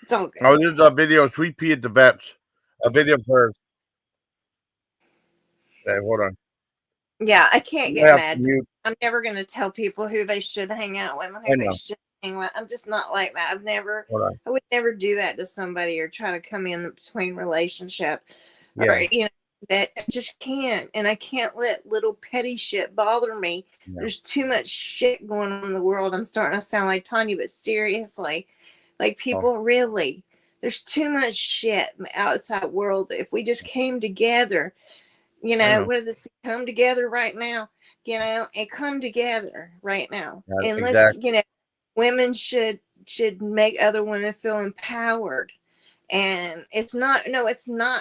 It's all good. Oh, this is a video of Sweet Pea at the vets. A video of hers. Okay, hold on. Yeah, I can't get mad. I'm never going to tell people who they should hang out with and who they should hang with. I'm just not like that. I would never do that to somebody or try to come in between relationship. Yeah. Or, you know, that I just can't. And I can't let little petty shit bother me. Yeah. There's too much shit going on in the world. I'm starting to sound like Tanya, but seriously, like people really, there's too much shit in the outside world. If we just came together, you know, what does this come together right now? You know, and come together right now. Yeah, and let's, you know, women should make other women feel empowered. And it's not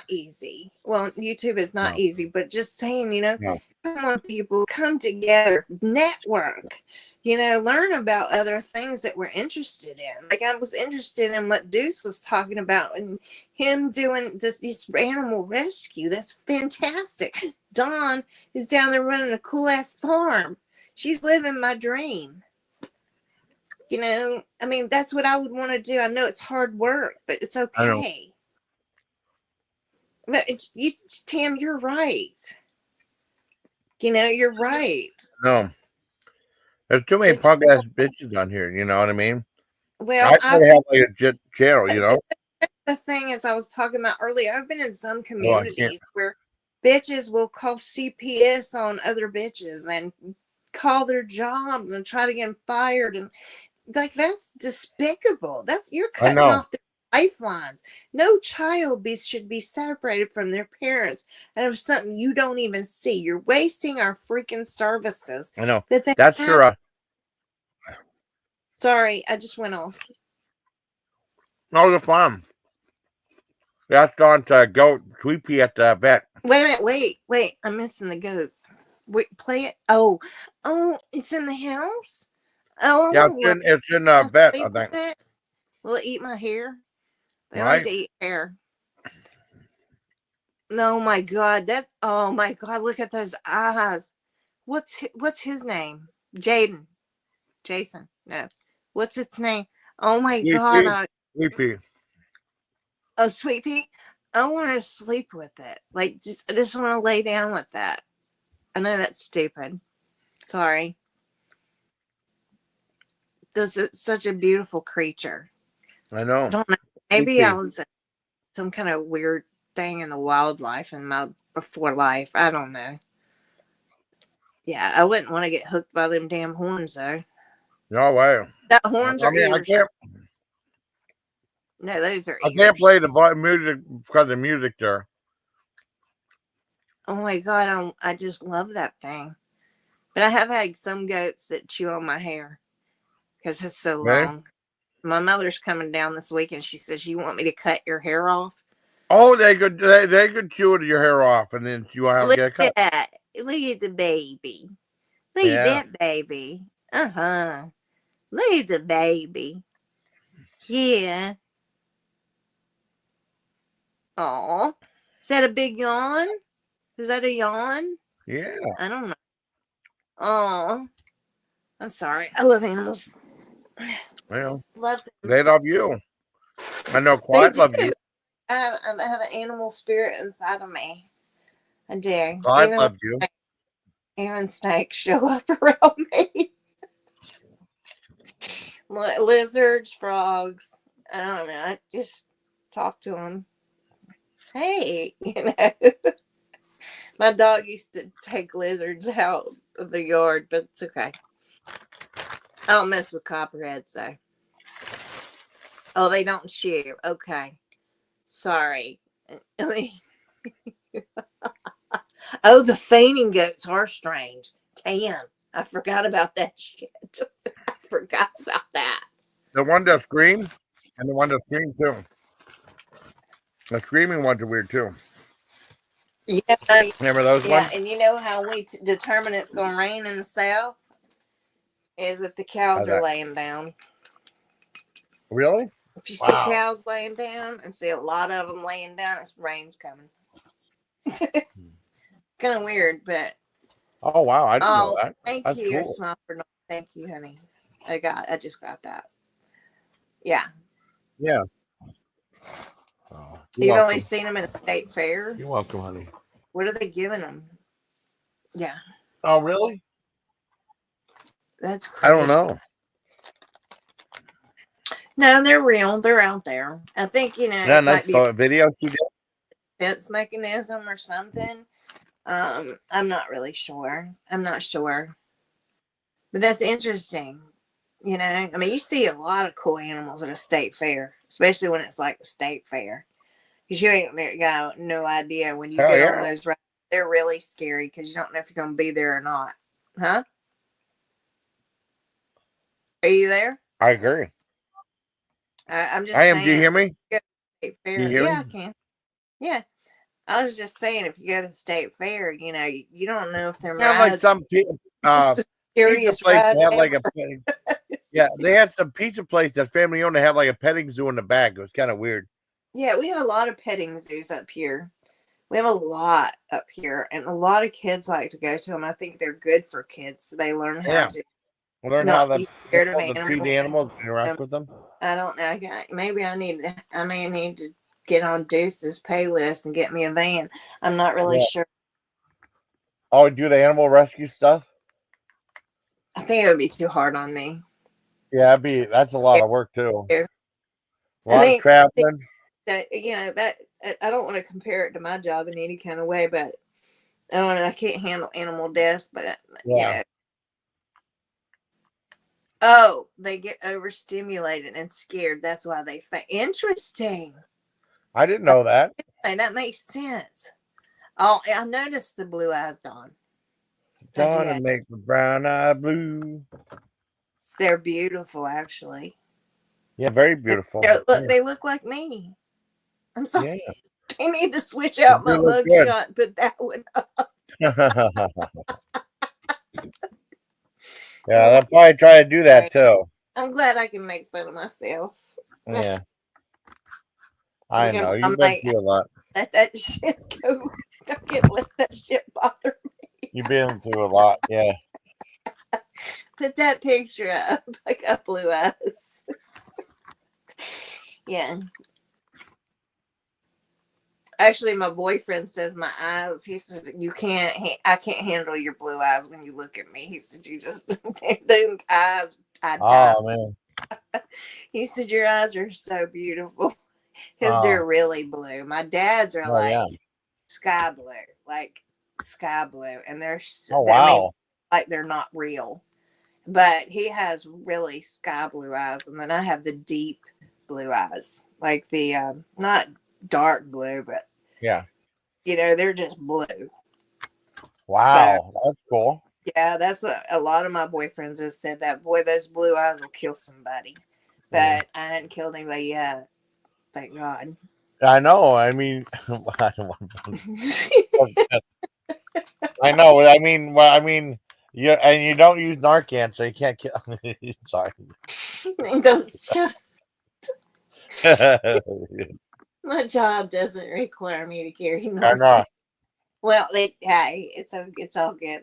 easy. Well, YouTube is not easy, but just saying, you know, come on, people, come together, network, you know, learn about other things that we're interested in. Like I was interested in what Deuce was talking about and him doing this animal rescue. That's fantastic. Dawn is down there running a cool ass farm. She's living my dream. You know, I mean, that's what I would want to do. I know it's hard work, but it's okay. But Tam, you're right. You know, you're right. No. There's too many punk ass bitches on here, you know what I mean? Well, I have like a channel, you know. The thing is, I was talking about earlier, I've been in some communities where bitches will call CPS on other bitches and call their jobs and try to get them fired, and like that's despicable. You're cutting off their lifelines. No child should be separated from their parents. And it was something you don't even see. You're wasting our freaking services. I know. That's your. Sorry, I just went off. No, you're fine. That's gone to goat Sweet Pea at the vet. Wait a minute. Wait. I'm missing the goat. Wait, play it. Oh, it's in the house. Oh, yeah, it's in the vet, I think. Will it eat my hair? They like to eat hair. Oh my God, oh my God, look at those eyes. What's his name? Jason. No. What's its name? Oh my God. Sweet Pea. Oh, Sweet Pea. I want to sleep with it. Like I just want to lay down with that. I know that's stupid. Sorry. This is such a beautiful creature. I know. I don't know. Maybe I was some kind of weird thing in the wildlife in my before life. I don't know. Yeah, I wouldn't want to get hooked by them damn horns though. No way. That horns are ears. No, those are ears. I can't play the music because of the music there. Oh my God, I just love that thing. But I have had some goats that chew on my hair because it's so long. My mother's coming down this week and she says, "You want me to cut your hair off?" Oh, they could chew your hair off and then you have to get a cut. That. Look at the baby. Look at that baby. Look at the baby. Yeah. Oh, is that a big yawn? Is that a yawn? Yeah. I don't know. Oh, I'm sorry. I love animals. Well, Love them. they love you. I know They Clyde do. loves you. I have an animal spirit inside of me. I do. Clyde loves you. Even snakes show up around me. Lizards, frogs. I don't know. I just talk to them. Hey, my dog used to take lizards out of the yard, but it's okay. I don't mess with copperheads, so. Oh, they don't chew. Okay. Sorry. I mean, oh, the fainting goats are strange. Damn. I forgot about that shit. I forgot about that. The one that screams and the one that screams too. The screaming ones are weird too. Yeah. Remember those ones? Yeah, and you know how we determine it's going to rain in the south? Is if the cows are laying down. Really? If you see cows laying down and see a lot of them laying down, it's rain's coming. Kind of weird, but. Oh wow! I didn't know that. Thank you, cool. Smile for no. Thank you, honey. I just got that. Yeah. Yeah. Oh, you've only seen them at a state fair. You're welcome, honey. What are they giving them? Yeah. Oh really? That's crazy. I don't know. No, they're real. They're out there. I think Yeah, nice video she did. Defense mechanism or something. I'm not really sure. I'm not sure. But that's interesting. I mean, you see a lot of cool animals at a state fair, especially when it's like a state fair. Because you ain't got no idea when you get on those rides. They're really scary because you don't know if you're going to be there or not. Huh? Are you there? I agree. I'm just saying. Do you hear me? State fair. I can. Yeah. I was just saying, if you go to the state fair, you don't know if they're like some people. Pizza place had like a petting. Yeah, they had some pizza place that family owned. They had like a petting zoo in the back. It was kind of weird. Yeah, we have a lot of petting zoos up here. We have a lot up here, and a lot of kids like to go to them. I think they're good for kids, so they learn how to how to treat the animals, interact with them. I don't know. Maybe I may need to get on Deuce's pay list and get me a van. I'm not really sure. Oh, do the animal rescue stuff? I think it would be too hard on me. Yeah, that's a lot of work too. A lot of traveling. That I don't want to compare it to my job in any kind of way, but I can't handle animal deaths. But they get overstimulated and scared. That's why they faint. Interesting. I didn't know that. That makes sense. Oh, I noticed the blue eyes, Dawn. Gonna make the brown eye blue. They're beautiful, actually. Yeah, very beautiful. They look like me. I'm sorry. Yeah. I need to switch out my mugshot and put that one up. Yeah, they'll probably try to do that too. I'm glad I can make fun of myself. Yeah. I know. You've been through a lot. Let that shit go. Don't let that shit bother me. You've been through a lot, yeah. Put that picture up. I got blue eyes. Yeah. Actually, my boyfriend says my eyes. He says I can't handle your blue eyes when you look at me. He said you just them eyes. Oh man. He said your eyes are so beautiful because they're really blue. My dad's are sky blue, and they're like they're not real. But he has really sky blue eyes, and then I have the deep blue eyes, like the not dark blue, but they're just blue. Wow, so, that's cool. Yeah, that's what a lot of my boyfriends have said. That boy, those blue eyes will kill somebody. But I hadn't killed anybody yet. Thank God. I know. I mean, I know. I mean, you don't use Narcan, so you can't kill. Sorry. My job doesn't require me to carry Narcan. I know. Well, hey, it's all good.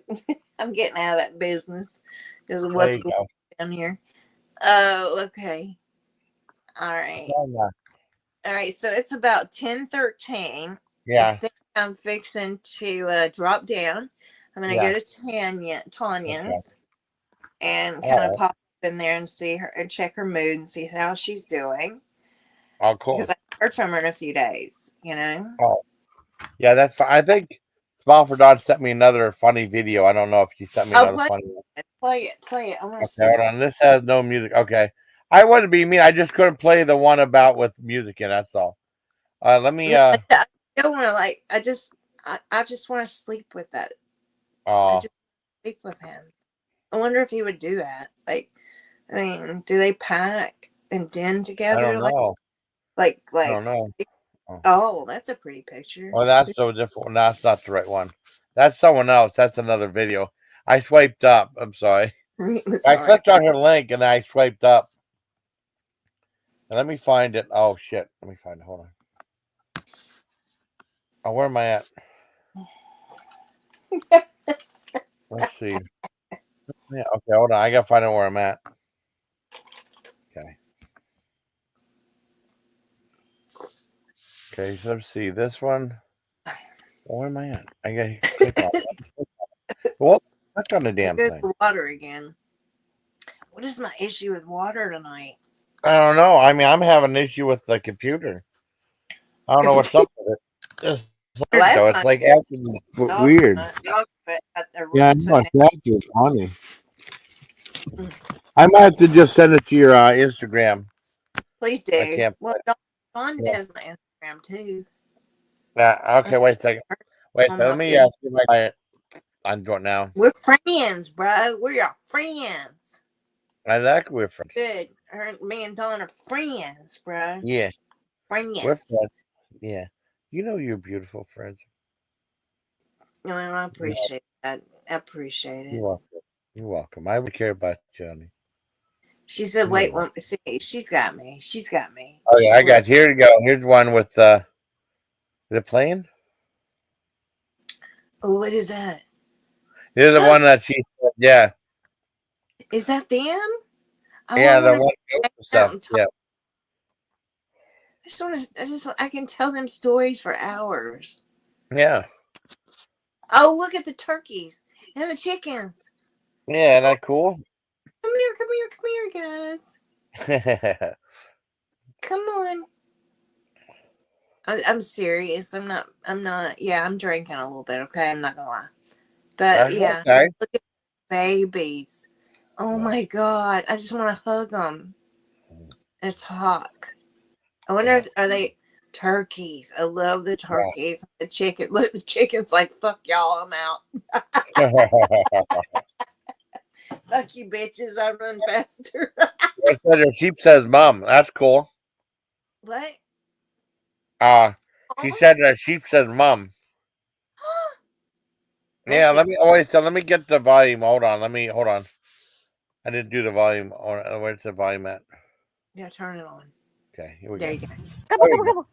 I'm getting out of that business because of what's going on down here. Oh, okay. All right. All right. So it's about 10:13. Yeah. I think I'm fixing to drop down. I'm gonna go to Tanya's and kind of pop in there and see her and check her mood and see how she's doing. Oh, cool. Because I heard from her in a few days, Oh, yeah, that's fine. I think Smile for Dodge sent me another funny video. I don't know if she sent me another funny one. Play it. I want to see. Hold on. This has no music. Okay. I wouldn't be mean. I just couldn't play the one about with music in. That's all. Let me. I don't want to I just want to sleep with that. Oh. I just sleep with him. I wonder if he would do that. Like, I mean, do they pack and den together? I don't know. Like. I don't know. Oh, that's a pretty picture. Oh, that's so different. No, that's not the right one. That's someone else. That's another video. I swiped up. I'm sorry. I clicked on her link and I swiped up. And let me find it. Oh shit. Let me find it. Hold on. Oh, where am I at? Let's see. Yeah, okay, hold on. I gotta find out where I'm at. Okay. Okay, so let's see. This one. Where am I at? I gotta click on it. Well, click on the damn thing. The water again. What is my issue with water tonight? I don't know. I mean, I'm having an issue with the computer. I don't know what's up with it. It's like acting weird. Yeah, I know. It's funny. I might have to just send it to your Instagram. Please do. Well, Dawn does my Instagram too. Yeah. Okay. Wait a second. Wait. Let me ask you my client. I'm doing it now. We're friends, bro. We're your friends. I like we're friends. Good. Me and Dawn are friends, bro. Yeah. Friends. We're friends. Yeah. You know you're beautiful friends. No, I appreciate that. I appreciate it. You're welcome. You're welcome. I would care about you, honey. She said, wait, see, she's got me. She's got me. Oh, yeah, I got you. Here you go. Here's one with, is it playing? Oh, what is that? Here's the one that she said, yeah. Is that them? Yeah, the one stuff. Yeah. I can tell them stories for hours. Yeah. Oh, look at the turkeys and the chickens. Yeah, isn't that cool? Come here, guys. Come on. I'm serious. I'm not. Yeah, I'm drinking a little bit. Okay, I'm not gonna lie. But yeah, okay. Look at the babies. Oh my God, I just want to hug them. It's hot. I wonder if are they turkeys. I love the turkeys. The chicken. Look, the chicken's like, fuck y'all, I'm out. Fuck you, bitches. I run faster. Her sheep says mom. That's cool. What? She said that sheep says mom. Yeah, let me get the volume. Hold on. I didn't do the volume. Where's the volume at? Yeah, turn it on. Okay, here we go. You go. Come on.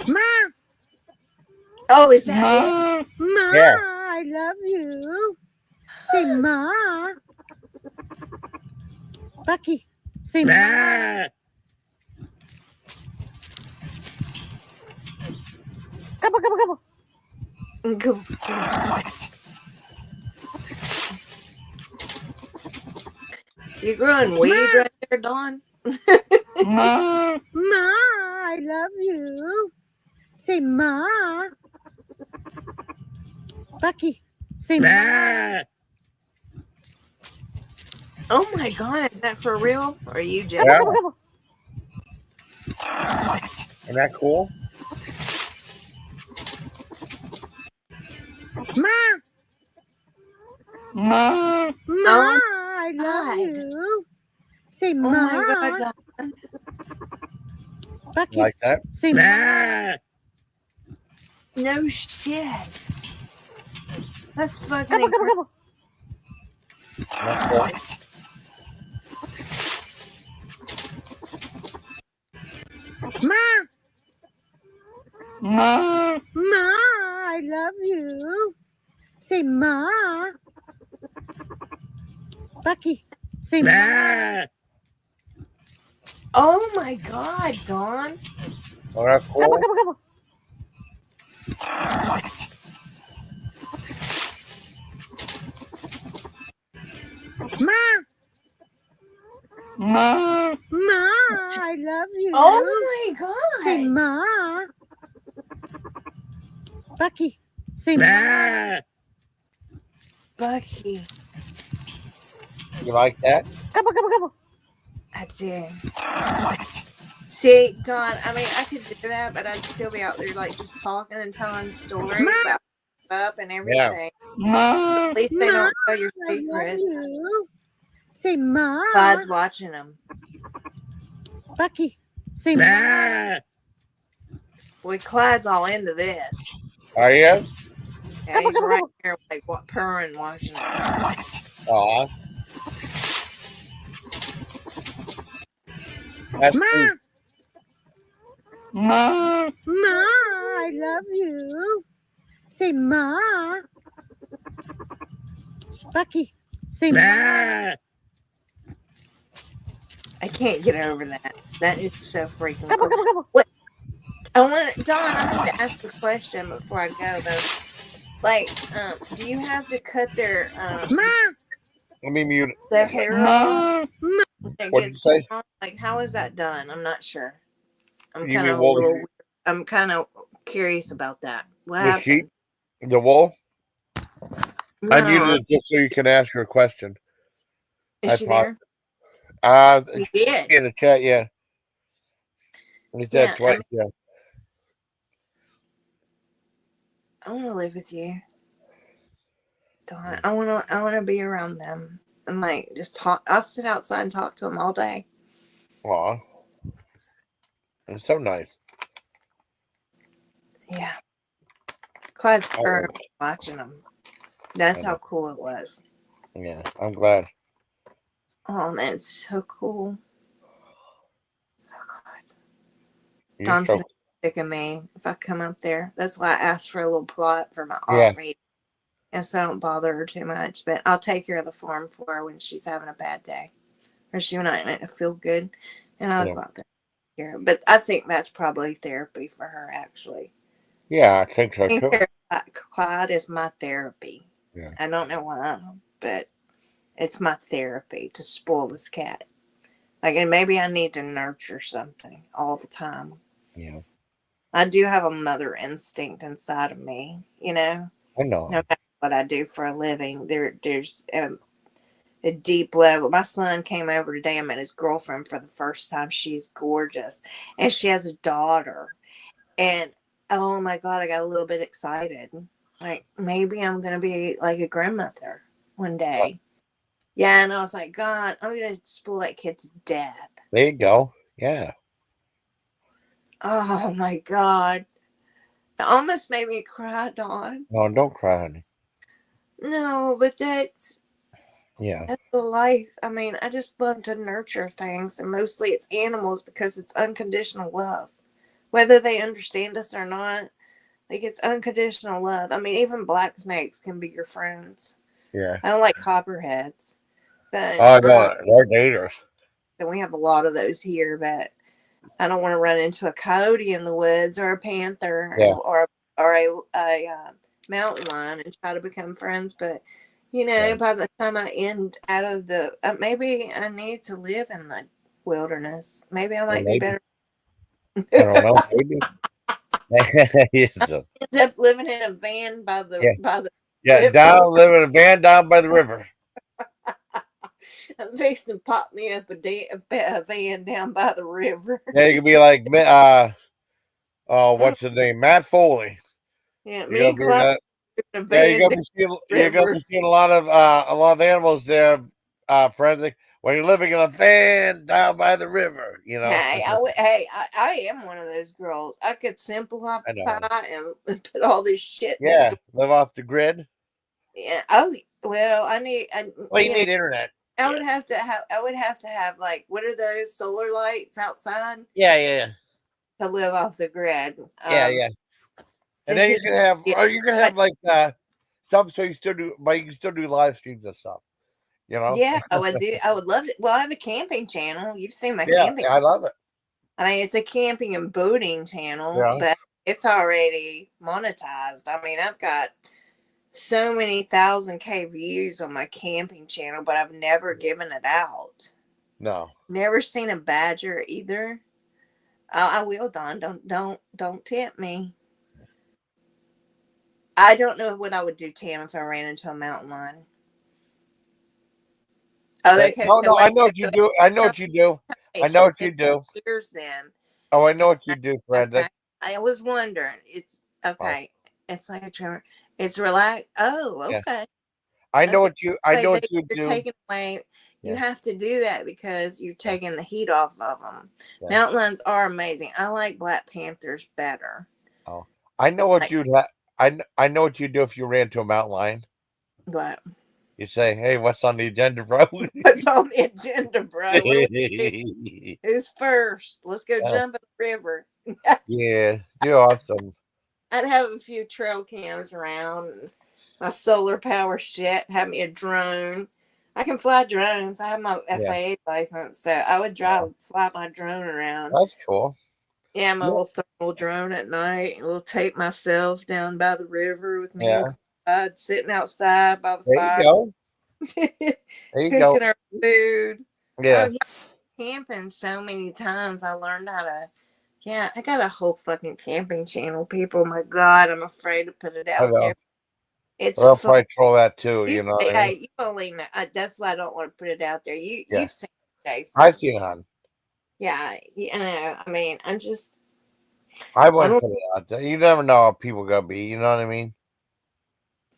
Ma. Oh, is that it? Ma, yeah. I love you. Say ma. Bucky, say ma. Come on. Go. You growing weed right there, Dawn? Ma, I love you. Say ma. Bucky, say ma. Oh my God, is that for real? Or are you joking? Yeah. Isn't that cool? Ma, I love you. Say ma. Oh my God. Bucky, like that? Say ma. No shit. That's fucking incredible. That's cool. Ma. Ma. Ma, I love you. Say Ma. Bucky, say Ma. Oh my God, Dawn. Oh, that's cool. Come. Ma. Ma. Ma, I love you. Oh my Say God. Ma. Bucky, say Ma. Bucky. You like that? Come. I did. See, Dawn, I mean, I could do that, but I'd still be out there like just talking and telling stories about up and everything. Ma. At least they Ma, don't know your I love secrets. you. Say Ma. Clyde's watching them. Bucky, say Ma. Boy, Clyde's all into this. Are you? Yeah, he's right here, like purring, watching them. Aw. That's Ma. sweet. Ma. Ma, I love you. Say Ma. Bucky, say Ma. I can't get over that. That is so freaking cool. What? Dawn, I need to ask a question before I go though. Like, do you have to cut their Let me mute it. their hair off? It What'd gets you say? too long? Like, how is that done? I'm not sure. I'm You kind mean of a wool? little. I'm kind of curious about that. What The happened? sheep? The wool? I No. muted it just so you can ask her a question. Is she there? You did. In the chat, yeah. He said Yeah, twice, yeah. I want to live with you. Dawn, I want to be around them and like just talk. I'll sit outside and talk to them all day. Aw. It's so nice. Yeah. Clyde's watching them. That's how cool it was. Yeah, I'm glad. Oh man, it's so cool. You're Don's so gonna be sick of me if I come up there. That's why I asked for a little plot for my Yeah. RV. And so I don't bother her too much. But I'll take care of the farm for her when she's having a bad day. Or she might feel good. And I'll go out there and care. But I think that's probably therapy for her actually. Yeah, I think so too. Clyde is my therapy. Yeah. I don't know why, but it's my therapy to spoil this cat. Like, and maybe I need to nurture something all the time. Yeah. I do have a mother instinct inside of me, you know. I know. No matter what I do for a living, there's a deep level. My son came over today. I met his girlfriend for the first time. She's gorgeous, and she has a daughter. And oh my God, I got a little bit excited. Like maybe I'm gonna be like a grandmother one day. Yeah, and I was like, God, I'm gonna spoil that kid to death. There you go. Yeah. Oh my God. It almost made me cry, Dawn. No, don't cry, honey. No, but that's Yeah. the life. I mean, I just love to nurture things, and mostly it's animals because it's unconditional love. Whether they understand us or not, like it's unconditional love. I mean, even black snakes can be your friends. Yeah. I don't like copperheads, but Oh no, they're dangerous. and we have a lot of those here, but I don't want to run into a coyote in the woods or a panther or a mountain lion and try to become friends. But you know, by the time I end out of the, maybe I need to live in the wilderness. Maybe I might be better. I don't know. Maybe. End up living in a van by the river. Down living in a van down by the river. I'm fixing to pop me up a van down by the river. Yeah, you could be like what's his name? Matt Foley. Yeah, you're gonna be seeing a lot of animals there, friendly. When you're living in a van down by the river, you know. Hey, I am one of those girls. I could simplify and put all this shit. Yeah, live off the grid. Yeah. Oh well, you need internet. I would have to have like, what are those solar lights outside? Yeah. to live off the grid. Yeah, yeah. And then you can have, or you can have like some, so you still do, but you can still do live streams and stuff. You know? Yeah, I would do. I would love it. Well, I have a camping channel. You've seen my Yeah, camping. I love it. I mean, it's a camping and boating channel, Yeah. but it's already monetized. I mean, I've got so many 1,000K views on my camping channel, but I've never given it out. No. Never seen a badger either. I will, Don. Don't tempt me. I don't know what I would do, Tam, if I ran into a mountain lion. Oh, no, I know what you do. I know what you do. I know what you do. Here's them. Oh, I know what you do, Brenda. Okay. I was wondering. It's okay. Oh. It's like a tremor. It's relaxed. Oh, okay. Yeah. I know what you. I know what you do. You're taking away. You have to do that because you're taking the heat off of them. Yeah. Mountain lions are amazing. I like Black Panthers better. Oh, I know what you'd have. I know what you'd do if you ran to a mountain lion. What? You say, "Hey, what's on the agenda, bro?" What's on the agenda, bro? Who's first? Let's go jump in the river. Yeah, you're awesome. I'd have a few trail cams around. My solar power shit. Have me a drone. I can fly drones. I have my FAA license, so I would fly my drone around. That's cool. Yeah, my little thermal drone at night. A little tape myself down by the river with me. Yeah. Sitting outside by the fire. There you go. There you go. Cooking our food. Yeah. Camping so many times. I learned how to. Yeah, I got a whole fucking camping channel, people. My God, I'm afraid to put it out there. I'll probably troll that too. You know. Yeah, you only know. That's why I don't want to put it out there. You've seen it, Jason. I've seen it, hon. Yeah, you know. I mean, I wouldn't put it out there. You never know how people gonna be. You know what I mean?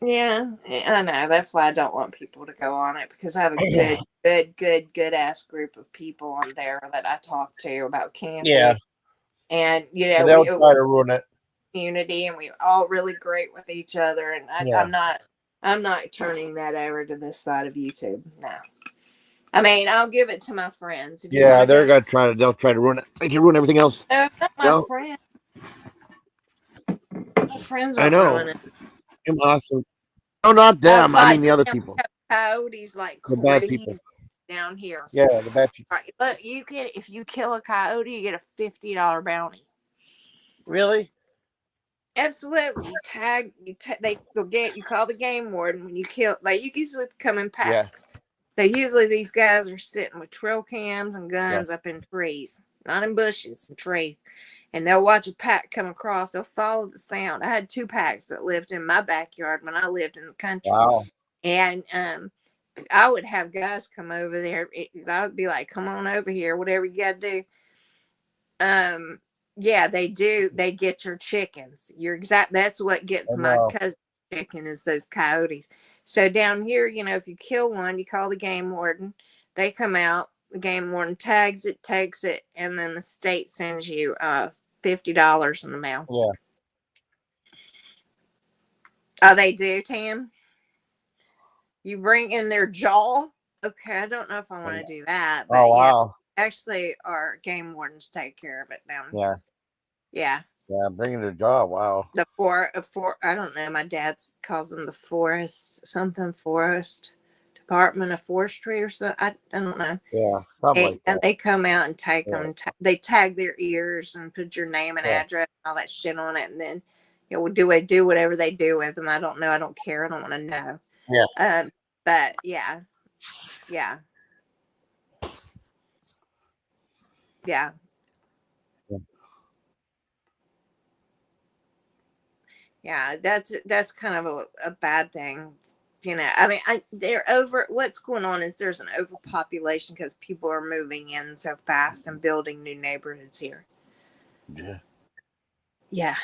Yeah, I know. That's why I don't want people to go on it, because I have a good ass group of people on there that I talk to about camping. Yeah, and you know, they'll try to ruin it. Community, and we're all really great with each other, and I'm not turning that over to this side of YouTube. No, I mean, I'll give it to my friends. Yeah, they'll try to ruin it. They can ruin everything else. No, not my friends. My friends are ruining it. I'm awesome. No, not them. I mean the other people. Coyotes like crazy down here. Yeah, the bad people. Right, look, if you kill a coyote, you get a $50 bounty. Really? Absolutely. You call the game warden when you kill. Like, you usually come in packs. Yeah. So usually these guys are sitting with trail cams and guns up in trees, not in bushes, in trees. And they'll watch a pack come across. They'll follow the sound. I had 2 packs that lived in my backyard when I lived in the country. Wow. And I would have guys come over there. I would be like, "Come on over here, whatever you got to do." Yeah, they do. They get your chickens. That's what gets my cousin chicken, is those coyotes. So down here, you know, if you kill one, you call the game warden. They come out. The game warden tags it, takes it, and then the state sends you $50 in the mail. Yeah. Oh, they do, Tam? You bring in their jaw? Okay, I don't know if I want to do that. But wow. Yeah, actually, our game wardens take care of it down here. Yeah. Yeah, bringing their jaw. Wow. The I don't know. My dad calls them the forest Department of Forestry or something. I don't know. Yeah. And they come out and take them. They tag their ears and put your name and address and all that shit on it. And then, you know, do whatever they do with them. I don't know. I don't care. I don't want to know. Yeah. But yeah. Yeah. Yeah. Yeah, that's kind of a bad thing. You know, I mean, what's going on is there's an overpopulation because people are moving in so fast and building new neighborhoods here. Yeah. Yeah.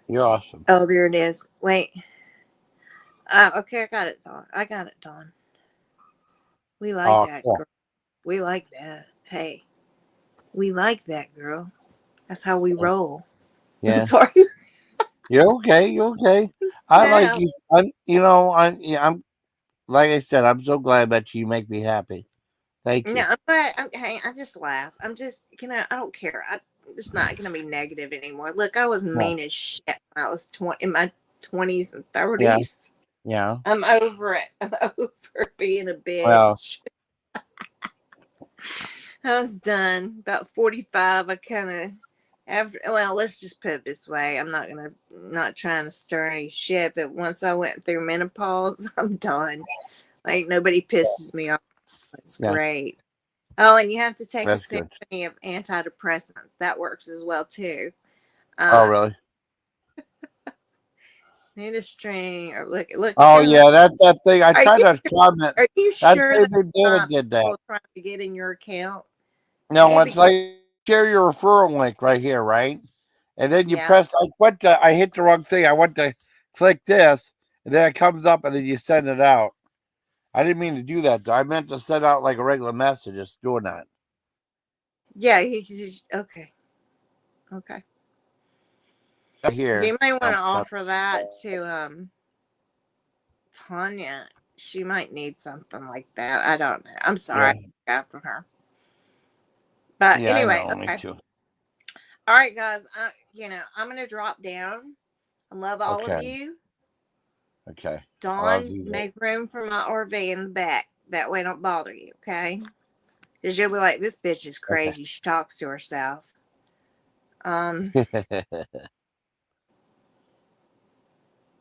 You're awesome. Oh, there it is. Wait. Okay, I got it, Dawn. We like that, girl. We like that. Hey, we like that, girl. That's how we roll. Yeah. I'm sorry. You're okay. I like you. I'm like I said, I'm so glad that you make me happy. Thank you. No, but I just laugh. I'm just, I don't care. just not going to be negative anymore. Look, I was mean as shit when I was in my 20s and 30s. Yeah. I'm over it. I'm over being a bitch. Well, I was done. About 45, I kind of let's just put it this way. I'm not trying to stir any shit, but once I went through menopause, I'm done. Like, nobody pisses me off. It's great. Oh, and you have to take a symphony of antidepressants. That works as well too. Oh, really? Need a string or look. Oh, yeah, that's that thing. I tried to comment. Are you sure that did that? Trying to get in your account? No, maybe. It's like share your referral link right here, right? And then you press. I hit the wrong thing. I went to click this, and then it comes up, and then you send it out. I didn't mean to do that, though. I meant to send out like a regular message. Just doing that. Yeah. Okay. Here. You might want to offer that to Tanya. She might need something like that. I don't know. I'm sorry after her. But anyway, okay. All right, guys. I'm gonna drop down. I love all of you. Okay. Dawn, make room for my RV in the back. That way, don't bother you. Okay? Because you'll be like, this bitch is crazy. Okay. She talks to herself.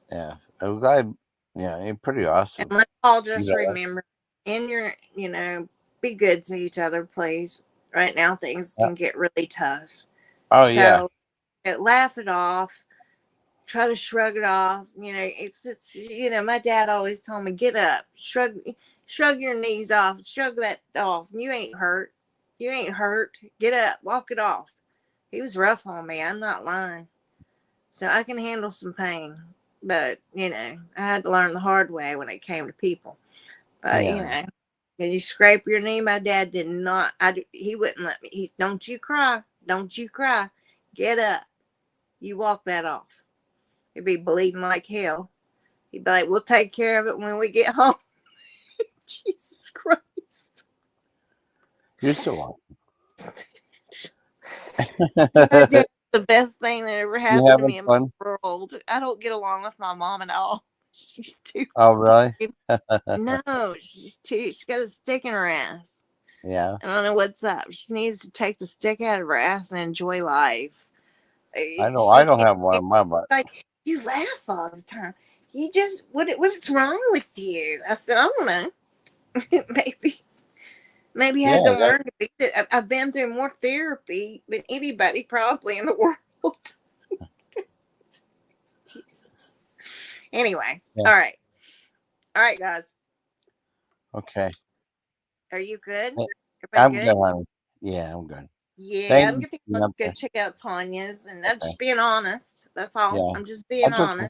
Yeah. I'm glad. Yeah, you're pretty awesome. And let's all just remember, be good to each other, please. Right now, things can get really tough. Oh, so, laugh it off. Try to shrug it off. It's my dad always told me, get up, shrug your knees off, shrug that off. You ain't hurt. Get up, walk it off. He was rough on me. I'm not lying. So I can handle some pain. But, I had to learn the hard way when it came to people. But, when you scrape your knee, my dad did not, he wouldn't let me. Don't you cry. Get up. You walk that off. He'd be bleeding like hell. He'd be like, we'll take care of it when we get home. Jesus Christ. You're so awesome. The best thing that ever happened to me in the world. I don't get along with my mom at all. She's too. Oh, really? No, she's got a stick in her ass. Yeah. I don't know what's up. She needs to take the stick out of her ass and enjoy life. I know. I don't have one in my butt. Like, you laugh all the time. You just, what's wrong with you? I said, I don't know. Maybe I had to learn to be it. I've been through more therapy than anybody probably in the world. Jesus. Anyway, all right, guys. Okay. Are you good? I'm good, honey. Yeah, I'm good. Yeah, I'm gonna go check out Tanya's, and I'm just being honest. That's all. Yeah. I'm just being honest.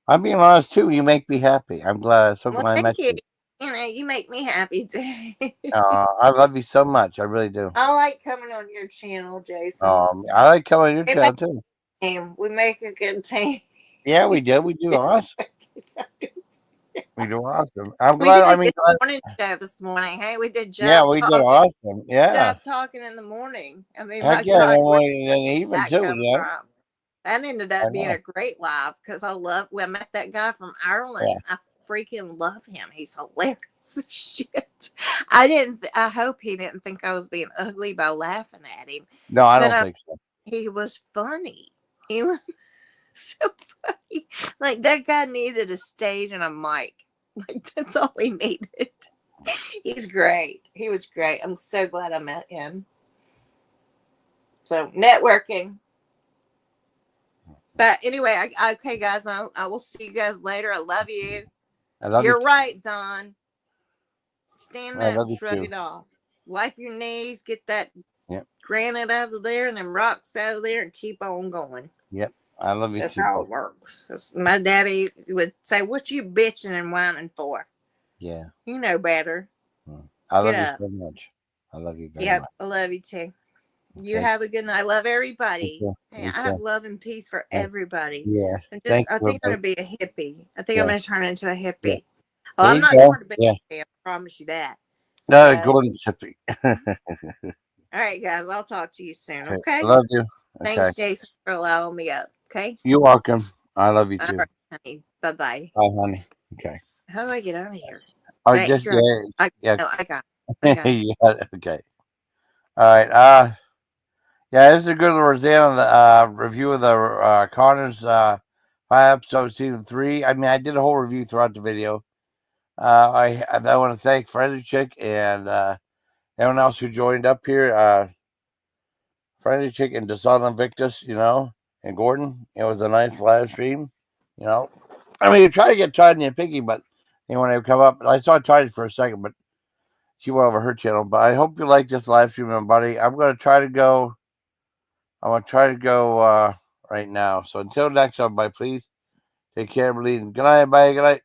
I'm being honest too. You make me happy. I'm glad. I'm so glad I met you. You make me happy too. I love you so much. I really do. I like coming on your channel, Jason. I like coming on your channel too. We make a good team. Yeah, we do. We do awesome. We do awesome. I'm glad. We did morning show this morning. Hey, we did. Yeah, we did awesome. Yeah. Talking in the morning. I mean, even too. Yeah. That ended up being a great live because I met that guy from Ireland. Yeah. I freaking love him. He's hilarious as shit. I hope he didn't think I was being ugly by laughing at him. No, I don't think so. He was funny. He was so funny. Like, that guy needed a stage and a mic. Like, that's all he needed. He's great. He was great. I'm so glad I met him. So, networking. But anyway, okay, guys, I will see you guys later. I love you. You're right, Don. Stand up, shrug it off. Wipe your knees, get that granite out of there and them rocks out of there and keep on going. Yep. I love you. That's how it works. My daddy would say, what you bitching and whining for? Yeah. You know better. I love you so much. I love you very much. I love you too. You have a good night. I love everybody. I have love and peace for everybody. Yeah. I think I'm going to be a hippie. I think I'm going to turn into a hippie. Yeah. Well, I'm not going to be a hippie. I promise you that. No, going to hippie. All right, guys. I'll talk to you soon. Okay. Love you. Okay. Thanks, Jason, for allowing me up. Okay. You're welcome. I love you All too. right, honey. Bye-bye. Bye, honey. Okay. How do I get out of here? Oh, Right, just you're right. yeah. No, I got it. Yeah. Okay. All right. Yeah, this is a good Roseanne review of the Connors 5-episode season 3. I mean, I did a whole review throughout the video. I want to thank Friendly Chick and everyone else who joined up here. Friendly Chick and DeSon Invictus, and Gordon. It was a nice live stream, I mean, you try to get Tanya and Piggy, but when they come up, I saw Tanya for a second, but she went over her channel. But I hope you like this live stream, everybody. I'm going to try to go right now. So until next time, everybody, please take care, believe. Good night, everybody. Good night.